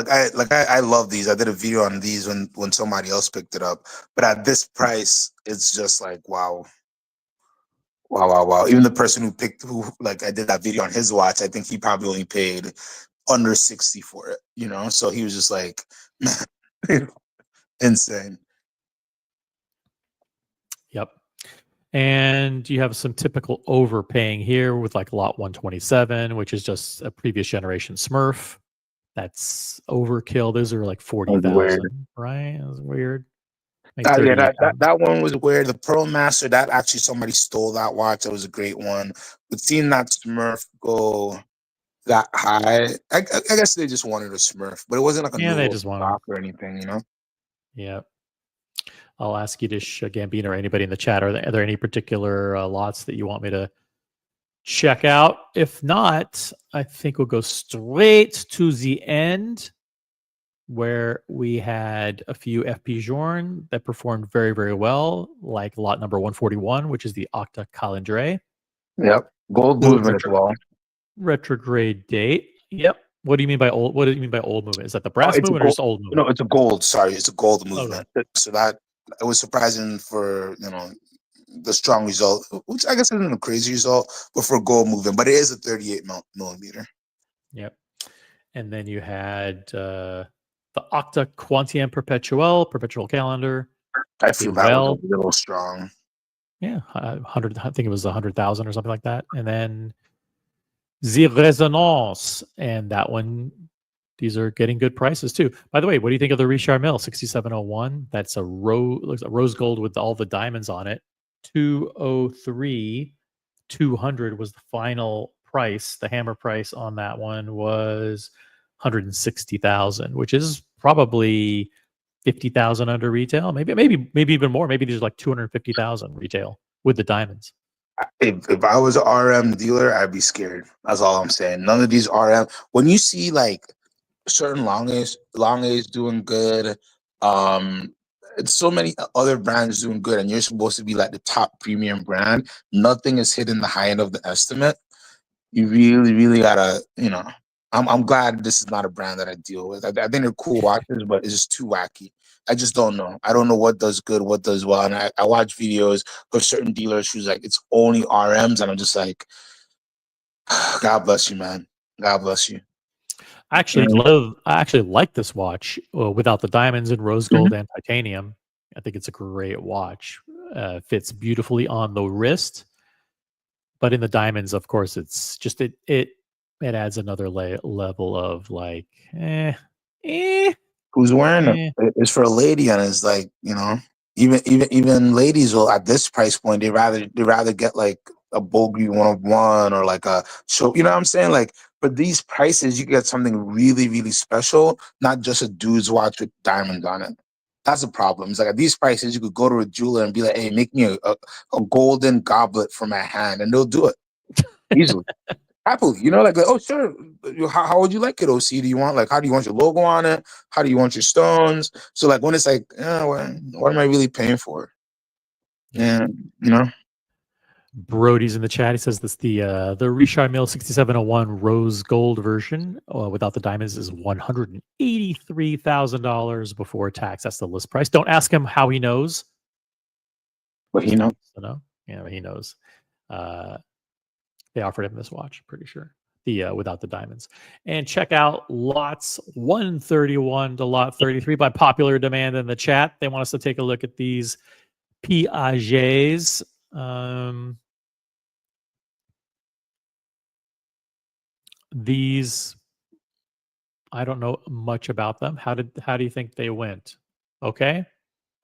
I love these. I did a video on these when somebody else picked it up, but at this price, it's just like wow. Wow. Even the person who like I did that video on his watch, I think he probably only paid under 60 for it, you know? So he was just like insane. Yep. And you have some typical overpaying here with like lot 127, which is just a previous generation Smurf. That's overkill. Those are like 40,000, right? That was weird. Like Yeah, that one was weird. The Pearl Master, that actually somebody stole that watch. That was a great one. But seeing that Smurf go that high, I guess they just wanted a Smurf, but it wasn't like a they just wanted stock or anything, you know? Yeah. I'll ask you to Gambino or anybody in the chat. Are there any particular lots that you want me to check out? If not, I think we'll go straight to the end, where we had a few FP Journe that performed very, very well, like lot number 141, which is the Octa Calendrier. Yep. Gold movement as well. Retrograde date. Yep. What do you mean by old? What do you mean by old movement? Is that the brass movement or just old movement? No, it's a gold. Sorry, it's a gold movement. Okay. So that it was surprising for the strong result, which I guess isn't a crazy result, but for a gold movement. But it is a 38 millimeter. Yep. And then you had the Octa Quantiem perpetual calendar. I feel that was a little strong. Yeah, 100. I think it was 100,000 or something like that. And then the Resonance, and that one. These are getting good prices too. By the way, what do you think of the Richard Mille 6701? That's a rose gold with all the diamonds on it. 203, 200 was the final price. The hammer price on that one was 160,000, which is probably 50,000 under retail. Maybe even more. Maybe there's like 250,000 retail with the diamonds. If I was an RM dealer, I'd be scared. That's all I'm saying. None of these RM. When you see like certain Lange doing good, it's so many other brands doing good, and you're supposed to be like the top premium brand. Nothing is hitting the high end of the estimate. You really gotta, I'm glad this is not a brand that I deal with. I think they're cool watches, but it's just too wacky. I just don't know. I don't know what does good, what does well. And I watch videos of certain dealers who's like, it's only RMs, and I'm just like, God bless you, man. God bless you. I actually like this watch without the diamonds and rose gold and titanium. I think it's a great watch. Fits beautifully on the wrist, but in the diamonds, of course, it's just it adds another level of like, Who's wearing it? It's for a lady, and it's like, even ladies will at this price point they rather get like a Bulgari 101 or like a show. You know what I'm saying? Like, for these prices, you get something really, really special, not just a dude's watch with diamonds on it. That's the problem. It's like at these prices, you could go to a jeweler and be like, hey, make me a golden goblet for my hand, and they'll do it easily. Happily, like, oh, sure. How would you like it, OC? Do you want, like, how do you want your logo on it? How do you want your stones? So, like, when it's like, what am I really paying for? Yeah, Brody's in the chat. He says this the Richard Mille 6701 rose gold version without the diamonds is $183,000 before tax. That's the list price. Don't ask him how he knows. But he knows. Yeah, but he knows. They offered him this watch, pretty sure. The without the diamonds. And check out lots 131 to lot 33 by popular demand in the chat. They want us to take a look at these Piagets. These, I don't know much about them. How do you think they went? Okay.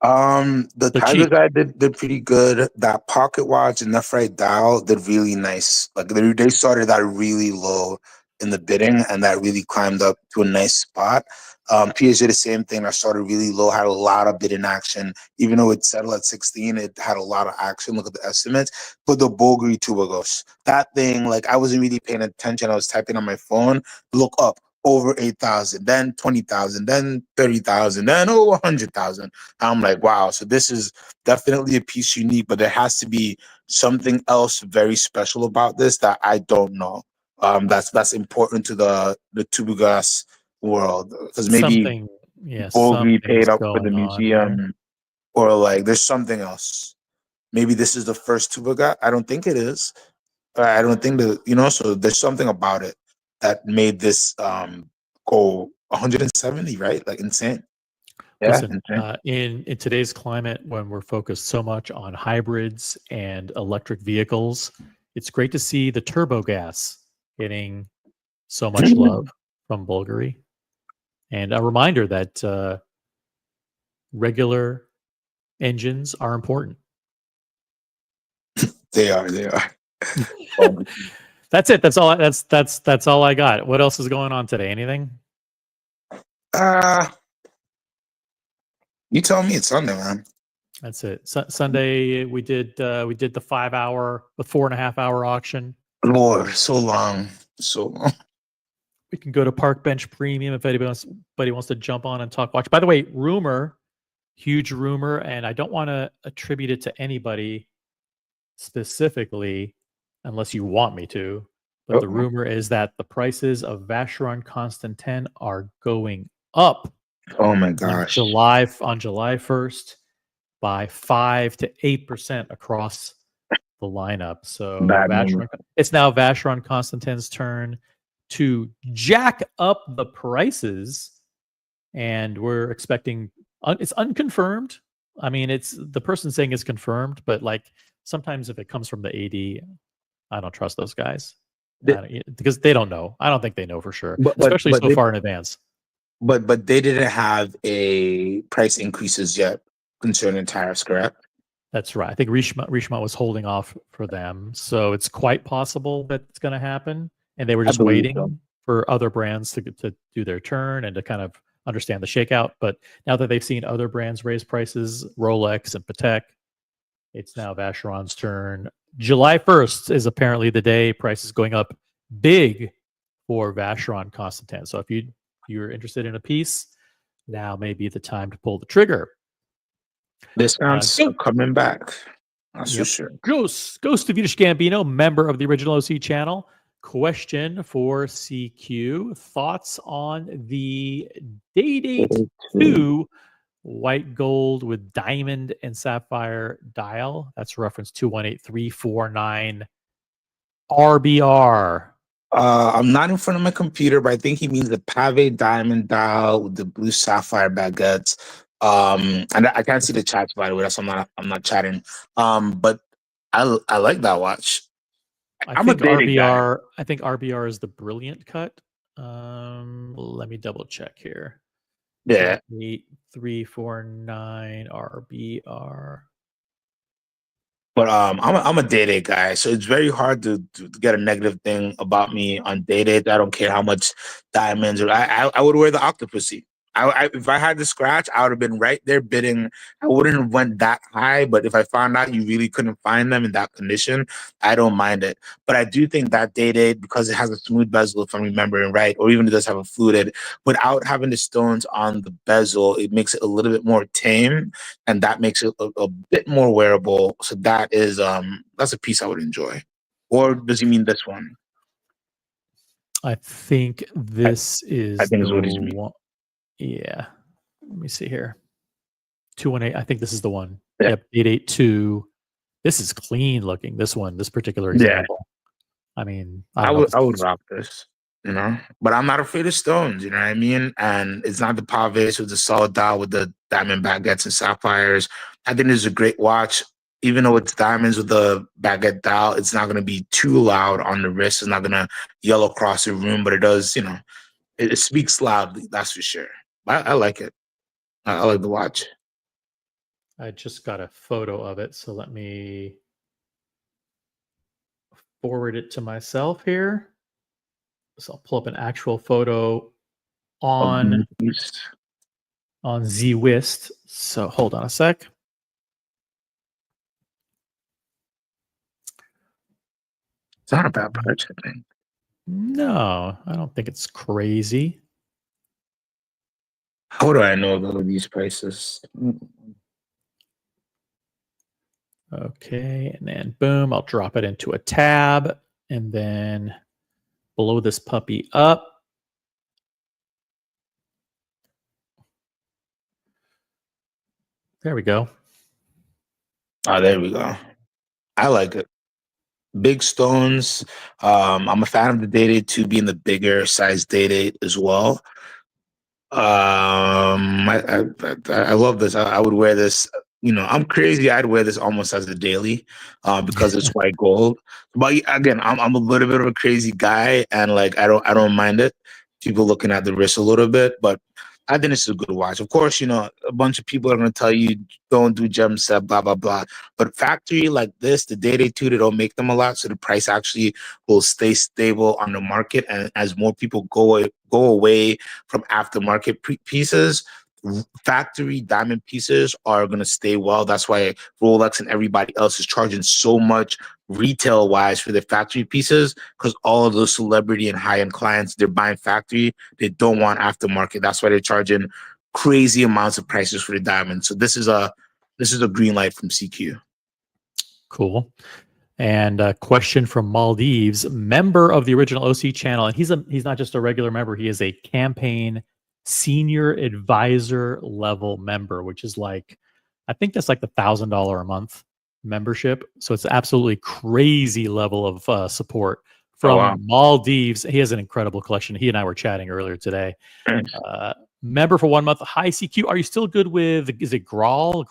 The Tiger guy did pretty good. That pocket watch and left right dial did really nice. Like they started that really low in the bidding, and that really climbed up to a nice spot. PSG did the same thing. I started really low, had a lot of bidding action. Even though it settled at 16, it had a lot of action. Look at the estimates. But the Bulgari Tubagos, that thing, like I wasn't really paying attention. I was typing on my phone, look up over 8,000, then 20,000, then 30,000, then over 100,000. I'm like, wow. So this is definitely a piece unique, but there has to be something else very special about this that I don't know. That's important to the Tubugas world, because maybe Something, yeah, Bulgari something's paid up for the going on here. museum, or like there's something else. Maybe this is the first Tubuga. I don't think it is. I don't think that, so there's something about it that made this go 170, right? Like insane. Yeah, Listen, insane. in today's climate, when we're focused so much on hybrids and electric vehicles, it's great to see the turbo gas getting so much love from Bulgari. And a reminder that regular engines are important. They are. That's it. That's all. That's all I got. What else is going on today? Anything? You tell me. It's Sunday, man. That's it. Sunday we did the 4.5 hour auction. Lord, so long. We can go to Park Bench Premium if anybody wants to jump on and talk watch. By the way, huge rumor, and I don't want to attribute it to anybody specifically unless you want me to. But the rumor is that the prices of Vacheron Constantin are going up. Oh my gosh! On July 1st by 5 to 8% across the lineup. So it's now Vacheron Constantin's turn to jack up the prices, and we're expecting. It's unconfirmed. I mean, it's the person saying it's confirmed, but like sometimes if it comes from the AD, I don't trust those guys because they don't know. I don't think they know for sure, especially so far in advance. But they didn't have a price increases yet concerning tariffs, correct? That's right. I think Richemont was holding off for them, so it's quite possible that it's going to happen. And they were just waiting for other brands to do their turn and to kind of understand the shakeout. But now that they've seen other brands raise prices, Rolex and Patek, it's now Vacheron's turn. July 1st is apparently the day prices going up big for Vacheron Constantin. So if you're interested in a piece, now may be the time to pull the trigger. This sounds coming back. That's for sure. Ghost of Vidish Gambino, member of the original OC channel. Question for CQ. Thoughts on the Day 2 white gold with diamond and sapphire dial? That's reference 218349 RBR. I'm not in front of my computer, but I think he means the pave diamond dial with the blue sapphire baguettes. And I can't see the chats, by the way. That's why I'm not chatting. But I like that watch. I think RBR is the brilliant cut. Let me double check here. Yeah. 8349 RBR. But I'm a day guy, so it's very hard to get a negative thing about me on day. I don't care how much diamonds. Or I would wear the Octopussy. If I had the scratch, I would have been right there bidding. I wouldn't have went that high, but if I found out you really couldn't find them in that condition, I don't mind it. But I do think that day, because it has a smooth bezel, if I'm remembering right, or even it does have a fluted, without having the stones on the bezel, it makes it a little bit more tame, and that makes it a bit more wearable. So that is that's a piece I would enjoy. Or does he mean this one? I think this is I think the is what he's mean. one. Yeah. Let me see here. 218. I think this is the one. Yeah. Yep. 882. This is clean looking. This particular example. Yeah. I mean, I would rock this, but I'm not afraid of stones, you know what I mean? And it's not the paves with the solid dial with the diamond baguettes and sapphires. I think this is a great watch. Even though it's diamonds with the baguette dial, it's not going to be too loud on the wrist. It's not going to yell across the room, but it does, it speaks loudly. That's for sure. I like it. I like the watch. I just got a photo of it, so let me forward it to myself here. So I'll pull up an actual photo on Zwist. So hold on a sec. It's not a bad price, I think. No, I don't think it's crazy. How do I know about these prices? Okay, and then boom, I'll drop it into a tab and then blow this puppy up. There we go. Oh, there we go. I like it. Big stones. I'm a fan of the Day-Date 2 being the bigger size Day-Date as well. I love this. I would wear this. You know, I'm crazy. I'd wear this almost as a daily, because it's white gold. But again, I'm a little bit of a crazy guy, and like I don't mind it. People looking at the wrist a little bit, but I think it's a good watch. Of course, you know, a bunch of people are going to tell you don't do gem set, blah blah blah. But factory like this, the Day-Date 2, they don't make them a lot, so the price actually will stay stable on the market. And as more people go away from aftermarket pieces, factory diamond pieces are going to stay well. That's why Rolex and everybody else is charging so much retail wise for their factory pieces, because all of those celebrity and high-end clients, they're buying factory. They don't want aftermarket. That's why they're charging crazy amounts of prices for the diamonds. So this is a green light from CQ. Cool. And a question from Maldives, member of the original OC channel, and he's not just a regular member, he is a campaign senior advisor level member, which is like, I think that's like the $1,000 a month membership. So it's absolutely crazy level of support from Maldives. He has an incredible collection. He and I were chatting earlier today. Member for 1 month. Hi CQ, are you still good with, is it Grail?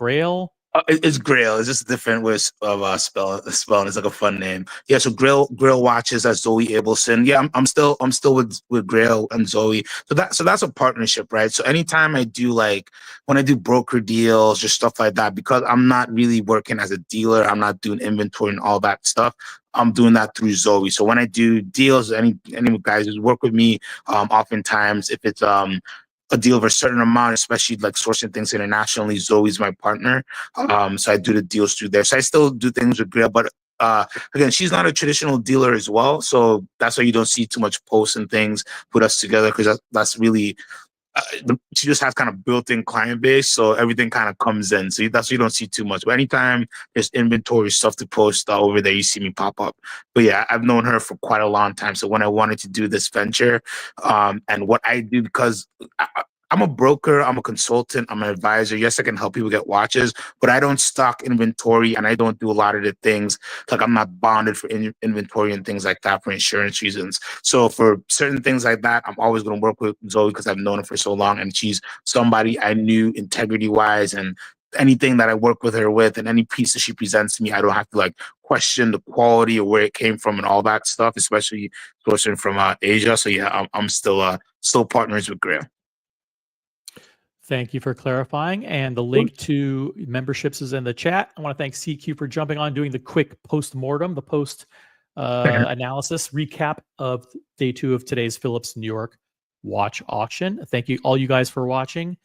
It's Grail. It's just a different way of spelling. It's like a fun name. Yeah. So Grail watches as Zoe Abelson. Yeah, I'm still with Grail and Zoe. So that's a partnership, right? So anytime I do, like when I do broker deals or stuff like that, because I'm not really working as a dealer, I'm not doing inventory and all that stuff. I'm doing that through Zoe. So when I do deals, any guys who work with me, oftentimes if it's a deal of a certain amount, especially like sourcing things internationally, Zoe's my partner. So I do the deals through there. So I still do things with Grail, but again, she's not a traditional dealer as well. So that's why you don't see too much posts and things put us together, because that's really, she just has kind of built-in client base, so everything kind of comes in. So that's why you don't see too much. But anytime there's inventory stuff to post over there, you see me pop up. But yeah, I've known her for quite a long time. So when I wanted to do this venture, and what I do, because I'm a broker, I'm a consultant, I'm an advisor. Yes, I can help people get watches, but I don't stock inventory and I don't do a lot of the things. Like I'm not bonded for inventory and things like that for insurance reasons. So for certain things like that, I'm always going to work with Zoe because I've known her for so long, and she's somebody I knew integrity-wise, and anything that I work with her with and any piece that she presents to me, I don't have to like question the quality or where it came from and all that stuff, especially sourcing from Asia. So yeah, I'm still partners with Grail. Thank you for clarifying. And the link to memberships is in the chat. I want to thank CQ for jumping on, doing the quick post-mortem, the post analysis recap of day 2 of today's Phillips New York watch auction. Thank you, all you guys, for watching.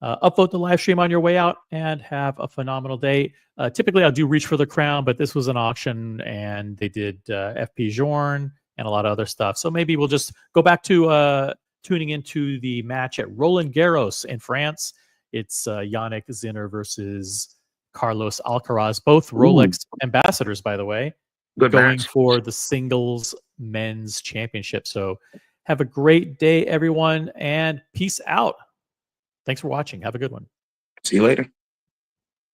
Upvote the live stream on your way out and have a phenomenal day. Typically, I'll do Reach for the Crown, but this was an auction and they did FP Journe and a lot of other stuff. So maybe we'll just go back to tuning into the match at Roland Garros in France. It's Yannick Sinner versus Carlos Alcaraz, both Rolex ambassadors, by the way, going for the singles men's championship. So have a great day, everyone, and peace out. Thanks for watching. Have a good one. See you later.